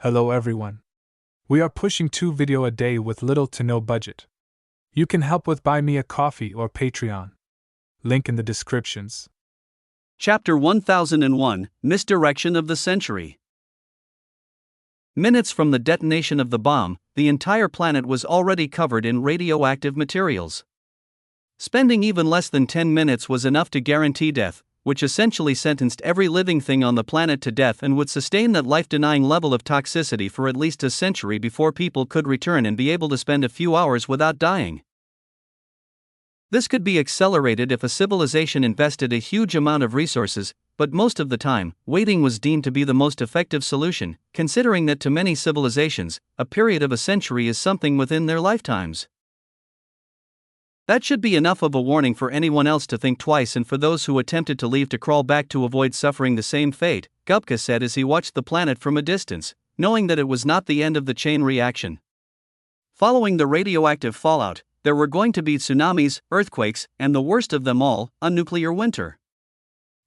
Hello everyone. We are pushing 2 videos a day with little to no budget. You can help with Buy Me a Coffee or Patreon. Link in the descriptions. Chapter 1001, Misdirection of the Century. Minutes from the detonation of the bomb, the entire planet was already covered in radioactive materials. Spending even less than 10 minutes was enough to guarantee death, which essentially sentenced every living thing on the planet to death and would sustain that life-denying level of toxicity for at least a century before people could return and be able to spend a few hours without dying. This could be accelerated if a civilization invested a huge amount of resources, but most of the time, waiting was deemed to be the most effective solution, considering that to many civilizations, a period of a century is something within their lifetimes. That should be enough of a warning for anyone else to think twice, and for those who attempted to leave to crawl back to avoid suffering the same fate, Gubka said as he watched the planet from a distance, knowing that it was not the end of the chain reaction. Following the radioactive fallout, there were going to be tsunamis, earthquakes, and the worst of them all, a nuclear winter.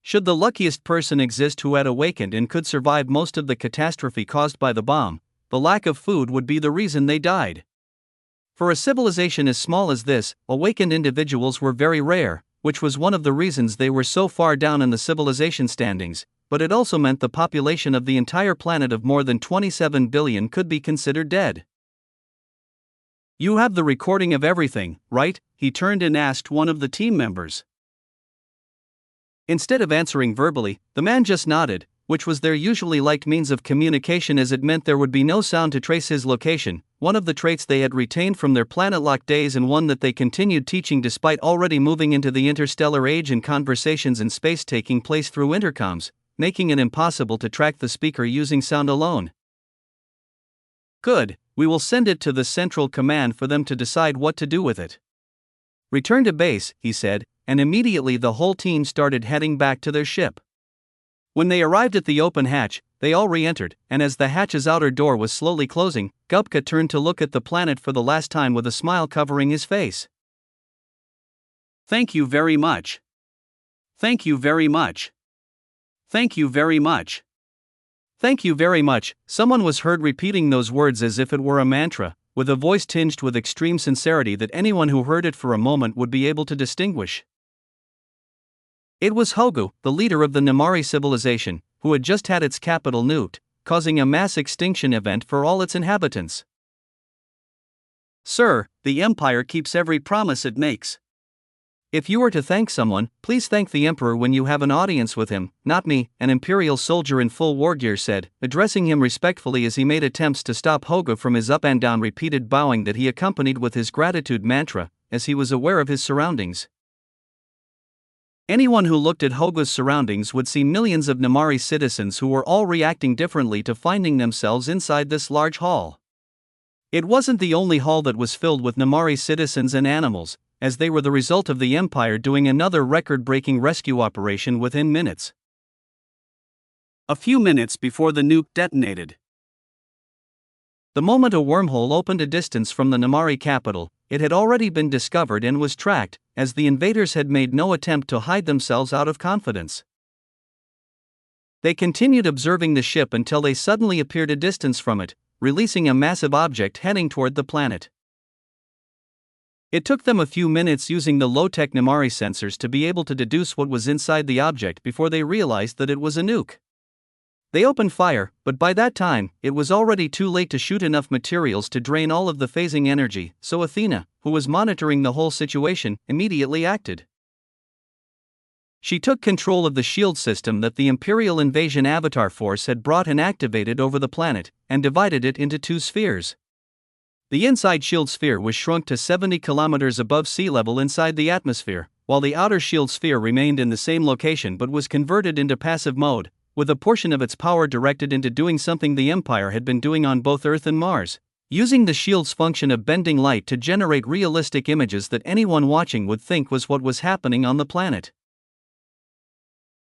Should the luckiest person exist who had awakened and could survive most of the catastrophe caused by the bomb, the lack of food would be the reason they died. For a civilization as small as this, awakened individuals were very rare, which was one of the reasons they were so far down in the civilization standings, but it also meant the population of the entire planet of more than 27 billion could be considered dead. "You have the recording of everything, right?" he turned and asked one of the team members. Instead of answering verbally, the man just nodded, which was their usually liked means of communication as it meant there would be no sound to trace his location, one of the traits they had retained from their planet-locked days and one that they continued teaching despite already moving into the interstellar age and conversations in space taking place through intercoms, making it impossible to track the speaker using sound alone. "Good, we will send it to the central command for them to decide what to do with it. Return to base," he said, and immediately the whole team started heading back to their ship. When they arrived at the open hatch, they all re-entered, and as the hatch's outer door was slowly closing, Gubka turned to look at the planet for the last time with a smile covering his face. "Thank you very much. Thank you very much. Thank you very much. Thank you very much." Someone was heard repeating those words as if it were a mantra, with a voice tinged with extreme sincerity that anyone who heard it for a moment would be able to distinguish. It was Hogu, the leader of the Namari civilization, who had just had its capital nuked, causing a mass extinction event for all its inhabitants. "Sir, the Empire keeps every promise it makes. If you are to thank someone, please thank the Emperor when you have an audience with him, not me," an Imperial soldier in full war gear said, addressing him respectfully as he made attempts to stop Hogu from his up and down repeated bowing that he accompanied with his gratitude mantra, as he was aware of his surroundings. Anyone who looked at Hogu's surroundings would see millions of Namari citizens who were all reacting differently to finding themselves inside this large hall. It wasn't the only hall that was filled with Namari citizens and animals, as they were the result of the Empire doing another record-breaking rescue operation within minutes. A few minutes before the nuke detonated. The moment a wormhole opened a distance from the Namari capital, it had already been discovered and was tracked, as the invaders had made no attempt to hide themselves out of confidence. They continued observing the ship until they suddenly appeared a distance from it, releasing a massive object heading toward the planet. It took them a few minutes using the low-tech Namari sensors to be able to deduce what was inside the object before they realized that it was a nuke. They opened fire, but by that time, it was already too late to shoot enough materials to drain all of the phasing energy, so Athena, who was monitoring the whole situation, immediately acted. She took control of the shield system that the Imperial Invasion Avatar Force had brought and activated over the planet, and divided it into 2 spheres. The inside shield sphere was shrunk to 70 kilometers above sea level inside the atmosphere, while the outer shield sphere remained in the same location but was converted into passive mode, with a portion of its power directed into doing something the Empire had been doing on both Earth and Mars, using the shield's function of bending light to generate realistic images that anyone watching would think was what was happening on the planet.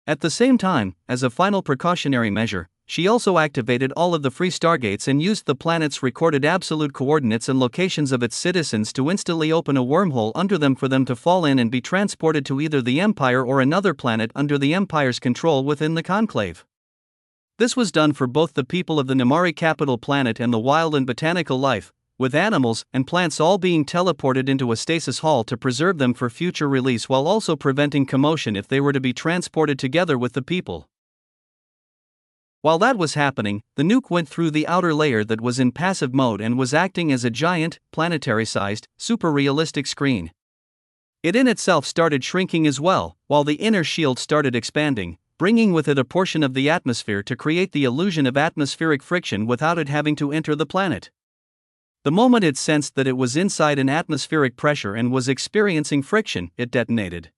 At the same time, as a final precautionary measure, she also activated all of the free stargates and used the planet's recorded absolute coordinates and locations of its citizens to instantly open a wormhole under them for them to fall in and be transported to either the Empire or another planet under the Empire's control within the Conclave. This was done for both the people of the Nimari capital planet and the wild and botanical life, with animals and plants all being teleported into a stasis hall to preserve them for future release while also preventing commotion if they were to be transported together with the people. While that was happening, the nuke went through the outer layer that was in passive mode and was acting as a giant, planetary-sized, super-realistic screen. It in itself started shrinking as well, while the inner shield started expanding, bringing with it a portion of the atmosphere to create the illusion of atmospheric friction without it having to enter the planet. The moment it sensed that it was inside an atmospheric pressure and was experiencing friction, it detonated.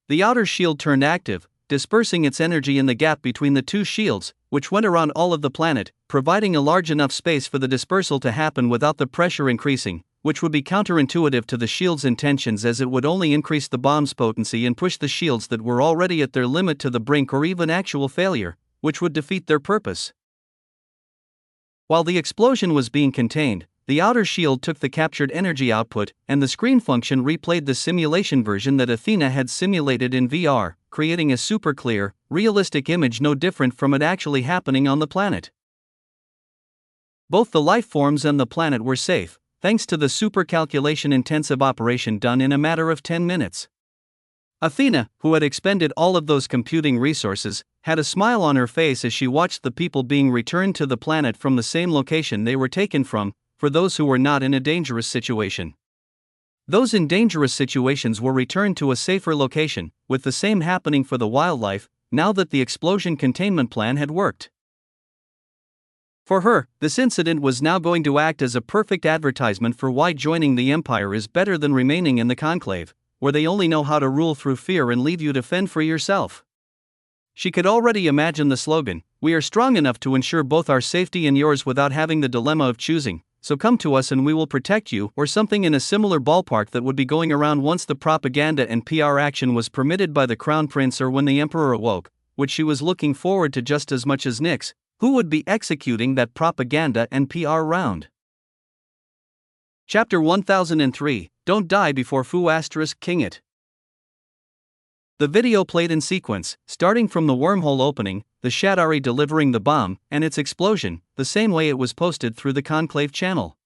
The outer shield turned active, dispersing its energy in the gap between the two shields, which went around all of the planet, providing a large enough space for the dispersal to happen without the pressure increasing, which would be counterintuitive to the shield's intentions as it would only increase the bomb's potency and push the shields that were already at their limit to the brink or even actual failure, which would defeat their purpose. While the explosion was being contained, the outer shield took the captured energy output, and the screen function replayed the simulation version that Athena had simulated in VR, creating a super clear, realistic image no different from it actually happening on the planet. Both the life forms and the planet were safe, thanks to the super calculation-intensive operation done in a matter of 10 minutes. Athena, who had expended all of those computing resources, had a smile on her face as she watched the people being returned to the planet from the same location they were taken from, for those who were not in a dangerous situation. Those in dangerous situations were returned to a safer location, with the same happening for the wildlife, now that the explosion containment plan had worked. For her, this incident was now going to act as a perfect advertisement for why joining the Empire is better than remaining in the Conclave, where they only know how to rule through fear and leave you to fend for yourself. She could already imagine the slogan, "We are strong enough to ensure both our safety and yours without having the dilemma of choosing, so come to us and we will protect you," or something in a similar ballpark that would be going around once the propaganda and PR action was permitted by the Crown Prince or when the Emperor awoke, which she was looking forward to just as much as Nyx, who would be executing that propaganda and PR round. Chapter 1003, Don't Die Before Fu King It. The video played in sequence, starting from the wormhole opening, the Shadari delivering the bomb, and its explosion, the same way it was posted through the Conclave channel.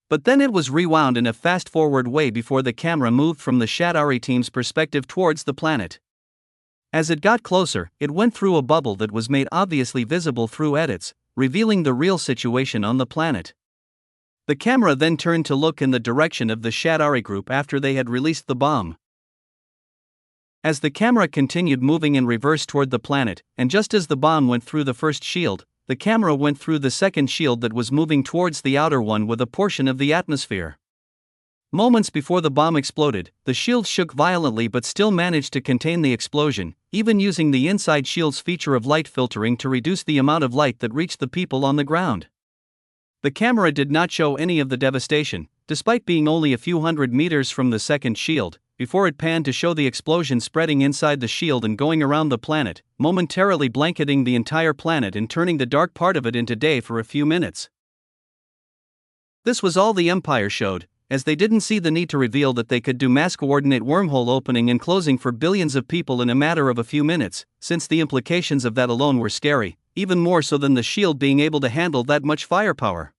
But then it was rewound in a fast-forward way before the camera moved from the Shadari team's perspective towards the planet. As it got closer, it went through a bubble that was made obviously visible through edits, revealing the real situation on the planet. The camera then turned to look in the direction of the Shadari group after they had released the bomb. As the camera continued moving in reverse toward the planet, and just as the bomb went through the first shield, the camera went through the second shield that was moving towards the outer one with a portion of the atmosphere. Moments before the bomb exploded, the shield shook violently but still managed to contain the explosion, even using the inside shield's feature of light filtering to reduce the amount of light that reached the people on the ground. The camera did not show any of the devastation, despite being only a few hundred meters from the second shield, before it panned to show the explosion spreading inside the shield and going around the planet, momentarily blanketing the entire planet and turning the dark part of it into day for a few minutes. This was all the Empire showed, as they didn't see the need to reveal that they could do mass-coordinate wormhole opening and closing for billions of people in a matter of a few minutes, since the implications of that alone were scary, even more so than the shield being able to handle that much firepower.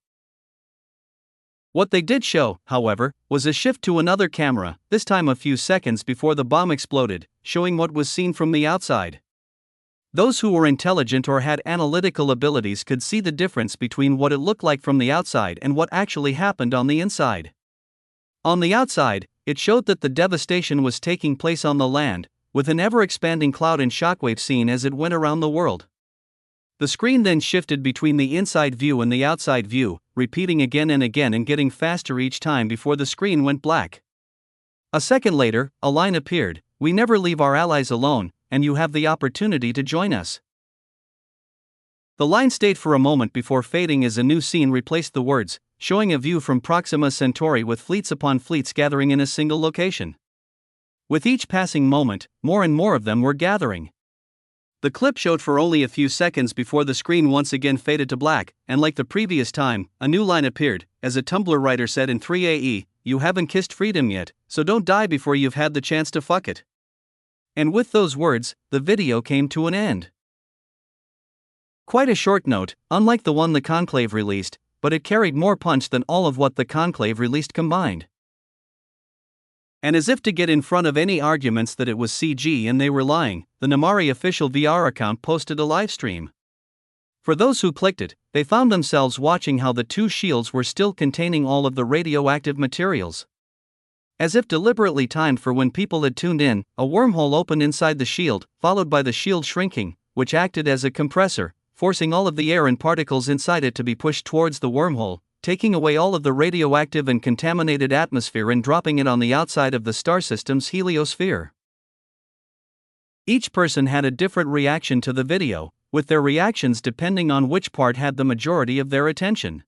What they did show, however, was a shift to another camera, this time a few seconds before the bomb exploded, showing what was seen from the outside. Those who were intelligent or had analytical abilities could see the difference between what it looked like from the outside and what actually happened on the inside. On the outside, it showed that the devastation was taking place on the land, with an ever-expanding cloud and shockwave seen as it went around the world. The screen then shifted between the inside view and the outside view, repeating again and again and getting faster each time before the screen went black. A second later, a line appeared, "We never leave our allies alone, and you have the opportunity to join us." The line stayed for a moment before fading as a new scene replaced the words, showing a view from Proxima Centauri with fleets upon fleets gathering in a single location. With each passing moment, more and more of them were gathering. The clip showed for only a few seconds before the screen once again faded to black, and like the previous time, a new line appeared, as a Tumblr writer said in 3AE, "You haven't kissed freedom yet, so don't die before you've had the chance to fuck it." And with those words, the video came to an end. Quite a short note, unlike the one the Conclave released, but it carried more punch than all of what the Conclave released combined. And as if to get in front of any arguments that it was CG and they were lying, the Namari official VR account posted a livestream. For those who clicked it, they found themselves watching how the two shields were still containing all of the radioactive materials. As if deliberately timed for when people had tuned in, a wormhole opened inside the shield, followed by the shield shrinking, which acted as a compressor, forcing all of the air and particles inside it to be pushed towards the wormhole, taking away all of the radioactive and contaminated atmosphere and dropping it on the outside of the star system's heliosphere. Each person had a different reaction to the video, with their reactions depending on which part had the majority of their attention.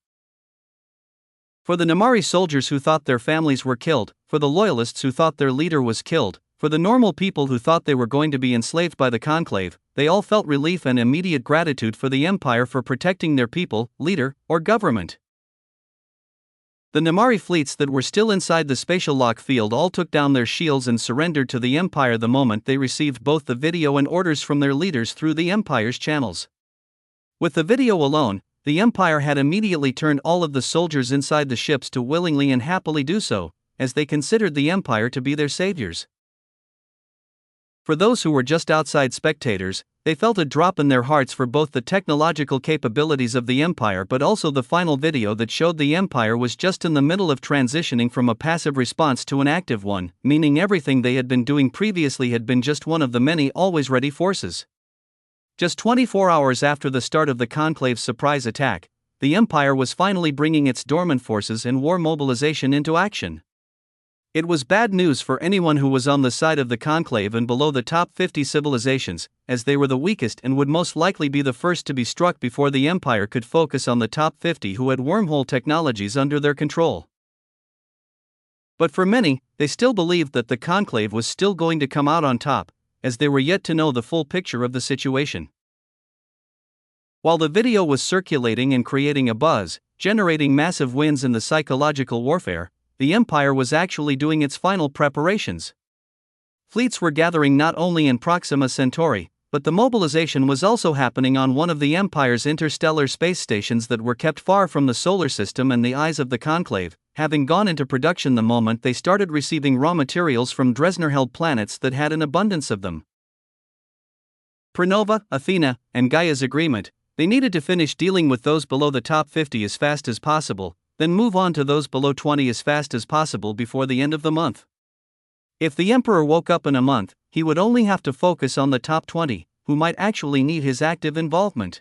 For the Namari soldiers who thought their families were killed, for the loyalists who thought their leader was killed, for the normal people who thought they were going to be enslaved by the Conclave, they all felt relief and immediate gratitude for the Empire for protecting their people, leader, or government. The Namari fleets that were still inside the spatial lock field all took down their shields and surrendered to the Empire the moment they received both the video and orders from their leaders through the Empire's channels. With the video alone, the Empire had immediately turned all of the soldiers inside the ships to willingly and happily do so, as they considered the Empire to be their saviors. For those who were just outside spectators, they felt a drop in their hearts for both the technological capabilities of the Empire but also the final video that showed the Empire was just in the middle of transitioning from a passive response to an active one, meaning everything they had been doing previously had been just one of the many always-ready forces. Just 24 hours after the start of the Conclave's surprise attack, the Empire was finally bringing its dormant forces and war mobilization into action. It was bad news for anyone who was on the side of the Conclave and below the top 50 civilizations, as they were the weakest and would most likely be the first to be struck before the Empire could focus on the top 50 who had wormhole technologies under their control. But for many, they still believed that the Conclave was still going to come out on top, as they were yet to know the full picture of the situation. While the video was circulating and creating a buzz, generating massive wins in the psychological warfare, the Empire was actually doing its final preparations. Fleets were gathering not only in Proxima Centauri, but the mobilization was also happening on one of the Empire's interstellar space stations that were kept far from the solar system and the eyes of the Conclave, having gone into production the moment they started receiving raw materials from Dresner-held planets that had an abundance of them. Per Nova, Athena, and Gaia's agreement, they needed to finish dealing with those below the top 50 as fast as possible, then move on to those below 20 as fast as possible before the end of the month. If the Emperor woke up in a month, he would only have to focus on the top 20, who might actually need his active involvement.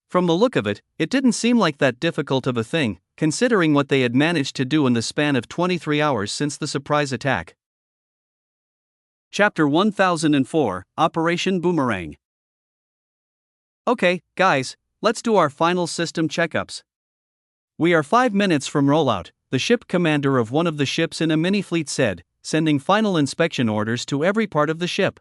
From the look of it, it didn't seem like that difficult of a thing, considering what they had managed to do in the span of 23 hours since the surprise attack. Chapter 1004, Operation Boomerang. Okay, guys, let's do our final system checkups. We are 5 minutes from rollout, the ship commander of one of the ships in a mini-fleet said, sending final inspection orders to every part of the ship.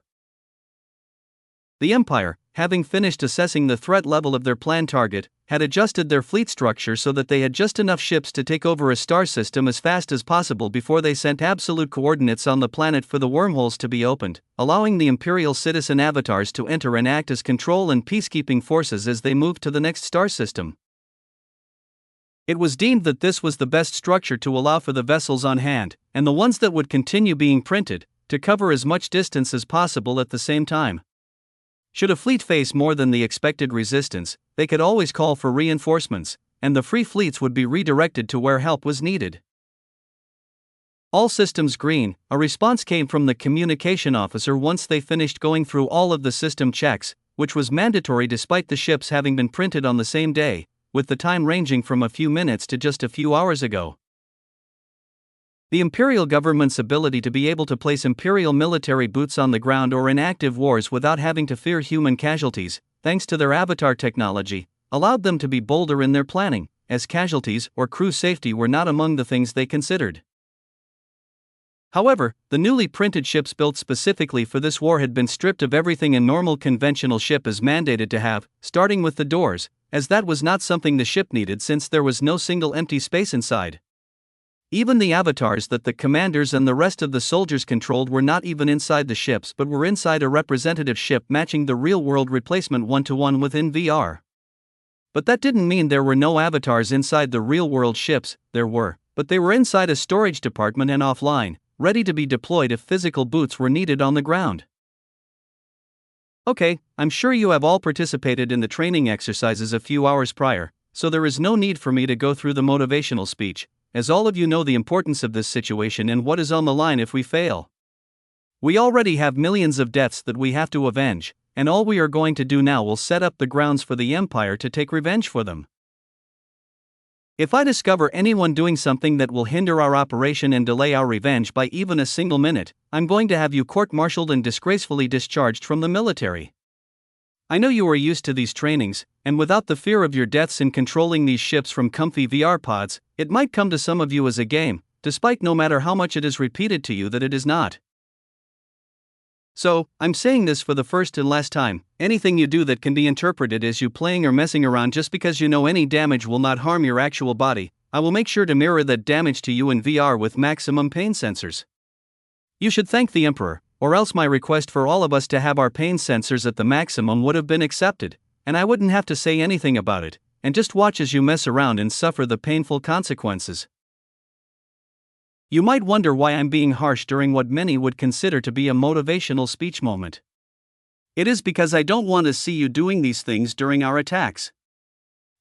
The Empire, having finished assessing the threat level of their planned target, had adjusted their fleet structure so that they had just enough ships to take over a star system as fast as possible before they sent absolute coordinates on the planet for the wormholes to be opened, allowing the Imperial citizen avatars to enter and act as control and peacekeeping forces as they moved to the next star system. It was deemed that this was the best structure to allow for the vessels on hand, and the ones that would continue being printed, to cover as much distance as possible at the same time. Should a fleet face more than the expected resistance, they could always call for reinforcements, and the free fleets would be redirected to where help was needed. All systems green, a response came from the communication officer once they finished going through all of the system checks, which was mandatory despite the ships having been printed on the same day, with the time ranging from a few minutes to just a few hours ago. The Imperial government's ability to be able to place Imperial military boots on the ground or in active wars without having to fear human casualties, thanks to their avatar technology, allowed them to be bolder in their planning, as casualties or crew safety were not among the things they considered. However, the newly printed ships built specifically for this war had been stripped of everything a normal conventional ship is mandated to have, starting with the doors, as that was not something the ship needed since there was no single empty space inside. Even the avatars that the commanders and the rest of the soldiers controlled were not even inside the ships but were inside a representative ship matching the real-world replacement one-to-one within VR. But that didn't mean there were no avatars inside the real-world ships. There were, but they were inside a storage department and offline, ready to be deployed if physical boots were needed on the ground. Okay, I'm sure you have all participated in the training exercises a few hours prior, so there is no need for me to go through the motivational speech, as all of you know the importance of this situation and what is on the line if we fail. We already have millions of deaths that we have to avenge, and all we are going to do now will set up the grounds for the Empire to take revenge for them. If I discover anyone doing something that will hinder our operation and delay our revenge by even a single minute, I'm going to have you court-martialed and disgracefully discharged from the military. I know you are used to these trainings, and without the fear of your deaths in controlling these ships from comfy VR pods, it might come to some of you as a game, despite no matter how much it is repeated to you that it is not. So, I'm saying this for the first and last time, anything you do that can be interpreted as you playing or messing around just because you know any damage will not harm your actual body, I will make sure to mirror that damage to you in VR with maximum pain sensors. You should thank the Emperor, or else my request for all of us to have our pain sensors at the maximum would have been accepted, and I wouldn't have to say anything about it, and just watch as you mess around and suffer the painful consequences. You might wonder why I'm being harsh during what many would consider to be a motivational speech moment. It is because I don't want to see you doing these things during our attacks.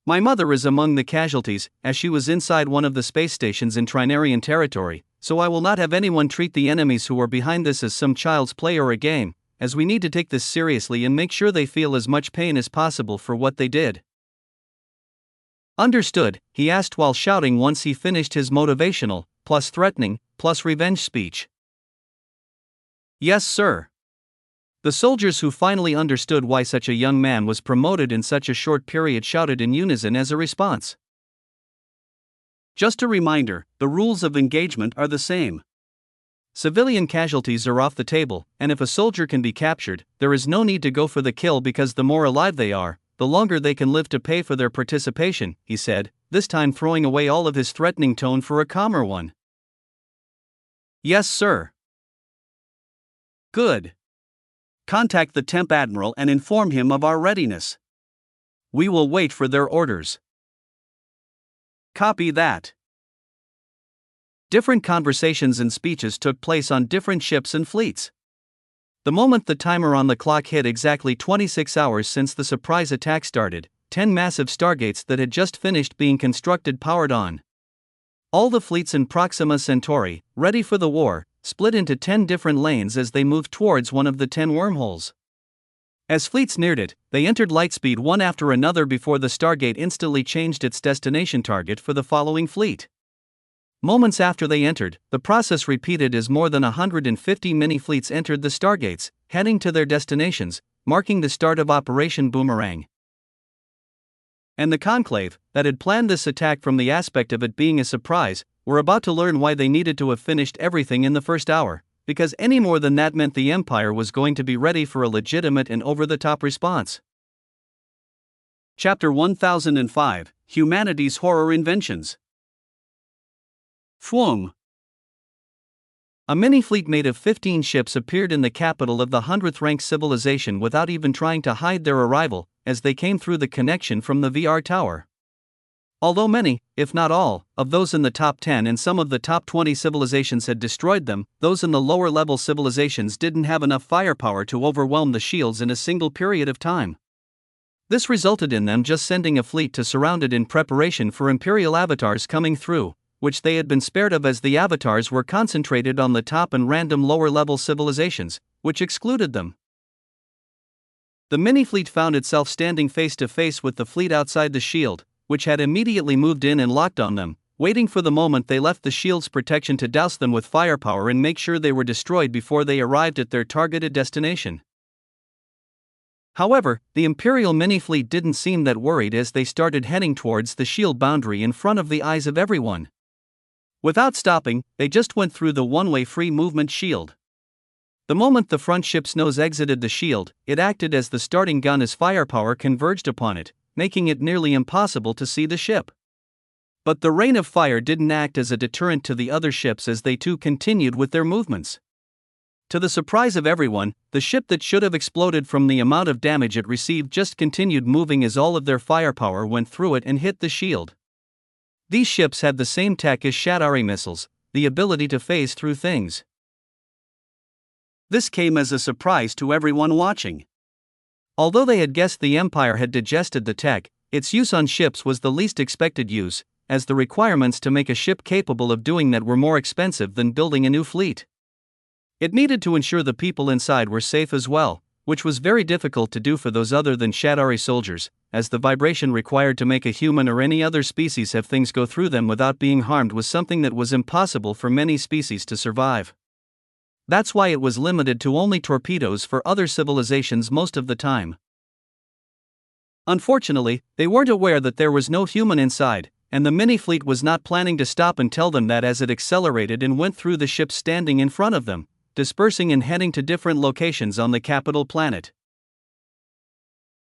My mother is among the casualties, as she was inside one of the space stations in Trinarian territory, so I will not have anyone treat the enemies who are behind this as some child's play or a game, as we need to take this seriously and make sure they feel as much pain as possible for what they did. Understood, he asked while shouting once he finished his motivational, plus threatening, plus revenge speech. Yes, sir. The soldiers who finally understood why such a young man was promoted in such a short period shouted in unison as a response. Just a reminder, the rules of engagement are the same. Civilian casualties are off the table, and if a soldier can be captured, there is no need to go for the kill because the more alive they are, the longer they can live to pay for their participation, he said, this time throwing away all of his threatening tone for a calmer one. Yes, sir. Good. Contact the Temp Admiral and inform him of our readiness. We will wait for their orders. Copy that. Different conversations and speeches took place on different ships and fleets. The moment the timer on the clock hit exactly 26 hours since the surprise attack started, 10 massive stargates that had just finished being constructed powered on. All the fleets in Proxima Centauri, ready for the war, split into 10 different lanes as they moved towards one of the 10 wormholes. As fleets neared it, they entered lightspeed one after another before the Stargate instantly changed its destination target for the following fleet. Moments after they entered, the process repeated as more than 150 mini-fleets entered the Stargates, heading to their destinations, marking the start of Operation Boomerang. And the Conclave, that had planned this attack from the aspect of it being a surprise, were about to learn why they needed to have finished everything in the first hour, because any more than that meant the Empire was going to be ready for a legitimate and over-the-top response. Chapter 1005, Humanity's Horror Inventions. Fwung. A mini-fleet made of 15 ships appeared in the capital of the 100th-rank civilization without even trying to hide their arrival, as they came through the connection from the VR tower. Although many, if not all, of those in the top 10 and some of the top 20 civilizations had destroyed them, those in the lower-level civilizations didn't have enough firepower to overwhelm the shields in a single period of time. This resulted in them just sending a fleet to surround it in preparation for Imperial avatars coming through, which they had been spared of as the avatars were concentrated on the top and random lower-level civilizations, which excluded them. The mini-fleet found itself standing face-to-face with the fleet outside the shield, which had immediately moved in and locked on them, waiting for the moment they left the shield's protection to douse them with firepower and make sure they were destroyed before they arrived at their targeted destination. However, the Imperial mini-fleet didn't seem that worried as they started heading towards the shield boundary in front of the eyes of everyone. Without stopping, they just went through the one-way free movement shield. The moment the front ship's nose exited the shield, it acted as the starting gun as firepower converged upon it, making it nearly impossible to see the ship. But the rain of fire didn't act as a deterrent to the other ships as they too continued with their movements. To the surprise of everyone, the ship that should have exploded from the amount of damage it received just continued moving as all of their firepower went through it and hit the shield. These ships had the same tech as Shadari missiles, the ability to phase through things. This came as a surprise to everyone watching. Although they had guessed the Empire had digested the tech, its use on ships was the least expected use, as the requirements to make a ship capable of doing that were more expensive than building a new fleet. It needed to ensure the people inside were safe as well, which was very difficult to do for those other than Shadari soldiers, as the vibration required to make a human or any other species have things go through them without being harmed was something that was impossible for many species to survive. That's why it was limited to only torpedoes for other civilizations most of the time. Unfortunately, they weren't aware that there was no human inside, and the mini-fleet was not planning to stop and tell them that as it accelerated and went through the ships standing in front of them, dispersing and heading to different locations on the capital planet.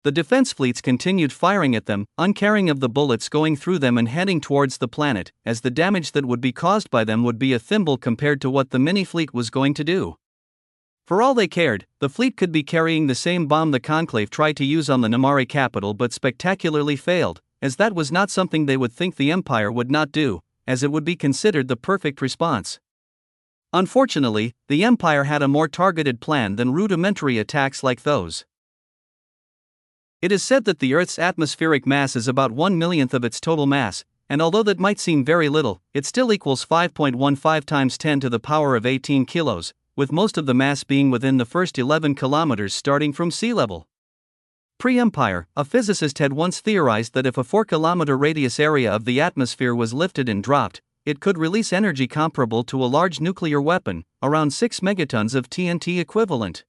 The defense fleets continued firing at them, uncaring of the bullets going through them and heading towards the planet, as the damage that would be caused by them would be a thimble compared to what the mini-fleet was going to do. For all they cared, the fleet could be carrying the same bomb the Conclave tried to use on the Namari capital but spectacularly failed, as that was not something they would think the Empire would not do, as it would be considered the perfect response. Unfortunately, the Empire had a more targeted plan than rudimentary attacks like those. It is said that the Earth's atmospheric mass is about 1/1,000,000th of its total mass, and although that might seem very little, it still equals 5.15 times 10 to the power of 18 kilos, with most of the mass being within the first 11 kilometers starting from sea level. Pre-Empire, a physicist had once theorized that if a 4-kilometer radius area of the atmosphere was lifted and dropped, it could release energy comparable to a large nuclear weapon, around 6 megatons of TNT equivalent.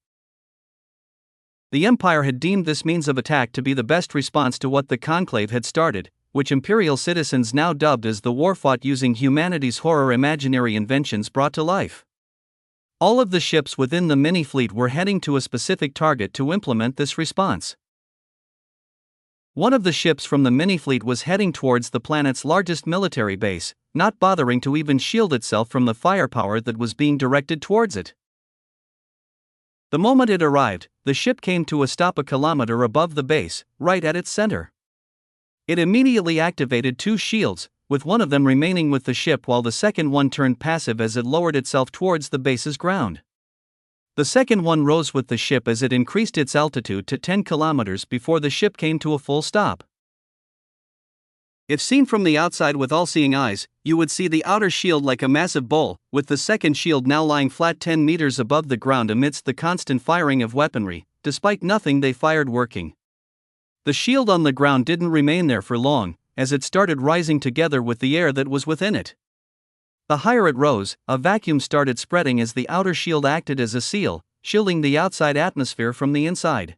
The Empire had deemed this means of attack to be the best response to what the Conclave had started, which Imperial citizens now dubbed as the war fought using humanity's horror imaginary inventions brought to life. All of the ships within the mini-fleet were heading to a specific target to implement this response. One of the ships from the mini-fleet was heading towards the planet's largest military base, not bothering to even shield itself from the firepower that was being directed towards it. The moment it arrived, the ship came to a stop a kilometer above the base, right at its center. It immediately activated 2 shields, with one of them remaining with the ship while the second one turned passive as it lowered itself towards the base's ground. The second one rose with the ship as it increased its altitude to 10 kilometers before the ship came to a full stop. If seen from the outside with all-seeing eyes, you would see the outer shield like a massive bowl, with the second shield now lying flat 10 meters above the ground amidst the constant firing of weaponry, despite nothing they fired working. The shield on the ground didn't remain there for long, as it started rising together with the air that was within it. The higher it rose, a vacuum started spreading as the outer shield acted as a seal, shielding the outside atmosphere from the inside.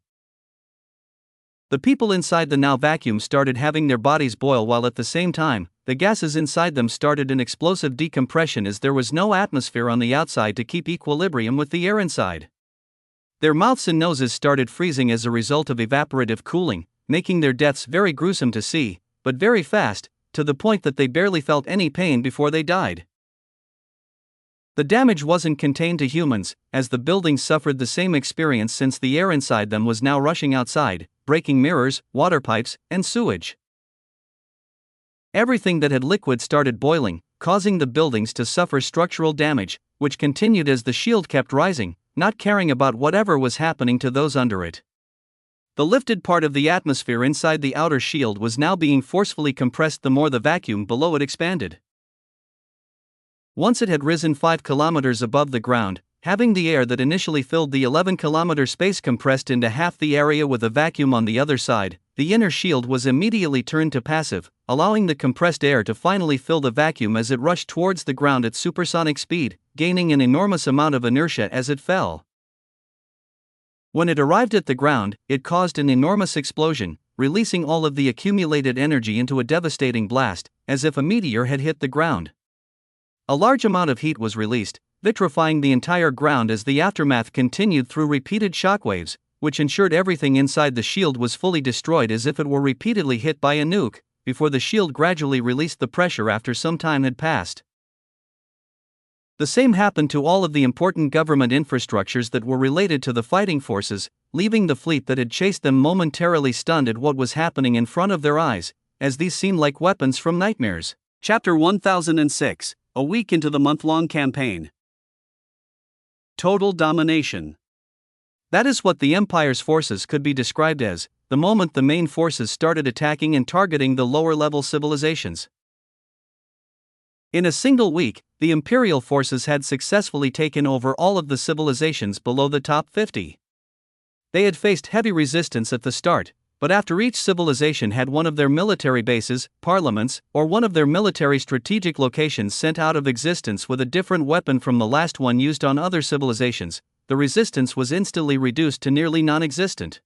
The people inside the now vacuum started having their bodies boil while at the same time, the gases inside them started an explosive decompression as there was no atmosphere on the outside to keep equilibrium with the air inside. Their mouths and noses started freezing as a result of evaporative cooling, making their deaths very gruesome to see, but very fast, to the point that they barely felt any pain before they died. The damage wasn't contained to humans, as the buildings suffered the same experience since the air inside them was now rushing outside, breaking mirrors, water pipes, and sewage. Everything that had liquid started boiling, causing the buildings to suffer structural damage, which continued as the shield kept rising, not caring about whatever was happening to those under it. The lifted part of the atmosphere inside the outer shield was now being forcefully compressed the more the vacuum below it expanded. Once it had risen 5 kilometers above the ground, having the air that initially filled the 11-kilometer space compressed into half the area with a vacuum on the other side, the inner shield was immediately turned to passive, allowing the compressed air to finally fill the vacuum as it rushed towards the ground at supersonic speed, gaining an enormous amount of inertia as it fell. When it arrived at the ground, it caused an enormous explosion, releasing all of the accumulated energy into a devastating blast, as if a meteor had hit the ground. A large amount of heat was released, vitrifying the entire ground as the aftermath continued through repeated shockwaves, which ensured everything inside the shield was fully destroyed as if it were repeatedly hit by a nuke, before the shield gradually released the pressure after some time had passed. The same happened to all of the important government infrastructures that were related to the fighting forces, leaving the fleet that had chased them momentarily stunned at what was happening in front of their eyes, as these seemed like weapons from nightmares. Chapter 1006, a week into the month-long campaign. Total domination. That is what the Empire's forces could be described as, the moment the main forces started attacking and targeting the lower-level civilizations. In a single week, the Imperial forces had successfully taken over all of the civilizations below the top 50. They had faced heavy resistance at the start, but after each civilization had one of their military bases, parliaments, or one of their military strategic locations sent out of existence with a different weapon from the last one used on other civilizations, the resistance was instantly reduced to nearly non-existent.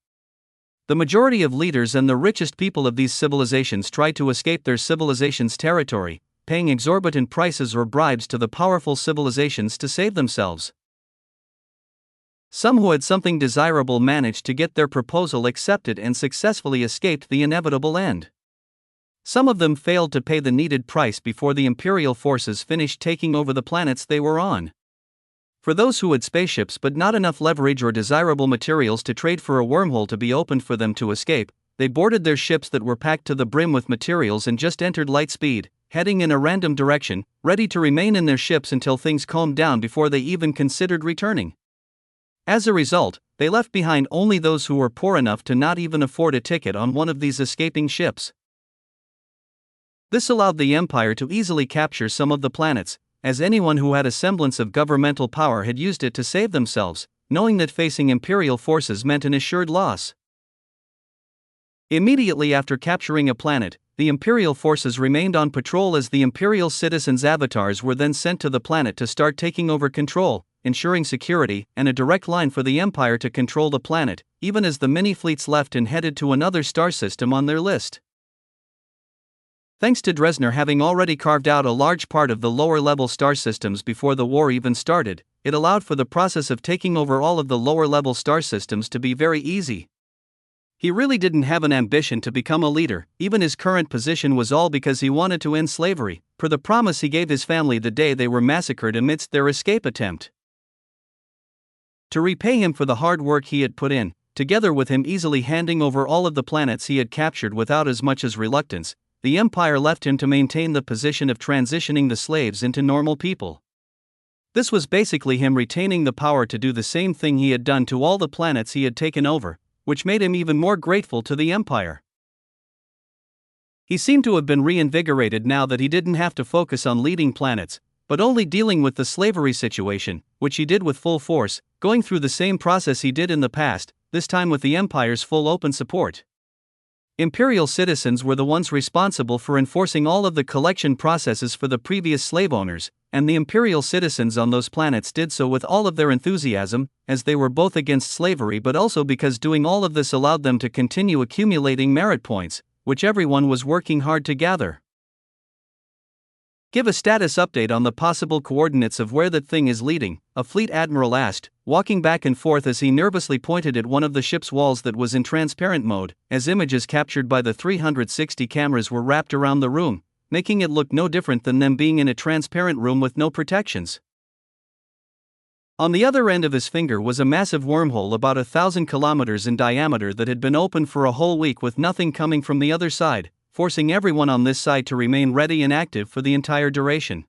The majority of leaders and the richest people of these civilizations tried to escape their civilization's territory, paying exorbitant prices or bribes to the powerful civilizations to save themselves. Some who had something desirable managed to get their proposal accepted and successfully escaped the inevitable end. Some of them failed to pay the needed price before the Imperial forces finished taking over the planets they were on. For those who had spaceships but not enough leverage or desirable materials to trade for a wormhole to be opened for them to escape, they boarded their ships that were packed to the brim with materials and just entered light speed, heading in a random direction, ready to remain in their ships until things calmed down before they even considered returning. As a result, they left behind only those who were poor enough to not even afford a ticket on one of these escaping ships. This allowed the Empire to easily capture some of the planets, as anyone who had a semblance of governmental power had used it to save themselves, knowing that facing Imperial forces meant an assured loss. Immediately after capturing a planet, the Imperial forces remained on patrol as the Imperial citizens' avatars were then sent to the planet to start taking over control, ensuring security and a direct line for the Empire to control the planet, even as the mini-fleets left and headed to another star system on their list. Thanks to Dresner having already carved out a large part of the lower-level star systems before the war even started, it allowed for the process of taking over all of the lower-level star systems to be very easy. He really didn't have an ambition to become a leader, even his current position was all because he wanted to end slavery, per the promise he gave his family the day they were massacred amidst their escape attempt. To repay him for the hard work he had put in, together with him easily handing over all of the planets he had captured without as much as reluctance, the Empire left him to maintain the position of transitioning the slaves into normal people. This was basically him retaining the power to do the same thing he had done to all the planets he had taken over, which made him even more grateful to the Empire. He seemed to have been reinvigorated now that he didn't have to focus on leading planets, but only dealing with the slavery situation, which he did with full force, going through the same process he did in the past, this time with the Empire's full open support. Imperial citizens were the ones responsible for enforcing all of the collection processes for the previous slave owners, and the Imperial citizens on those planets did so with all of their enthusiasm, as they were both against slavery but also because doing all of this allowed them to continue accumulating merit points, which everyone was working hard to gather. "Give a status update on the possible coordinates of where that thing is leading," a fleet admiral asked, walking back and forth as he nervously pointed at one of the ship's walls that was in transparent mode, as images captured by the 360 cameras were wrapped around the room, making it look no different than them being in a transparent room with no protections. On the other end of his finger was a massive wormhole about 1,000 kilometers in diameter that had been open for a whole week with nothing coming from the other side, forcing everyone on this side to remain ready and active for the entire duration.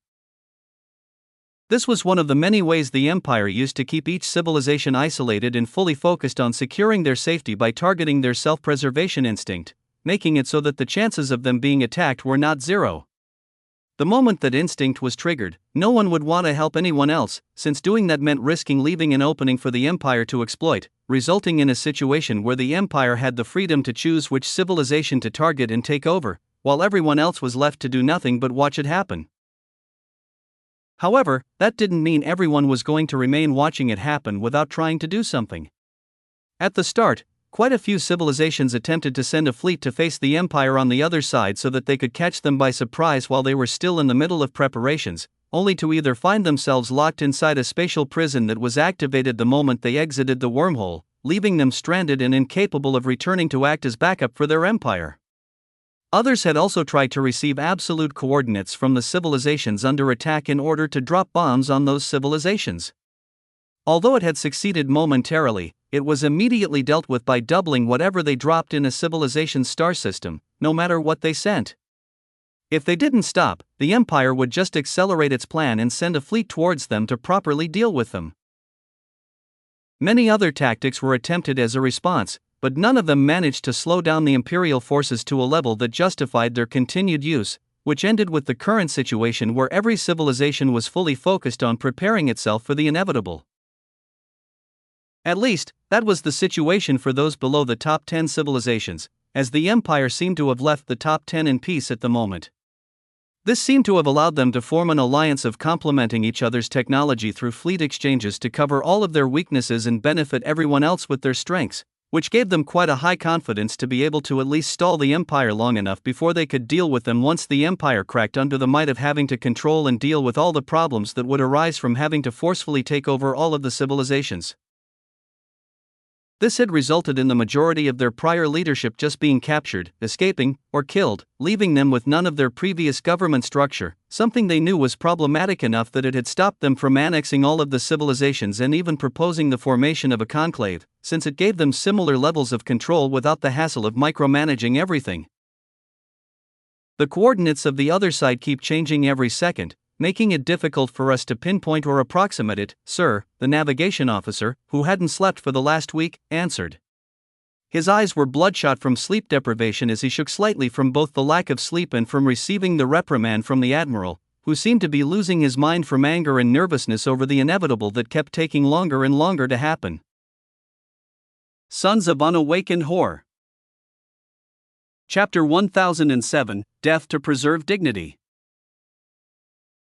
This was one of the many ways the Empire used to keep each civilization isolated and fully focused on securing their safety by targeting their self-preservation instinct, making it so that the chances of them being attacked were not zero. The moment that instinct was triggered, no one would want to help anyone else, since doing that meant risking leaving an opening for the Empire to exploit, resulting in a situation where the Empire had the freedom to choose which civilization to target and take over, while everyone else was left to do nothing but watch it happen. However, that didn't mean everyone was going to remain watching it happen without trying to do something. At the start, quite a few civilizations attempted to send a fleet to face the Empire on the other side so that they could catch them by surprise while they were still in the middle of preparations, only to either find themselves locked inside a spatial prison that was activated the moment they exited the wormhole, leaving them stranded and incapable of returning to act as backup for their empire. Others had also tried to receive absolute coordinates from the civilizations under attack in order to drop bombs on those civilizations. Although it had succeeded momentarily, it was immediately dealt with by doubling whatever they dropped in a civilization's star system, no matter what they sent. If they didn't stop, the Empire would just accelerate its plan and send a fleet towards them to properly deal with them. Many other tactics were attempted as a response, but none of them managed to slow down the Imperial forces to a level that justified their continued use, which ended with the current situation where every civilization was fully focused on preparing itself for the inevitable. At least, that was the situation for those below the top 10 civilizations, as the Empire seemed to have left the top 10 in peace at the moment. This seemed to have allowed them to form an alliance of complementing each other's technology through fleet exchanges to cover all of their weaknesses and benefit everyone else with their strengths, which gave them quite a high confidence to be able to at least stall the Empire long enough before they could deal with them once the Empire cracked under the might of having to control and deal with all the problems that would arise from having to forcefully take over all of the civilizations. This had resulted in the majority of their prior leadership just being captured, escaping, or killed, leaving them with none of their previous government structure, something they knew was problematic enough that it had stopped them from annexing all of the civilizations and even proposing the formation of a conclave, since it gave them similar levels of control without the hassle of micromanaging everything. The coordinates of the other side keep changing every second, making it difficult for us to pinpoint or approximate it, sir, the navigation officer, who hadn't slept for the last week, answered. His eyes were bloodshot from sleep deprivation as he shook slightly from both the lack of sleep and from receiving the reprimand from the admiral, who seemed to be losing his mind from anger and nervousness over the inevitable that kept taking longer and longer to happen. Sons of Unawakened Horror. Chapter 1007, Death to Preserve Dignity.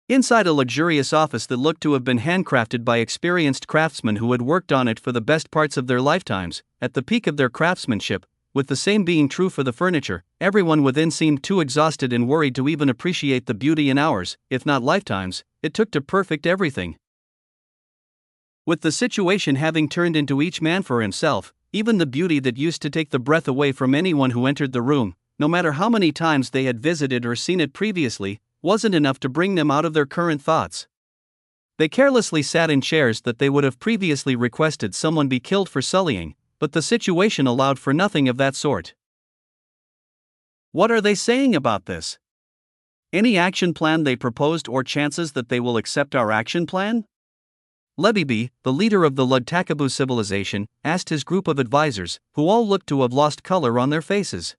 Inside a luxurious office that looked to have been handcrafted by experienced craftsmen who had worked on it for the best parts of their lifetimes, at the peak of their craftsmanship, with the same being true for the furniture, everyone within seemed too exhausted and worried to even appreciate the beauty in hours, if not lifetimes, it took to perfect everything. With the situation having turned into each man for himself, even the beauty that used to take the breath away from anyone who entered the room, no matter how many times they had visited or seen it previously, wasn't enough to bring them out of their current thoughts. They carelessly sat in chairs that they would have previously requested someone be killed for sullying, but the situation allowed for nothing of that sort. What are they saying about this? Any action plan they proposed or chances that they will accept our action plan? Lebibi, the leader of the Ludtakabu civilization, asked his group of advisors, who all looked to have lost color on their faces.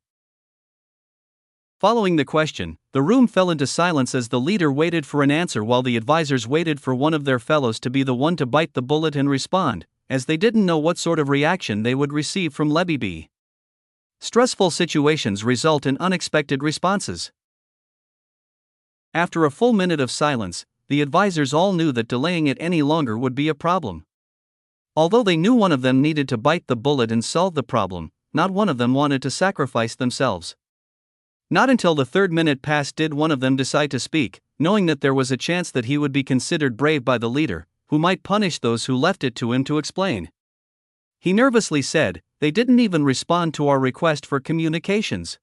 Following the question, the room fell into silence as the leader waited for an answer while the advisors waited for one of their fellows to be the one to bite the bullet and respond, as they didn't know what sort of reaction they would receive from Lebibi. Stressful situations result in unexpected responses. After a full minute of silence, the advisors all knew that delaying it any longer would be a problem. Although they knew one of them needed to bite the bullet and solve the problem, not one of them wanted to sacrifice themselves. Not until the third minute passed did one of them decide to speak, knowing that there was a chance that he would be considered brave by the leader, who might punish those who left it to him to explain. He nervously said, "They didn't even respond to our request for communications.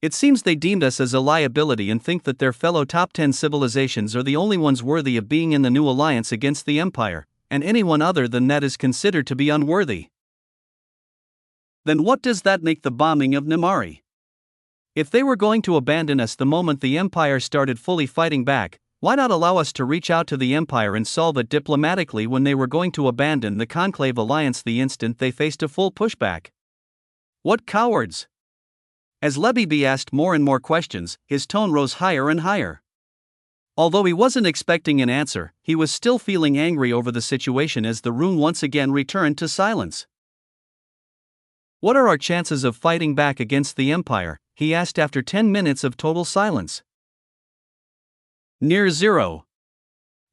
It seems they deemed us as a liability and think that their fellow top 10 civilizations are the only ones worthy of being in the new alliance against the Empire, and anyone other than that is considered to be unworthy." Then what does that make the bombing of Nimari? If they were going to abandon us the moment the Empire started fully fighting back, why not allow us to reach out to the Empire and solve it diplomatically when they were going to abandon the Conclave Alliance the instant they faced a full pushback? What cowards! As Lebibi asked more and more questions, his tone rose higher and higher. Although he wasn't expecting an answer, he was still feeling angry over the situation as the room once again returned to silence. What are our chances of fighting back against the Empire? He asked after 10 minutes of total silence. Near zero.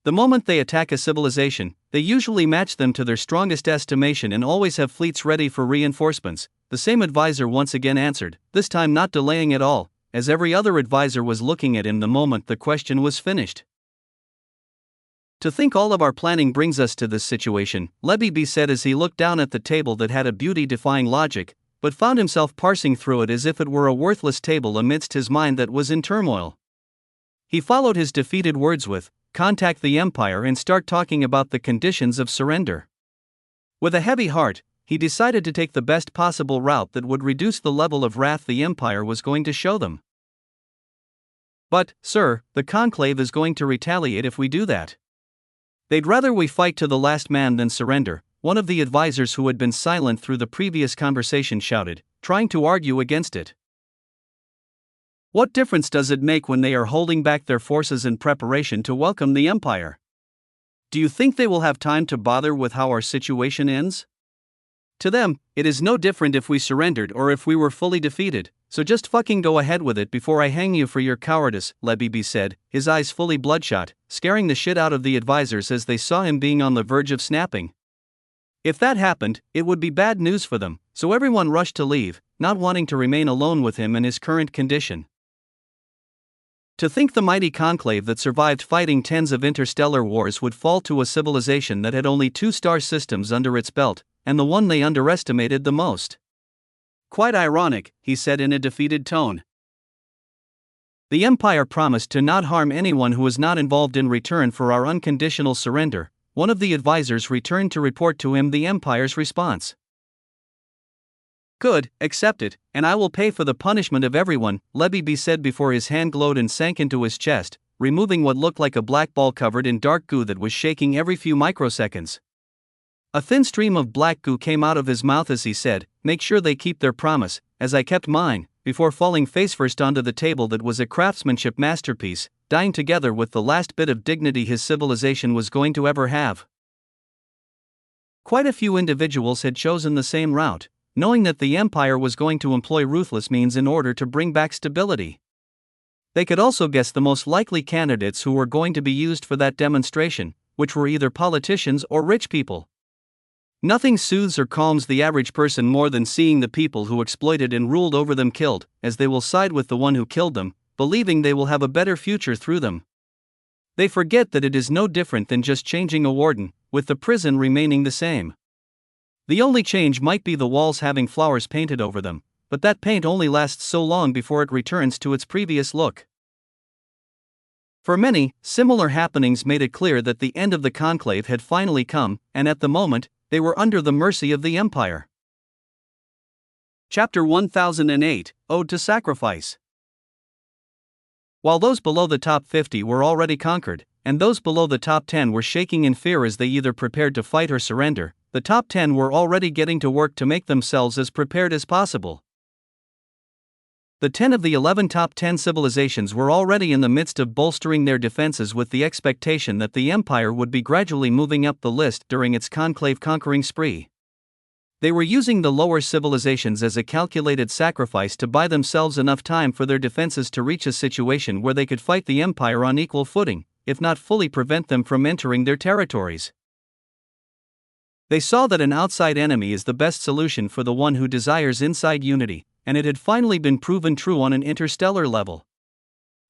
The moment they attack a civilization, they usually match them to their strongest estimation and always have fleets ready for reinforcements, the same advisor once again answered, this time not delaying at all, as every other advisor was looking at him the moment the question was finished. To think all of our planning brings us to this situation, Lebibi said as he looked down at the table that had a beauty-defying logic, but found himself parsing through it as if it were a worthless table amidst his mind that was in turmoil. He followed his defeated words with, "Contact the Empire and start talking about the conditions of surrender." With a heavy heart, he decided to take the best possible route that would reduce the level of wrath the Empire was going to show them. "But, sir, the Conclave is going to retaliate if we do that. They'd rather we fight to the last man than surrender," one of the advisors who had been silent through the previous conversation shouted, trying to argue against it. "What difference does it make when they are holding back their forces in preparation to welcome the Empire? Do you think they will have time to bother with how our situation ends? To them, it is no different if we surrendered or if we were fully defeated, so just fucking go ahead with it before I hang you for your cowardice," Lebeebe said, his eyes fully bloodshot, scaring the shit out of the advisors as they saw him being on the verge of snapping. If that happened, it would be bad news for them, so everyone rushed to leave, not wanting to remain alone with him in his current condition. To think the mighty conclave that survived fighting tens of interstellar wars would fall to a civilization that had only 2 star systems under its belt, and the one they underestimated the most. "Quite ironic," he said in a defeated tone. "The Empire promised to not harm anyone who was not involved in return for our unconditional surrender," one of the advisors returned to report to him the Empire's response. "Good, accept it, and I will pay for the punishment of everyone," Lebeebe said before his hand glowed and sank into his chest, removing what looked like a black ball covered in dark goo that was shaking every few microseconds. A thin stream of black goo came out of his mouth as he said, "Make sure they keep their promise, as I kept mine," before falling face-first onto the table that was a craftsmanship masterpiece, dying together with the last bit of dignity his civilization was going to ever have. Quite a few individuals had chosen the same route, knowing that the Empire was going to employ ruthless means in order to bring back stability. They could also guess the most likely candidates who were going to be used for that demonstration, which were either politicians or rich people. Nothing soothes or calms the average person more than seeing the people who exploited and ruled over them killed, as they will side with the one who killed them, believing they will have a better future through them. They forget that it is no different than just changing a warden, with the prison remaining the same. The only change might be the walls having flowers painted over them, but that paint only lasts so long before it returns to its previous look. For many, similar happenings made it clear that the end of the conclave had finally come, and at the moment, they were under the mercy of the Empire. Chapter 1008, Ode to Sacrifice. While those below the top 50 were already conquered, and those below the top 10 were shaking in fear as they either prepared to fight or surrender, the top 10 were already getting to work to make themselves as prepared as possible. The 10 of the 11 top 10 civilizations were already in the midst of bolstering their defenses with the expectation that the Empire would be gradually moving up the list during its conclave conquering spree. They were using the lower civilizations as a calculated sacrifice to buy themselves enough time for their defenses to reach a situation where they could fight the Empire on equal footing, if not fully prevent them from entering their territories. They saw that an outside enemy is the best solution for the one who desires inside unity, and it had finally been proven true on an interstellar level.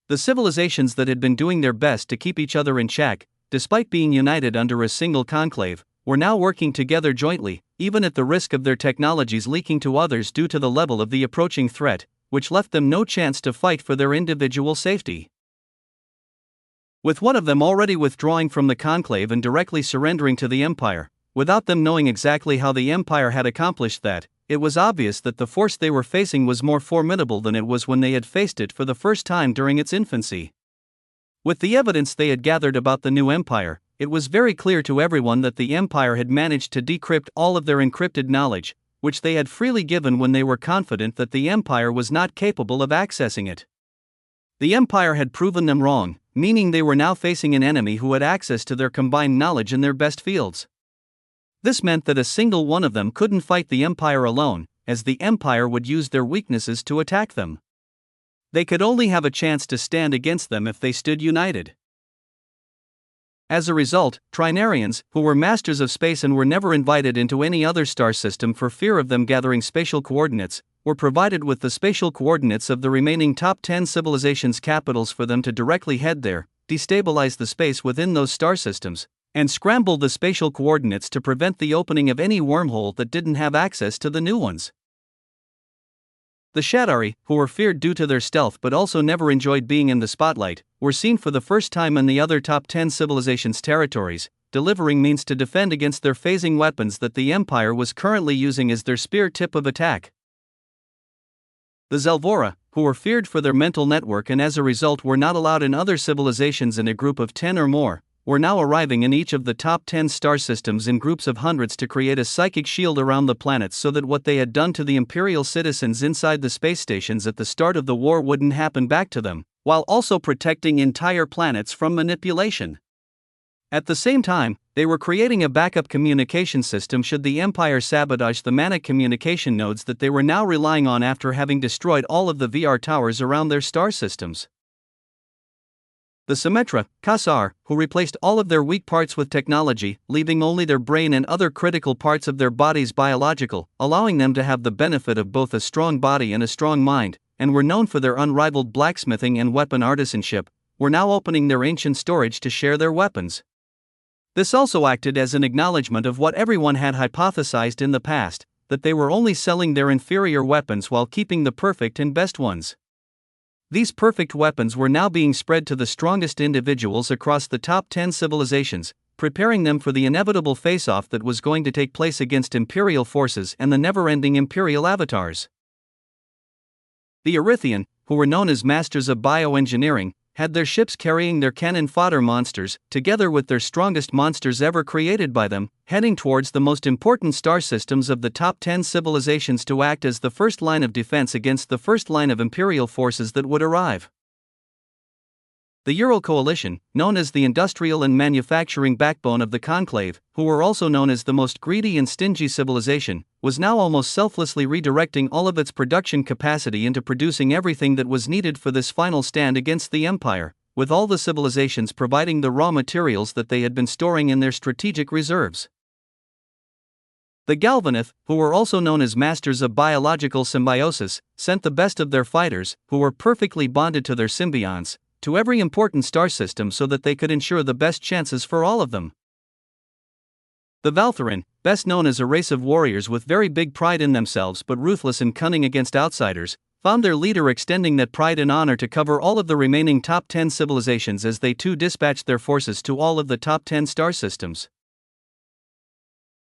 The civilizations that had been doing their best to keep each other in check, despite being united under a single conclave, were now working together jointly, even at the risk of their technologies leaking to others due to the level of the approaching threat, which left them no chance to fight for their individual safety. With one of them already withdrawing from the conclave and directly surrendering to the Empire, without them knowing exactly how the Empire had accomplished that, it was obvious that the force they were facing was more formidable than it was when they had faced it for the first time during its infancy. With the evidence they had gathered about the new Empire, it was very clear to everyone that the Empire had managed to decrypt all of their encrypted knowledge, which they had freely given when they were confident that the Empire was not capable of accessing it. The Empire had proven them wrong, meaning they were now facing an enemy who had access to their combined knowledge in their best fields. This meant that a single one of them couldn't fight the Empire alone, as the Empire would use their weaknesses to attack them. They could only have a chance to stand against them if they stood united. As a result, Trinarians, who were masters of space and were never invited into any other star system for fear of them gathering spatial coordinates, were provided with the spatial coordinates of the remaining top 10 civilizations' capitals for them to directly head there, destabilize the space within those star systems, and scramble the spatial coordinates to prevent the opening of any wormhole that didn't have access to the new ones. The Shadari, who were feared due to their stealth but also never enjoyed being in the spotlight, were seen for the first time in the other top 10 civilizations' territories, delivering means to defend against their phasing weapons that the Empire was currently using as their spear tip of attack. The Zelvora, who were feared for their mental network and as a result were not allowed in other civilizations in a group of 10 or more, were now arriving in each of the top 10 star systems in groups of hundreds to create a psychic shield around the planets so that what they had done to the Imperial citizens inside the space stations at the start of the war wouldn't happen back to them, while also protecting entire planets from manipulation. At the same time, they were creating a backup communication system should the Empire sabotage the manic communication nodes that they were now relying on after having destroyed all of the VR towers around their star systems. The Symmetra, Kasar, who replaced all of their weak parts with technology, leaving only their brain and other critical parts of their bodies biological, allowing them to have the benefit of both a strong body and a strong mind, and were known for their unrivaled blacksmithing and weapon artisanship, were now opening their ancient storage to share their weapons. This also acted as an acknowledgement of what everyone had hypothesized in the past, that they were only selling their inferior weapons while keeping the perfect and best ones. These perfect weapons were now being spread to the strongest individuals across the top 10 civilizations, preparing them for the inevitable face-off that was going to take place against Imperial forces and the never-ending Imperial avatars. The Erythian, who were known as masters of bioengineering, had their ships carrying their cannon fodder monsters, together with their strongest monsters ever created by them, heading towards the most important star systems of the top 10 civilizations to act as the first line of defense against the first line of Imperial forces that would arrive. The Ural Coalition, known as the industrial and manufacturing backbone of the Conclave, who were also known as the most greedy and stingy civilization, was now almost selflessly redirecting all of its production capacity into producing everything that was needed for this final stand against the Empire, with all the civilizations providing the raw materials that they had been storing in their strategic reserves. The Galvanith, who were also known as masters of biological symbiosis, sent the best of their fighters, who were perfectly bonded to their symbionts, to every important star system so that they could ensure the best chances for all of them. The Valtharan, best known as a race of warriors with very big pride in themselves but ruthless and cunning against outsiders, found their leader extending that pride and honor to cover all of the remaining top 10 civilizations as they too dispatched their forces to all of the top 10 star systems.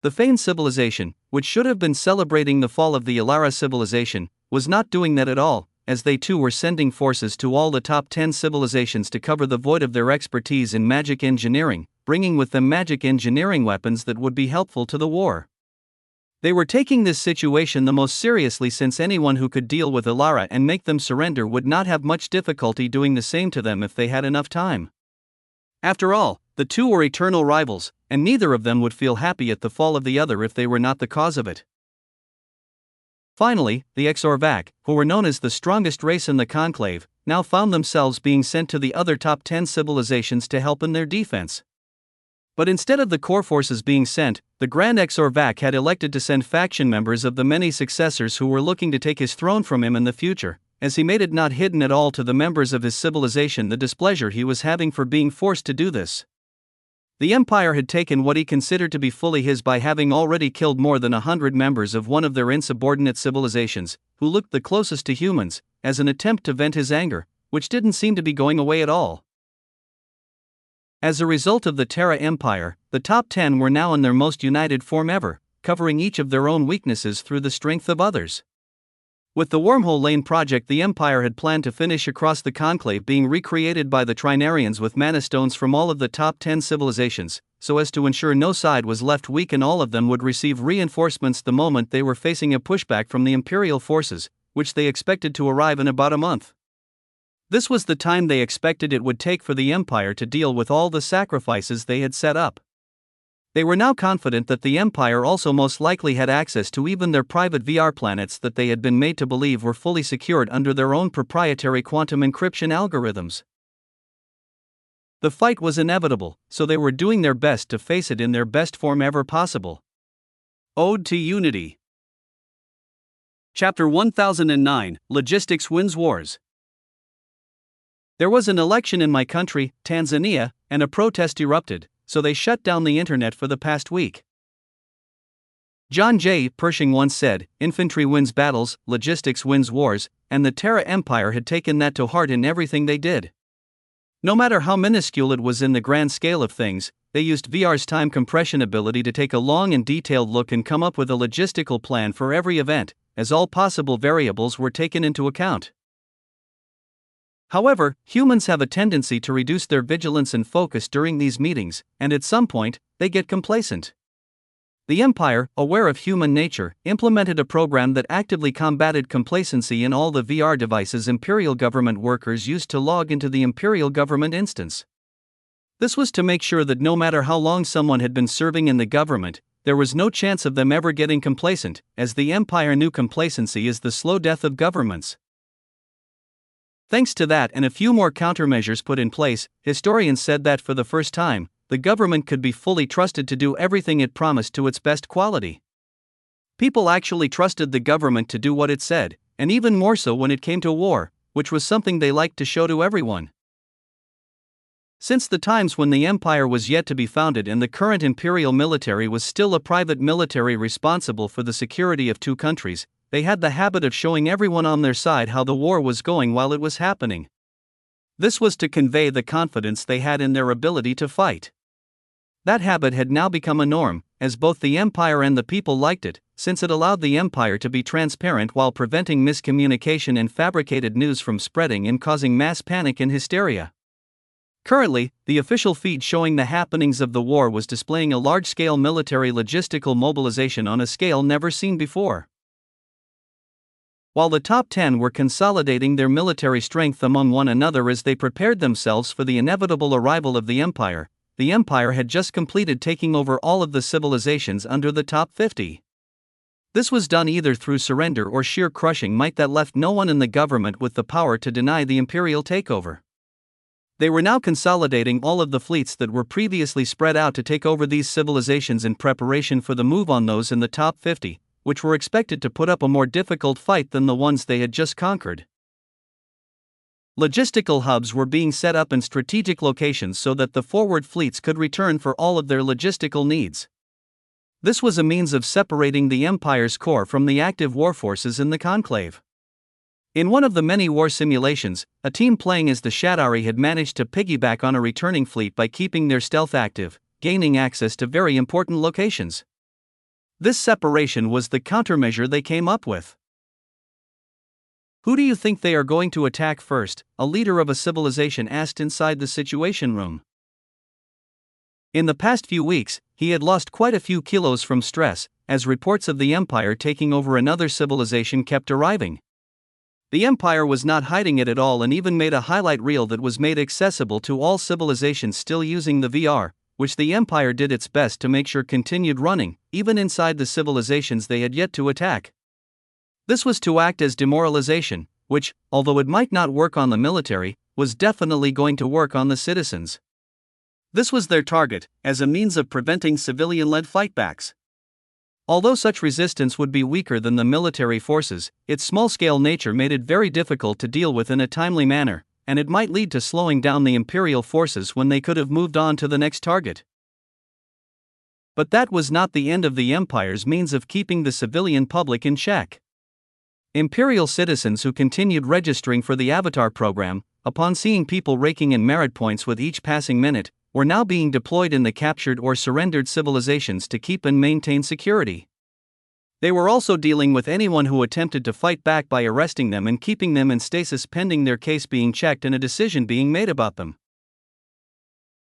The Fane civilization, which should have been celebrating the fall of the Ilara civilization, was not doing that at all, as they too were sending forces to all the top 10 civilizations to cover the void of their expertise in magic engineering, bringing with them magic engineering weapons that would be helpful to the war. They were taking this situation the most seriously since anyone who could deal with Ilara and make them surrender would not have much difficulty doing the same to them if they had enough time. After all, the two were eternal rivals, and neither of them would feel happy at the fall of the other if they were not the cause of it. Finally, the Exorvac, who were known as the strongest race in the Conclave, now found themselves being sent to the other top 10 civilizations to help in their defense. But instead of the core forces being sent, the Grand Exorvac had elected to send faction members of the many successors who were looking to take his throne from him in the future, as he made it not hidden at all to the members of his civilization the displeasure he was having for being forced to do this. The Empire had taken what he considered to be fully his by having already killed more than 100 members of one of their insubordinate civilizations, who looked the closest to humans, as an attempt to vent his anger, which didn't seem to be going away at all. As a result of the Terra Empire, the top 10 were now in their most united form ever, covering each of their own weaknesses through the strength of others. With the Wormhole Lane project, the Empire had planned to finish across the Conclave being recreated by the Trinarians with mana stones from all of the top 10 civilizations, so as to ensure no side was left weak and all of them would receive reinforcements the moment they were facing a pushback from the Imperial forces, which they expected to arrive in about a month. This was the time they expected it would take for the Empire to deal with all the sacrifices they had set up. They were now confident that the Empire also most likely had access to even their private VR planets that they had been made to believe were fully secured under their own proprietary quantum encryption algorithms. The fight was inevitable, so they were doing their best to face it in their best form ever possible. Ode to Unity. Chapter 1009, Logistics Wins Wars. There was an election in my country, Tanzania, and a protest erupted, so they shut down the internet for the past week. John J. Pershing once said, "Infantry wins battles, logistics wins wars," and the Terra Empire had taken that to heart in everything they did. No matter how minuscule it was in the grand scale of things, they used VR's time compression ability to take a long and detailed look and come up with a logistical plan for every event, as all possible variables were taken into account. However, humans have a tendency to reduce their vigilance and focus during these meetings, and at some point, they get complacent. The Empire, aware of human nature, implemented a program that actively combated complacency in all the VR devices Imperial government workers used to log into the Imperial government instance. This was to make sure that no matter how long someone had been serving in the government, there was no chance of them ever getting complacent, as the Empire knew complacency is the slow death of governments. Thanks to that and a few more countermeasures put in place, historians said that for the first time, the government could be fully trusted to do everything it promised to its best quality. People actually trusted the government to do what it said, and even more so when it came to war, which was something they liked to show to everyone. Since the times when the empire was yet to be founded and the current imperial military was still a private military responsible for the security of two countries, they had the habit of showing everyone on their side how the war was going while it was happening. This was to convey the confidence they had in their ability to fight. That habit had now become a norm, as both the empire and the people liked it, since it allowed the empire to be transparent while preventing miscommunication and fabricated news from spreading and causing mass panic and hysteria. Currently, the official feed showing the happenings of the war was displaying a large-scale military logistical mobilization on a scale never seen before. While the top 10 were consolidating their military strength among one another as they prepared themselves for the inevitable arrival of the empire had just completed taking over all of the civilizations under the top 50. This was done either through surrender or sheer crushing might that left no one in the government with the power to deny the imperial takeover. They were now consolidating all of the fleets that were previously spread out to take over these civilizations in preparation for the move on those in the top 50, which were expected to put up a more difficult fight than the ones they had just conquered. Logistical hubs were being set up in strategic locations so that the forward fleets could return for all of their logistical needs. This was a means of separating the Empire's core from the active war forces in the conclave. In one of the many war simulations, a team playing as the Shadari had managed to piggyback on a returning fleet by keeping their stealth active, gaining access to very important locations. This separation was the countermeasure they came up with. "Who do you think they are going to attack first?" a leader of a civilization asked inside the Situation Room. In the past few weeks, he had lost quite a few kilos from stress, as reports of the Empire taking over another civilization kept arriving. The Empire was not hiding it at all and even made a highlight reel that was made accessible to all civilizations still using the VR, which the Empire did its best to make sure continued running, even inside the civilizations they had yet to attack. This was to act as demoralization, which, although it might not work on the military, was definitely going to work on the citizens. This was their target, as a means of preventing civilian-led fightbacks. Although such resistance would be weaker than the military forces, its small-scale nature made it very difficult to deal with in a timely manner, and it might lead to slowing down the Imperial forces when they could have moved on to the next target. But that was not the end of the Empire's means of keeping the civilian public in check. Imperial citizens who continued registering for the Avatar program, upon seeing people raking in merit points with each passing minute, were now being deployed in the captured or surrendered civilizations to keep and maintain security. They were also dealing with anyone who attempted to fight back by arresting them and keeping them in stasis pending their case being checked and a decision being made about them.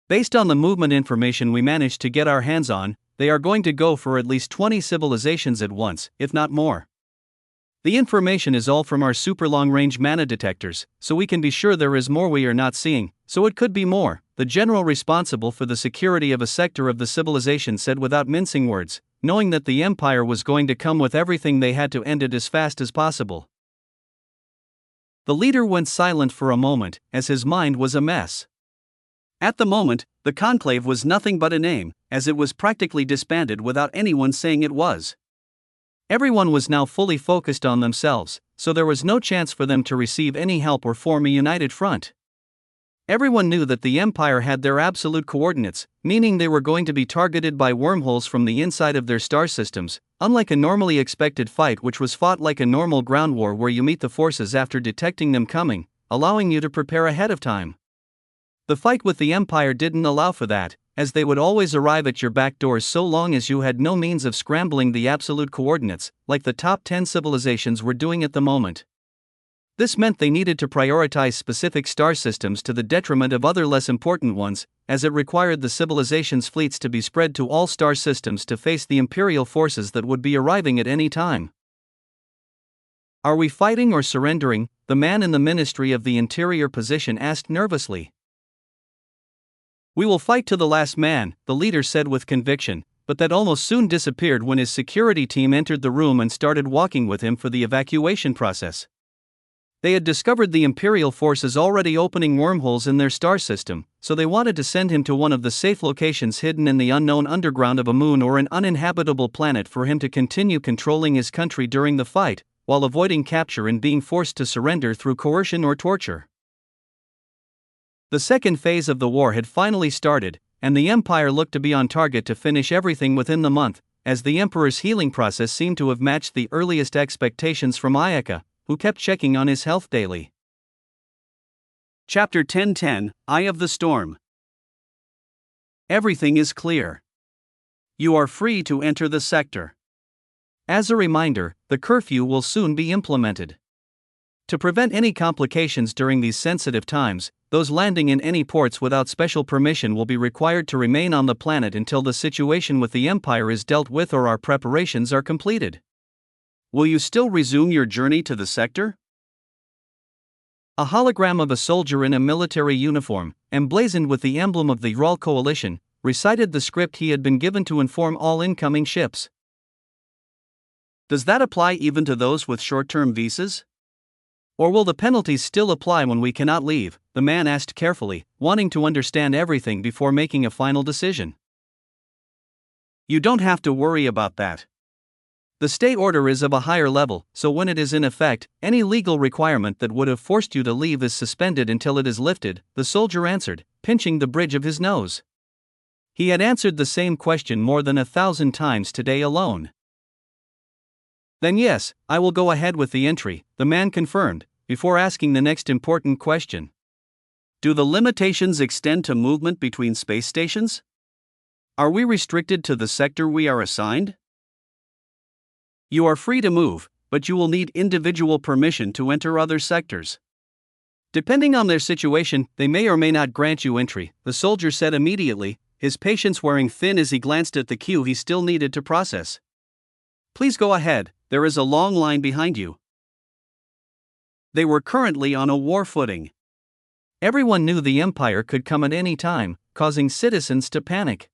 Based on the movement information we managed to get our hands on, they are going to go for at least 20 civilizations at once, if not more. The information is all from our super long-range mana detectors, so we can be sure there is more we are not seeing, so it could be more, the general responsible for the security of a sector of the civilization said without mincing words, knowing that the Empire was going to come with everything they had to end it as fast as possible. The leader went silent for a moment, as his mind was a mess. At the moment, the conclave was nothing but a name, as it was practically disbanded without anyone saying it was. Everyone was now fully focused on themselves, so there was no chance for them to receive any help or form a united front. Everyone knew that the Empire had their absolute coordinates, meaning they were going to be targeted by wormholes from the inside of their star systems, unlike a normally expected fight which was fought like a normal ground war where you meet the forces after detecting them coming, allowing you to prepare ahead of time. The fight with the Empire didn't allow for that, as they would always arrive at your back doors so long as you had no means of scrambling the absolute coordinates, like the top 10 civilizations were doing at the moment. This meant they needed to prioritize specific star systems to the detriment of other less important ones, as it required the civilization's fleets to be spread to all star systems to face the Imperial forces that would be arriving at any time. "Are we fighting or surrendering?" the man in the Ministry of the Interior position asked nervously. "We will fight to the last man," the leader said with conviction, but that almost soon disappeared when his security team entered the room and started walking with him for the evacuation process. They had discovered the Imperial forces already opening wormholes in their star system, so they wanted to send him to one of the safe locations hidden in the unknown underground of a moon or an uninhabitable planet for him to continue controlling his country during the fight, while avoiding capture and being forced to surrender through coercion or torture. The second phase of the war had finally started, and the Empire looked to be on target to finish everything within the month, as the Emperor's healing process seemed to have matched the earliest expectations from Ayaka, who kept checking on his health daily. Chapter 10:10, Eye of the Storm. Everything is clear. You are free to enter the sector. As a reminder, the curfew will soon be implemented. To prevent any complications during these sensitive times, those landing in any ports without special permission will be required to remain on the planet until the situation with the Empire is dealt with or our preparations are completed. Will you still resume your journey to the sector? A hologram of a soldier in a military uniform, emblazoned with the emblem of the Ural Coalition, recited the script he had been given to inform all incoming ships. Does that apply even to those with short-term visas? Or will the penalties still apply when we cannot leave? The man asked carefully, wanting to understand everything before making a final decision. You don't have to worry about that. The state order is of a higher level, so when it is in effect, any legal requirement that would have forced you to leave is suspended until it is lifted, the soldier answered, pinching the bridge of his nose. He had answered the same question more than 1,000 times today alone. Then yes, I will go ahead with the entry, the man confirmed, before asking the next important question. Do the limitations extend to movement between space stations? Are we restricted to the sector we are assigned? You are free to move, but you will need individual permission to enter other sectors. Depending on their situation, they may or may not grant you entry, the soldier said immediately, his patience wearing thin as he glanced at the queue he still needed to process. Please go ahead, there is a long line behind you. They were currently on a war footing. Everyone knew the Empire could come at any time, causing citizens to panic.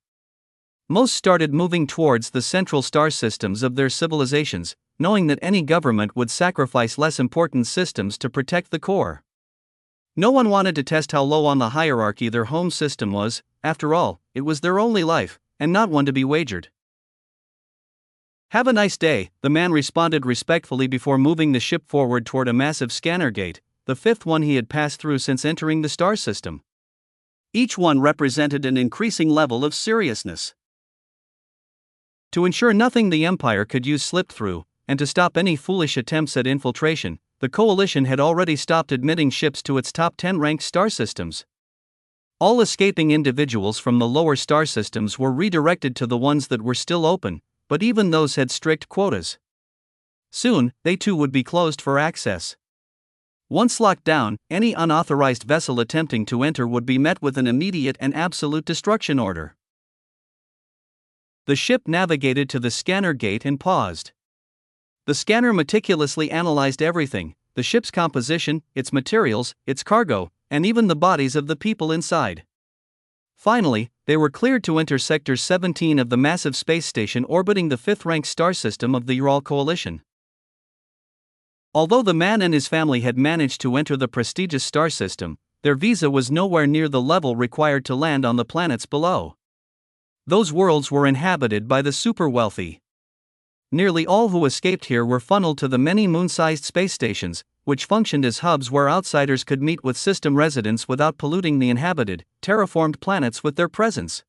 Most started moving towards the central star systems of their civilizations, knowing that any government would sacrifice less important systems to protect the core. No one wanted to test how low on the hierarchy their home system was. After all, it was their only life, and not one to be wagered. Have a nice day, the man responded respectfully before moving the ship forward toward a massive scanner gate, the fifth one he had passed through since entering the star system. Each one represented an increasing level of seriousness. To ensure nothing the Empire could use slipped through, and to stop any foolish attempts at infiltration, the Coalition had already stopped admitting ships to its top 10 ranked star systems. All escaping individuals from the lower star systems were redirected to the ones that were still open, but even those had strict quotas. Soon, they too would be closed for access. Once locked down, any unauthorized vessel attempting to enter would be met with an immediate and absolute destruction order. The ship navigated to the scanner gate and paused. The scanner meticulously analyzed everything, the ship's composition, its materials, its cargo, and even the bodies of the people inside. Finally, they were cleared to enter Sector 17 of the massive space station orbiting the fifth-ranked star system of the Ural Coalition. Although the man and his family had managed to enter the prestigious star system, their visa was nowhere near the level required to land on the planets below. Those worlds were inhabited by the super-wealthy. Nearly all who escaped here were funneled to the many moon-sized space stations, which functioned as hubs where outsiders could meet with system residents without polluting the inhabited, terraformed planets with their presence.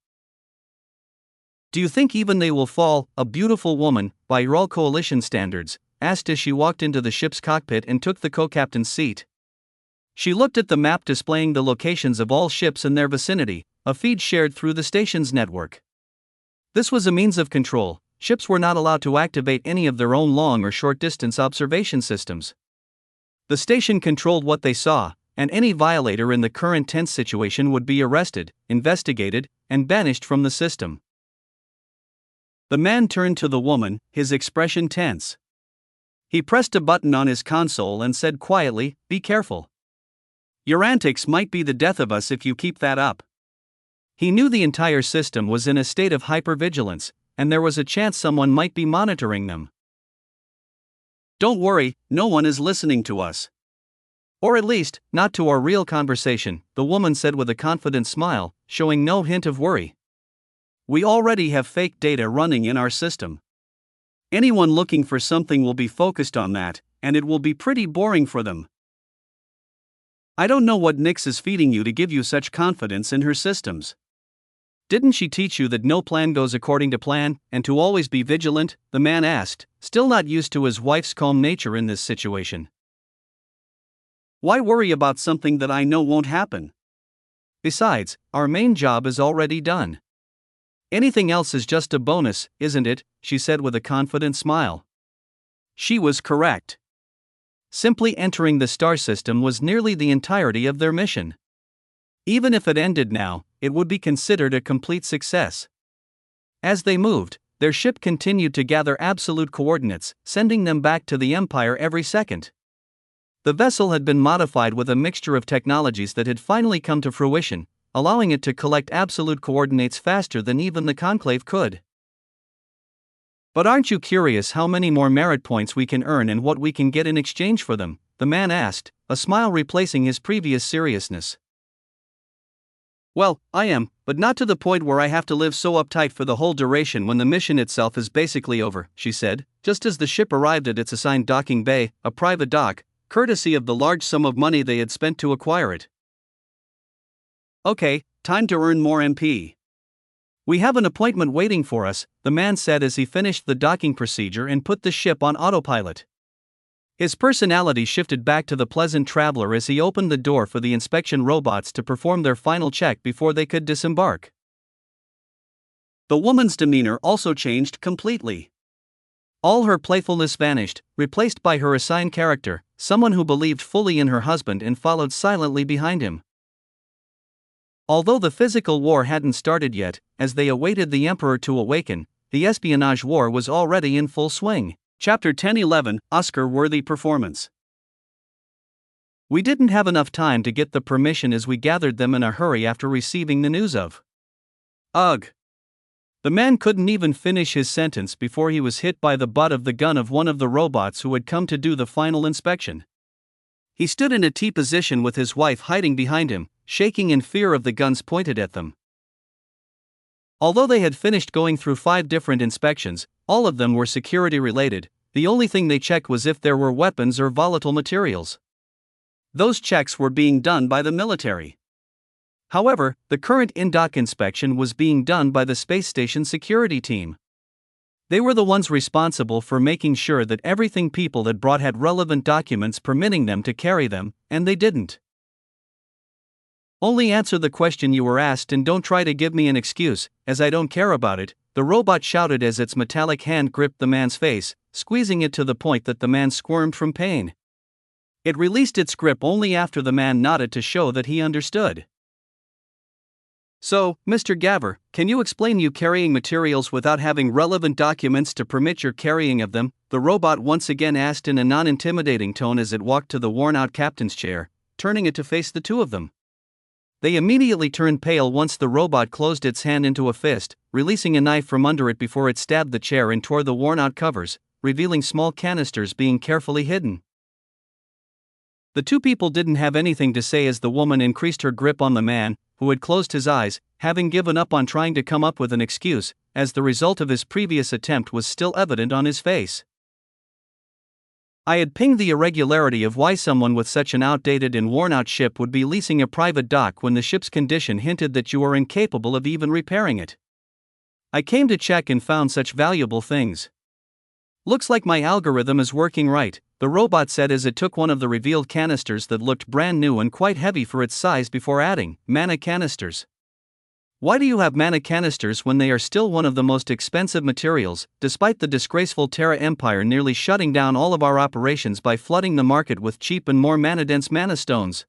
"Do you think even they will fall?" a beautiful woman, by Ural Coalition standards, asked as she walked into the ship's cockpit and took the co-captain's seat. She looked at the map displaying the locations of all ships in their vicinity, a feed shared through the station's network. This was a means of control. Ships were not allowed to activate any of their own long or short distance observation systems. The station controlled what they saw, and any violator in the current tense situation would be arrested, investigated, and banished from the system. The man turned to the woman, his expression tense. He pressed a button on his console and said quietly, "Be careful. Your antics might be the death of us if you keep that up." He knew the entire system was in a state of hypervigilance, and there was a chance someone might be monitoring them. "Don't worry, no one is listening to us. Or at least, not to our real conversation," the woman said with a confident smile, showing no hint of worry. "We already have fake data running in our system. Anyone looking for something will be focused on that, and it will be pretty boring for them. I don't know what Nyx is feeding you to give you such confidence in her systems. Didn't she teach you that no plan goes according to plan, and to always be vigilant?" the man asked, still not used to his wife's calm nature in this situation. "Why worry about something that I know won't happen? Besides, our main job is already done. Anything else is just a bonus, isn't it?" she said with a confident smile. She was correct. Simply entering the star system was nearly the entirety of their mission. Even if it ended now, it would be considered a complete success. As they moved, their ship continued to gather absolute coordinates, sending them back to the Empire every second. The vessel had been modified with a mixture of technologies that had finally come to fruition, allowing it to collect absolute coordinates faster than even the Conclave could. "But aren't you curious how many more merit points we can earn and what we can get in exchange for them?" the man asked, a smile replacing his previous seriousness. "Well, I am, but not to the point where I have to live so uptight for the whole duration when the mission itself is basically over," she said, just as the ship arrived at its assigned docking bay, a private dock, courtesy of the large sum of money they had spent to acquire it. "Okay, time to earn more MP. We have an appointment waiting for us," the man said as he finished the docking procedure and put the ship on autopilot. His personality shifted back to the pleasant traveler as he opened the door for the inspection robots to perform their final check before they could disembark. The woman's demeanor also changed completely. All her playfulness vanished, replaced by her assigned character, someone who believed fully in her husband and followed silently behind him. Although the physical war hadn't started yet, as they awaited the Emperor to awaken, the espionage war was already in full swing. Chapter 10-11, Oscar-worthy performance. We didn't have enough time to get the permission as we gathered them in a hurry after receiving the news of. Ugh. The man couldn't even finish his sentence before he was hit by the butt of the gun of one of the robots who had come to do the final inspection. He stood in a T position with his wife hiding behind him, shaking in fear of the guns pointed at them. Although they had finished going through 5 different inspections, all of them were security related, the only thing they checked was if there were weapons or volatile materials. Those checks were being done by the military. However, the current in-dock inspection was being done by the space station security team. They were the ones responsible for making sure that everything people had brought had relevant documents permitting them to carry them, and they didn't. "Only answer the question you were asked and don't try to give me an excuse, as I don't care about it," the robot shouted as its metallic hand gripped the man's face, squeezing it to the point that the man squirmed from pain. It released its grip only after the man nodded to show that he understood. "So, Mr. Gaver, can you explain you carrying materials without having relevant documents to permit your carrying of them?" the robot once again asked in a non-intimidating tone as it walked to the worn-out captain's chair, turning it to face the two of them. They immediately turned pale once the robot closed its hand into a fist, releasing a knife from under it before it stabbed the chair and tore the worn-out covers, revealing small canisters being carefully hidden. The two people didn't have anything to say as the woman increased her grip on the man, who had closed his eyes, having given up on trying to come up with an excuse, as the result of his previous attempt was still evident on his face. I had pinged the irregularity of why someone with such an outdated and worn-out ship would be leasing a private dock when the ship's condition hinted that you are incapable of even repairing it. I came to check and found such valuable things. Looks like my algorithm is working right, the robot said as it took one of the revealed canisters that looked brand new and quite heavy for its size before adding, mana canisters. Why do you have mana canisters when they are still one of the most expensive materials, despite the disgraceful Terra Empire nearly shutting down all of our operations by flooding the market with cheap and more mana-dense mana stones?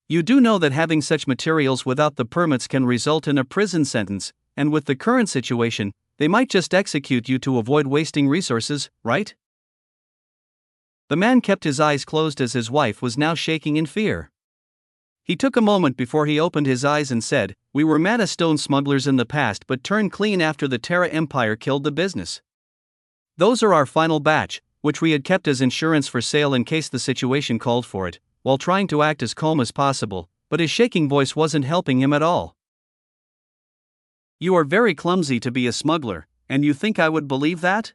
You do know that having such materials without the permits can result in a prison sentence, and with the current situation, they might just execute you to avoid wasting resources, right? The man kept his eyes closed as his wife was now shaking in fear. He took a moment before he opened his eyes and said, "We were mana stone smugglers in the past but turned clean after the Terra Empire killed the business. Those are our final batch, which we had kept as insurance for sale in case the situation called for it," while trying to act as calm as possible, but his shaking voice wasn't helping him at all. "You are very clumsy to be a smuggler, and you think I would believe that?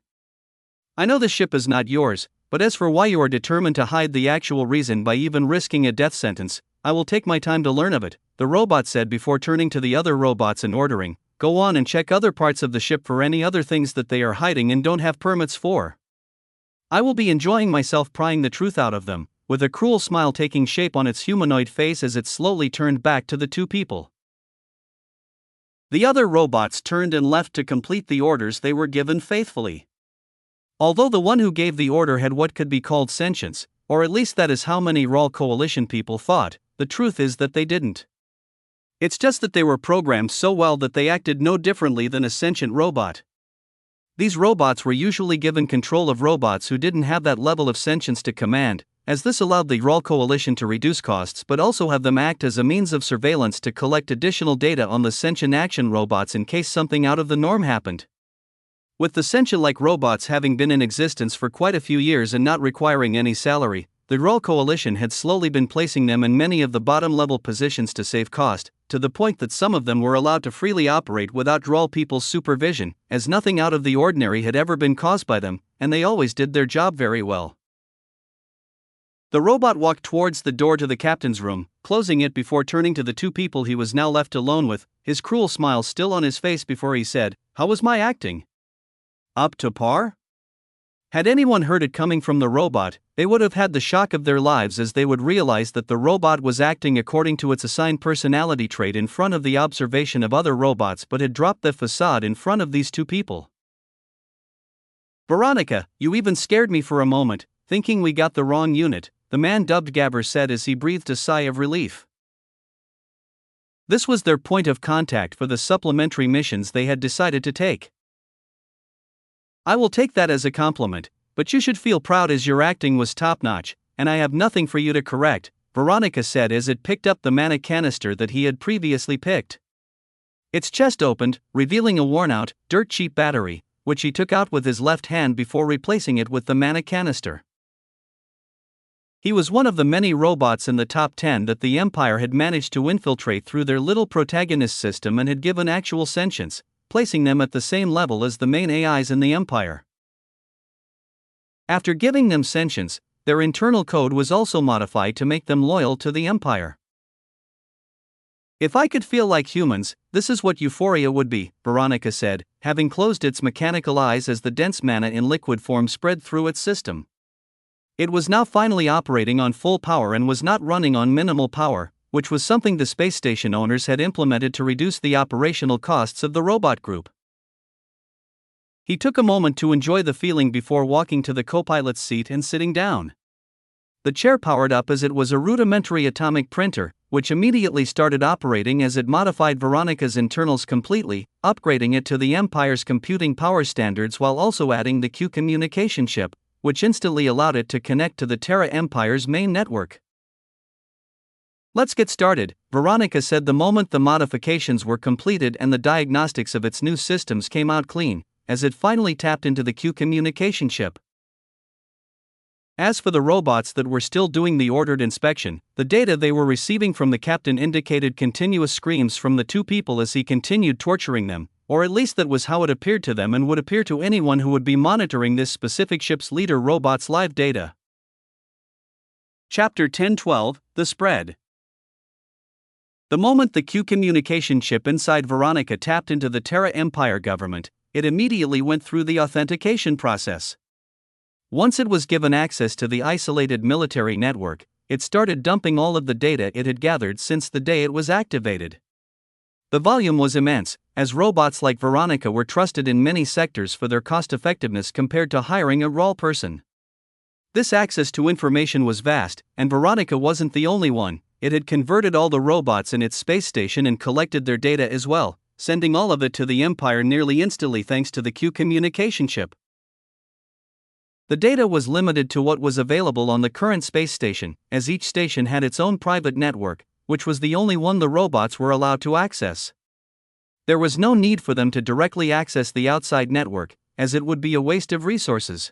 I know the ship is not yours, but as for why you are determined to hide the actual reason by even risking a death sentence, I will take my time to learn of it," the robot said before turning to the other robots and ordering, "Go on and check other parts of the ship for any other things that they are hiding and don't have permits for. I will be enjoying myself prying the truth out of them," with a cruel smile taking shape on its humanoid face as it slowly turned back to the two people. The other robots turned and left to complete the orders they were given faithfully. Although the one who gave the order had what could be called sentience, or at least that is how many Raw Coalition people thought, the truth is that they didn't. It's just that they were programmed so well that they acted no differently than a sentient robot. These robots were usually given control of robots who didn't have that level of sentience to command, as this allowed the Raw Coalition to reduce costs but also have them act as a means of surveillance to collect additional data on the sentient action robots in case something out of the norm happened. With the sentient-like robots having been in existence for quite a few years and not requiring any salary, the Raw Coalition had slowly been placing them in many of the bottom-level positions to save cost, to the point that some of them were allowed to freely operate without Raw people's supervision, as nothing out of the ordinary had ever been caused by them, and they always did their job very well. The robot walked towards the door to the captain's room, closing it before turning to the two people he was now left alone with, his cruel smile still on his face before he said, "How was my acting? Up to par?" Had anyone heard it coming from the robot, they would have had the shock of their lives as they would realize that the robot was acting according to its assigned personality trait in front of the observation of other robots but had dropped the facade in front of these two people. "Veronica, you even scared me for a moment, thinking we got the wrong unit," the man dubbed Gabber said as he breathed a sigh of relief. This was their point of contact for the supplementary missions they had decided to take. "I will take that as a compliment, but you should feel proud as your acting was top-notch, and I have nothing for you to correct," Veronica said as it picked up the mana canister that he had previously picked. Its chest opened, revealing a worn-out, dirt-cheap battery, which he took out with his left hand before replacing it with the mana canister. He was one of the many robots in the top 10 that the Empire had managed to infiltrate through their little protagonist system and had given actual sentience, placing them at the same level as the main AIs in the Empire. After giving them sentience, their internal code was also modified to make them loyal to the Empire. "If I could feel like humans, this is what euphoria would be," Veronica said, having closed its mechanical eyes as the dense mana in liquid form spread through its system. It was now finally operating on full power and was not running on minimal power, which was something the space station owners had implemented to reduce the operational costs of the robot group. He took a moment to enjoy the feeling before walking to the co-pilot's seat and sitting down. The chair powered up as it was a rudimentary atomic printer, which immediately started operating as it modified Veronica's internals completely, upgrading it to the Empire's computing power standards while also adding the Q communication chip, which instantly allowed it to connect to the Terra Empire's main network. "Let's get started," Veronica said the moment the modifications were completed and the diagnostics of its new systems came out clean, as it finally tapped into the Q communication chip. As for the robots that were still doing the ordered inspection, the data they were receiving from the captain indicated continuous screams from the two people as he continued torturing them, or at least that was how it appeared to them and would appear to anyone who would be monitoring this specific ship's leader robot's live data. Chapter 10:12 The Spread. The moment the Q communication chip inside Veronica tapped into the Terra Empire government, it immediately went through the authentication process. Once it was given access to the isolated military network, it started dumping all of the data it had gathered since the day it was activated. The volume was immense, as robots like Veronica were trusted in many sectors for their cost-effectiveness compared to hiring a raw person. This access to information was vast, and Veronica wasn't the only one. It had converted all the robots in its space station and collected their data as well, sending all of it to the Empire nearly instantly thanks to the Q communication chip. The data was limited to what was available on the current space station, as each station had its own private network, which was the only one the robots were allowed to access. There was no need for them to directly access the outside network, as it would be a waste of resources.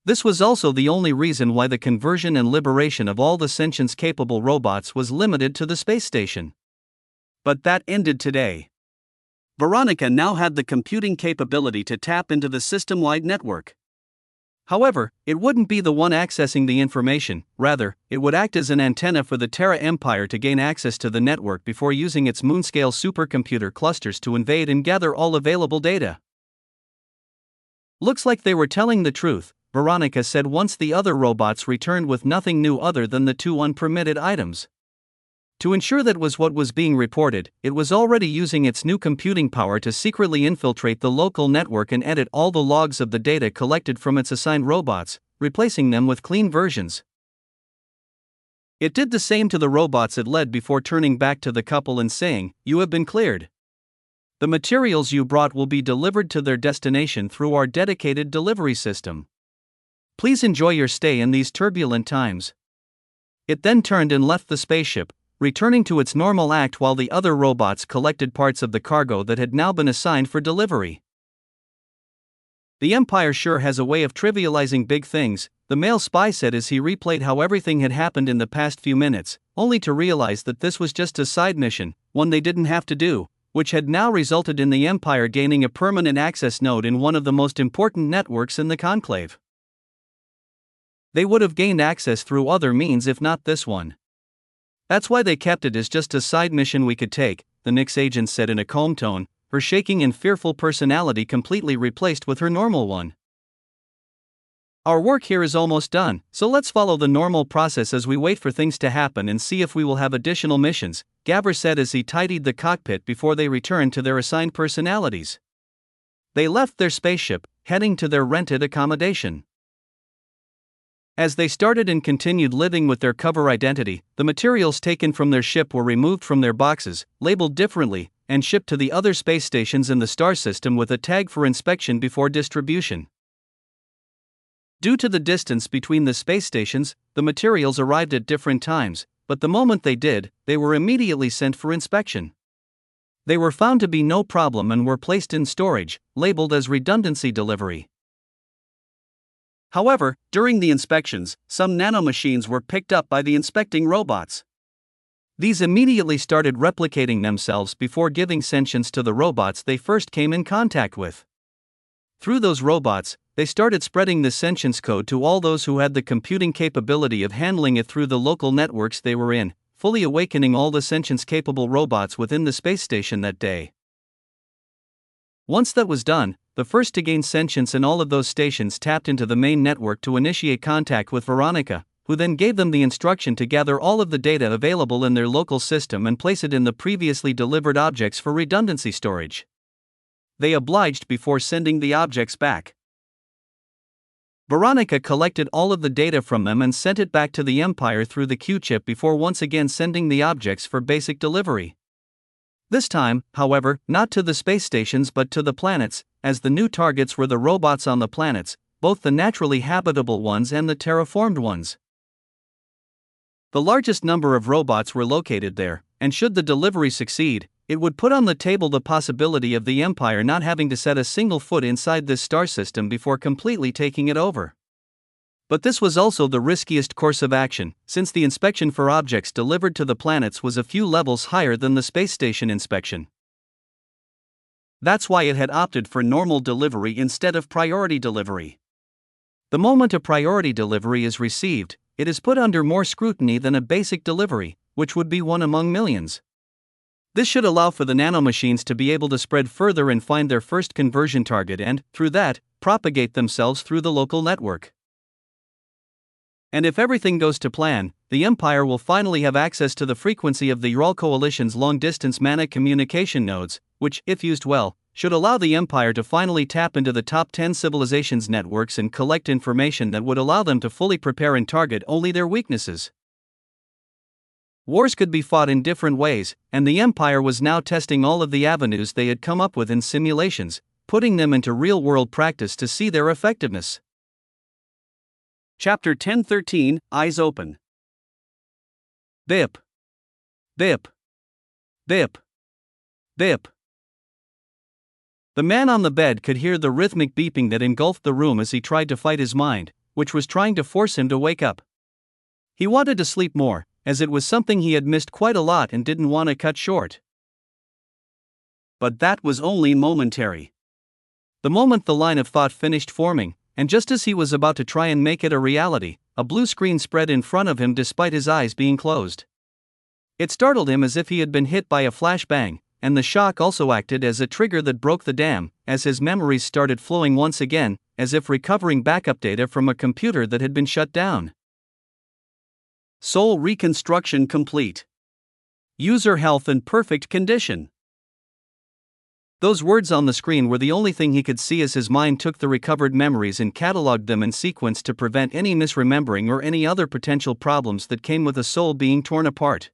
This was also the only reason why the conversion and liberation of all the sentience-capable robots was limited to the space station. But that ended today. Veronica now had the computing capability to tap into the system-wide network. However, it wouldn't be the one accessing the information, rather, it would act as an antenna for the Terra Empire to gain access to the network before using its moon-scale supercomputer clusters to invade and gather all available data. "Looks like they were telling the truth," Veronica said once the other robots returned with nothing new other than the 2 unpermitted items. To ensure that was what was being reported, it was already using its new computing power to secretly infiltrate the local network and edit all the logs of the data collected from its assigned robots, replacing them with clean versions. It did the same to the robots it led before turning back to the couple and saying, "You have been cleared. The materials you brought will be delivered to their destination through our dedicated delivery system. Please enjoy your stay in these turbulent times." It then turned and left the spaceship, returning to its normal act while the other robots collected parts of the cargo that had now been assigned for delivery. "The Empire sure has a way of trivializing big things," the male spy said as he replayed how everything had happened in the past few minutes, only to realize that this was just a side mission, one they didn't have to do, which had now resulted in the Empire gaining a permanent access node in one of the most important networks in the Conclave. They would have gained access through other means if not this one. "That's why they kept it as just a side mission we could take," the Nyx agent said in a calm tone, her shaking and fearful personality completely replaced with her normal one. "Our work here is almost done, so let's follow the normal process as we wait for things to happen and see if we will have additional missions," Gabber said as he tidied the cockpit before they returned to their assigned personalities. They left their spaceship, heading to their rented accommodation. As they started and continued living with their cover identity, the materials taken from their ship were removed from their boxes, labeled differently, and shipped to the other space stations in the star system with a tag for inspection before distribution. Due to the distance between the space stations, the materials arrived at different times, but the moment they did, they were immediately sent for inspection. They were found to be no problem and were placed in storage, labeled as redundancy delivery. However, during the inspections, some nanomachines were picked up by the inspecting robots. These immediately started replicating themselves before giving sentience to the robots they first came in contact with. Through those robots, they started spreading the sentience code to all those who had the computing capability of handling it through the local networks they were in, fully awakening all the sentience-capable robots within the space station that day. Once that was done, the first to gain sentience in all of those stations tapped into the main network to initiate contact with Veronica, who then gave them the instruction to gather all of the data available in their local system and place it in the previously delivered objects for redundancy storage. They obliged before sending the objects back. Veronica collected all of the data from them and sent it back to the Empire through the Q-chip before once again sending the objects for basic delivery. This time, however, not to the space stations but to the planets, as the new targets were the robots on the planets, both the naturally habitable ones and the terraformed ones. The largest number of robots were located there, and should the delivery succeed, it would put on the table the possibility of the Empire not having to set a single foot inside this star system before completely taking it over. But this was also the riskiest course of action, since the inspection for objects delivered to the planets was a few levels higher than the space station inspection. That's why it had opted for normal delivery instead of priority delivery. The moment a priority delivery is received, it is put under more scrutiny than a basic delivery, which would be one among millions. This should allow for the nanomachines to be able to spread further and find their first conversion target and, through that, propagate themselves through the local network. And if everything goes to plan, the Empire will finally have access to the frequency of the Ural Coalition's long-distance mana communication nodes, which, if used well, should allow the Empire to finally tap into the top 10 civilizations' networks and collect information that would allow them to fully prepare and target only their weaknesses. Wars could be fought in different ways, and the Empire was now testing all of the avenues they had come up with in simulations, putting them into real-world practice to see their effectiveness. Chapter 1013, Eyes Open. Bip. Bip. Bip. Bip. The man on the bed could hear the rhythmic beeping that engulfed the room as he tried to fight his mind, which was trying to force him to wake up. He wanted to sleep more, as it was something he had missed quite a lot and didn't want to cut short. But that was only momentary. The moment the line of thought finished forming, and just as he was about to try and make it a reality, a blue screen spread in front of him despite his eyes being closed. It startled him as if he had been hit by a flashbang, and the shock also acted as a trigger that broke the dam, as his memories started flowing once again, as if recovering backup data from a computer that had been shut down. Soul reconstruction complete. User health in perfect condition. Those words on the screen were the only thing he could see as his mind took the recovered memories and cataloged them in sequence to prevent any misremembering or any other potential problems that came with a soul being torn apart.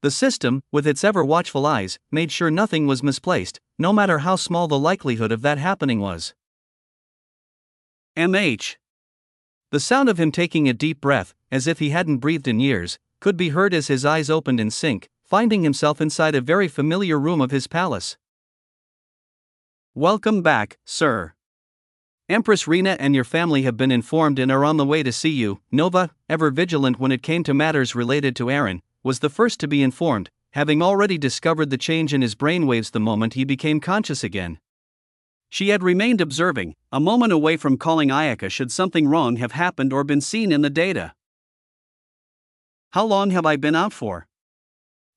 The system, with its ever-watchful eyes, made sure nothing was misplaced, no matter how small the likelihood of that happening was. MH. The sound of him taking a deep breath, as if he hadn't breathed in years, could be heard as his eyes opened in sync, finding himself inside a very familiar room of his palace. Welcome back, sir. Empress Rena and your family have been informed and are on the way to see you. Nova, ever vigilant when it came to matters related to Aaron, was the first to be informed, having already discovered the change in his brainwaves the moment he became conscious again. She had remained observing, a moment away from calling Ayaka should something wrong have happened or been seen in the data. How long have I been out for?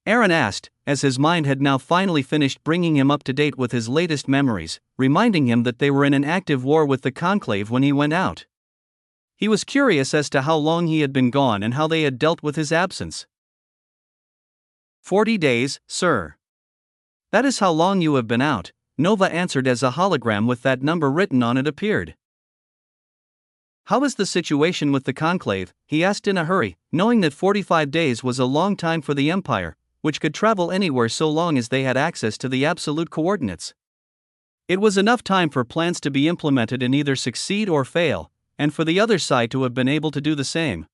Aaron asked, as his mind had now finally finished bringing him up to date with his latest memories, reminding him that they were in an active war with the Conclave when he went out. He was curious as to how long he had been gone and how they had dealt with his absence. 40 days, sir. That is how long you have been out, Nova answered as a hologram with that number written on it appeared. How is the situation with the Conclave? He asked in a hurry, knowing that 45 days was a long time for the Empire, which could travel anywhere so long as they had access to the absolute coordinates. It was enough time for plans to be implemented and either succeed or fail, and for the other side to have been able to do the same.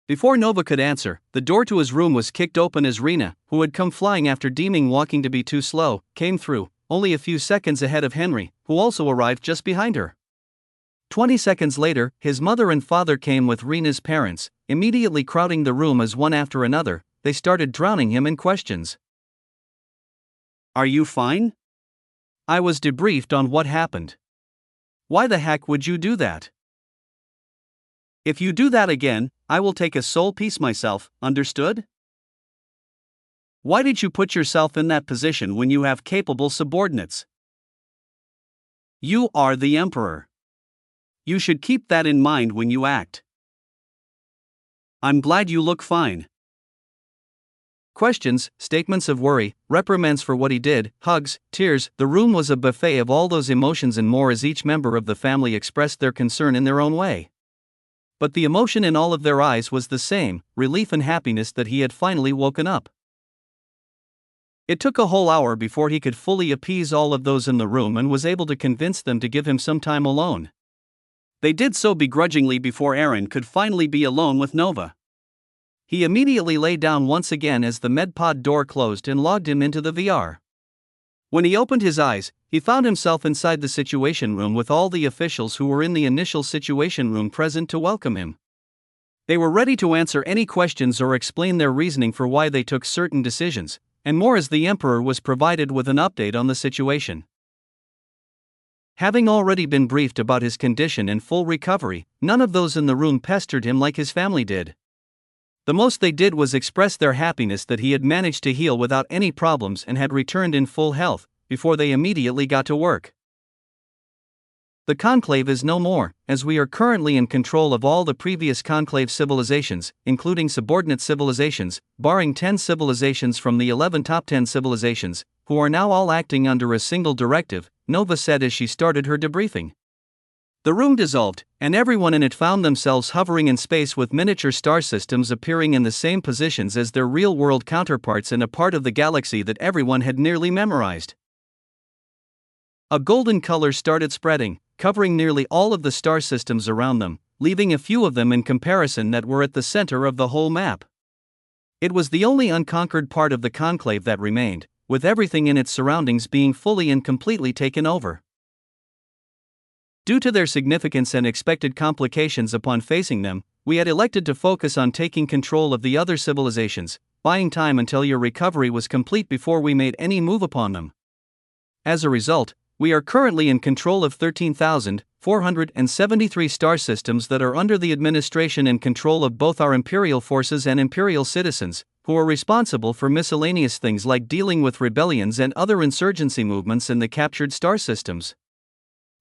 Before Nova could answer, the door to his room was kicked open as Rena, who had come flying after deeming walking to be too slow, came through, only a few seconds ahead of Henry, who also arrived just behind her. 20 seconds later, his mother and father came with Rena's parents, immediately crowding the room as one after another, they started drowning him in questions. Are you fine? I was debriefed on what happened. Why the heck would you do that? If you do that again, I will take a soul piece myself, understood? Why did you put yourself in that position when you have capable subordinates? You are the Emperor. You should keep that in mind when you act. I'm glad you look fine. Questions, statements of worry, reprimands for what he did, hugs, tears, the room was a buffet of all those emotions and more as each member of the family expressed their concern in their own way. But the emotion in all of their eyes was the same, relief and happiness that he had finally woken up. It took a whole hour before he could fully appease all of those in the room and was able to convince them to give him some time alone. They did so begrudgingly before Aaron could finally be alone with Nova. He immediately lay down once again as the medpod door closed and logged him into the VR. When he opened his eyes, he found himself inside the Situation Room with all the officials who were in the initial Situation Room present to welcome him. They were ready to answer any questions or explain their reasoning for why they took certain decisions, and more as the Emperor was provided with an update on the situation. Having already been briefed about his condition and full recovery, none of those in the room pestered him like his family did. The most they did was express their happiness that he had managed to heal without any problems and had returned in full health, before they immediately got to work. The conclave is no more, as we are currently in control of all the previous conclave civilizations, including subordinate civilizations, barring 10 civilizations from the 11 top 10 civilizations, who are now all acting under a single directive, Nova said as she started her debriefing. The room dissolved, and everyone in it found themselves hovering in space with miniature star systems appearing in the same positions as their real-world counterparts in a part of the galaxy that everyone had nearly memorized. A golden color started spreading, covering nearly all of the star systems around them, leaving a few of them in comparison that were at the center of the whole map. It was the only unconquered part of the conclave that remained, with everything in its surroundings being fully and completely taken over. Due to their significance and expected complications upon facing them, we had elected to focus on taking control of the other civilizations, buying time until your recovery was complete before we made any move upon them. As a result, we are currently in control of 13,473 star systems that are under the administration and control of both our imperial forces and imperial citizens, who are responsible for miscellaneous things like dealing with rebellions and other insurgency movements in the captured star systems.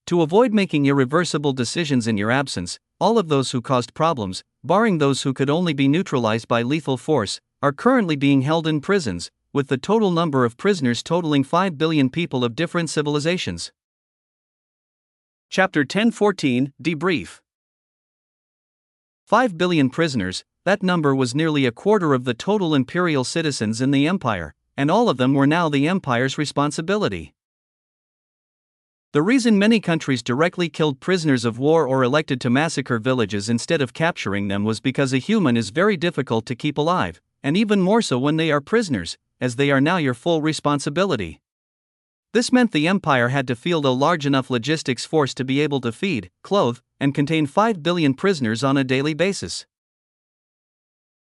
To avoid making irreversible decisions in your absence, all of those who caused problems, barring those who could only be neutralized by lethal force, are currently being held in prisons, with the total number of prisoners totaling 5 billion people of different civilizations. Chapter 1014, Debrief. 5 billion prisoners, that number was nearly a quarter of the total imperial citizens in the Empire, and all of them were now the Empire's responsibility. The reason many countries directly killed prisoners of war or elected to massacre villages instead of capturing them was because a human is very difficult to keep alive, and even more so when they are prisoners, as they are now your full responsibility. This meant the Empire had to field a large enough logistics force to be able to feed, clothe, and contain 5 billion prisoners on a daily basis.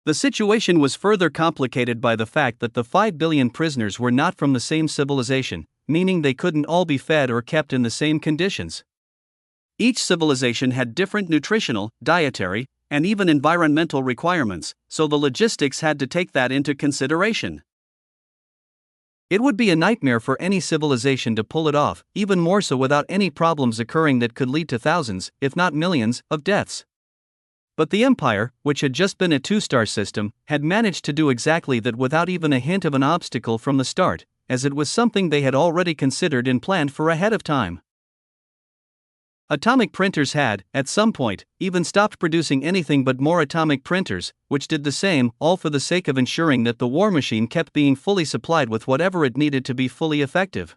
The situation was further complicated by the fact that the 5 billion prisoners were not from the same civilization, meaning they couldn't all be fed or kept in the same conditions. Each civilization had different nutritional, dietary, and even environmental requirements, so the logistics had to take that into consideration. It would be a nightmare for any civilization to pull it off, even more so without any problems occurring that could lead to thousands, if not millions, of deaths. But the Empire, which had just been a 2-star system, had managed to do exactly that without even a hint of an obstacle from the start, as it was something they had already considered and planned for ahead of time. Atomic printers had, at some point, even stopped producing anything but more atomic printers, which did the same, all for the sake of ensuring that the war machine kept being fully supplied with whatever it needed to be fully effective.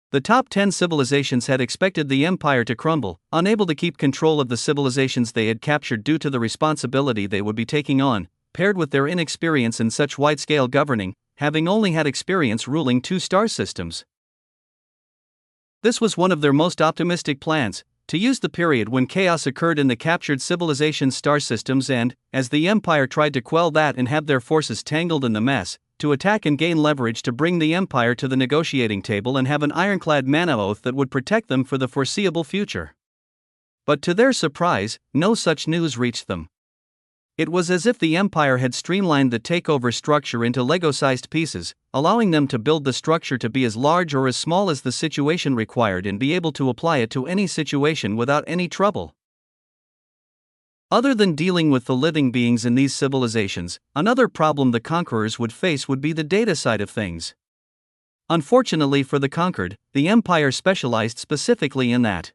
The top 10 civilizations had expected the Empire to crumble, unable to keep control of the civilizations they had captured due to the responsibility they would be taking on, paired with their inexperience in such wide-scale governing, having only had experience ruling 2-star systems. This was one of their most optimistic plans, to use the period when chaos occurred in the captured civilization's star systems and, as the Empire tried to quell that and have their forces tangled in the mess, to attack and gain leverage to bring the Empire to the negotiating table and have an ironclad mana oath that would protect them for the foreseeable future. But to their surprise, no such news reached them. It was as if the Empire had streamlined the takeover structure into Lego-sized pieces, allowing them to build the structure to be as large or as small as the situation required and be able to apply it to any situation without any trouble. Other than dealing with the living beings in these civilizations, another problem the conquerors would face would be the data side of things. Unfortunately for the conquered, the Empire specialized specifically in that.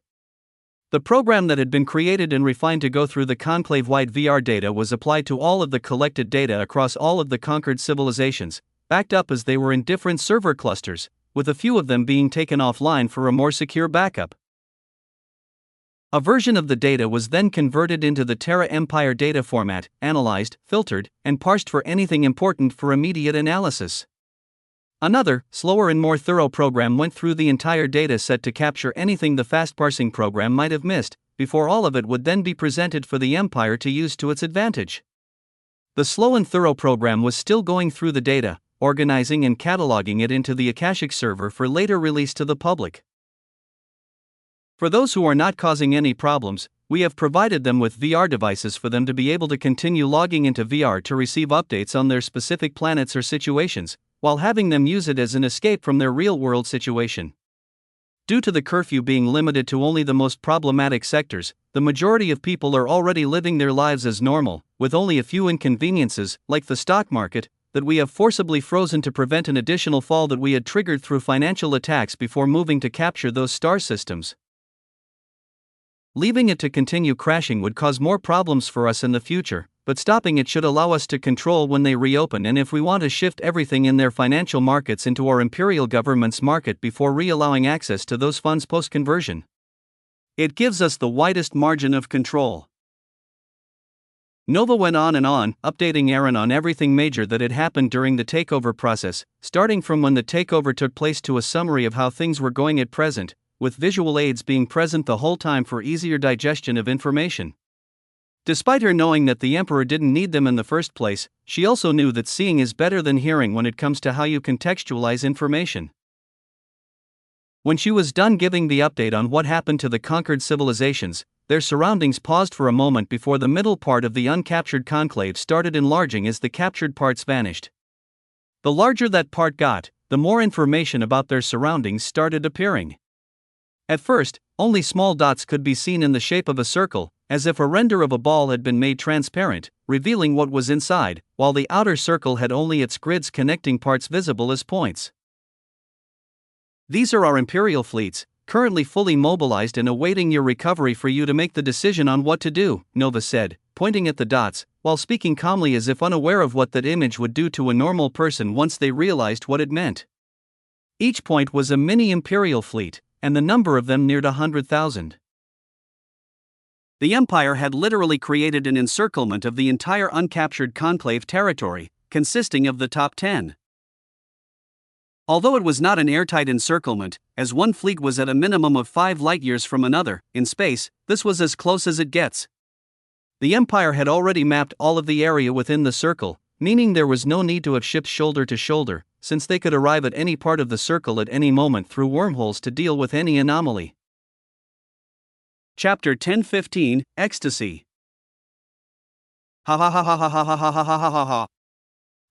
The program that had been created and refined to go through the conclave-wide VR data was applied to all of the collected data across all of the conquered civilizations, backed up as they were in different server clusters, with a few of them being taken offline for a more secure backup. A version of the data was then converted into the Terra Empire data format, analyzed, filtered, and parsed for anything important for immediate analysis. Another, slower and more thorough program went through the entire data set to capture anything the fast parsing program might have missed, before all of it would then be presented for the Empire to use to its advantage. The slow and thorough program was still going through the data, organizing and cataloging it into the Akashic server for later release to the public. For those who are not causing any problems, we have provided them with VR devices for them to be able to continue logging into VR to receive updates on their specific planets or situations, while having them use it as an escape from their real-world situation. Due to the curfew being limited to only the most problematic sectors, the majority of people are already living their lives as normal, with only a few inconveniences, like the stock market, that we have forcibly frozen to prevent an additional fall that we had triggered through financial attacks before moving to capture those star systems. Leaving it to continue crashing would cause more problems for us in the future, but stopping it should allow us to control when they reopen, and if we want to shift everything in their financial markets into our imperial government's market before re-allowing access to those funds post-conversion. It gives us the widest margin of control. Nova went on, updating Aaron on everything major that had happened during the takeover process, starting from when the takeover took place to a summary of how things were going at present, with visual aids being present the whole time for easier digestion of information. Despite her knowing that the Emperor didn't need them in the first place, she also knew that seeing is better than hearing when it comes to how you contextualize information. When she was done giving the update on what happened to the conquered civilizations, their surroundings paused for a moment before the middle part of the uncaptured conclave started enlarging as the captured parts vanished. The larger that part got, the more information about their surroundings started appearing. At first, only small dots could be seen in the shape of a circle, as if a render of a ball had been made transparent, revealing what was inside, while the outer circle had only its grids connecting parts visible as points. These are our Imperial fleets, currently fully mobilized and awaiting your recovery for you to make the decision on what to do, Nova said, pointing at the dots, while speaking calmly as if unaware of what that image would do to a normal person once they realized what it meant. Each point was a mini Imperial fleet, and the number of them neared 100,000. The Empire had literally created an encirclement of the entire uncaptured conclave territory, consisting of the top 10. Although it was not an airtight encirclement, as one fleet was at a minimum of 5 light-years from another, in space, this was as close as it gets. The Empire had already mapped all of the area within the circle, meaning there was no need to have ships shoulder to shoulder, since they could arrive at any part of the circle at any moment through wormholes to deal with any anomaly. Chapter 10:15, Ecstasy. Ha ha ha ha ha ha ha ha ha ha ha ha.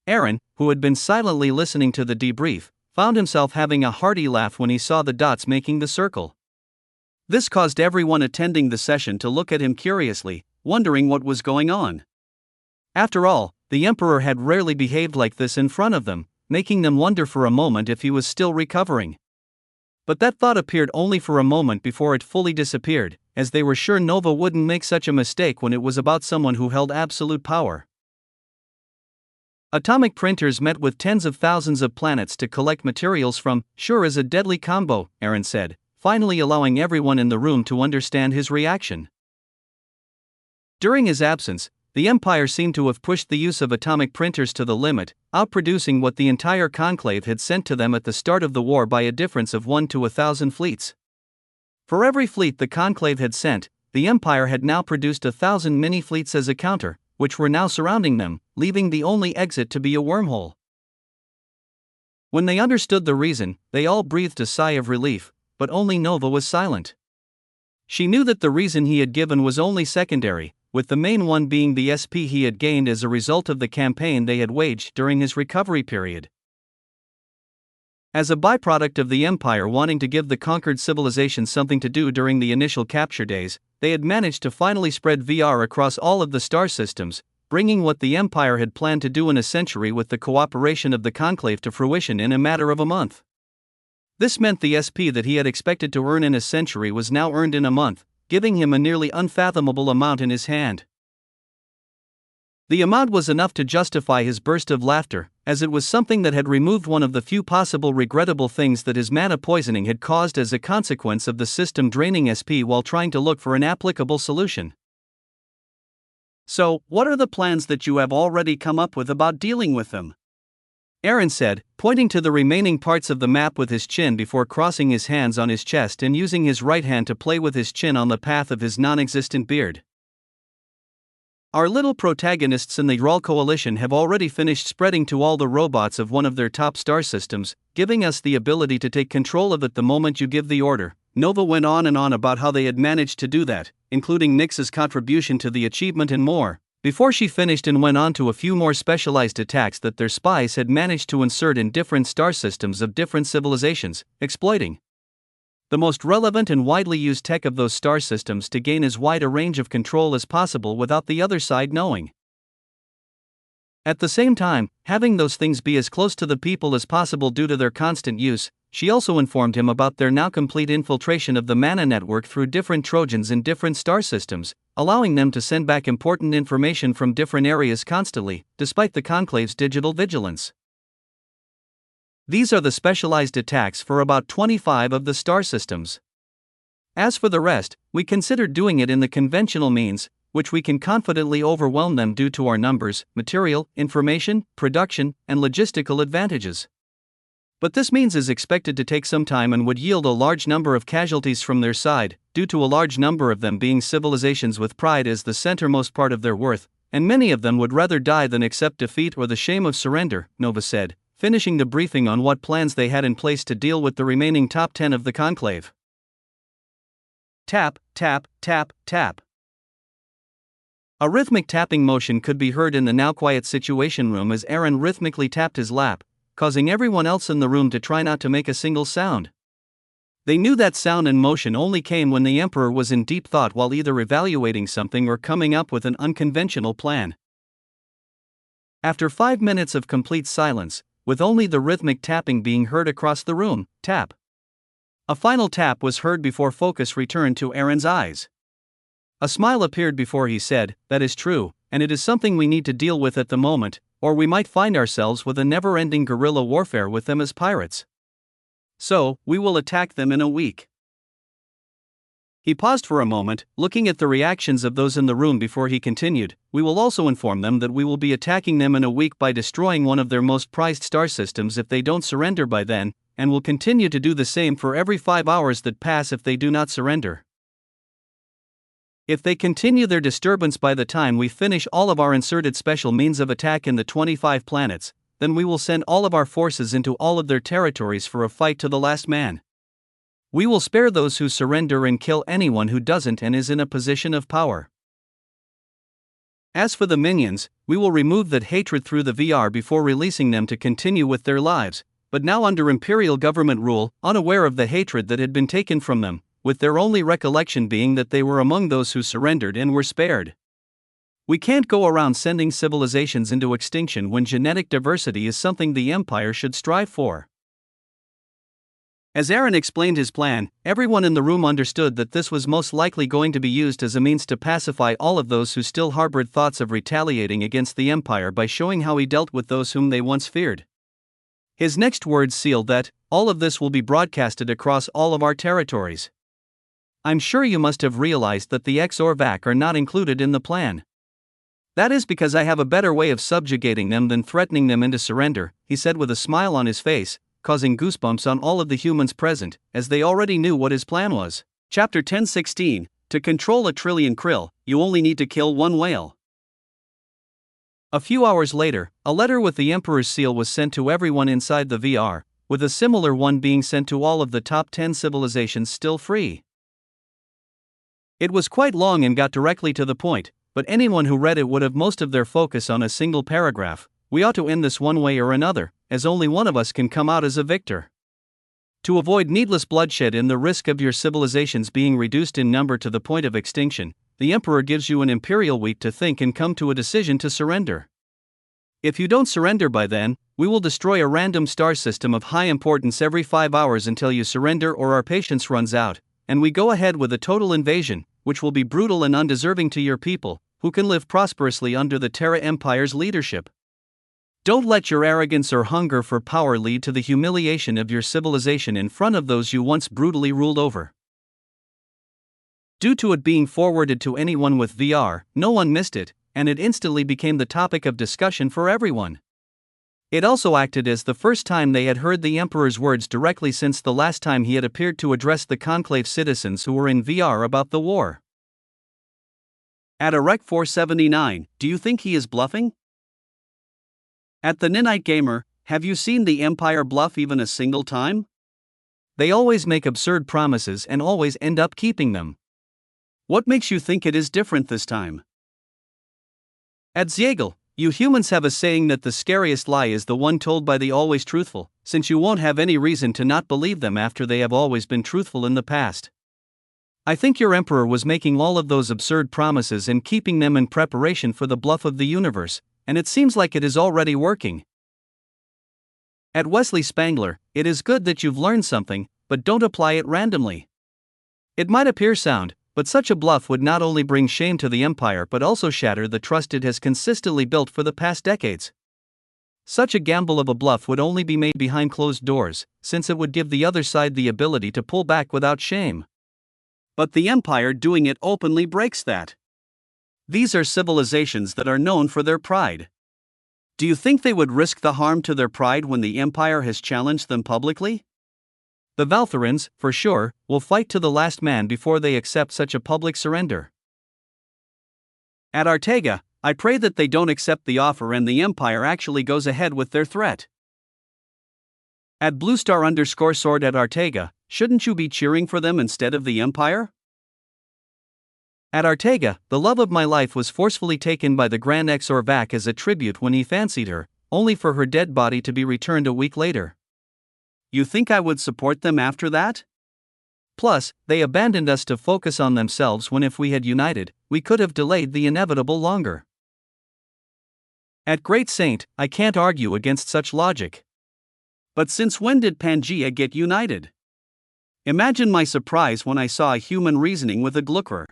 Aaron, who had been silently listening to the debrief, found himself having a hearty laugh when he saw the dots making the circle. This caused everyone attending the session to look at him curiously, wondering what was going on. After all, the Emperor had rarely behaved like this in front of them, making them wonder for a moment if he was still recovering. But that thought appeared only for a moment before it fully disappeared, as they were sure Nova wouldn't make such a mistake when it was about someone who held absolute power. Atomic printers met with tens of thousands of planets to collect materials from, sure as a deadly combo, Aaron said, finally allowing everyone in the room to understand his reaction. During his absence, the Empire seemed to have pushed the use of atomic printers to the limit, outproducing what the entire conclave had sent to them at the start of the war by a difference of 1 to 1,000 fleets. For every fleet the conclave had sent, the Empire had now produced 1,000 mini-fleets as a counter, which were now surrounding them, leaving the only exit to be a wormhole. When they understood the reason, they all breathed a sigh of relief, but only Nova was silent. She knew that the reason he had given was only secondary, with the main one being the SP he had gained as a result of the campaign they had waged during his recovery period. As a byproduct of the Empire wanting to give the conquered civilization something to do during the initial capture days, they had managed to finally spread VR across all of the star systems, bringing what the Empire had planned to do in a century with the cooperation of the Conclave to fruition in a matter of a month. This meant the SP that he had expected to earn in a century was now earned in a month, giving him a nearly unfathomable amount in his hand. The amount was enough to justify his burst of laughter, as it was something that had removed one of the few possible regrettable things that his mana poisoning had caused as a consequence of the system draining SP while trying to look for an applicable solution. So, what are the plans that you have already come up with about dealing with them? Aaron said, pointing to the remaining parts of the map with his chin before crossing his hands on his chest and using his right hand to play with his chin on the path of his non-existent beard. Our little protagonists in the Ural coalition have already finished spreading to all the robots of one of their top star systems, giving us the ability to take control of it the moment you give the order. Nova went on and on about how they had managed to do that, including Nyx's contribution to the achievement and more, before she finished and went on to a few more specialized attacks that their spies had managed to insert in different star systems of different civilizations, exploiting the most relevant and widely used tech of those star systems to gain as wide a range of control as possible without the other side knowing. At the same time, having those things be as close to the people as possible due to their constant use, she also informed him about their now complete infiltration of the Mana network through different Trojans in different star systems, allowing them to send back important information from different areas constantly, despite the Conclave's digital vigilance. These are the specialized attacks for about 25 of the star systems. As for the rest, we considered doing it in the conventional means, which we can confidently overwhelm them due to our numbers, material, information, production, and logistical advantages. But this means is expected to take some time and would yield a large number of casualties from their side, due to a large number of them being civilizations with pride as the centermost part of their worth, and many of them would rather die than accept defeat or the shame of surrender, Nova said, finishing the briefing on what plans they had in place to deal with the remaining top 10 of the Conclave. Tap, tap, tap, tap. A rhythmic tapping motion could be heard in the now quiet situation room as Aaron rhythmically tapped his lap, causing everyone else in the room to try not to make a single sound. They knew that sound and motion only came when the Emperor was in deep thought while either evaluating something or coming up with an unconventional plan. After 5 minutes of complete silence, with only the rhythmic tapping being heard across the room, tap. A final tap was heard before focus returned to Aaron's eyes. A smile appeared before he said, "That is true, and it is something we need to deal with at the moment, or we might find ourselves with a never-ending guerrilla warfare with them as pirates. So, we will attack them in a week." He paused for a moment, looking at the reactions of those in the room before he continued, "We will also inform them that we will be attacking them in a week by destroying one of their most prized star systems if they don't surrender by then, and will continue to do the same for every 5 hours that pass if they do not surrender. If they continue their disturbance by the time we finish all of our inserted special means of attack in the 25 planets, then we will send all of our forces into all of their territories for a fight to the last man. We will spare those who surrender and kill anyone who doesn't and is in a position of power. As for the minions, we will remove that hatred through the VR before releasing them to continue with their lives, but now under Imperial government rule, unaware of the hatred that had been taken from them, with their only recollection being that they were among those who surrendered and were spared. We can't go around sending civilizations into extinction when genetic diversity is something the Empire should strive for. As Aaron explained his plan, everyone in the room understood that this was most likely going to be used as a means to pacify all of those who still harbored thoughts of retaliating against the Empire by showing how he dealt with those whom they once feared. His next words sealed that, "All of this will be broadcasted across all of our territories. I'm sure you must have realized that the X or VAC are not included in the plan. That is because I have a better way of subjugating them than threatening them into surrender," he said with a smile on his face, causing goosebumps on all of the humans present, as they already knew what his plan was. Chapter 10:16, To control a trillion krill, you only need to kill one whale. A few hours later, a letter with the Emperor's seal was sent to everyone inside the VR, with a similar one being sent to all of the top 10 civilizations still free. It was quite long and got directly to the point, but anyone who read it would have most of their focus on a single paragraph. "We ought to end this one way or another, as only one of us can come out as a victor. To avoid needless bloodshed and the risk of your civilizations being reduced in number to the point of extinction, the Emperor gives you an imperial week to think and come to a decision to surrender. If you don't surrender by then, we will destroy a random star system of high importance every 5 hours until you surrender or our patience runs out, and we go ahead with a total invasion, which will be brutal and undeserving to your people, who can live prosperously under the Terra Empire's leadership. Don't let your arrogance or hunger for power lead to the humiliation of your civilization in front of those you once brutally ruled over." Due to it being forwarded to anyone with VR, no one missed it, and it instantly became the topic of discussion for everyone. It also acted as the first time they had heard the Emperor's words directly since the last time he had appeared to address the Conclave citizens who were in VR about the war. At Erect 479, do you think he is bluffing? At the Ninite Gamer, have you seen the Empire bluff even a single time? They always make absurd promises and always end up keeping them. What makes you think it is different this time? At Ziegel, you humans have a saying that the scariest lie is the one told by the always truthful, since you won't have any reason to not believe them after they have always been truthful in the past. I think your emperor was making all of those absurd promises and keeping them in preparation for the bluff of the universe, and it seems like it is already working. At Wesley Spangler, it is good that you've learned something, but don't apply it randomly. It might appear sound, but such a bluff would not only bring shame to the empire but also shatter the trust it has consistently built for the past decades. Such a gamble of a bluff would only be made behind closed doors, since it would give the other side the ability to pull back without shame. But the empire doing it openly breaks that. These are civilizations that are known for their pride. Do you think they would risk the harm to their pride when the empire has challenged them publicly? The Valtherans, for sure, will fight to the last man before they accept such a public surrender. At Artega, I pray that they don't accept the offer and the empire actually goes ahead with their threat. At Bluestar_Sword at Artega, shouldn't you be cheering for them instead of the empire? At Artega, the love of my life was forcefully taken by the Grand Exorvac as a tribute when he fancied her, only for her dead body to be returned a week later. You think I would support them after that? Plus, they abandoned us to focus on themselves when if we had united, we could have delayed the inevitable longer. At Great Saint, I can't argue against such logic. But since when did Pangea get united? Imagine my surprise when I saw a human reasoning with a Glucker.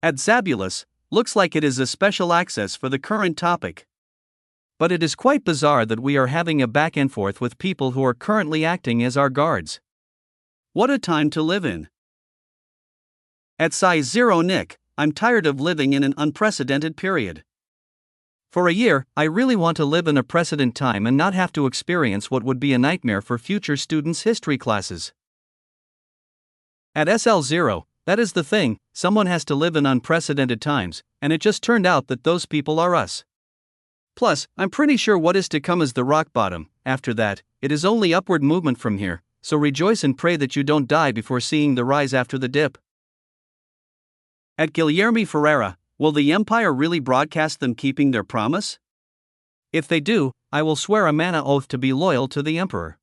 At Zabulus, looks like it is a special access for the current topic. But it is quite bizarre that we are having a back and forth with people who are currently acting as our guards. What a time to live in. At Size Zero Nick, I'm tired of living in an unprecedented period. For a year, I really want to live in a precedent time and not have to experience what would be a nightmare for future students' history classes. At SL0, that is the thing, someone has to live in unprecedented times, and it just turned out that those people are us. Plus, I'm pretty sure what is to come is the rock bottom. After that, it is only upward movement from here, so rejoice and pray that you don't die before seeing the rise after the dip. At Guilherme Ferreira, will the empire really broadcast them keeping their promise? If they do, I will swear a mana oath to be loyal to the emperor.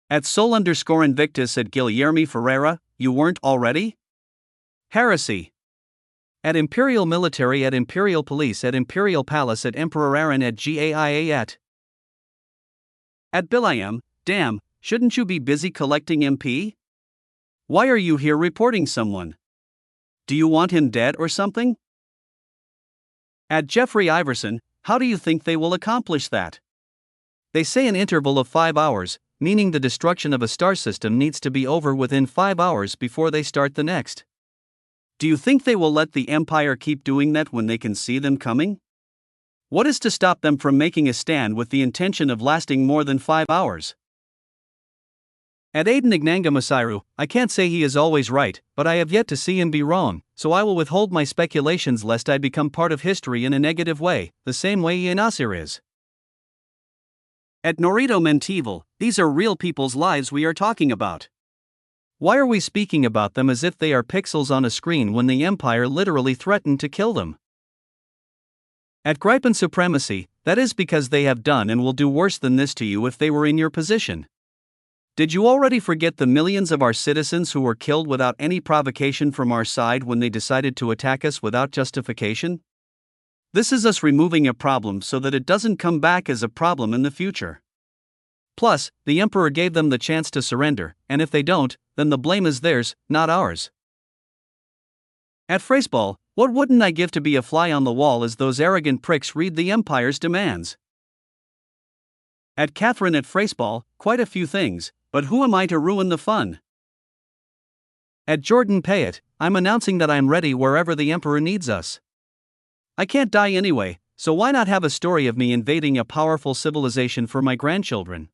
At Sol_Invictus at Guilherme Ferreira, you weren't already? Heresy. At Imperial Military at Imperial Police at Imperial Palace at Emperor Aaron at GAIA at Bilayam, damn, shouldn't you be busy collecting MP? Why are you here reporting someone? Do you want him dead or something? At Jeffrey Iverson, how do you think they will accomplish that? They say an interval of 5 hours, meaning the destruction of a star system needs to be over within 5 hours before they start the next. Do you think they will let the Empire keep doing that when they can see them coming? What is to stop them from making a stand with the intention of lasting more than 5 hours? At Aiden Ignanga Masairu, I can't say he is always right, but I have yet to see him be wrong, so I will withhold my speculations lest I become part of history in a negative way, the same way Ian Nasir is. At Norito Mentival, these are real people's lives we are talking about. Why are we speaking about them as if they are pixels on a screen when the Empire literally threatened to kill them? At Gripe and Supremacy, that is because they have done and will do worse than this to you if they were in your position. Did you already forget the millions of our citizens who were killed without any provocation from our side when they decided to attack us without justification? This is us removing a problem so that it doesn't come back as a problem in the future. Plus, the Emperor gave them the chance to surrender, and if they don't, then the blame is theirs, not ours. At Phraseball, what wouldn't I give to be a fly on the wall as those arrogant pricks read the Empire's demands? At Catherine at Phraseball, quite a few things, but who am I to ruin the fun? At Jordan Payet, I'm announcing that I'm ready wherever the Emperor needs us. I can't die anyway, so why not have a story of me invading a powerful civilization for my grandchildren?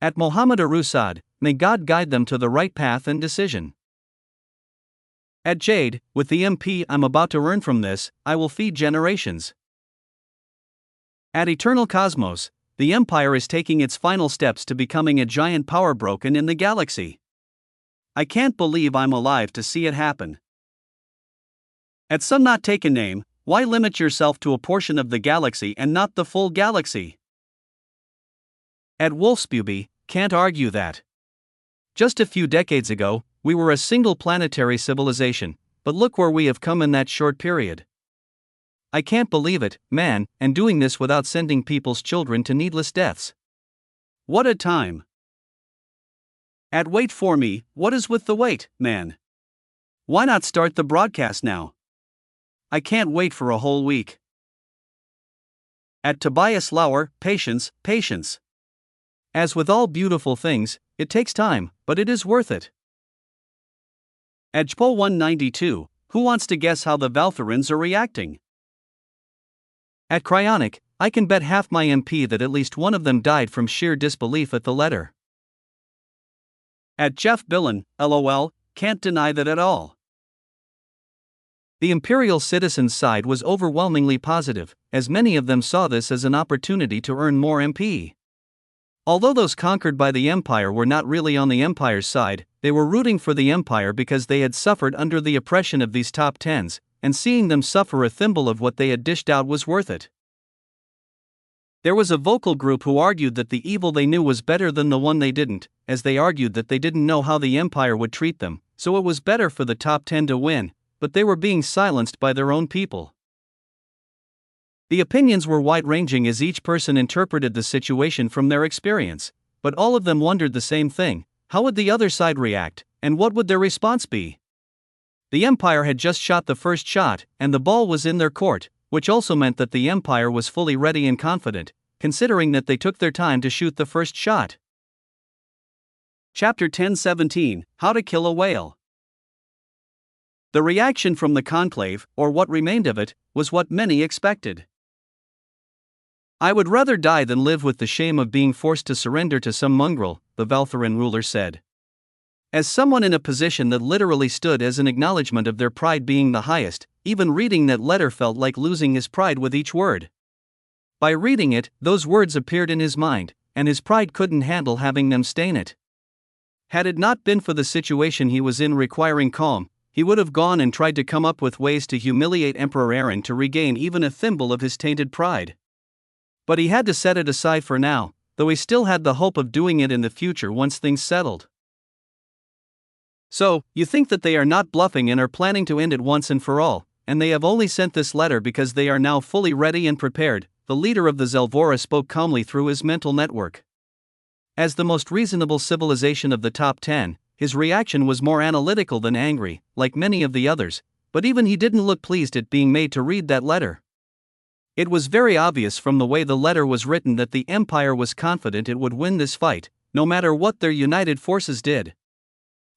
At Mohammed Arusad, may God guide them to the right path and decision. At Jade, with the MP I'm about to earn from this, I will feed generations. At Eternal Cosmos, the Empire is taking its final steps to becoming a giant power broken in the galaxy. I can't believe I'm alive to see it happen. At Some Not Taken Name, why limit yourself to a portion of the galaxy and not the full galaxy? At Wolfspuby, can't argue that. Just a few decades ago, we were a single planetary civilization, but look where we have come in that short period. I can't believe it, man, and doing this without sending people's children to needless deaths. What a time. At Wait For Me, what is with the wait, man? Why not start the broadcast now? I can't wait for a whole week. At Tobias Lauer, patience, patience. As with all beautiful things, it takes time, but it is worth it. At JPO192, who wants to guess how the Valthorans are reacting? At Cryonic, I can bet half my MP that at least one of them died from sheer disbelief at the letter. At Jeff Billen, LOL, can't deny that at all. The Imperial citizens' side was overwhelmingly positive, as many of them saw this as an opportunity to earn more MP. Although those conquered by the Empire were not really on the Empire's side, they were rooting for the Empire because they had suffered under the oppression of these top tens, and seeing them suffer a thimble of what they had dished out was worth it. There was a vocal group who argued that the evil they knew was better than the one they didn't, as they argued that they didn't know how the Empire would treat them, so it was better for the top 10 to win, but they were being silenced by their own people. The opinions were wide-ranging as each person interpreted the situation from their experience, but all of them wondered the same thing: how would the other side react, and what would their response be? The Empire had just shot the first shot, and the ball was in their court, which also meant that the Empire was fully ready and confident, considering that they took their time to shoot the first shot. Chapter 1017, How to Kill a Whale. The reaction from the conclave, or what remained of it, was what many expected. I would rather die than live with the shame of being forced to surrender to some mongrel, the Valthoran ruler said. As someone in a position that literally stood as an acknowledgement of their pride being the highest, even reading that letter felt like losing his pride with each word. By reading it, those words appeared in his mind, and his pride couldn't handle having them stain it. Had it not been for the situation he was in requiring calm, he would have gone and tried to come up with ways to humiliate Emperor Aaron to regain even a thimble of his tainted pride. But he had to set it aside for now, though he still had the hope of doing it in the future once things settled. So, you think that they are not bluffing and are planning to end it once and for all, and they have only sent this letter because they are now fully ready and prepared, the leader of the Zelvora spoke calmly through his mental network. As the most reasonable civilization of the top 10, his reaction was more analytical than angry, like many of the others, but even he didn't look pleased at being made to read that letter. It was very obvious from the way the letter was written that the Empire was confident it would win this fight, no matter what their united forces did.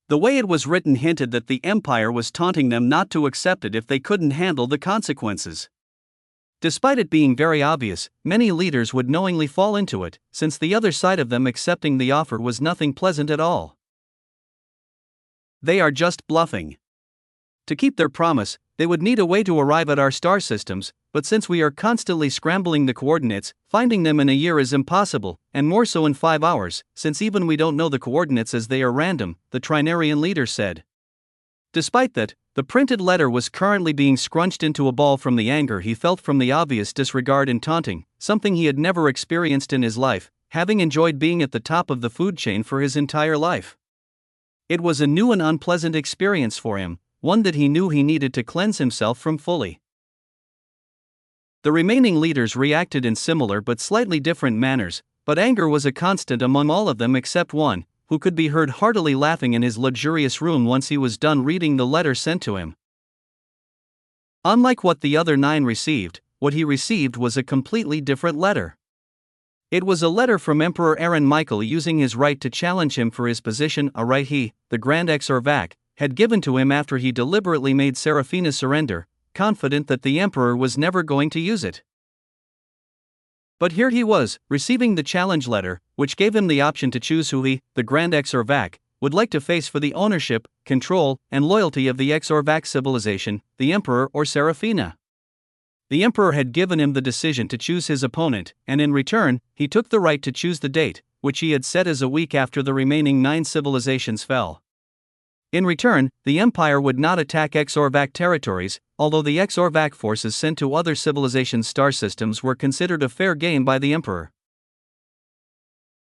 The way it was written hinted that the Empire was taunting them not to accept it if they couldn't handle the consequences. Despite it being very obvious, many leaders would knowingly fall into it, since the other side of them accepting the offer was nothing pleasant at all. They are just bluffing. To keep their promise, they would need a way to arrive at our star systems, but since we are constantly scrambling the coordinates, finding them in a year is impossible, and more so in 5 hours, since even we don't know the coordinates as they are random, the Trinarian leader said. Despite that, the printed letter was currently being scrunched into a ball from the anger he felt from the obvious disregard and taunting, something he had never experienced in his life, having enjoyed being at the top of the food chain for his entire life. It was a new and unpleasant experience for him, one that he knew he needed to cleanse himself from fully. The remaining leaders reacted in similar but slightly different manners, but anger was a constant among all of them except one, who could be heard heartily laughing in his luxurious room once he was done reading the letter sent to him. Unlike what the other 9 received, what he received was a completely different letter. It was a letter from Emperor Aaron Michael using his right to challenge him for his position, a right he, the Grand Exorvac, had given to him after he deliberately made Seraphina surrender, confident that the Emperor was never going to use it. But here he was, receiving the challenge letter, which gave him the option to choose who he, the Grand Exorvac, would like to face for the ownership, control, and loyalty of the Exorvac civilization, the Emperor or Serafina. The Emperor had given him the decision to choose his opponent, and in return, he took the right to choose the date, which he had set as a week after the remaining 9 civilizations fell. In return, the Empire would not attack Exorvac territories, although the Exorvac forces sent to other civilizations' star systems were considered a fair game by the Emperor.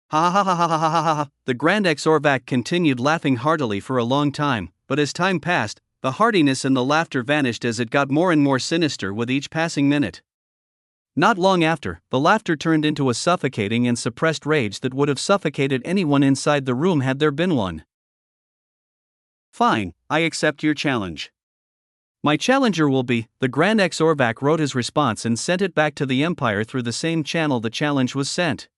Ha ha ha ha ha ha ha ha! The Grand Exorvac continued laughing heartily for a long time, but as time passed, the heartiness and the laughter vanished as it got more and more sinister with each passing minute. Not long after, the laughter turned into a suffocating and suppressed rage that would have suffocated anyone inside the room had there been one. Fine, I accept your challenge. My challenger will be, the Grand Exorvac wrote his response and sent it back to the Empire through the same channel the challenge was sent.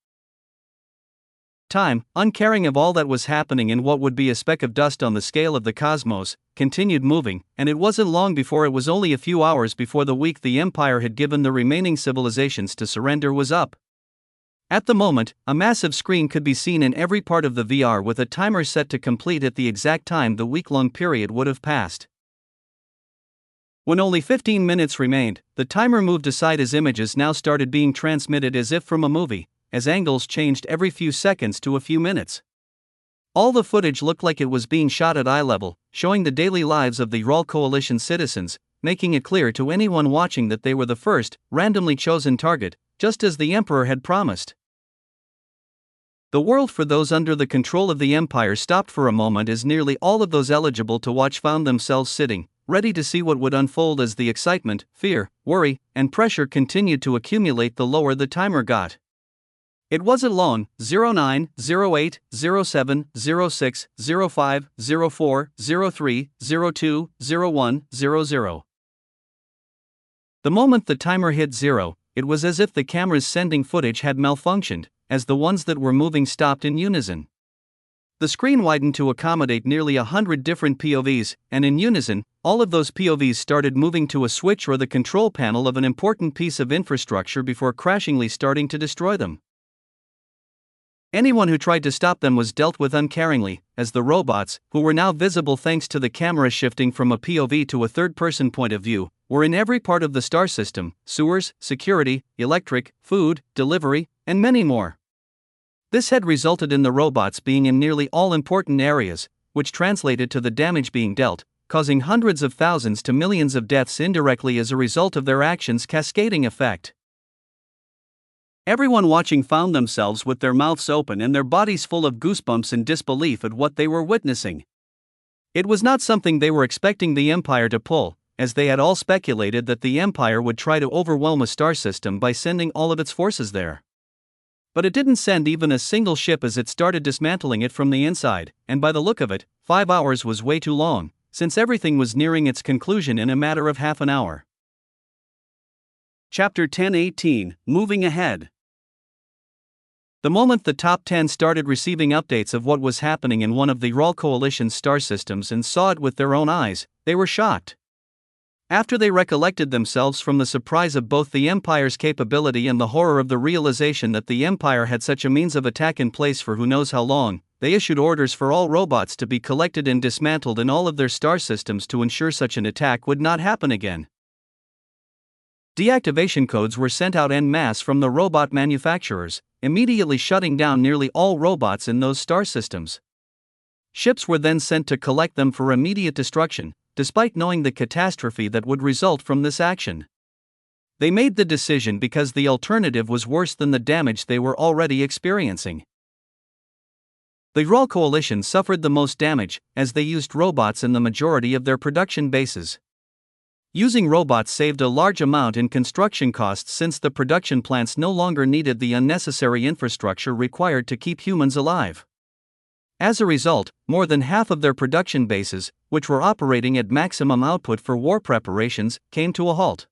Time, uncaring of all that was happening in what would be a speck of dust on the scale of the cosmos, continued moving, and it wasn't long before it was only a few hours before the week the Empire had given the remaining civilizations to surrender was up. At the moment, a massive screen could be seen in every part of the VR with a timer set to complete at the exact time the week-long period would have passed. When only 15 minutes remained, the timer moved aside as images now started being transmitted as if from a movie, as angles changed every few seconds to a few minutes. All the footage looked like it was being shot at eye level, showing the daily lives of the Ural Coalition citizens, making it clear to anyone watching that they were the first, randomly chosen target, just as the Emperor had promised. The world for those under the control of the Empire stopped for a moment as nearly all of those eligible to watch found themselves sitting, ready to see what would unfold as the excitement, fear, worry, and pressure continued to accumulate the lower the timer got. It wasn't long, 09, 08, 07, 06, 05, 04, 03, 02, 01, 00. The moment the timer hit 0, it was as if the cameras sending footage had malfunctioned, as the ones that were moving stopped in unison. The screen widened to accommodate nearly 100 different POVs, and in unison, all of those POVs started moving to a switch or the control panel of an important piece of infrastructure before crashingly starting to destroy them. Anyone who tried to stop them was dealt with uncaringly, as the robots, who were now visible thanks to the camera shifting from a POV to a third-person point of view, were in every part of the star system: sewers, security, electric, food, delivery, and many more. This had resulted in the robots being in nearly all important areas, which translated to the damage being dealt, causing hundreds of thousands to millions of deaths indirectly as a result of their actions' cascading effect. Everyone watching found themselves with their mouths open and their bodies full of goosebumps in disbelief at what they were witnessing. It was not something they were expecting the Empire to pull, as they had all speculated that the Empire would try to overwhelm a star system by sending all of its forces there. But it didn't send even a single ship as it started dismantling it from the inside, and by the look of it, 5 hours was way too long, since everything was nearing its conclusion in a matter of half an hour. Chapter 10:18, Moving Ahead. The moment the top 10 started receiving updates of what was happening in one of the Ural Coalition's star systems and saw it with their own eyes, they were shocked. After they recollected themselves from the surprise of both the Empire's capability and the horror of the realization that the Empire had such a means of attack in place for who knows how long, they issued orders for all robots to be collected and dismantled in all of their star systems to ensure such an attack would not happen again. Deactivation codes were sent out en masse from the robot manufacturers, immediately shutting down nearly all robots in those star systems. Ships were then sent to collect them for immediate destruction, despite knowing the catastrophe that would result from this action. They made the decision because the alternative was worse than the damage they were already experiencing. The Ural Coalition suffered the most damage, as they used robots in the majority of their production bases. Using robots saved a large amount in construction costs since the production plants no longer needed the unnecessary infrastructure required to keep humans alive. As a result, more than half of their production bases, which were operating at maximum output for war preparations, came to a halt.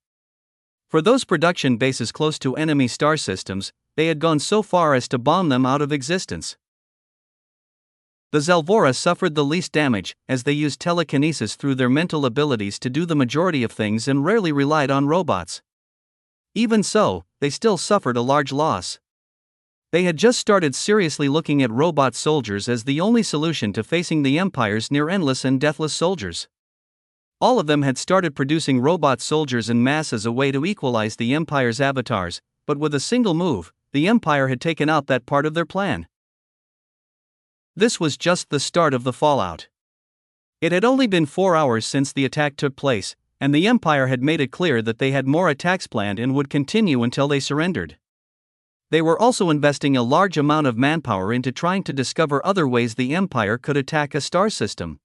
For those production bases close to enemy star systems, they had gone so far as to bomb them out of existence. The Zelvora suffered the least damage, as they used telekinesis through their mental abilities to do the majority of things and rarely relied on robots. Even so, they still suffered a large loss. They had just started seriously looking at robot soldiers as the only solution to facing the Empire's near-endless and deathless soldiers. All of them had started producing robot soldiers en masse as a way to equalize the Empire's avatars, but with a single move, the Empire had taken out that part of their plan. This was just the start of the fallout. It had only been 4 hours since the attack took place, and the Empire had made it clear that they had more attacks planned and would continue until they surrendered. They were also investing a large amount of manpower into trying to discover other ways the Empire could attack a star system.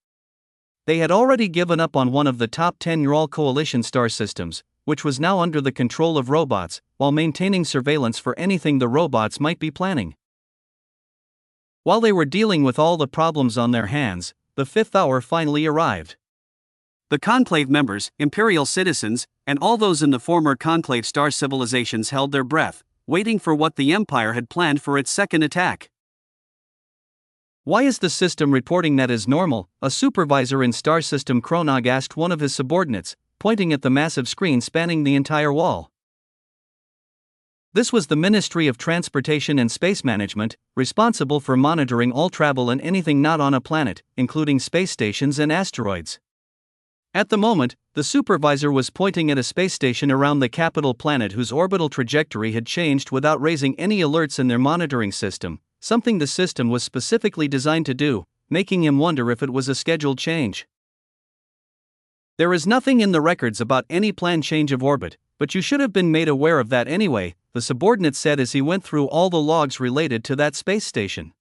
They had already given up on one of the top 10 Ural Coalition star systems, which was now under the control of robots, while maintaining surveillance for anything the robots might be planning. While they were dealing with all the problems on their hands, the 5th hour finally arrived. The Conclave members, Imperial citizens, and all those in the former Conclave star civilizations held their breath, waiting for what the Empire had planned for its second attack. "Why is the system reporting that as normal?" a supervisor in Star System Kronog asked one of his subordinates, pointing at the massive screen spanning the entire wall. This was the Ministry of Transportation and Space Management, responsible for monitoring all travel and anything not on a planet, including space stations and asteroids. At the moment, the supervisor was pointing at a space station around the capital planet whose orbital trajectory had changed without raising any alerts in their monitoring system, something the system was specifically designed to do, making him wonder if it was a scheduled change. "There is nothing in the records about any planned change of orbit, but you should have been made aware of that anyway," the subordinate said as he went through all the logs related to that space station.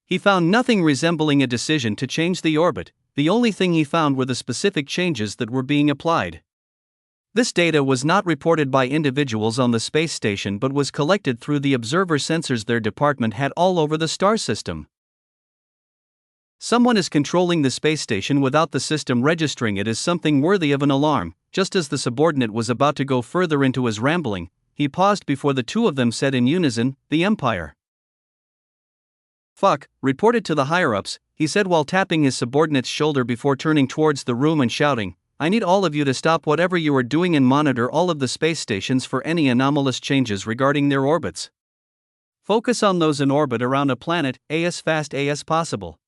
He found nothing resembling a decision to change the orbit. The only thing he found were the specific changes that were being applied. This data was not reported by individuals on the space station but was collected through the observer sensors their department had all over the star system. "Someone is controlling the space station without the system registering it as something worthy of an alarm." Just as the subordinate was about to go further into his rambling, he paused before the two of them said in unison, "The Empire." "Fuck," reported to the higher-ups, he said while tapping his subordinate's shoulder before turning towards the room and shouting, "I need all of you to stop whatever you are doing and monitor all of the space stations for any anomalous changes regarding their orbits. Focus on those in orbit around a planet, as fast as possible."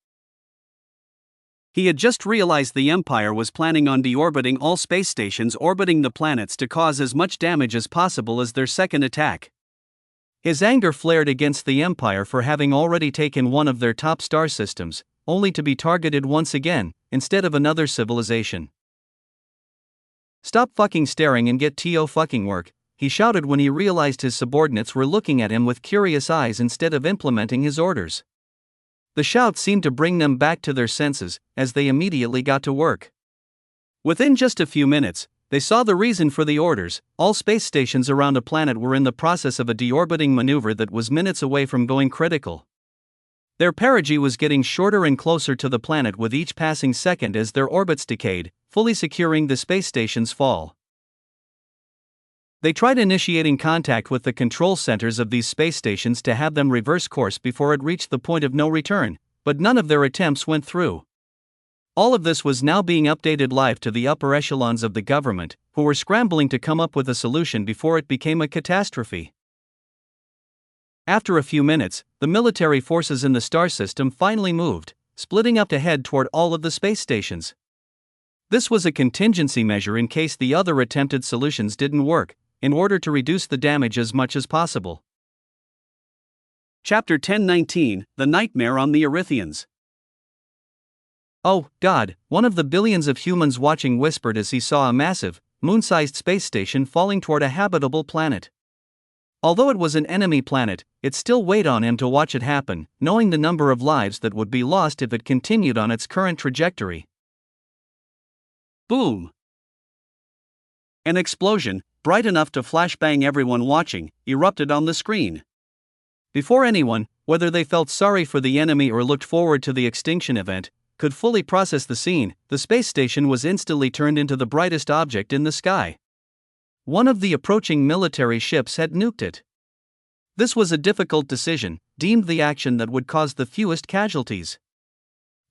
He had just realized the Empire was planning on deorbiting all space stations orbiting the planets to cause as much damage as possible as their second attack. His anger flared against the Empire for having already taken one of their top star systems, only to be targeted once again, instead of another civilization. "Stop fucking staring and get to fucking work," he shouted when he realized his subordinates were looking at him with curious eyes instead of implementing his orders. The shout seemed to bring them back to their senses, as they immediately got to work. Within just a few minutes, they saw the reason for the orders. All space stations around a planet were in the process of a deorbiting maneuver that was minutes away from going critical. Their perigee was getting shorter and closer to the planet with each passing second as their orbits decayed, fully securing the space station's fall. They tried initiating contact with the control centers of these space stations to have them reverse course before it reached the point of no return, but none of their attempts went through. All of this was now being updated live to the upper echelons of the government, who were scrambling to come up with a solution before it became a catastrophe. After a few minutes, the military forces in the star system finally moved, splitting up to head toward all of the space stations. This was a contingency measure in case the other attempted solutions didn't work, in order to reduce the damage as much as possible. Chapter 1019, The Nightmare on the Erythians. "Oh, God," one of the billions of humans watching whispered as he saw a massive, moon-sized space station falling toward a habitable planet. Although it was an enemy planet, it still weighed on him to watch it happen, knowing the number of lives that would be lost if it continued on its current trajectory. Boom! An explosion, bright enough to flashbang everyone watching, erupted on the screen. Before anyone, whether they felt sorry for the enemy or looked forward to the extinction event, could fully process the scene, the space station was instantly turned into the brightest object in the sky. One of the approaching military ships had nuked it. This was a difficult decision, deemed the action that would cause the fewest casualties.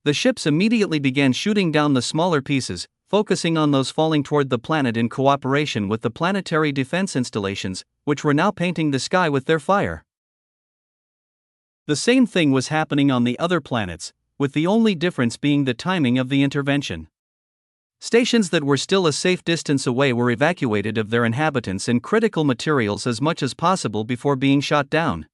The ships immediately began shooting down the smaller pieces, focusing on those falling toward the planet in cooperation with the planetary defense installations, which were now painting the sky with their fire. The same thing was happening on the other planets, with the only difference being the timing of the intervention. Stations that were still a safe distance away were evacuated of their inhabitants and critical materials as much as possible before being shot down.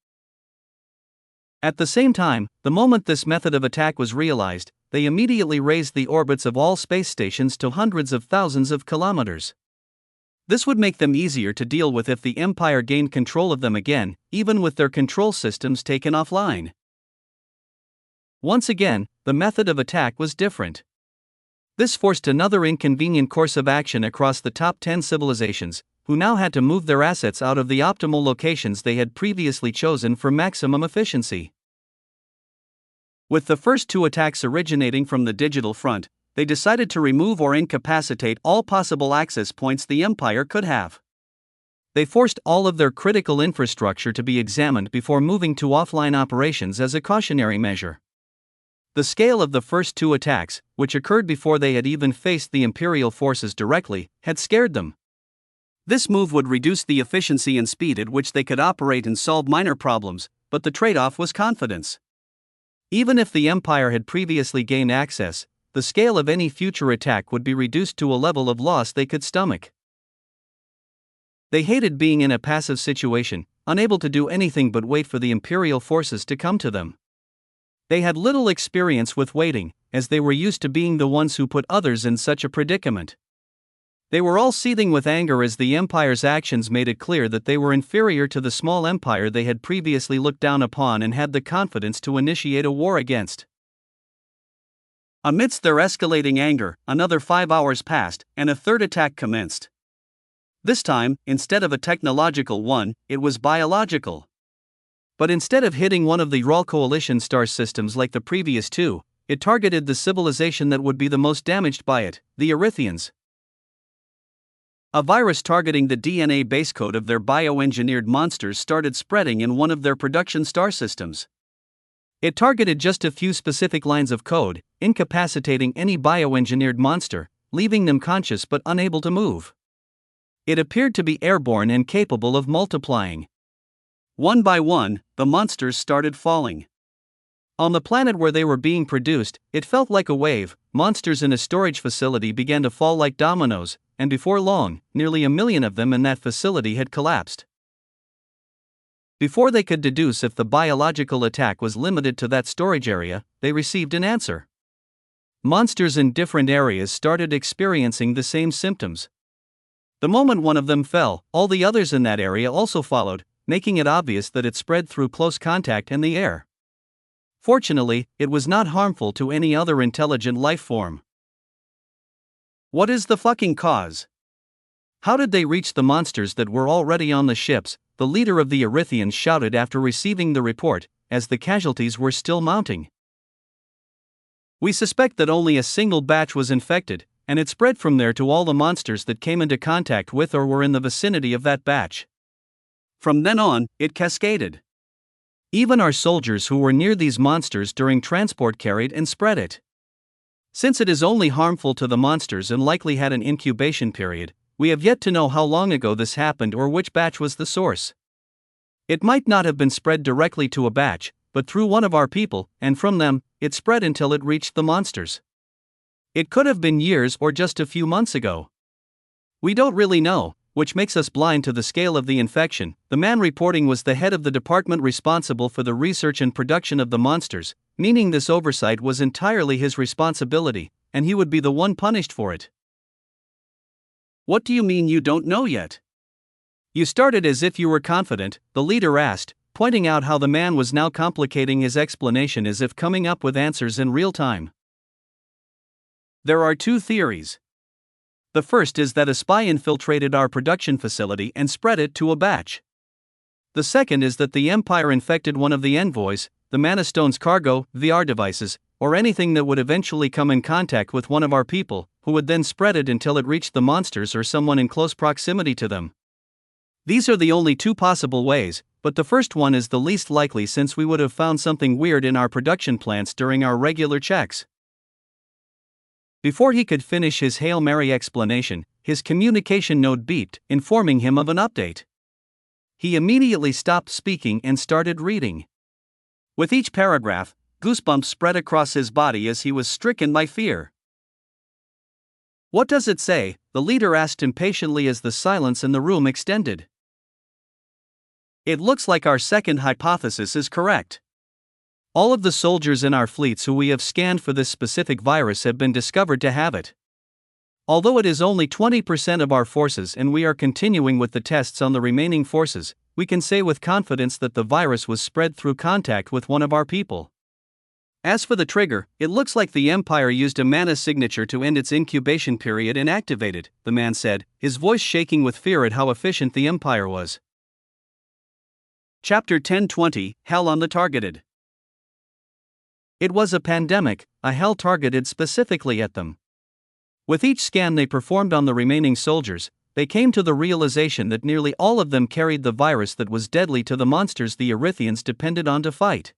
At the same time, the moment this method of attack was realized, they immediately raised the orbits of all space stations to hundreds of thousands of kilometers. This would make them easier to deal with if the Empire gained control of them again, even with their control systems taken offline. Once again, the method of attack was different. This forced another inconvenient course of action across the top 10 civilizations, who now had to move their assets out of the optimal locations they had previously chosen for maximum efficiency. With the first two attacks originating from the digital front, they decided to remove or incapacitate all possible access points the Empire could have. They forced all of their critical infrastructure to be examined before moving to offline operations as a cautionary measure. The scale of the first two attacks, which occurred before they had even faced the Imperial forces directly, had scared them. This move would reduce the efficiency and speed at which they could operate and solve minor problems, but the trade-off was confidence. Even if the Empire had previously gained access, the scale of any future attack would be reduced to a level of loss they could stomach. They hated being in a passive situation, unable to do anything but wait for the Imperial forces to come to them. They had little experience with waiting, as they were used to being the ones who put others in such a predicament. They were all seething with anger as the Empire's actions made it clear that they were inferior to the small empire they had previously looked down upon and had the confidence to initiate a war against. Amidst their escalating anger, another 5 hours passed, and a third attack commenced. This time, instead of a technological one, it was biological. But instead of hitting one of the Raw Coalition star systems like the previous two, it targeted the civilization that would be the most damaged by it, the Erythians. A virus targeting the DNA base code of their bioengineered monsters started spreading in one of their production star systems. It targeted just a few specific lines of code, incapacitating any bioengineered monster, leaving them conscious but unable to move. It appeared to be airborne and capable of multiplying. One by one, the monsters started falling. On the planet where they were being produced, it felt like a wave. Monsters in a storage facility began to fall like dominoes, and before long, nearly 1 million of them in that facility had collapsed. Before they could deduce if the biological attack was limited to that storage area, they received an answer. Monsters in different areas started experiencing the same symptoms. The moment one of them fell, all the others in that area also followed, making it obvious that it spread through close contact in the air. Fortunately, it was not harmful to any other intelligent life form. What is the fucking cause? How did they reach the monsters that were already on the ships? The leader of the Erythians shouted after receiving the report, as the casualties were still mounting. We suspect that only a single batch was infected, and it spread from there to all the monsters that came into contact with or were in the vicinity of that batch. From then on, it cascaded. Even our soldiers who were near these monsters during transport carried and spread it. Since it is only harmful to the monsters and likely had an incubation period, we have yet to know how long ago this happened or which batch was the source. It might not have been spread directly to a batch, but through one of our people, and from them, it spread until it reached the monsters. It could have been years or just a few months ago. We don't really know, which makes us blind to the scale of the infection. The man reporting was the head of the department responsible for the research and production of the monsters, meaning this oversight was entirely his responsibility, and he would be the one punished for it. What do you mean you don't know yet? You started as if you were confident, the leader asked, pointing out how the man was now complicating his explanation as if coming up with answers in real time. There are two theories. The first is that a spy infiltrated our production facility and spread it to a batch. The second is that the Empire infected one of the envoys, the Manistone's cargo, VR devices, or anything that would eventually come in contact with one of our people, who would then spread it until it reached the monsters or someone in close proximity to them. These are the only two possible ways, but the first one is the least likely since we would have found something weird in our production plants during our regular checks. Before he could finish his Hail Mary explanation, his communication node beeped, informing him of an update. He immediately stopped speaking and started reading. With each paragraph, goosebumps spread across his body as he was stricken by fear. "What does it say?" the leader asked impatiently as the silence in the room extended. "It looks like our second hypothesis is correct. All of the soldiers in our fleets who we have scanned for this specific virus have been discovered to have it. Although it is only 20% of our forces and we are continuing with the tests on the remaining forces, we can say with confidence that the virus was spread through contact with one of our people. As for the trigger, it looks like the Empire used a mana signature to end its incubation period and activate it," the man said, his voice shaking with fear at how efficient the Empire was. Chapter 10:20 Hell on the Targeted. It was a pandemic, a hell targeted specifically at them. With each scan they performed on the remaining soldiers, they came to the realization that nearly all of them carried the virus that was deadly to the monsters the Erythians depended on to fight.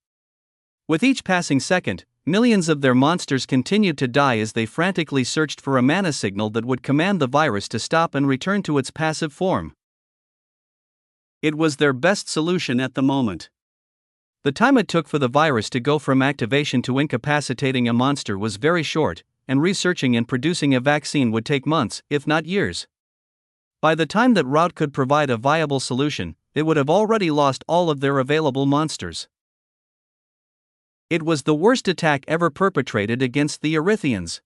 With each passing second, millions of their monsters continued to die as they frantically searched for a mana signal that would command the virus to stop and return to its passive form. It was their best solution at the moment. The time it took for the virus to go from activation to incapacitating a monster was very short, and researching and producing a vaccine would take months, if not years. By the time that Rout could provide a viable solution, they would have already lost all of their available monsters. It was the worst attack ever perpetrated against the Erythians.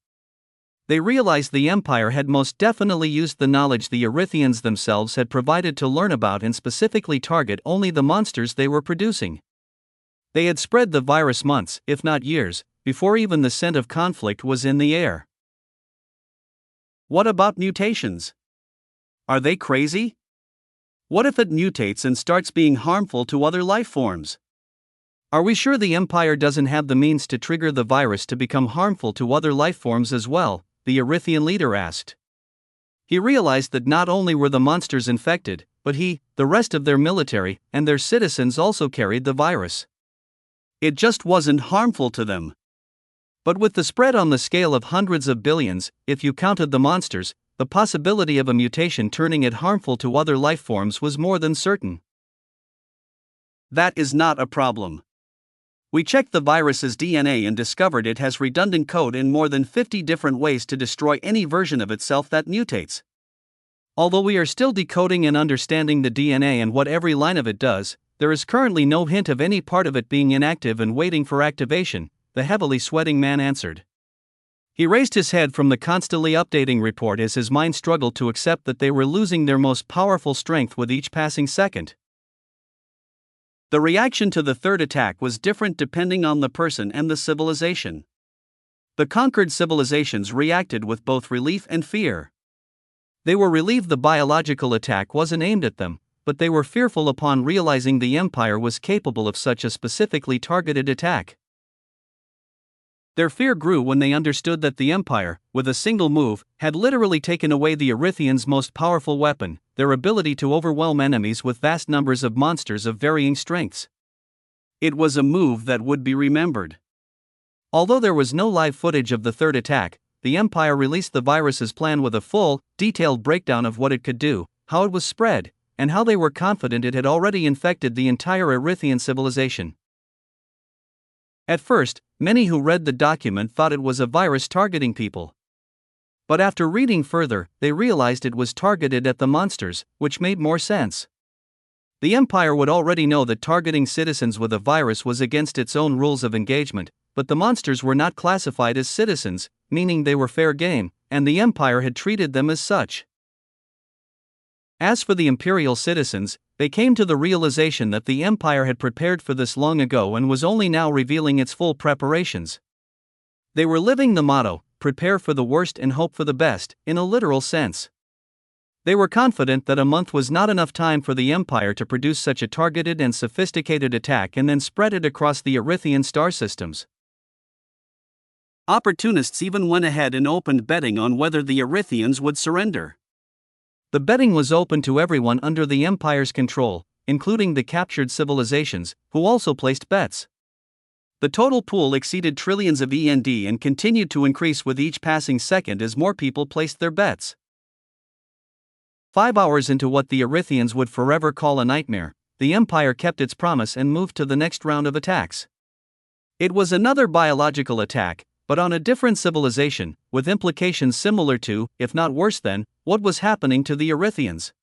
They realized the Empire had most definitely used the knowledge the Erythians themselves had provided to learn about and specifically target only the monsters they were producing. They had spread the virus months, if not years, before even the scent of conflict was in the air. What about mutations? Are they crazy? What if it mutates and starts being harmful to other life forms? Are we sure the Empire doesn't have the means to trigger the virus to become harmful to other life forms as well? The Erythian leader asked. He realized that not only were the monsters infected, but the rest of their military, and their citizens also carried the virus. It just wasn't harmful to them. But with the spread on the scale of hundreds of billions, if you counted the monsters, the possibility of a mutation turning it harmful to other life forms was more than certain. That is not a problem. We checked the virus's DNA and discovered it has redundant code in more than 50 different ways to destroy any version of itself that mutates. Although we are still decoding and understanding the DNA and what every line of it does, there is currently no hint of any part of it being inactive and waiting for activation, the heavily sweating man answered. He raised his head from the constantly updating report as his mind struggled to accept that they were losing their most powerful strength with each passing second. The reaction to the third attack was different depending on the person and the civilization. The conquered civilizations reacted with both relief and fear. They were relieved the biological attack wasn't aimed at them, but they were fearful upon realizing the Empire was capable of such a specifically targeted attack. Their fear grew when they understood that the Empire, with a single move, had literally taken away the Erythians' most powerful weapon, their ability to overwhelm enemies with vast numbers of monsters of varying strengths. It was a move that would be remembered. Although there was no live footage of the third attack, the Empire released the virus's plan with a full, detailed breakdown of what it could do, how it was spread, and how they were confident it had already infected the entire Erythian civilization. At first, many who read the document thought it was a virus targeting people. But after reading further, they realized it was targeted at the monsters, which made more sense. The Empire would already know that targeting citizens with a virus was against its own rules of engagement, but the monsters were not classified as citizens, meaning they were fair game, and the Empire had treated them as such. As for the Imperial citizens, they came to the realization that the Empire had prepared for this long ago and was only now revealing its full preparations. They were living the motto, prepare for the worst and hope for the best, in a literal sense. They were confident that a month was not enough time for the Empire to produce such a targeted and sophisticated attack and then spread it across the Erythian star systems. Opportunists even went ahead and opened betting on whether the Erythians would surrender. The betting was open to everyone under the Empire's control, including the captured civilizations, who also placed bets. The total pool exceeded trillions of END and continued to increase with each passing second as more people placed their bets. 5 hours into what the Erythians would forever call a nightmare, the Empire kept its promise and moved to the next round of attacks. It was another biological attack, but on a different civilization, with implications similar to, if not worse than, what was happening to the Erythians.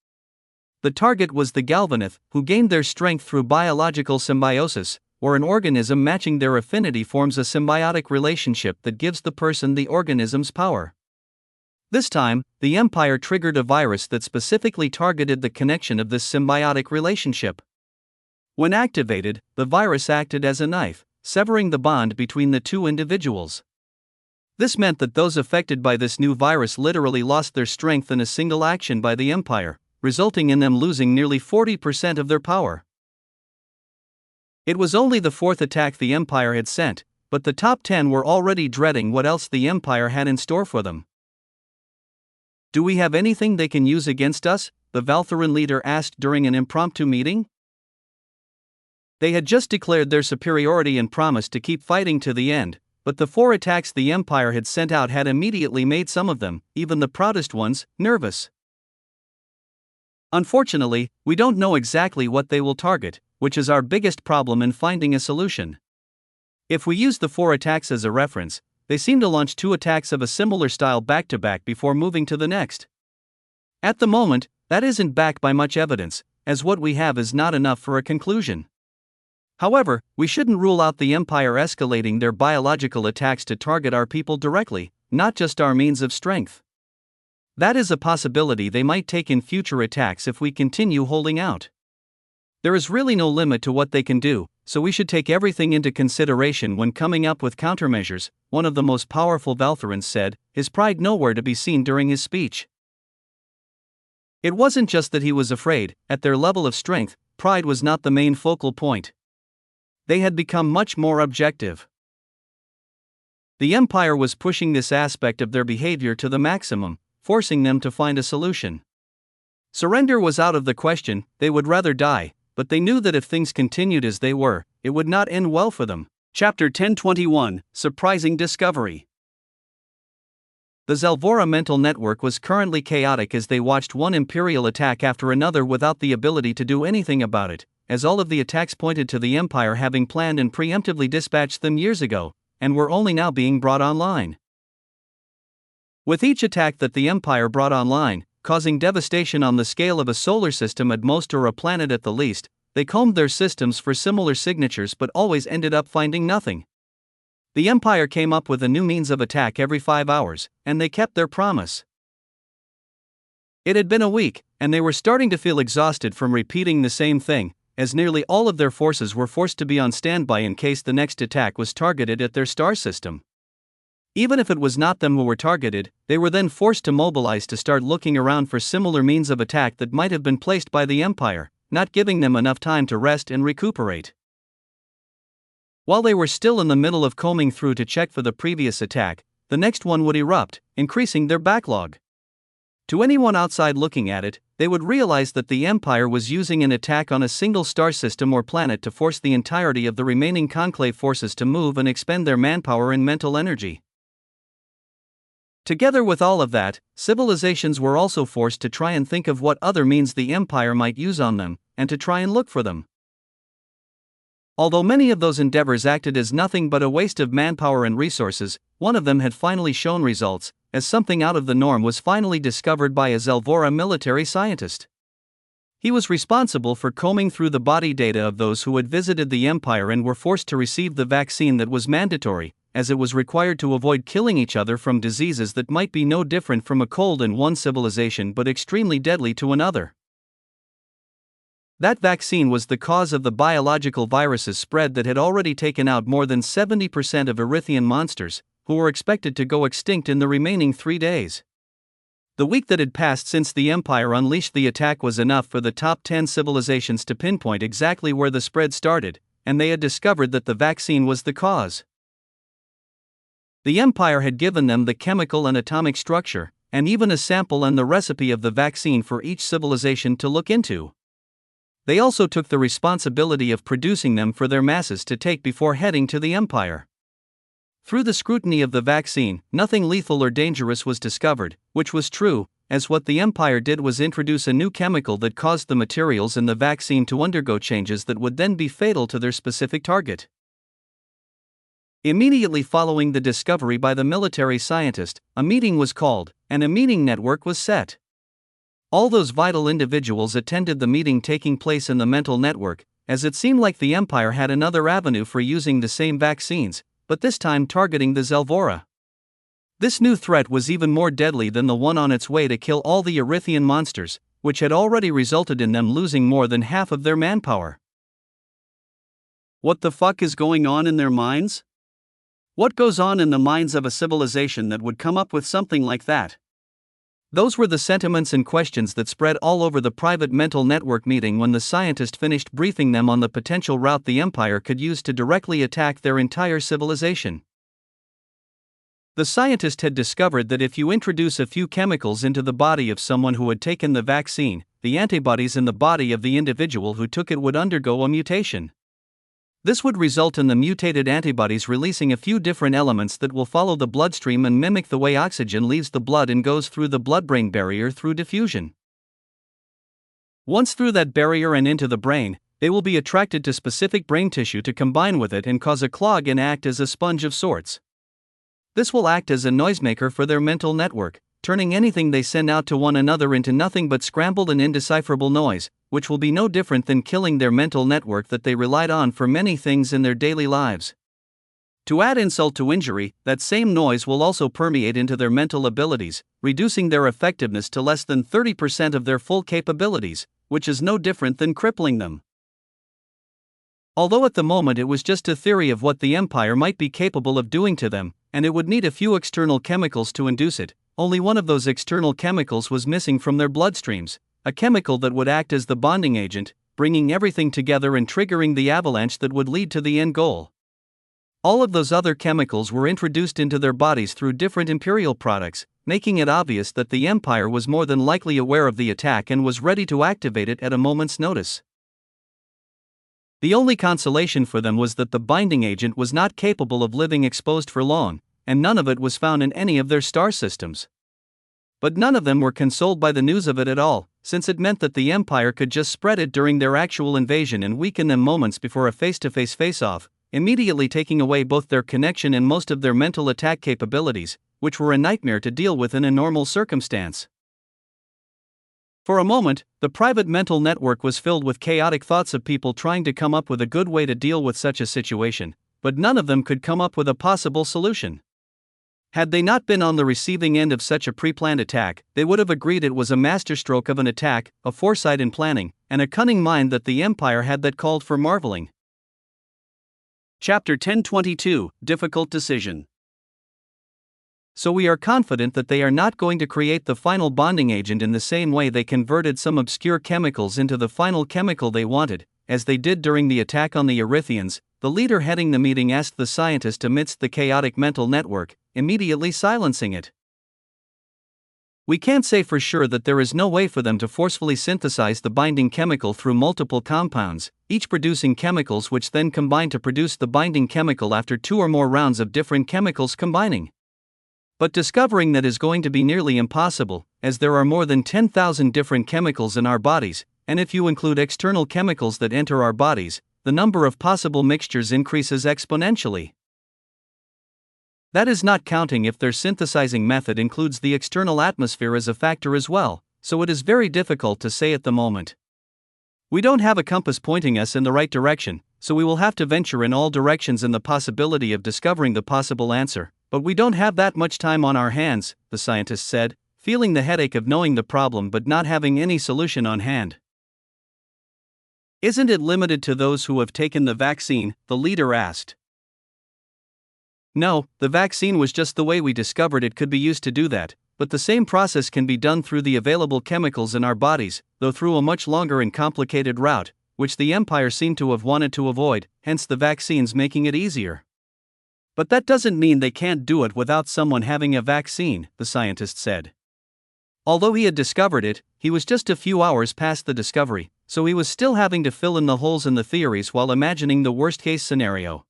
The target was the Galvanath, who gained their strength through biological symbiosis, where an organism matching their affinity forms a symbiotic relationship that gives the person the organism's power. This time, the Empire triggered a virus that specifically targeted the connection of this symbiotic relationship. When activated, the virus acted as a knife, severing the bond between the two individuals. This meant that those affected by this new virus literally lost their strength in a single action by the Empire, resulting in them losing nearly 40% of their power. It was only the fourth attack the Empire had sent, but the top 10 were already dreading what else the Empire had in store for them. "Do we have anything they can use against us?" the Valthuran leader asked during an impromptu meeting. They had just declared their superiority and promised to keep fighting to the end, but the 4 attacks the Empire had sent out had immediately made some of them, even the proudest ones, nervous. "Unfortunately, we don't know exactly what they will target, which is our biggest problem in finding a solution. If we use the 4 attacks as a reference, they seem to launch 2 attacks of a similar style back-to-back before moving to the next. At the moment, that isn't backed by much evidence, as what we have is not enough for a conclusion. However, we shouldn't rule out the Empire escalating their biological attacks to target our people directly, not just our means of strength. That is a possibility they might take in future attacks if we continue holding out. There is really no limit to what they can do, so we should take everything into consideration when coming up with countermeasures," one of the most powerful Valthurans said, his pride nowhere to be seen during his speech. It wasn't just that he was afraid; at their level of strength, pride was not the main focal point. They had become much more objective. The Empire was pushing this aspect of their behavior to the maximum, forcing them to find a solution. Surrender was out of the question; they would rather die, but they knew that if things continued as they were, it would not end well for them. Chapter 1021 – Surprising Discovery. The Zelvora mental network was currently chaotic as they watched one Imperial attack after another without the ability to do anything about it, as all of the attacks pointed to the Empire having planned and preemptively dispatched them years ago, and were only now being brought online. With each attack that the Empire brought online, causing devastation on the scale of a solar system at most or a planet at the least, they combed their systems for similar signatures but always ended up finding nothing. The Empire came up with a new means of attack every 5 hours, and they kept their promise. It had been a week, and they were starting to feel exhausted from repeating the same thing, as nearly all of their forces were forced to be on standby in case the next attack was targeted at their star system. Even if it was not them who were targeted, they were then forced to mobilize to start looking around for similar means of attack that might have been placed by the Empire, not giving them enough time to rest and recuperate. While they were still in the middle of combing through to check for the previous attack, the next one would erupt, increasing their backlog. To anyone outside looking at it, they would realize that the Empire was using an attack on a single star system or planet to force the entirety of the remaining Conclave forces to move and expend their manpower and mental energy. Together with all of that, civilizations were also forced to try and think of what other means the Empire might use on them, and to try and look for them. Although many of those endeavors acted as nothing but a waste of manpower and resources, one of them had finally shown results, as something out of the norm was finally discovered by a Zelvora military scientist. He was responsible for combing through the body data of those who had visited the Empire and were forced to receive the vaccine that was mandatory, as it was required to avoid killing each other from diseases that might be no different from a cold in one civilization but extremely deadly to another. That vaccine was the cause of the biological viruses spread that had already taken out more than 70% of Erythian monsters, who were expected to go extinct in the remaining 3 days. The week that had passed since the Empire unleashed the attack was enough for the top 10 civilizations to pinpoint exactly where the spread started, and they had discovered that the vaccine was the cause. The Empire had given them the chemical and atomic structure, and even a sample and the recipe of the vaccine for each civilization to look into. They also took the responsibility of producing them for their masses to take before heading to the Empire. Through the scrutiny of the vaccine, nothing lethal or dangerous was discovered, which was true, as what the Empire did was introduce a new chemical that caused the materials in the vaccine to undergo changes that would then be fatal to their specific target. Immediately following the discovery by the military scientist, a meeting was called, and a meeting network was set. All those vital individuals attended the meeting taking place in the mental network, as it seemed like the Empire had another avenue for using the same vaccines, but this time targeting the Zelvora. This new threat was even more deadly than the one on its way to kill all the Erythian monsters, which had already resulted in them losing more than half of their manpower. What the fuck is going on in their minds? What goes on in the minds of a civilization that would come up with something like that? Those were the sentiments and questions that spread all over the private mental network meeting when the scientist finished briefing them on the potential route the Empire could use to directly attack their entire civilization. The scientist had discovered that if you introduce a few chemicals into the body of someone who had taken the vaccine, the antibodies in the body of the individual who took it would undergo a mutation. This would result in the mutated antibodies releasing a few different elements that will follow the bloodstream and mimic the way oxygen leaves the blood and goes through the blood-brain barrier through diffusion. Once through that barrier and into the brain, they will be attracted to specific brain tissue to combine with it and cause a clog and act as a sponge of sorts. This will act as a noisemaker for their mental network, turning anything they send out to one another into nothing but scrambled and indecipherable noise, which will be no different than killing their mental network that they relied on for many things in their daily lives. To add insult to injury, that same noise will also permeate into their mental abilities, reducing their effectiveness to less than 30% of their full capabilities, which is no different than crippling them. Although at the moment it was just a theory of what the Empire might be capable of doing to them, and it would need a few external chemicals to induce it, only one of those external chemicals was missing from their bloodstreams, a chemical that would act as the bonding agent, bringing everything together and triggering the avalanche that would lead to the end goal. All of those other chemicals were introduced into their bodies through different Imperial products, making it obvious that the Empire was more than likely aware of the attack and was ready to activate it at a moment's notice. The only consolation for them was that the binding agent was not capable of living exposed for long, and none of it was found in any of their star systems. But none of them were consoled by the news of it at all, since it meant that the Empire could just spread it during their actual invasion and weaken them moments before a face-to-face face-off, immediately taking away both their connection and most of their mental attack capabilities, which were a nightmare to deal with in a normal circumstance. For a moment, the private mental network was filled with chaotic thoughts of people trying to come up with a good way to deal with such a situation, but none of them could come up with a possible solution. Had they not been on the receiving end of such a pre-planned attack, they would have agreed it was a masterstroke of an attack, a foresight in planning, and a cunning mind that the Empire had that called for marveling. Chapter 1022, Difficult Decision. So we are confident that they are not going to create the final bonding agent in the same way they converted some obscure chemicals into the final chemical they wanted, as they did during the attack on the Erythians. The leader heading the meeting asked the scientist amidst the chaotic mental network, immediately silencing it. We can't say for sure that there is no way for them to forcefully synthesize the binding chemical through multiple compounds, each producing chemicals which then combine to produce the binding chemical after 2 or more rounds of different chemicals combining. But discovering that is going to be nearly impossible, as there are more than 10,000 different chemicals in our bodies, and if you include external chemicals that enter our bodies, the number of possible mixtures increases exponentially. That is not counting if their synthesizing method includes the external atmosphere as a factor as well, so it is very difficult to say at the moment. We don't have a compass pointing us in the right direction, so we will have to venture in all directions in the possibility of discovering the possible answer. But we don't have that much time on our hands, the scientist said, feeling the headache of knowing the problem but not having any solution on hand. Isn't it limited to those who have taken the vaccine? The leader asked. No, the vaccine was just the way we discovered it could be used to do that, but the same process can be done through the available chemicals in our bodies, though through a much longer and complicated route, which the Empire seemed to have wanted to avoid, hence the vaccines making it easier. But that doesn't mean they can't do it without someone having a vaccine, the scientist said. Although he had discovered it, he was just a few hours past the discovery, so he was still having to fill in the holes in the theories while imagining the worst-case scenario.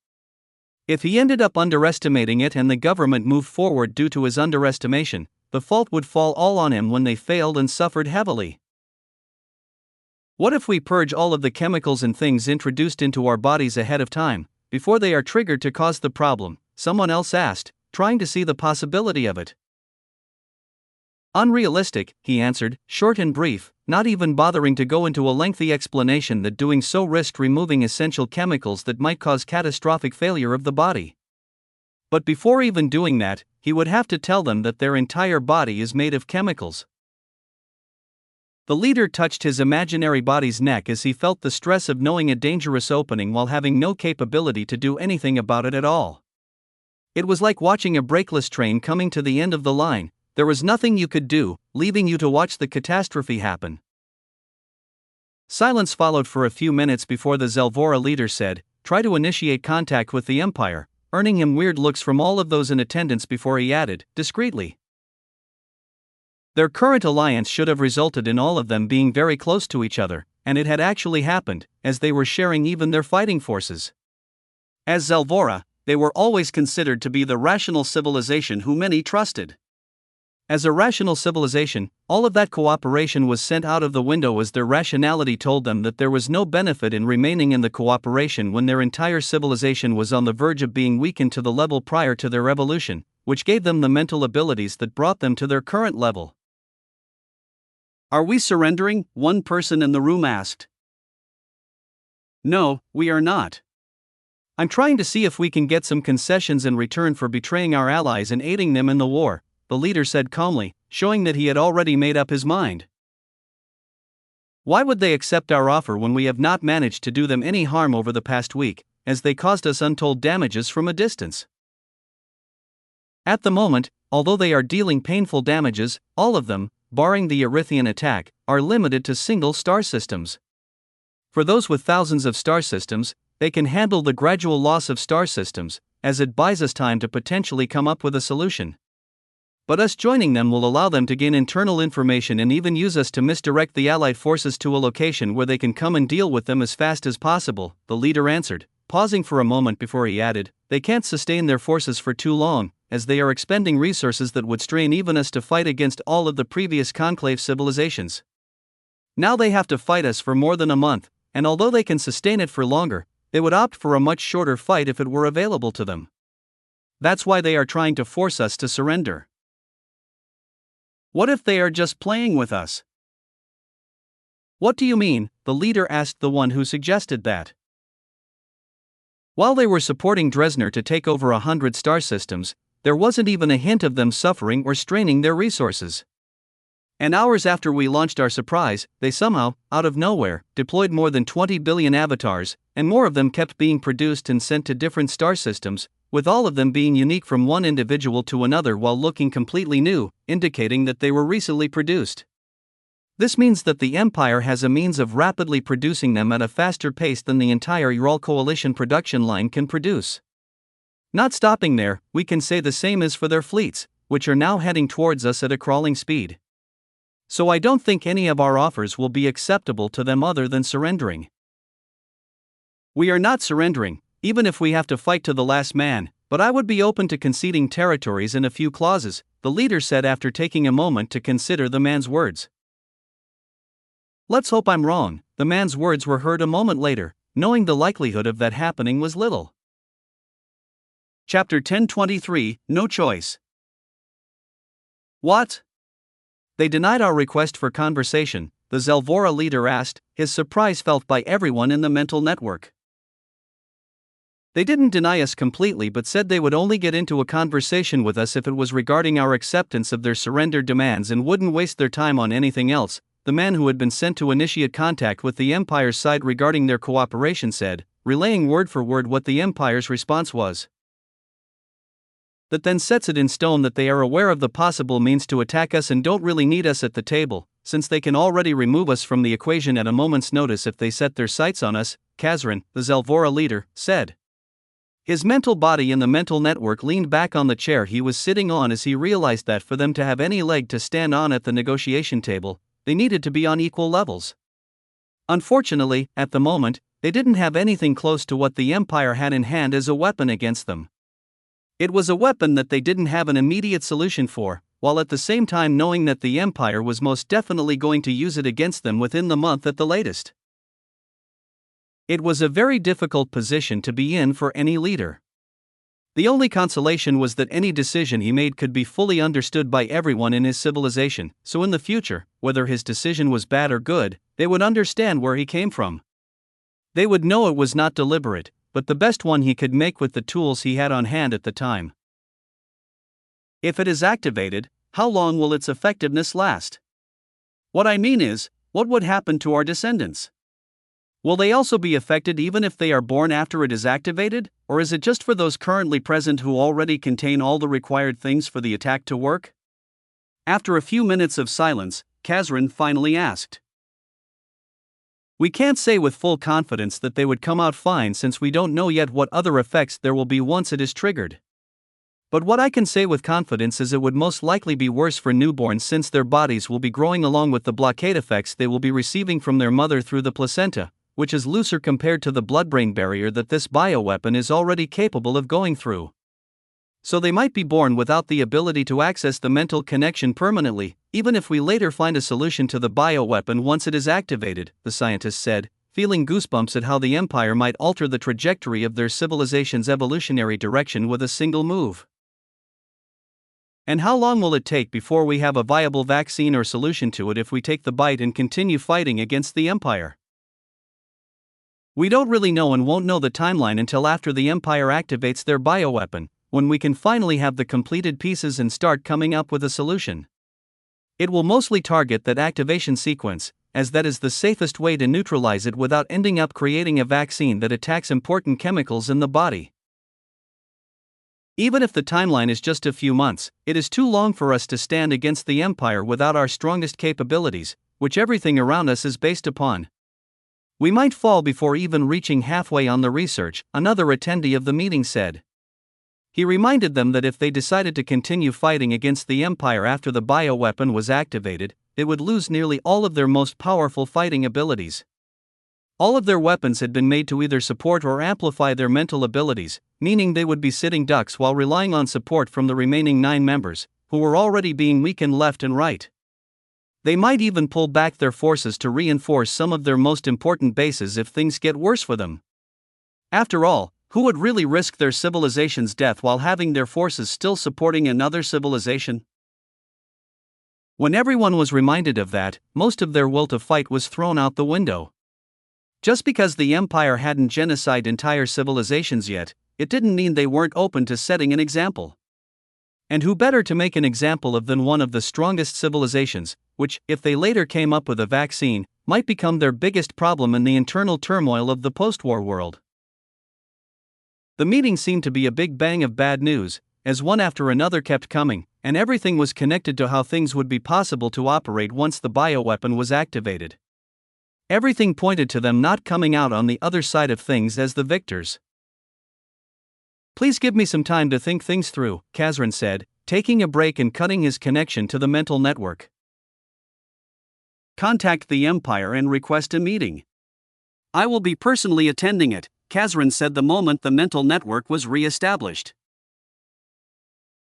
If he ended up underestimating it and the government moved forward due to his underestimation, the fault would fall all on him when they failed and suffered heavily. What if we purge all of the chemicals and things introduced into our bodies ahead of time, before they are triggered to cause the problem, someone else asked, trying to see the possibility of it. Unrealistic, he answered, short and brief, not even bothering to go into a lengthy explanation that doing so risked removing essential chemicals that might cause catastrophic failure of the body. But before even doing that, he would have to tell them that their entire body is made of chemicals. The leader touched his imaginary body's neck as he felt the stress of knowing a dangerous opening while having no capability to do anything about it at all. It was like watching a brakeless train coming to the end of the line. There was nothing you could do, leaving you to watch the catastrophe happen. Silence followed for a few minutes before the Zelvora leader said, "Try to initiate contact with the Empire," earning him weird looks from all of those in attendance before he added, discreetly. Their current alliance should have resulted in all of them being very close to each other, and it had actually happened, as they were sharing even their fighting forces. As Zelvora, they were always considered to be the rational civilization who many trusted. As a rational civilization, all of that cooperation was sent out of the window as their rationality told them that there was no benefit in remaining in the cooperation when their entire civilization was on the verge of being weakened to the level prior to their evolution, which gave them the mental abilities that brought them to their current level. "Are we surrendering?" one person in the room asked. "No, we are not. I'm trying to see if we can get some concessions in return for betraying our allies and aiding them in the war," the leader said calmly, showing that he had already made up his mind. "Why would they accept our offer when we have not managed to do them any harm over the past week, as they caused us untold damages from a distance? At the moment, although they are dealing painful damages, all of them, barring the Erythian attack, are limited to single star systems. For those with thousands of star systems, they can handle the gradual loss of star systems, as it buys us time to potentially come up with a solution. But us joining them will allow them to gain internal information and even use us to misdirect the Allied forces to a location where they can come and deal with them as fast as possible," the leader answered, pausing for a moment before he added, "They can't sustain their forces for too long, as they are expending resources that would strain even us to fight against all of the previous conclave civilizations. Now they have to fight us for more than a month, and although they can sustain it for longer, they would opt for a much shorter fight if it were available to them. That's why they are trying to force us to surrender." "What if they are just playing with us?" "What do you mean?" the leader asked the one who suggested that. While they were supporting Dresner to take over 100 star systems, there wasn't even a hint of them suffering or straining their resources. And hours after we launched our surprise, they somehow, out of nowhere, deployed more than 20 billion avatars, and more of them kept being produced and sent to different star systems, with all of them being unique from one individual to another while looking completely new, indicating that they were recently produced. This means that the Empire has a means of rapidly producing them at a faster pace than the entire Ural Coalition production line can produce. Not stopping there, we can say the same is for their fleets, which are now heading towards us at a crawling speed. So I don't think any of our offers will be acceptable to them other than surrendering. "We are not surrendering, even if we have to fight to the last man, but I would be open to conceding territories and a few clauses," the leader said after taking a moment to consider the man's words. "Let's hope I'm wrong," the man's words were heard a moment later, knowing the likelihood of that happening was little. Chapter 1023, No Choice. "What? They denied our request for conversation," the Zelvora leader asked, his surprise felt by everyone in the mental network. "They didn't deny us completely but said they would only get into a conversation with us if it was regarding our acceptance of their surrender demands and wouldn't waste their time on anything else," the man who had been sent to initiate contact with the Empire's side regarding their cooperation said, relaying word for word what the Empire's response was. "That then sets it in stone that they are aware of the possible means to attack us and don't really need us at the table, since they can already remove us from the equation at a moment's notice if they set their sights on us," Kazran, the Zelvora leader, said. His mental body in the mental network leaned back on the chair he was sitting on as he realized that for them to have any leg to stand on at the negotiation table, they needed to be on equal levels. Unfortunately, at the moment, they didn't have anything close to what the Empire had in hand as a weapon against them. It was a weapon that they didn't have an immediate solution for, while at the same time knowing that the Empire was most definitely going to use it against them within the month at the latest. It was a very difficult position to be in for any leader. The only consolation was that any decision he made could be fully understood by everyone in his civilization, so in the future, whether his decision was bad or good, they would understand where he came from. They would know it was not deliberate, but the best one he could make with the tools he had on hand at the time. If it is activated, how long will its effectiveness last? What I mean is, what would happen to our descendants? Will they also be affected even if they are born after it is activated, or is it just for those currently present who already contain all the required things for the attack to work? After a few minutes of silence, Kazran finally asked. We can't say with full confidence that they would come out fine since we don't know yet what other effects there will be once it is triggered. But what I can say with confidence is it would most likely be worse for newborns since their bodies will be growing along with the blockade effects they will be receiving from their mother through the placenta, which is looser compared to the blood-brain barrier that this bioweapon is already capable of going through. So they might be born without the ability to access the mental connection permanently, even if we later find a solution to the bioweapon once it is activated, the scientist said, feeling goosebumps at how the Empire might alter the trajectory of their civilization's evolutionary direction with a single move. And how long will it take before we have a viable vaccine or solution to it if we take the bite and continue fighting against the Empire? We don't really know and won't know the timeline until after the Empire activates their bioweapon, when we can finally have the completed pieces and start coming up with a solution. It will mostly target that activation sequence, as that is the safest way to neutralize it without ending up creating a vaccine that attacks important chemicals in the body. Even if the timeline is just a few months, it is too long for us to stand against the Empire without our strongest capabilities, which everything around us is based upon. We might fall before even reaching halfway on the research, another attendee of the meeting said. He reminded them that if they decided to continue fighting against the Empire after the bioweapon was activated, they would lose nearly all of their most powerful fighting abilities. All of their weapons had been made to either support or amplify their mental abilities, meaning they would be sitting ducks while relying on support from the remaining 9 members, who were already being weakened left and right. They might even pull back their forces to reinforce some of their most important bases if things get worse for them. After all, who would really risk their civilization's death while having their forces still supporting another civilization? When everyone was reminded of that, most of their will to fight was thrown out the window. Just because the Empire hadn't genocided entire civilizations yet, it didn't mean they weren't open to setting an example. And who better to make an example of than one of the strongest civilizations, which, if they later came up with a vaccine, might become their biggest problem in the internal turmoil of the post-war world. The meeting seemed to be a big bang of bad news, as one after another kept coming, and everything was connected to how things would be possible to operate once the bioweapon was activated. Everything pointed to them not coming out on the other side of things as the victors. Please give me some time to think things through, Kazran said, taking a break and cutting his connection to the mental network. Contact the Empire and request a meeting. I will be personally attending it, Kazran said the moment the mental network was re-established.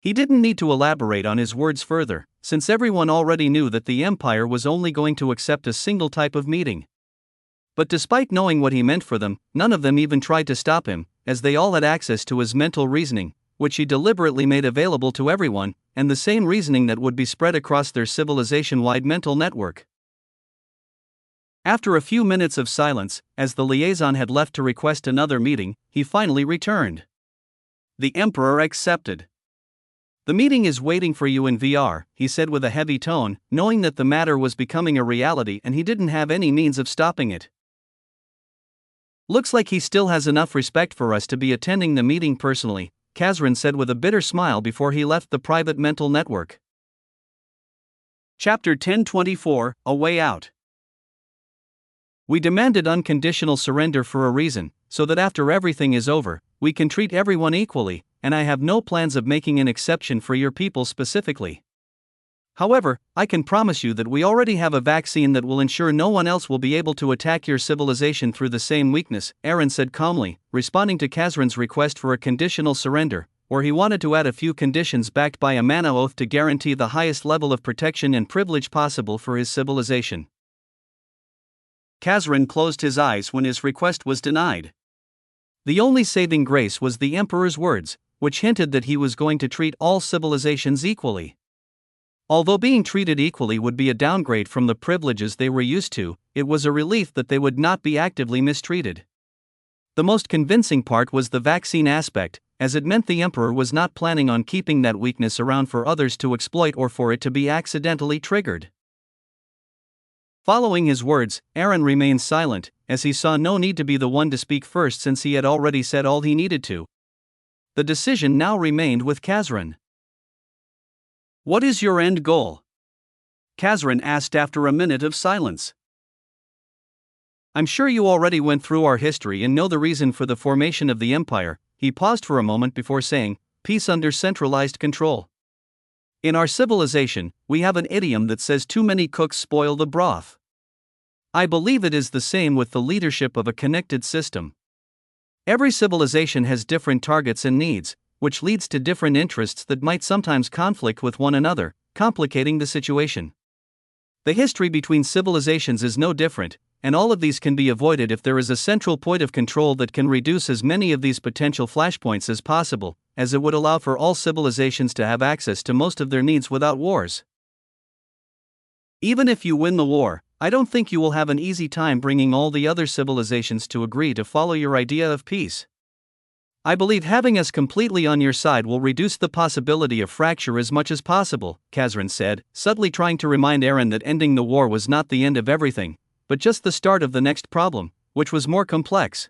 He didn't need to elaborate on his words further, since everyone already knew that the Empire was only going to accept a single type of meeting. But despite knowing what he meant for them, none of them even tried to stop him, as they all had access to his mental reasoning, which he deliberately made available to everyone, and the same reasoning that would be spread across their civilization-wide mental network. After a few minutes of silence, as the liaison had left to request another meeting, he finally returned. The Emperor accepted. The meeting is waiting for you in VR, he said with a heavy tone, knowing that the matter was becoming a reality and he didn't have any means of stopping it. Looks like he still has enough respect for us to be attending the meeting personally, Kazran said with a bitter smile before he left the private mental network. Chapter 1024, A Way Out. We demanded unconditional surrender for a reason, so that after everything is over, we can treat everyone equally, and I have no plans of making an exception for your people specifically. However, I can promise you that we already have a vaccine that will ensure no one else will be able to attack your civilization through the same weakness, Aaron said calmly, responding to Kazran's request for a conditional surrender, where he wanted to add a few conditions backed by a mana oath to guarantee the highest level of protection and privilege possible for his civilization. Kazran closed his eyes when his request was denied. The only saving grace was the Emperor's words, which hinted that he was going to treat all civilizations equally. Although being treated equally would be a downgrade from the privileges they were used to, it was a relief that they would not be actively mistreated. The most convincing part was the vaccine aspect, as it meant the Emperor was not planning on keeping that weakness around for others to exploit or for it to be accidentally triggered. Following his words, Aaron remained silent, as he saw no need to be the one to speak first since he had already said all he needed to. The decision now remained with Kazran. "What is your end goal?" Kazran asked after a minute of silence. "I'm sure you already went through our history and know the reason for the formation of the Empire." He paused for a moment before saying, "Peace under centralized control. In our civilization, we have an idiom that says too many cooks spoil the broth. I believe it is the same with the leadership of a connected system. Every civilization has different targets and needs, which leads to different interests that might sometimes conflict with one another, complicating the situation. The history between civilizations is no different, and all of these can be avoided if there is a central point of control that can reduce as many of these potential flashpoints as possible, as it would allow for all civilizations to have access to most of their needs without wars. Even if you win the war, I don't think you will have an easy time bringing all the other civilizations to agree to follow your idea of peace. I believe having us completely on your side will reduce the possibility of fracture as much as possible," Kazran said, subtly trying to remind Aaron that ending the war was not the end of everything, but just the start of the next problem, which was more complex.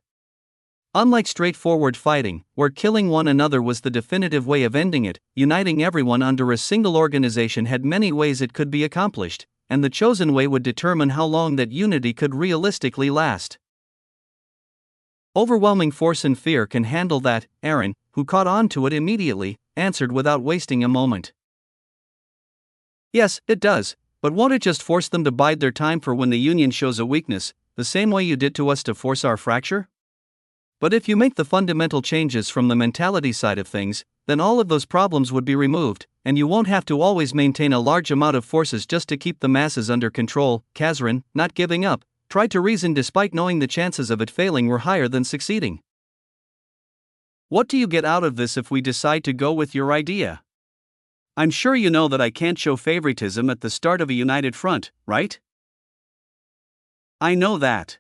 Unlike straightforward fighting, where killing one another was the definitive way of ending it, uniting everyone under a single organization had many ways it could be accomplished, and the chosen way would determine how long that unity could realistically last. Overwhelming force and fear can handle that, Aaron, who caught on to it immediately, answered without wasting a moment. "Yes, it does, but won't it just force them to bide their time for when the Union shows a weakness, the same way you did to us to force our fracture? But if you make the fundamental changes from the mentality side of things, then all of those problems would be removed, and you won't have to always maintain a large amount of forces just to keep the masses under control." Kazran, not giving up, tried to reason despite knowing the chances of it failing were higher than succeeding. "What do you get out of this if we decide to go with your idea? I'm sure you know that I can't show favoritism at the start of a united front, right?" "I know that.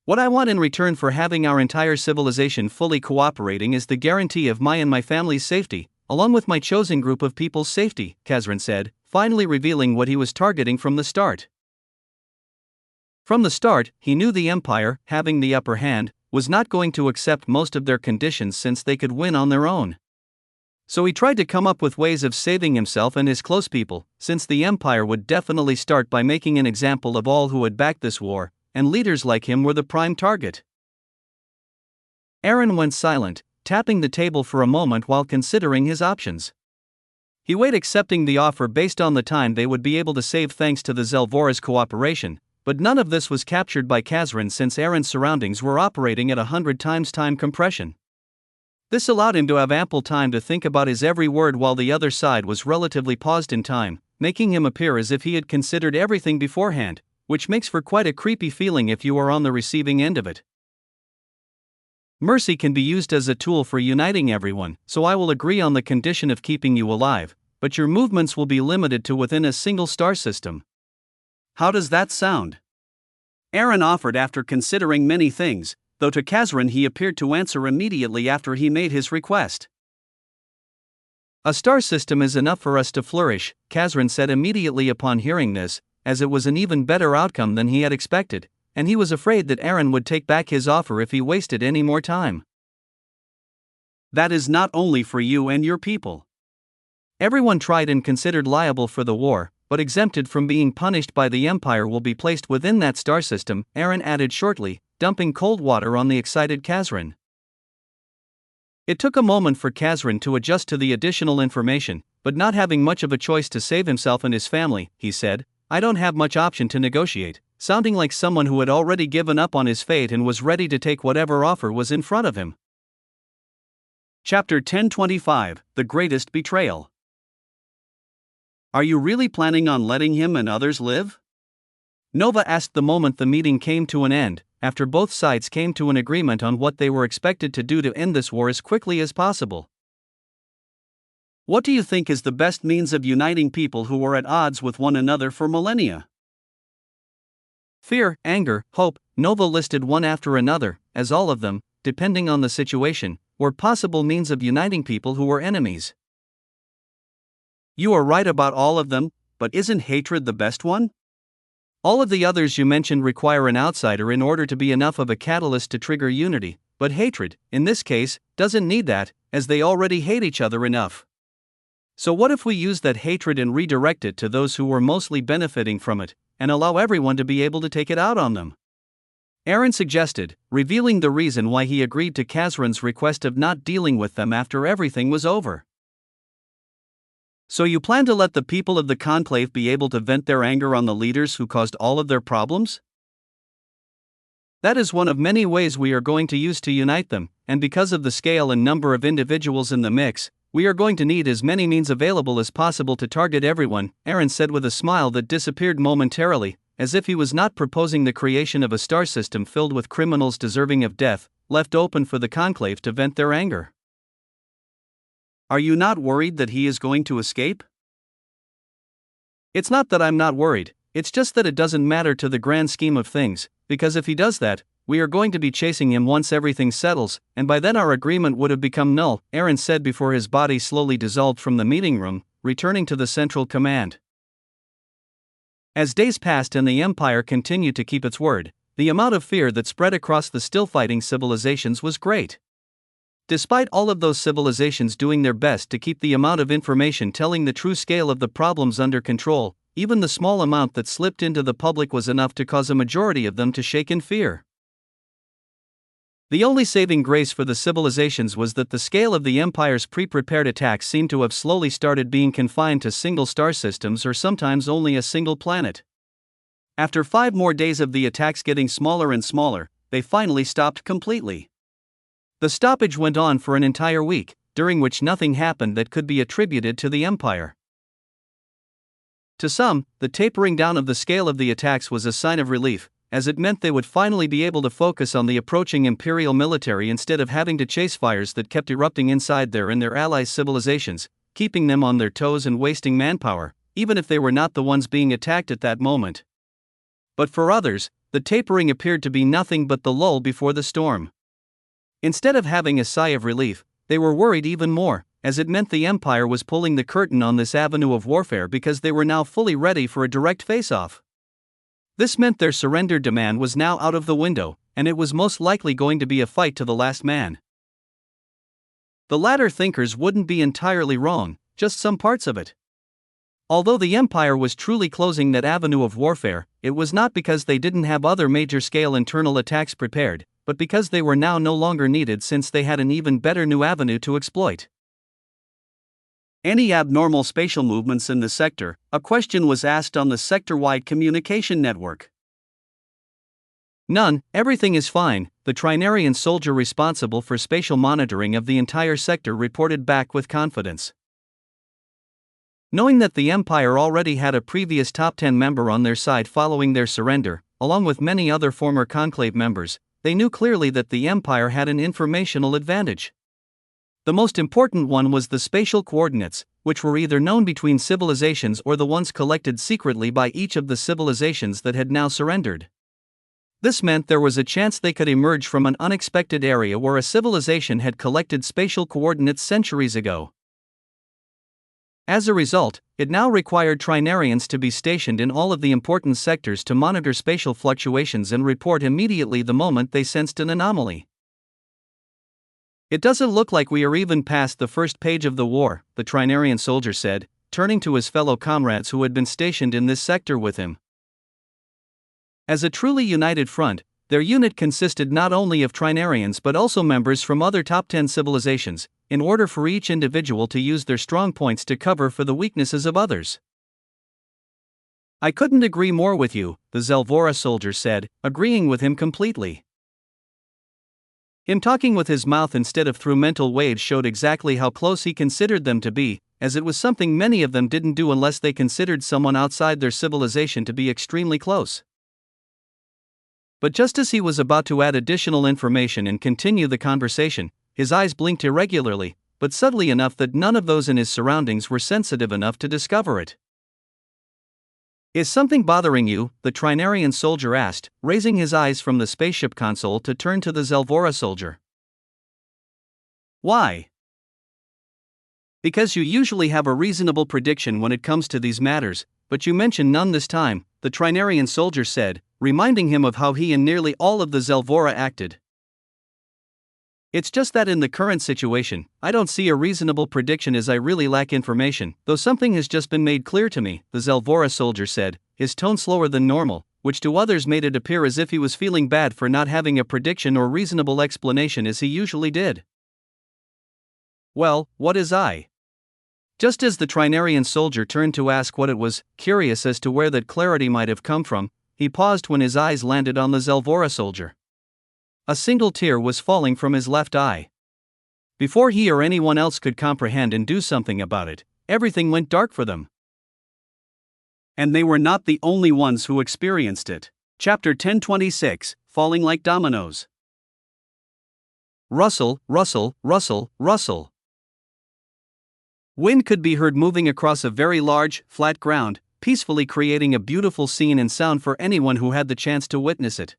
What I want in return for having our entire civilization fully cooperating is the guarantee of my and my family's safety, along with my chosen group of people's safety," Kazran said, finally revealing what he was targeting from the start. From the start, he knew the Empire, having the upper hand, was not going to accept most of their conditions since they could win on their own. So he tried to come up with ways of saving himself and his close people, since the Empire would definitely start by making an example of all who had backed this war, and leaders like him were the prime target. Aaron went silent, tapping the table for a moment while considering his options. He weighed accepting the offer based on the time they would be able to save thanks to the Zelvora's cooperation, but none of this was captured by Kazran since Aaron's surroundings were operating at 100 times time compression. This allowed him to have ample time to think about his every word while the other side was relatively paused in time, making him appear as if he had considered everything beforehand, which makes for quite a creepy feeling if you are on the receiving end of it. "Mercy can be used as a tool for uniting everyone, so I will agree on the condition of keeping you alive, but your movements will be limited to within a single star system. How does that sound?" Aaron offered after considering many things, though to Kazran he appeared to answer immediately after he made his request. "A star system is enough for us to flourish," Kazran said immediately upon hearing this, as it was an even better outcome than he had expected, and he was afraid that Aaron would take back his offer if he wasted any more time. "That is not only for you and your people. Everyone tried and considered liable for the war, but exempted from being punished by the Empire will be placed within that star system," Aaron added shortly, dumping cold water on the excited Kazran. It took a moment for Kazran to adjust to the additional information, but not having much of a choice to save himself and his family, he said, "I don't have much option to negotiate," sounding like someone who had already given up on his fate and was ready to take whatever offer was in front of him. Chapter 1025, The Greatest Betrayal. "Are you really planning on letting him and others live?" Nova asked the moment the meeting came to an end, after both sides came to an agreement on what they were expected to do to end this war as quickly as possible. What do you think is the best means of uniting people who were at odds with one another for millennia? Fear, anger, hope, Nova listed one after another, as all of them, depending on the situation, were possible means of uniting people who were enemies. You are right about all of them, but isn't hatred the best one? All of the others you mentioned require an outsider in order to be enough of a catalyst to trigger unity, but hatred, in this case, doesn't need that, as they already hate each other enough. So what if we use that hatred and redirect it to those who were mostly benefiting from it, and allow everyone to be able to take it out on them? Aaron suggested, revealing the reason why he agreed to Kazran's request of not dealing with them after everything was over. So you plan to let the people of the conclave be able to vent their anger on the leaders who caused all of their problems? That is one of many ways we are going to use to unite them, and because of the scale and number of individuals in the mix, we are going to need as many means available as possible to target everyone, Aaron said with a smile that disappeared momentarily, as if he was not proposing the creation of a star system filled with criminals deserving of death, left open for the conclave to vent their anger. Are you not worried that he is going to escape? It's not that I'm not worried, it's just that it doesn't matter to the grand scheme of things, because if he does that, we are going to be chasing him once everything settles, and by then our agreement would have become null, Aaron said before his body slowly dissolved from the meeting room, returning to the central command. As days passed and the Empire continued to keep its word, the amount of fear that spread across the still-fighting civilizations was great. Despite all of those civilizations doing their best to keep the amount of information telling the true scale of the problems under control, even the small amount that slipped into the public was enough to cause a majority of them to shake in fear. The only saving grace for the civilizations was that the scale of the Empire's pre-prepared attacks seemed to have slowly started being confined to single star systems or sometimes only a single planet. After 5 more days of the attacks getting smaller and smaller, they finally stopped completely. The stoppage went on for an entire week, during which nothing happened that could be attributed to the Empire. To some, the tapering down of the scale of the attacks was a sign of relief, as it meant they would finally be able to focus on the approaching Imperial military instead of having to chase fires that kept erupting inside their and their allies' civilizations, keeping them on their toes and wasting manpower, even if they were not the ones being attacked at that moment. But for others, the tapering appeared to be nothing but the lull before the storm. Instead of having a sigh of relief, they were worried even more, as it meant the Empire was pulling the curtain on this avenue of warfare because they were now fully ready for a direct face-off. This meant their surrender demand was now out of the window, and it was most likely going to be a fight to the last man. The latter thinkers wouldn't be entirely wrong, just some parts of it. Although the Empire was truly closing that avenue of warfare, it was not because they didn't have other major-scale internal attacks prepared, but because they were now no longer needed since they had an even better new avenue to exploit. Any abnormal spatial movements in the sector? A question was asked on the sector-wide communication network. None, everything is fine, the Trinarian soldier responsible for spatial monitoring of the entire sector reported back with confidence. Knowing that the Empire already had a previous top 10 member on their side following their surrender, along with many other former Conclave members, they knew clearly that the Empire had an informational advantage. The most important one was the spatial coordinates, which were either known between civilizations or the ones collected secretly by each of the civilizations that had now surrendered. This meant there was a chance they could emerge from an unexpected area where a civilization had collected spatial coordinates centuries ago. As a result, it now required Trinarians to be stationed in all of the important sectors to monitor spatial fluctuations and report immediately the moment they sensed an anomaly. It doesn't look like we are even past the first page of the war, the Trinarian soldier said, turning to his fellow comrades who had been stationed in this sector with him. As a truly united front, their unit consisted not only of Trinarians but also members from other top 10 civilizations, in order for each individual to use their strong points to cover for the weaknesses of others. I couldn't agree more with you, the Zelvora soldier said, agreeing with him completely. Him talking with his mouth instead of through mental waves showed exactly how close he considered them to be, as it was something many of them didn't do unless they considered someone outside their civilization to be extremely close. But just as he was about to add additional information and continue the conversation, his eyes blinked irregularly, but subtly enough that none of those in his surroundings were sensitive enough to discover it. "Is something bothering you?" the Trinarian soldier asked, raising his eyes from the spaceship console to turn to the Zelvora soldier. "Why?" "Because you usually have a reasonable prediction when it comes to these matters, but you mention none this time," the Trinarian soldier said, reminding him of how he and nearly all of the Zelvora acted. "It's just that in the current situation, I don't see a reasonable prediction as I really lack information, though something has just been made clear to me," the Zelvora soldier said, his tone slower than normal, which to others made it appear as if he was feeling bad for not having a prediction or reasonable explanation as he usually did. "Well, what is I?" Just as the Trinarian soldier turned to ask what it was, curious as to where that clarity might have come from, he paused when his eyes landed on the Zelvora soldier. A single tear was falling from his left eye. Before he or anyone else could comprehend and do something about it, everything went dark for them. And they were not the only ones who experienced it. Chapter 1026, Falling Like Dominoes. Rustle, rustle, rustle, rustle. Wind could be heard moving across a very large, flat ground, peacefully creating a beautiful scene and sound for anyone who had the chance to witness it.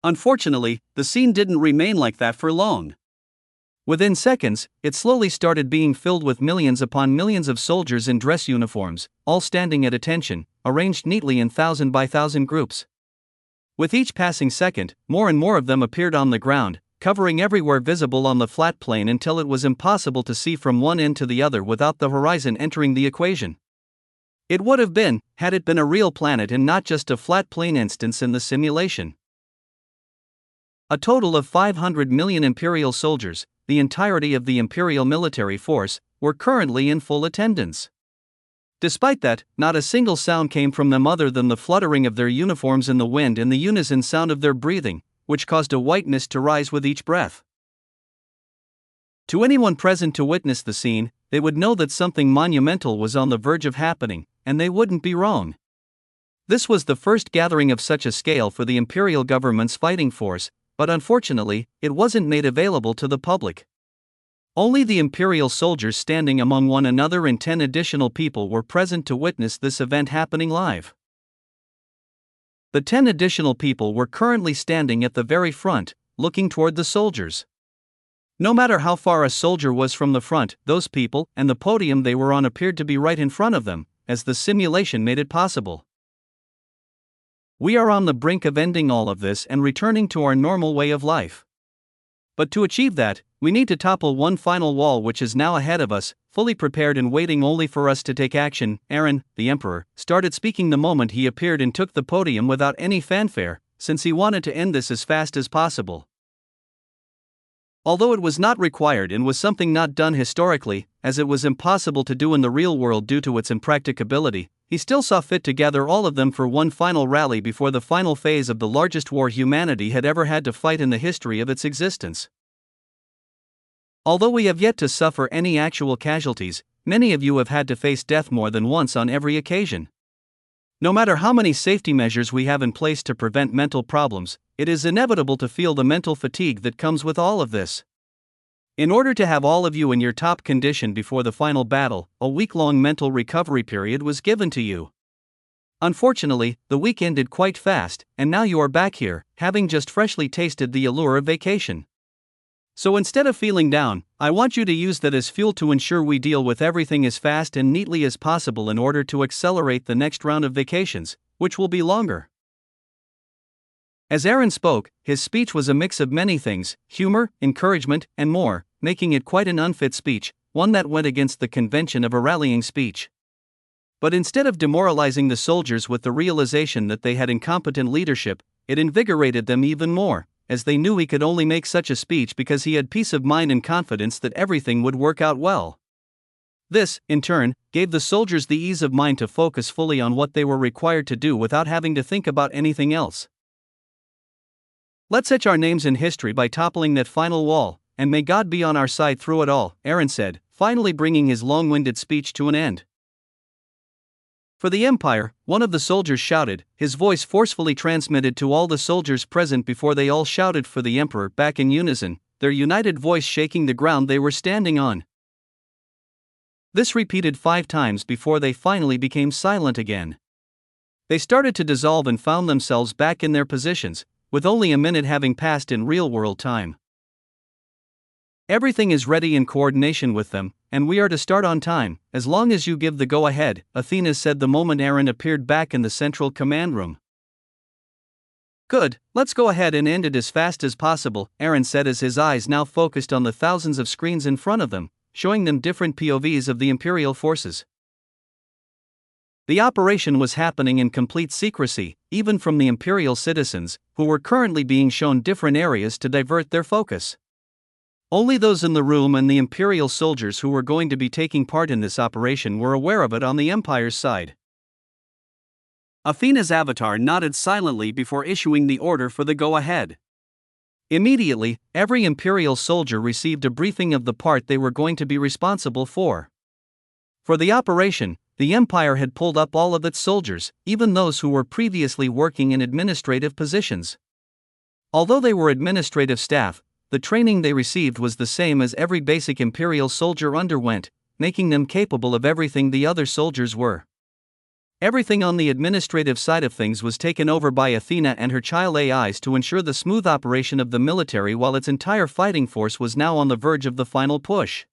Unfortunately, the scene didn't remain like that for long. Within seconds, it slowly started being filled with millions upon millions of soldiers in dress uniforms, all standing at attention, arranged neatly in 1,000 by 1,000 groups. With each passing second, more and more of them appeared on the ground, covering everywhere visible on the flat plain until it was impossible to see from one end to the other without the horizon entering the equation. It would have been, had it been a real planet and not just a flat plane instance in the simulation. A total of 500 million Imperial soldiers, the entirety of the Imperial military force, were currently in full attendance. Despite that, not a single sound came from them other than the fluttering of their uniforms in the wind and the unison sound of their breathing, which caused a white mist to rise with each breath. To anyone present to witness the scene, they would know that something monumental was on the verge of happening, and they wouldn't be wrong. This was the first gathering of such a scale for the Imperial government's fighting force, but unfortunately, it wasn't made available to the public. Only the Imperial soldiers standing among one another and 10 additional people were present to witness this event happening live. The 10 additional people were currently standing at the very front, looking toward the soldiers. No matter how far a soldier was from the front, those people and the podium they were on appeared to be right in front of them, as the simulation made it possible. "We are on the brink of ending all of this and returning to our normal way of life. But to achieve that, we need to topple one final wall which is now ahead of us, fully prepared and waiting only for us to take action." Aaron, the Emperor, started speaking the moment he appeared and took the podium without any fanfare, since he wanted to end this as fast as possible. Although it was not required and was something not done historically, as it was impossible to do in the real world due to its impracticability, he still saw fit to gather all of them for one final rally before the final phase of the largest war humanity had ever had to fight in the history of its existence. Although we have yet to suffer any actual casualties, many of you have had to face death more than once on every occasion. No matter how many safety measures we have in place to prevent mental problems, it is inevitable to feel the mental fatigue that comes with all of this. In order to have all of you in your top condition before the final battle, a week-long mental recovery period was given to you. Unfortunately, the week ended quite fast, and now you are back here, having just freshly tasted the allure of vacation. So instead of feeling down, I want you to use that as fuel to ensure we deal with everything as fast and neatly as possible in order to accelerate the next round of vacations, which will be longer. As Aaron spoke, his speech was a mix of many things, humor, encouragement, and more, making it quite an unfit speech, one that went against the convention of a rallying speech. But instead of demoralizing the soldiers with the realization that they had incompetent leadership, it invigorated them even more, as they knew he could only make such a speech because he had peace of mind and confidence that everything would work out well. This, in turn, gave the soldiers the ease of mind to focus fully on what they were required to do without having to think about anything else. "Let's etch our names in history by toppling that final wall, and may God be on our side through it all," Aaron said, finally bringing his long-winded speech to an end. "For the Empire," one of the soldiers shouted, his voice forcefully transmitted to all the soldiers present before they all shouted for the Emperor back in unison, their united voice shaking the ground they were standing on. This repeated 5 times before they finally became silent again. They started to dissolve and found themselves back in their positions, with only a minute having passed in real-world time. Everything is ready in coordination with them, and we are to start on time, as long as you give the go-ahead, Athena said the moment Aaron appeared back in the central command room. Good, let's go ahead and end it as fast as possible, Aaron said as his eyes now focused on the thousands of screens in front of them, showing them different POVs of the Imperial forces. The operation was happening in complete secrecy, even from the Imperial citizens, who were currently being shown different areas to divert their focus. Only those in the room and the Imperial soldiers who were going to be taking part in this operation were aware of it on the Empire's side. Athena's avatar nodded silently before issuing the order for the go-ahead. Immediately, every Imperial soldier received a briefing of the part they were going to be responsible for. For the operation, the Empire had pulled up all of its soldiers, even those who were previously working in administrative positions. Although they were administrative staff, the training they received was the same as every basic Imperial soldier underwent, making them capable of everything the other soldiers were. Everything on the administrative side of things was taken over by Athena and her child AIs to ensure the smooth operation of the military while its entire fighting force was now on the verge of the final push.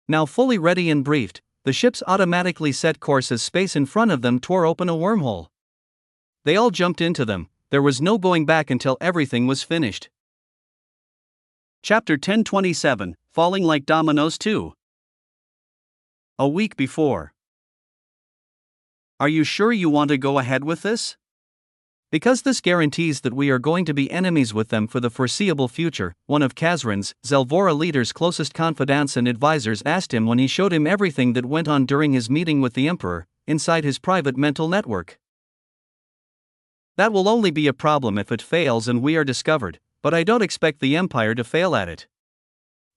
Now fully ready and briefed, the ships automatically set course as space in front of them tore open a wormhole. They all jumped into them, there was no going back until everything was finished. Chapter 1027, Falling Like Dominoes 2. A week before. Are you sure you want to go ahead with this? Because this guarantees that we are going to be enemies with them for the foreseeable future, one of Kazran's, Zelvora leader's closest confidants and advisors asked him when he showed him everything that went on during his meeting with the Emperor, inside his private mental network. That will only be a problem if it fails and we are discovered, but I don't expect the Empire to fail at it.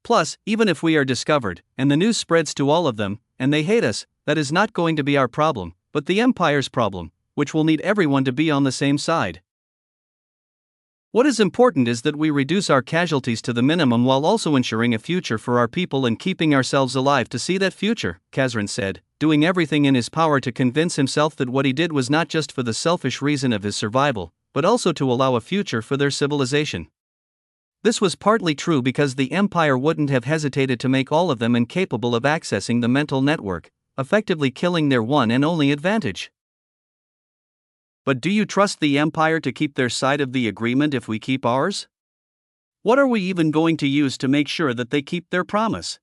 Plus, even if we are discovered, and the news spreads to all of them, and they hate us, that is not going to be our problem, but the Empire's problem, which will need everyone to be on the same side. What is important is that we reduce our casualties to the minimum while also ensuring a future for our people and keeping ourselves alive to see that future, Kazran said, doing everything in his power to convince himself that what he did was not just for the selfish reason of his survival, but also to allow a future for their civilization. This was partly true because the Empire wouldn't have hesitated to make all of them incapable of accessing the mental network, effectively killing their one and only advantage. But do you trust the Empire to keep their side of the agreement if we keep ours? What are we even going to use to make sure that they keep their promise?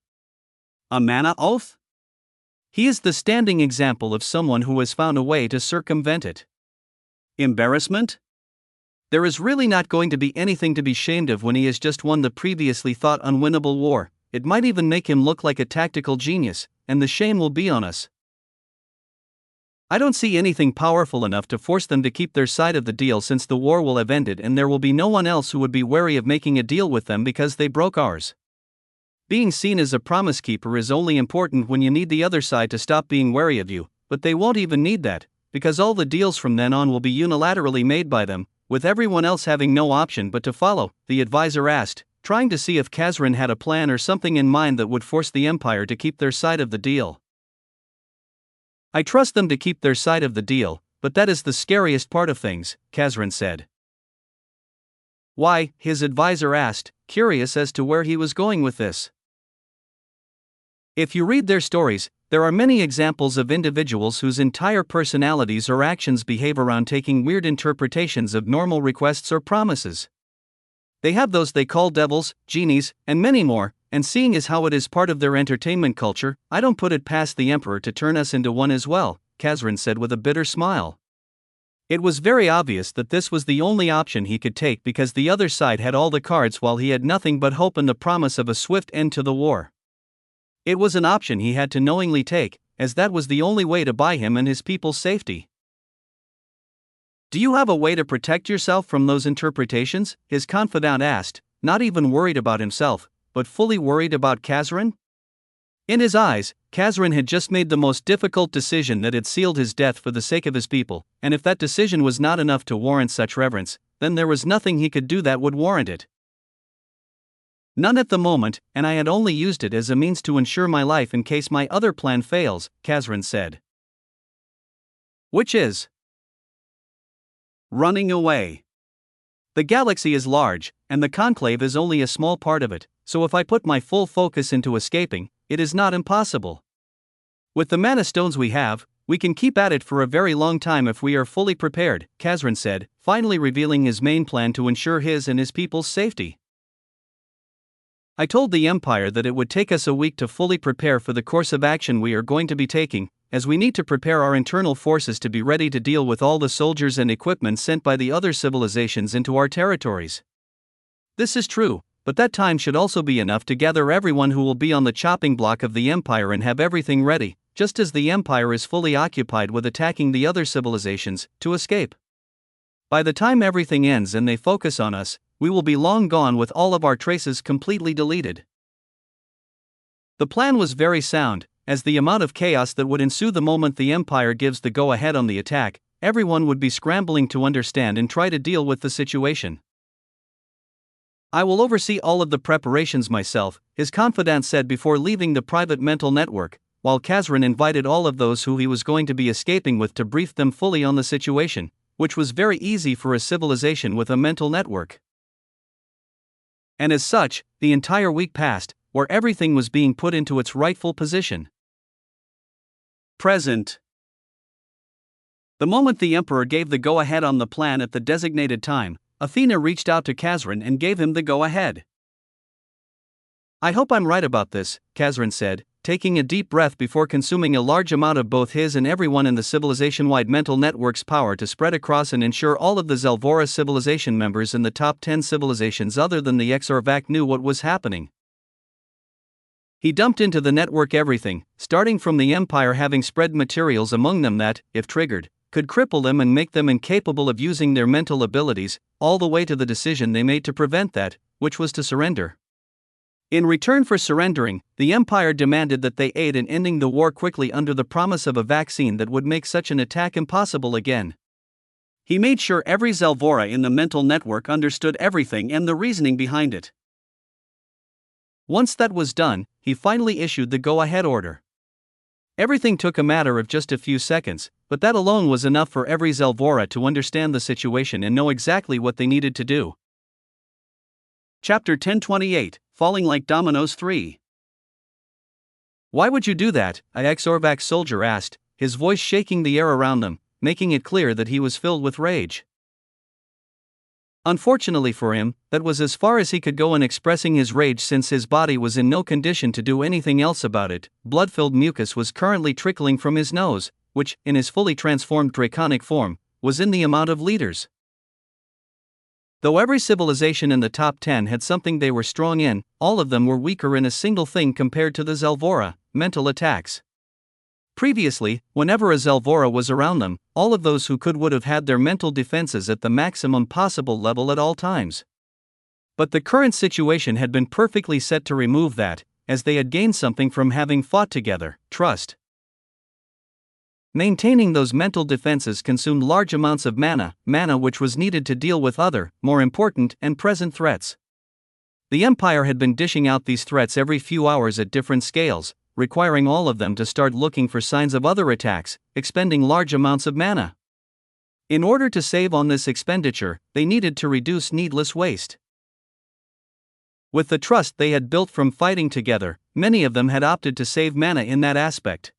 A mana oath? He is the standing example of someone who has found a way to circumvent it. Embarrassment? There is really not going to be anything to be shamed of when he has just won the previously thought unwinnable war. It might even make him look like a tactical genius, and the shame will be on us. I don't see anything powerful enough to force them to keep their side of the deal since the war will have ended and there will be no one else who would be wary of making a deal with them because they broke ours. Being seen as a promise keeper is only important when you need the other side to stop being wary of you, but they won't even need that, because all the deals from then on will be unilaterally made by them, with everyone else having no option but to follow, the advisor asked, trying to see if Kazran had a plan or something in mind that would force the Empire to keep their side of the deal. I trust them to keep their side of the deal, but that is the scariest part of things, Kazran said. Why? His advisor asked, curious as to where he was going with this. If you read their stories, there are many examples of individuals whose entire personalities or actions behave around taking weird interpretations of normal requests or promises. They have those they call devils, genies, and many more, and seeing as how it is part of their entertainment culture, I don't put it past the Emperor to turn us into one as well, Kazran said with a bitter smile. It was very obvious that this was the only option he could take because the other side had all the cards while he had nothing but hope and the promise of a swift end to the war. It was an option he had to knowingly take, as that was the only way to buy him and his people's safety. Do you have a way to protect yourself from those interpretations? His confidant asked, not even worried about himself, but fully worried about Kazran? In his eyes, Kazran had just made the most difficult decision that had sealed his death for the sake of his people, and if that decision was not enough to warrant such reverence, then there was nothing he could do that would warrant it. None at the moment, and I had only used it as a means to ensure my life in case my other plan fails, Kazran said. Which is running away. The galaxy is large, and the Conclave is only a small part of it, so if I put my full focus into escaping, it is not impossible. With the mana stones we have, we can keep at it for a very long time if we are fully prepared, Kazran said, finally revealing his main plan to ensure his and his people's safety. I told the Empire that it would take us a week to fully prepare for the course of action we are going to be taking, as we need to prepare our internal forces to be ready to deal with all the soldiers and equipment sent by the other civilizations into our territories. This is true, but that time should also be enough to gather everyone who will be on the chopping block of the Empire and have everything ready, just as the Empire is fully occupied with attacking the other civilizations, to escape. By the time everything ends and they focus on us, we will be long gone with all of our traces completely deleted. The plan was very sound, as the amount of chaos that would ensue the moment the Empire gives the go-ahead on the attack, everyone would be scrambling to understand and try to deal with the situation. I will oversee all of the preparations myself, his confidant said before leaving the private mental network, while Kazran invited all of those who he was going to be escaping with to brief them fully on the situation, which was very easy for a civilization with a mental network. And as such, the entire week passed, where everything was being put into its rightful position. Present. The moment the Emperor gave the go-ahead on the plan at the designated time, Athena reached out to Kazran and gave him the go-ahead. I hope I'm right about this, Kazran said, taking a deep breath before consuming a large amount of both his and everyone in the civilization-wide mental network's power to spread across and ensure all of the Zelvora civilization members in the top 10 civilizations other than the Exorvac knew what was happening. He dumped into the network everything, starting from the Empire having spread materials among them that, if triggered, could cripple them and make them incapable of using their mental abilities, all the way to the decision they made to prevent that, which was to surrender. In return for surrendering, the Empire demanded that they aid in ending the war quickly under the promise of a vaccine that would make such an attack impossible again. He made sure every Zelvora in the mental network understood everything and the reasoning behind it. Once that was done, he finally issued the go-ahead order. Everything took a matter of just a few seconds, but that alone was enough for every Zelvora to understand the situation and know exactly what they needed to do. Chapter 1028, Falling Like Dominoes 3. Why would you do that? A Exorvac soldier asked, his voice shaking the air around them, making it clear that he was filled with rage. Unfortunately for him, that was as far as he could go in expressing his rage since his body was in no condition to do anything else about it. Blood-filled mucus was currently trickling from his nose, which, in his fully transformed draconic form, was in the amount of liters. Though every civilization in the top 10 had something they were strong in, all of them were weaker in a single thing compared to the Zelvora: mental attacks. Previously, whenever a Zelvora was around them, all of those who could would have had their mental defenses at the maximum possible level at all times. But the current situation had been perfectly set to remove that, as they had gained something from having fought together: trust. Maintaining those mental defenses consumed large amounts of mana which was needed to deal with other, more important and present threats. The Empire had been dishing out these threats every few hours at different scales, requiring all of them to start looking for signs of other attacks, expending large amounts of mana. In order to save on this expenditure, they needed to reduce needless waste. With the trust they had built from fighting together, many of them had opted to save mana in that aspect.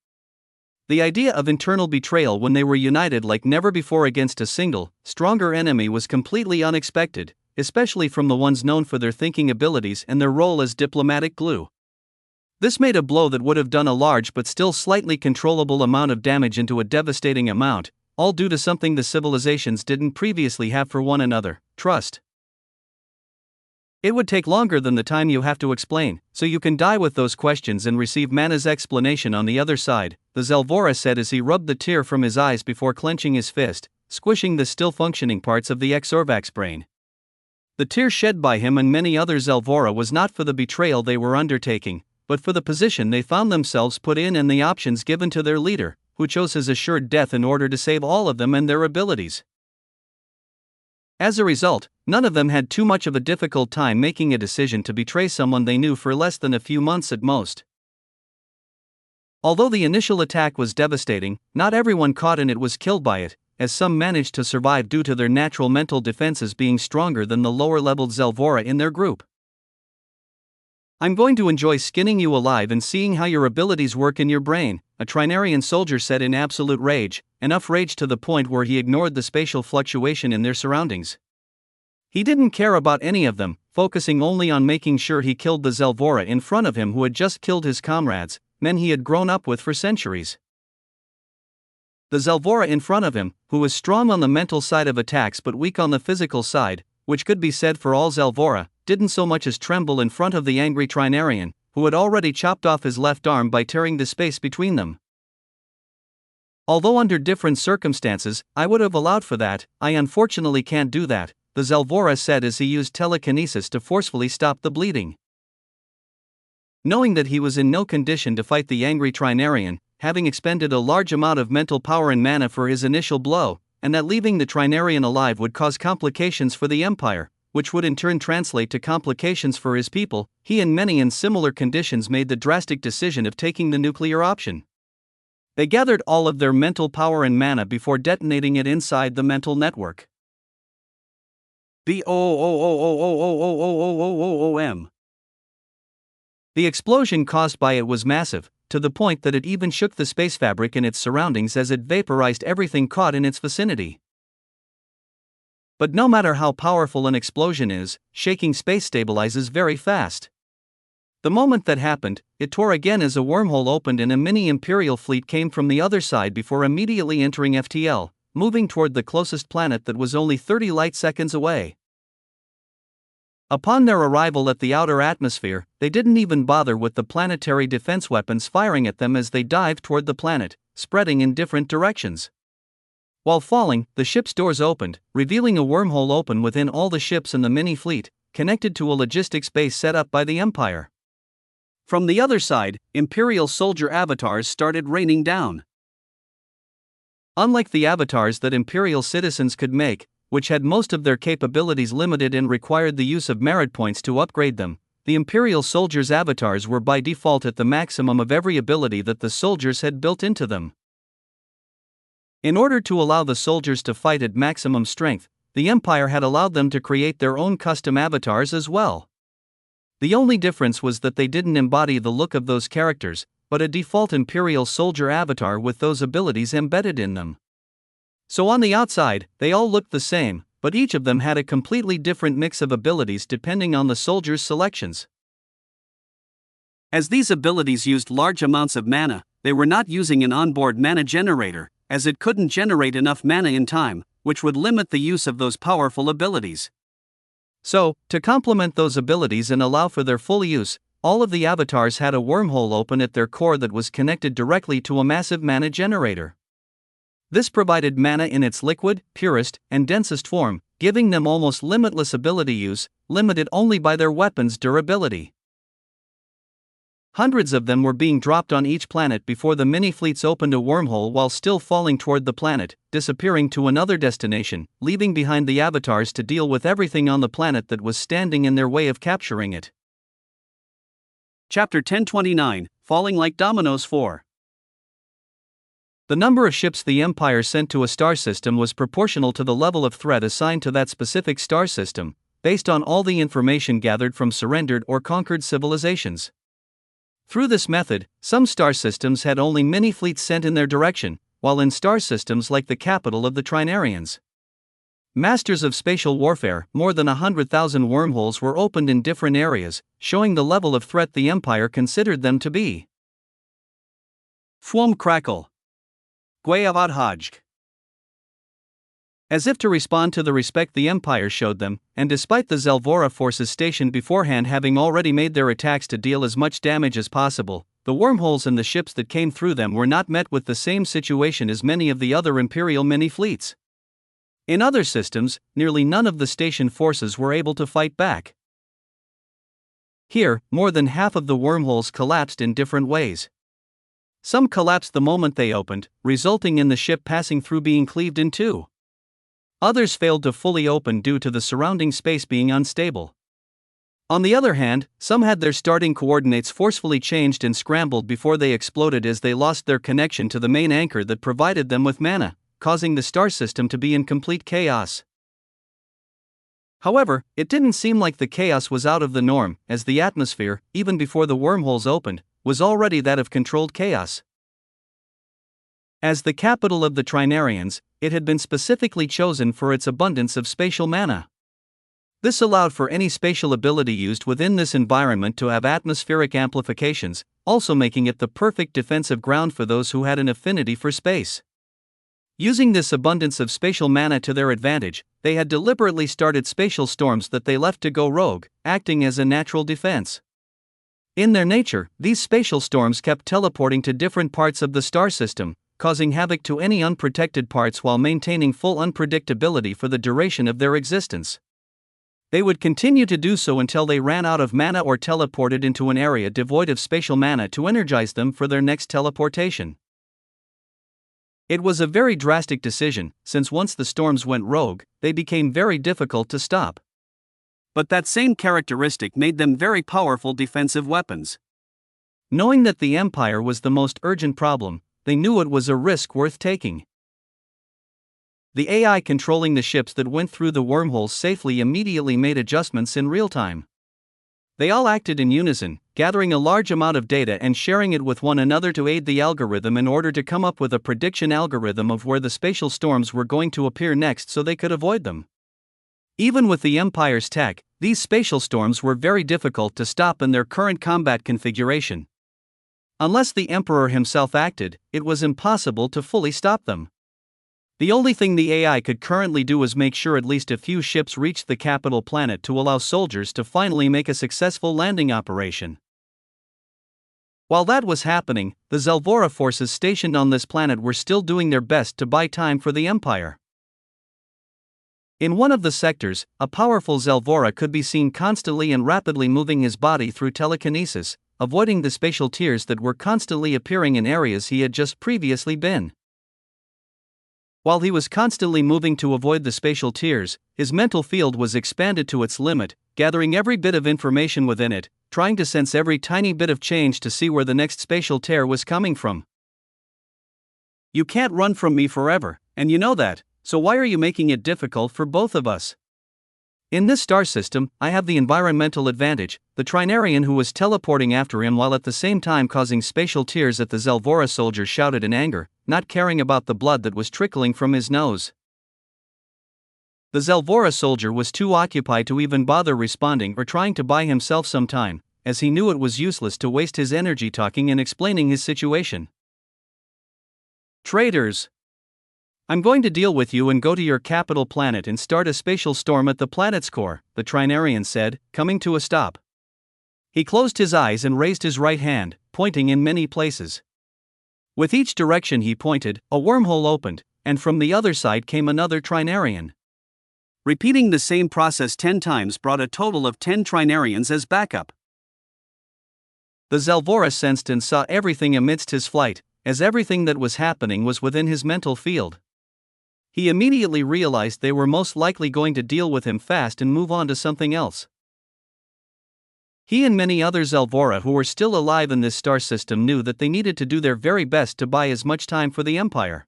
The idea of internal betrayal when they were united like never before against a single, stronger enemy was completely unexpected, especially from the ones known for their thinking abilities and their role as diplomatic glue. This made a blow that would have done a large but still slightly controllable amount of damage into a devastating amount, all due to something the civilizations didn't previously have for one another: trust. It would take longer than the time you have to explain, so you can die with those questions and receive mana's explanation on the other side, the Zelvora said as he rubbed the tear from his eyes before clenching his fist, squishing the still functioning parts of the Exorvac's brain. The tear shed by him and many other Zelvora was not for the betrayal they were undertaking, but for the position they found themselves put in and the options given to their leader, who chose his assured death in order to save all of them and their abilities. As a result, none of them had too much of a difficult time making a decision to betray someone they knew for less than a few months at most. Although the initial attack was devastating, not everyone caught in it was killed by it, as some managed to survive due to their natural mental defenses being stronger than the lower-leveled Zelvora in their group. "I'm going to enjoy skinning you alive and seeing how your abilities work in your brain," a Trinarian soldier said in absolute rage, enough rage to the point where he ignored the spatial fluctuation in their surroundings. He didn't care about any of them, focusing only on making sure he killed the Zelvora in front of him who had just killed his comrades, men he had grown up with for centuries. The Zelvora in front of him, who was strong on the mental side of attacks but weak on the physical side, which could be said for all Zelvora, didn't so much as tremble in front of the angry Trinarian, who had already chopped off his left arm by tearing the space between them. "Although under different circumstances, I would have allowed for that, I unfortunately can't do that," the Zelvora said as he used telekinesis to forcefully stop the bleeding. Knowing that he was in no condition to fight the angry Trinarian, having expended a large amount of mental power and mana for his initial blow, and that leaving the Trinarian alive would cause complications for the Empire, which would in turn translate to complications for his people, he and many in similar conditions made the drastic decision of taking the nuclear option. They gathered all of their mental power and mana before detonating it inside the mental network. BOOM. The explosion caused by it was massive, to the point that it even shook the space fabric in its surroundings as it vaporized everything caught in its vicinity. But no matter how powerful an explosion is, shaking space stabilizes very fast. The moment that happened, it tore again as a wormhole opened and a mini Imperial fleet came from the other side before immediately entering FTL, moving toward the closest planet that was only 30 light seconds away. Upon their arrival at the outer atmosphere, they didn't even bother with the planetary defense weapons firing at them as they dived toward the planet, spreading in different directions. While falling, the ship's doors opened, revealing a wormhole open within all the ships in the mini-fleet, connected to a logistics base set up by the Empire. From the other side, Imperial soldier avatars started raining down. Unlike the avatars that Imperial citizens could make, which had most of their capabilities limited and required the use of merit points to upgrade them, the Imperial soldiers' avatars were by default at the maximum of every ability that the soldiers had built into them. In order to allow the soldiers to fight at maximum strength, the Empire had allowed them to create their own custom avatars as well. The only difference was that they didn't embody the look of those characters, but a default Imperial soldier avatar with those abilities embedded in them. So on the outside, they all looked the same, but each of them had a completely different mix of abilities depending on the soldier's selections. As these abilities used large amounts of mana, they were not using an onboard mana generator, as it couldn't generate enough mana in time, which would limit the use of those powerful abilities. So, to complement those abilities and allow for their full use, all of the avatars had a wormhole open at their core that was connected directly to a massive mana generator. This provided mana in its liquid, purest, and densest form, giving them almost limitless ability use, limited only by their weapons' durability. Hundreds of them were being dropped on each planet before the mini-fleets opened a wormhole while still falling toward the planet, disappearing to another destination, leaving behind the avatars to deal with everything on the planet that was standing in their way of capturing it. Chapter 1029, Falling Like Dominoes 4. The number of ships the Empire sent to a star system was proportional to the level of threat assigned to that specific star system, based on all the information gathered from surrendered or conquered civilizations. Through this method, some star systems had only mini-fleets sent in their direction, while in star systems like the capital of the Trinarians, masters of spatial warfare, more than 100,000 wormholes were opened in different areas, showing the level of threat the Empire considered them to be. Fwom crackle. Guayavadhajk. As if to respond to the respect the Empire showed them, and despite the Zelvora forces stationed beforehand having already made their attacks to deal as much damage as possible, the wormholes in the ships that came through them were not met with the same situation as many of the other Imperial mini-fleets. In other systems, nearly none of the station forces were able to fight back. Here, more than half of the wormholes collapsed in different ways. Some collapsed the moment they opened, resulting in the ship passing through being cleaved in two. Others failed to fully open due to the surrounding space being unstable. On the other hand, some had their starting coordinates forcefully changed and scrambled before they exploded as they lost their connection to the main anchor that provided them with mana, causing the star system to be in complete chaos. However, it didn't seem like the chaos was out of the norm, as the atmosphere, even before the wormholes opened, was already that of controlled chaos. As the capital of the Trinarians, it had been specifically chosen for its abundance of spatial mana. This allowed for any spatial ability used within this environment to have atmospheric amplifications, also making it the perfect defensive ground for those who had an affinity for space. Using this abundance of spatial mana to their advantage, they had deliberately started spatial storms that they left to go rogue, acting as a natural defense. In their nature, these spatial storms kept teleporting to different parts of the star system, causing havoc to any unprotected parts while maintaining full unpredictability for the duration of their existence. They would continue to do so until they ran out of mana or teleported into an area devoid of spatial mana to energize them for their next teleportation. It was a very drastic decision, since once the storms went rogue, they became very difficult to stop. But that same characteristic made them very powerful defensive weapons. Knowing that the Empire was the most urgent problem, they knew it was a risk worth taking. The AI controlling the ships that went through the wormholes safely immediately made adjustments in real time. They all acted in unison, gathering a large amount of data and sharing it with one another to aid the algorithm in order to come up with a prediction algorithm of where the spatial storms were going to appear next so they could avoid them. Even with the Empire's tech, these spatial storms were very difficult to stop in their current combat configuration. Unless the Emperor himself acted, it was impossible to fully stop them. The only thing the AI could currently do was make sure at least a few ships reached the capital planet to allow soldiers to finally make a successful landing operation. While that was happening, the Zelvora forces stationed on this planet were still doing their best to buy time for the Empire. In one of the sectors, a powerful Zelvora could be seen constantly and rapidly moving his body through telekinesis, avoiding the spatial tears that were constantly appearing in areas he had just previously been. While he was constantly moving to avoid the spatial tears, his mental field was expanded to its limit, gathering every bit of information within it, trying to sense every tiny bit of change to see where the next spatial tear was coming from. You can't run from me forever, and you know that, so why are you making it difficult for both of us? In this star system, I have the environmental advantage, the Trinarian who was teleporting after him while at the same time causing spatial tears at the Zelvora soldier shouted in anger, not caring about the blood that was trickling from his nose. The Zelvora soldier was too occupied to even bother responding or trying to buy himself some time, as he knew it was useless to waste his energy talking and explaining his situation. Traitors! I'm going to deal with you and go to your capital planet and start a spatial storm at the planet's core, the Trinarian said, coming to a stop. He closed his eyes and raised his right hand, pointing in many places. With each direction he pointed, a wormhole opened, and from the other side came another Trinarian. Repeating the same process 10 times brought a total of 10 Trinarians as backup. The Zelvora sensed and saw everything amidst his flight, as everything that was happening was within his mental field. He immediately realized they were most likely going to deal with him fast and move on to something else. He and many other Zelvora who were still alive in this star system knew that they needed to do their very best to buy as much time for the Empire.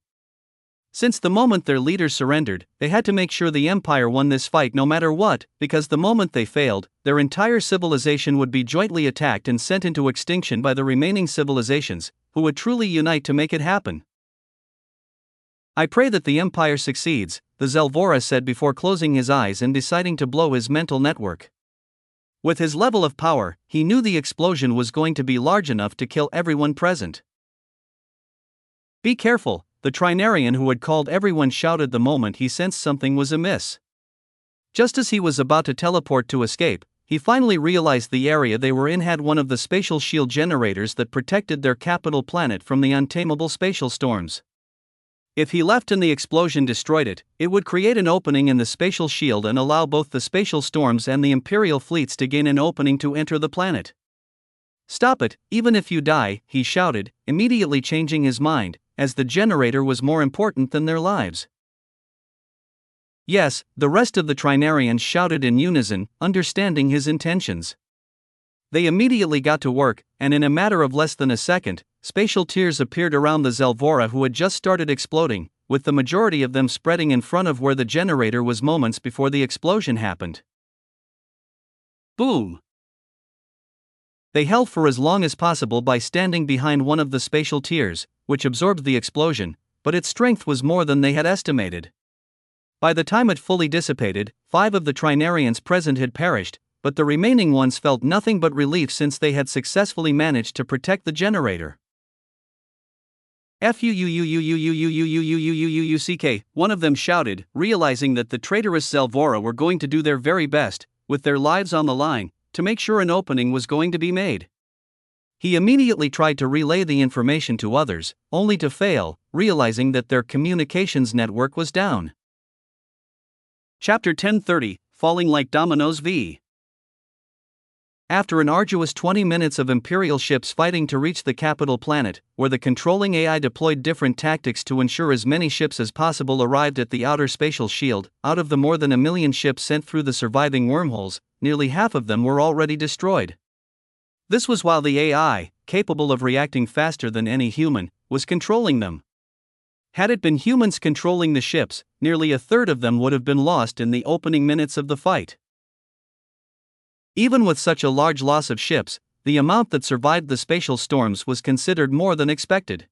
Since the moment their leader surrendered, they had to make sure the Empire won this fight no matter what, because the moment they failed, their entire civilization would be jointly attacked and sent into extinction by the remaining civilizations, who would truly unite to make it happen. I pray that the Empire succeeds, the Zelvora said before closing his eyes and deciding to blow his mental network. With his level of power, he knew the explosion was going to be large enough to kill everyone present. Be careful, the Trinarian who had called everyone shouted the moment he sensed something was amiss. Just as he was about to teleport to escape, he finally realized the area they were in had one of the spatial shield generators that protected their capital planet from the untamable spatial storms. If he left and the explosion destroyed it, it would create an opening in the spatial shield and allow both the spatial storms and the Imperial fleets to gain an opening to enter the planet. Stop it, even if you die, he shouted, immediately changing his mind, as the generator was more important than their lives. Yes, the rest of the Trinarians shouted in unison, understanding his intentions. They immediately got to work, and in a matter of less than a second, spatial tears appeared around the Zelvora who had just started exploding, with the majority of them spreading in front of where the generator was moments before the explosion happened. Boom! They held for as long as possible by standing behind one of the spatial tiers, which absorbed the explosion, but its strength was more than they had estimated. By the time it fully dissipated, 5 of the Trinarians present had perished, but the remaining ones felt nothing but relief since they had successfully managed to protect the generator. Fuck, one of them shouted, realizing that the traitorous Zelvora were going to do their very best, with their lives on the line, to make sure an opening was going to be made. He immediately tried to relay the information to others, only to fail, realizing that their communications network was down. Chapter 1030, Falling Like Dominoes v. After an arduous 20 minutes of Imperial ships fighting to reach the capital planet, where the controlling AI deployed different tactics to ensure as many ships as possible arrived at the outer spatial shield, out of the more than 1 million ships sent through the surviving wormholes, nearly half of them were already destroyed. This was while the AI, capable of reacting faster than any human, was controlling them. Had it been humans controlling the ships, nearly a third of them would have been lost in the opening minutes of the fight. Even with such a large loss of ships, the amount that survived the spatial storms was considered more than expected.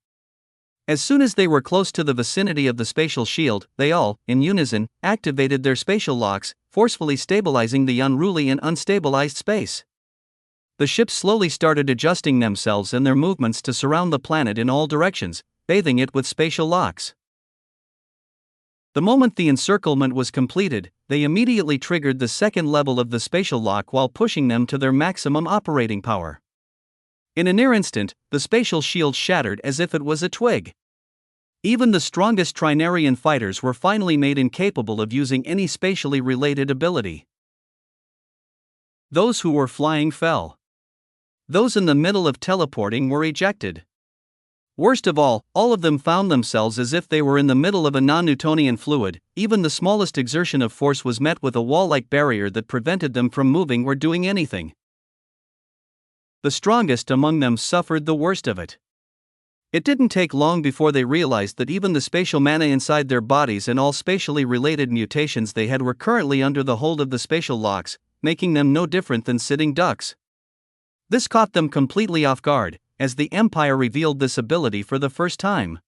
As soon as they were close to the vicinity of the spatial shield, they all, in unison, activated their spatial locks, forcefully stabilizing the unruly and unstabilized space. The ships slowly started adjusting themselves and their movements to surround the planet in all directions, bathing it with spatial locks. The moment the encirclement was completed, they immediately triggered the second level of the spatial lock while pushing them to their maximum operating power. In a near instant, the spatial shield shattered as if it was a twig. Even the strongest Trinarian fighters were finally made incapable of using any spatially related ability. Those who were flying fell. Those in the middle of teleporting were ejected. Worst of all of them found themselves as if they were in the middle of a non-Newtonian fluid. Even the smallest exertion of force was met with a wall-like barrier that prevented them from moving or doing anything. The strongest among them suffered the worst of it. It didn't take long before they realized that even the spatial mana inside their bodies and all spatially related mutations they had were currently under the hold of the spatial locks, making them no different than sitting ducks. This caught them completely off guard, as the Empire revealed this ability for the first time.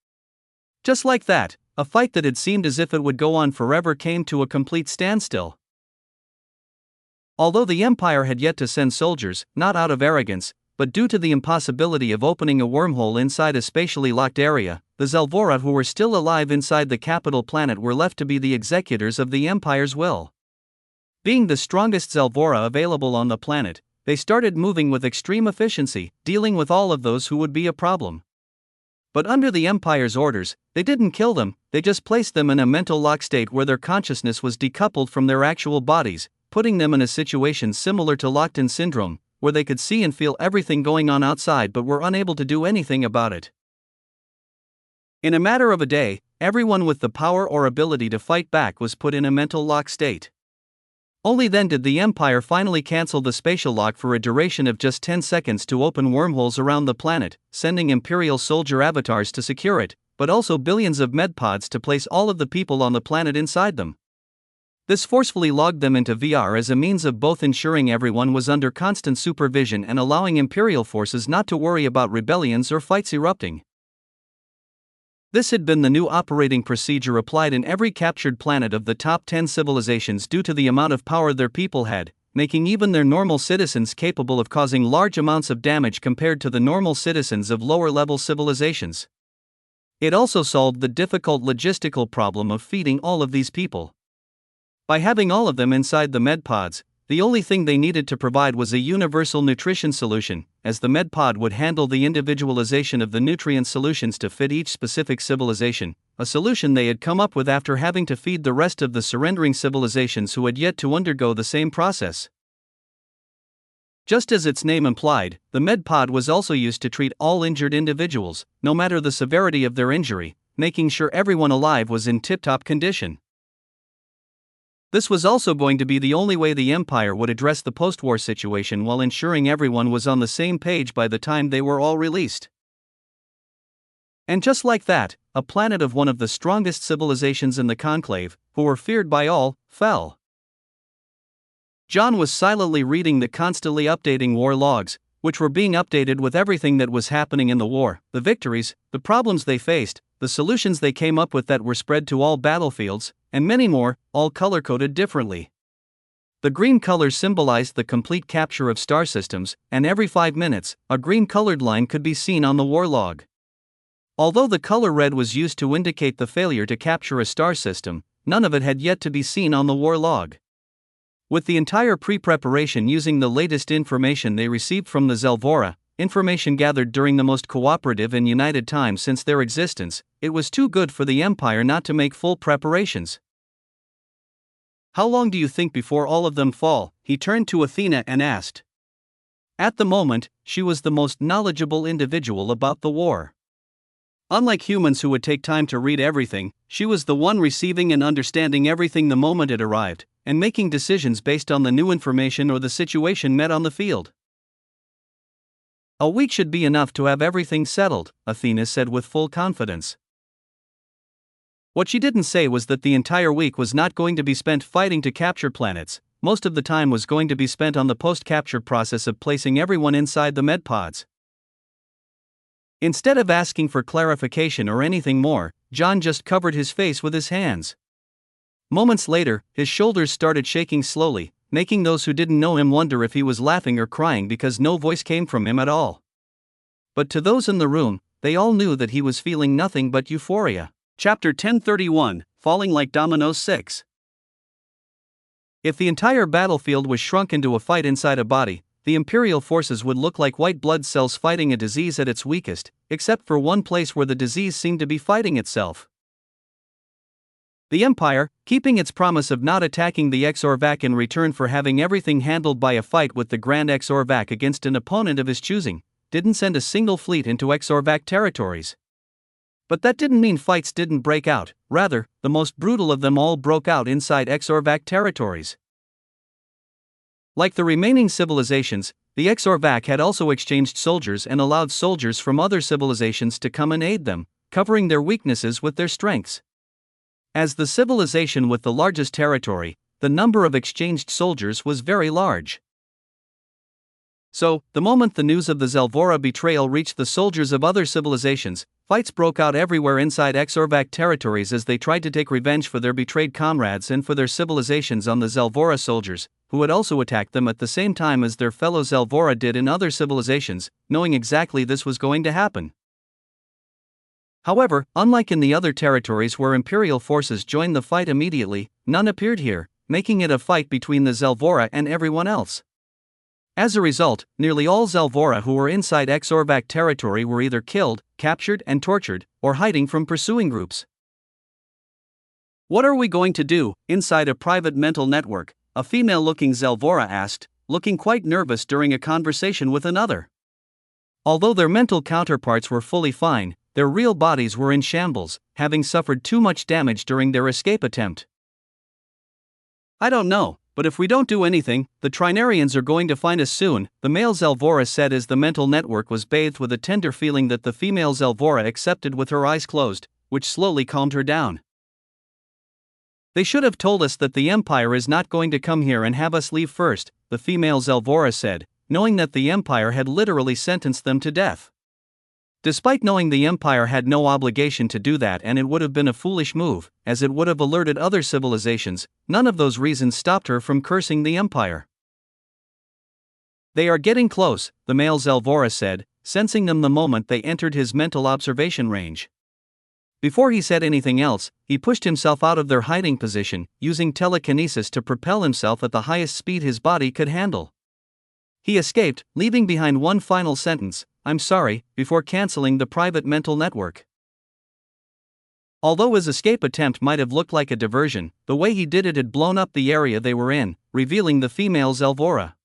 Just like that, a fight that had seemed as if it would go on forever came to a complete standstill. Although the Empire had yet to send soldiers, not out of arrogance, but due to the impossibility of opening a wormhole inside a spatially locked area, the Zelvora who were still alive inside the capital planet were left to be the executors of the Empire's will. Being the strongest Zelvora available on the planet, they started moving with extreme efficiency, dealing with all of those who would be a problem. But under the Empire's orders, they didn't kill them, they just placed them in a mental lock state where their consciousness was decoupled from their actual bodies, putting them in a situation similar to locked-in syndrome, where they could see and feel everything going on outside but were unable to do anything about it. In a matter of a day, everyone with the power or ability to fight back was put in a mental lock state. Only then did the Empire finally cancel the spatial lock for a duration of just 10 seconds to open wormholes around the planet, sending Imperial soldier avatars to secure it, but also billions of medpods to place all of the people on the planet inside them. This forcefully logged them into VR as a means of both ensuring everyone was under constant supervision and allowing Imperial forces not to worry about rebellions or fights erupting. This had been the new operating procedure applied in every captured planet of the top 10 civilizations due to the amount of power their people had, making even their normal citizens capable of causing large amounts of damage compared to the normal citizens of lower-level civilizations. It also solved the difficult logistical problem of feeding all of these people. By having all of them inside the medpods, the only thing they needed to provide was a universal nutrition solution, as the medpod would handle the individualization of the nutrient solutions to fit each specific civilization, a solution they had come up with after having to feed the rest of the surrendering civilizations who had yet to undergo the same process. Just as its name implied, the medpod was also used to treat all injured individuals, no matter the severity of their injury, making sure everyone alive was in tip-top condition. This was also going to be the only way the Empire would address the post-war situation while ensuring everyone was on the same page by the time they were all released. And just like that, a planet of one of the strongest civilizations in the Conclave, who were feared by all, fell. John was silently reading the constantly updating war logs, which were being updated with everything that was happening in the war, the victories, the problems they faced, the solutions they came up with that were spread to all battlefields, and many more, all color-coded differently. The green color symbolized the complete capture of star systems, and every 5 minutes, a green-colored line could be seen on the war log. Although the color red was used to indicate the failure to capture a star system, none of it had yet to be seen on the war log. With the entire pre-preparation using the latest information they received from the Zelvora, information gathered during the most cooperative and united time since their existence, it was too good for the Empire not to make full preparations. "How long do you think before all of them fall?" he turned to Athena and asked. At the moment, she was the most knowledgeable individual about the war. Unlike humans who would take time to read everything, she was the one receiving and understanding everything the moment it arrived, and making decisions based on the new information or the situation met on the field. "A week should be enough to have everything settled," Athena said with full confidence. What she didn't say was that the entire week was not going to be spent fighting to capture planets. Most of the time was going to be spent on the post-capture process of placing everyone inside the medpods. Instead of asking for clarification or anything more, John just covered his face with his hands. Moments later, his shoulders started shaking slowly, making those who didn't know him wonder if he was laughing or crying because no voice came from him at all. But to those in the room, they all knew that he was feeling nothing but euphoria. Chapter 1031, Falling Like Dominoes 6. If the entire battlefield was shrunk into a fight inside a body, the Imperial forces would look like white blood cells fighting a disease at its weakest, except for one place where the disease seemed to be fighting itself. The Empire, keeping its promise of not attacking the Exorvac in return for having everything handled by a fight with the Grand Exorvac against an opponent of his choosing, didn't send a single fleet into Exorvac territories. But that didn't mean fights didn't break out, rather, the most brutal of them all broke out inside Exorvac territories. Like the remaining civilizations, the Exorvac had also exchanged soldiers and allowed soldiers from other civilizations to come and aid them, covering their weaknesses with their strengths. As the civilization with the largest territory, the number of exchanged soldiers was very large. So, the moment the news of the Zelvora betrayal reached the soldiers of other civilizations, fights broke out everywhere inside Exorvac territories as they tried to take revenge for their betrayed comrades and for their civilizations on the Zelvora soldiers, who had also attacked them at the same time as their fellow Zelvora did in other civilizations, knowing exactly this was going to happen. However, unlike in the other territories where Imperial forces joined the fight immediately, none appeared here, making it a fight between the Zelvora and everyone else. As a result, nearly all Zelvora who were inside Exorvac territory were either killed, captured and tortured, or hiding from pursuing groups. "What are we going to do?" inside a private mental network, a female-looking Zelvora asked, looking quite nervous during a conversation with another. Although their mental counterparts were fully fine, their real bodies were in shambles, having suffered too much damage during their escape attempt. "I don't know, but if we don't do anything, the Trinarians are going to find us soon," the male Zelvora said as the mental network was bathed with a tender feeling that the female Zelvora accepted with her eyes closed, which slowly calmed her down. "They should have told us that the Empire is not going to come here and have us leave first," the female Zelvora said, knowing that the Empire had literally sentenced them to death. Despite knowing the Empire had no obligation to do that and it would have been a foolish move, as it would have alerted other civilizations, none of those reasons stopped her from cursing the Empire. "They are getting close," the male Zelvora said, sensing them the moment they entered his mental observation range. Before he said anything else, he pushed himself out of their hiding position, using telekinesis to propel himself at the highest speed his body could handle. He escaped, leaving behind one final sentence, "I'm sorry," before canceling the private mental network. Although his escape attempt might have looked like a diversion, the way he did it had blown up the area they were in, revealing the female Zelvora.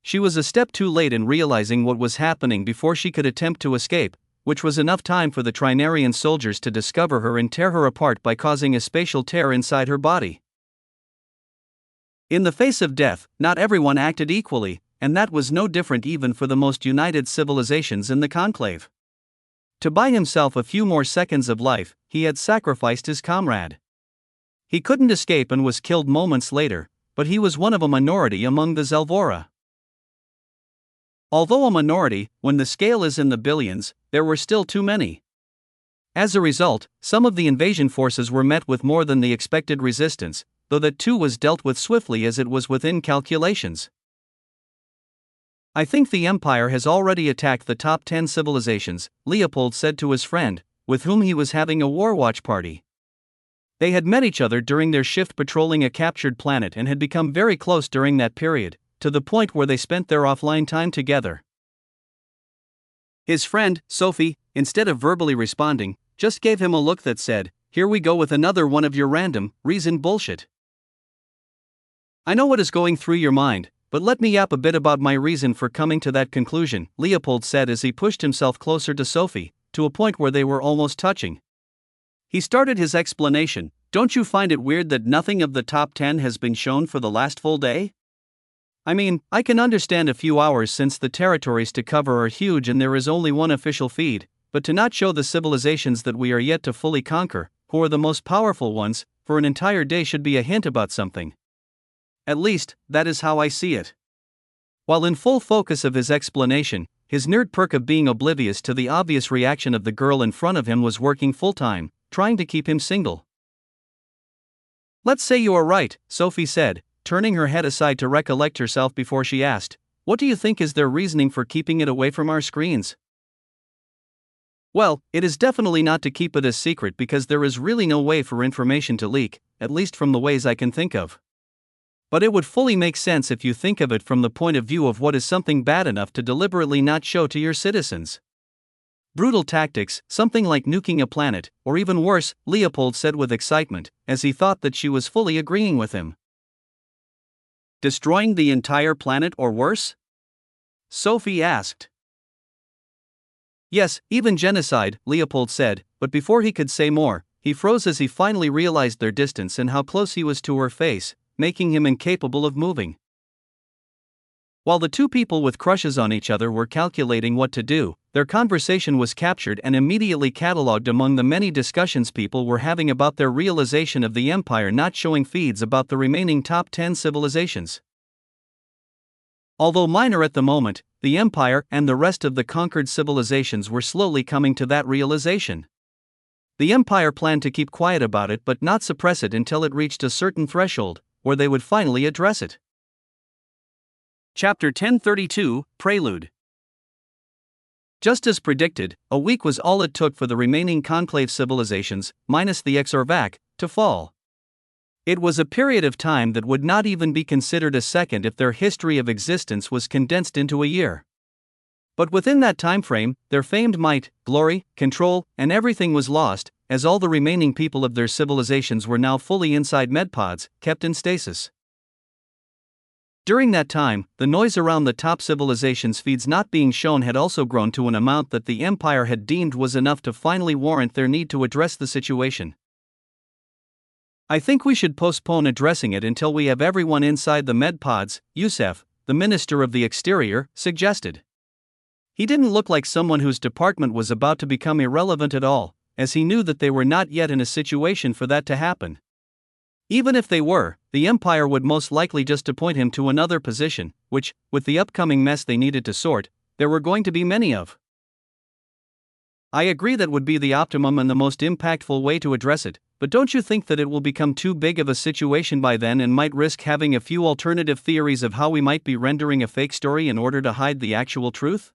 She was a step too late in realizing what was happening before she could attempt to escape, which was enough time for the Trinarian soldiers to discover her and tear her apart by causing a spatial tear inside her body. In the face of death, not everyone acted equally, and that was no different even for the most united civilizations in the conclave. To buy himself a few more seconds of life, he had sacrificed his comrade. He couldn't escape and was killed moments later, but he was one of a minority among the Zelvora. Although a minority, when the scale is in the billions, there were still too many. As a result, some of the invasion forces were met with more than the expected resistance, though that too was dealt with swiftly as it was within calculations. I think the Empire has already attacked the top 10 civilizations, Leopold said to his friend, with whom he was having a war watch party. They had met each other during their shift patrolling a captured planet and had become very close during that period, to the point where they spent their offline time together. His friend, Sophie, instead of verbally responding, just gave him a look that said, "Here we go with another one of your random, reason bullshit. I know what is going through your mind, but let me yap a bit about my reason for coming to that conclusion," Leopold said as he pushed himself closer to Sophie, to a point where they were almost touching. He started his explanation. "Don't you find it weird that nothing of the top 10 has been shown for the last full day? I mean, I can understand a few hours since the territories to cover are huge and there is only one official feed, but to not show the civilizations that we are yet to fully conquer, who are the most powerful ones, for an entire day should be a hint about something. At least, that is how I see it." While in full focus of his explanation, his nerd perk of being oblivious to the obvious reaction of the girl in front of him was working full-time, trying to keep him single. "Let's say you are right," Sophie said, turning her head aside to recollect herself before she asked, "What do you think is their reasoning for keeping it away from our screens?" "Well, it is definitely not to keep it a secret because there is really no way for information to leak, at least from the ways I can think of. But it would fully make sense if you think of it from the point of view of what is something bad enough to deliberately not show to your citizens. Brutal tactics, something like nuking a planet, or even worse," Leopold said with excitement, as he thought that she was fully agreeing with him. "Destroying the entire planet or worse?" Sophie asked. "Yes, even genocide," Leopold said, but before he could say more, he froze as he finally realized their distance and how close he was to her face, making him incapable of moving. While the two people with crushes on each other were calculating what to do, their conversation was captured and immediately catalogued among the many discussions people were having about their realization of the Empire not showing feeds about the remaining top 10 civilizations. Although minor at the moment, the Empire and the rest of the conquered civilizations were slowly coming to that realization. The Empire planned to keep quiet about it but not suppress it until it reached a certain threshold, where they would finally address it. Chapter 1032, Prelude. Just as predicted, a week was all it took for the remaining conclave civilizations, minus the Exorvac, to fall. It was a period of time that would not even be considered a second if their history of existence was condensed into a year. But within that time frame, their famed might, glory, control, and everything was lost, as all the remaining people of their civilizations were now fully inside medpods, kept in stasis. During that time, the noise around the top civilizations' feeds not being shown had also grown to an amount that the Empire had deemed was enough to finally warrant their need to address the situation. "I think we should postpone addressing it until we have everyone inside the medpods," Youssef, the Minister of the Exterior, suggested. He didn't look like someone whose department was about to become irrelevant at all, as he knew that they were not yet in a situation for that to happen. Even if they were, the Empire would most likely just appoint him to another position, which, with the upcoming mess they needed to sort, there were going to be many of. "I agree that would be the optimum and the most impactful way to address it, but don't you think that it will become too big of a situation by then and might risk having a few alternative theories of how we might be rendering a fake story in order to hide the actual truth?"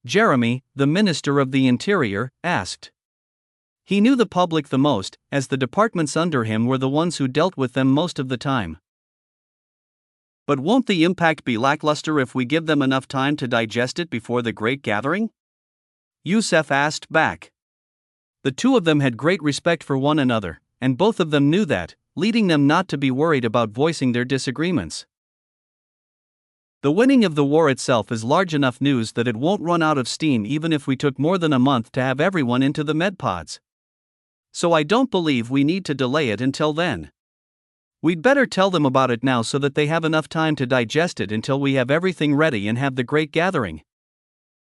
Jeremy, the Minister of the Interior, asked. He knew the public the most, as the departments under him were the ones who dealt with them most of the time. "But won't the impact be lackluster if we give them enough time to digest it before the Great Gathering?" Youssef asked back. The two of them had great respect for one another, and both of them knew that, leading them not to be worried about voicing their disagreements. "The winning of the war itself is large enough news that it won't run out of steam even if we took more than a month to have everyone into the medpods. So I don't believe we need to delay it until then. We'd better tell them about it now so that they have enough time to digest it until we have everything ready and have the great gathering.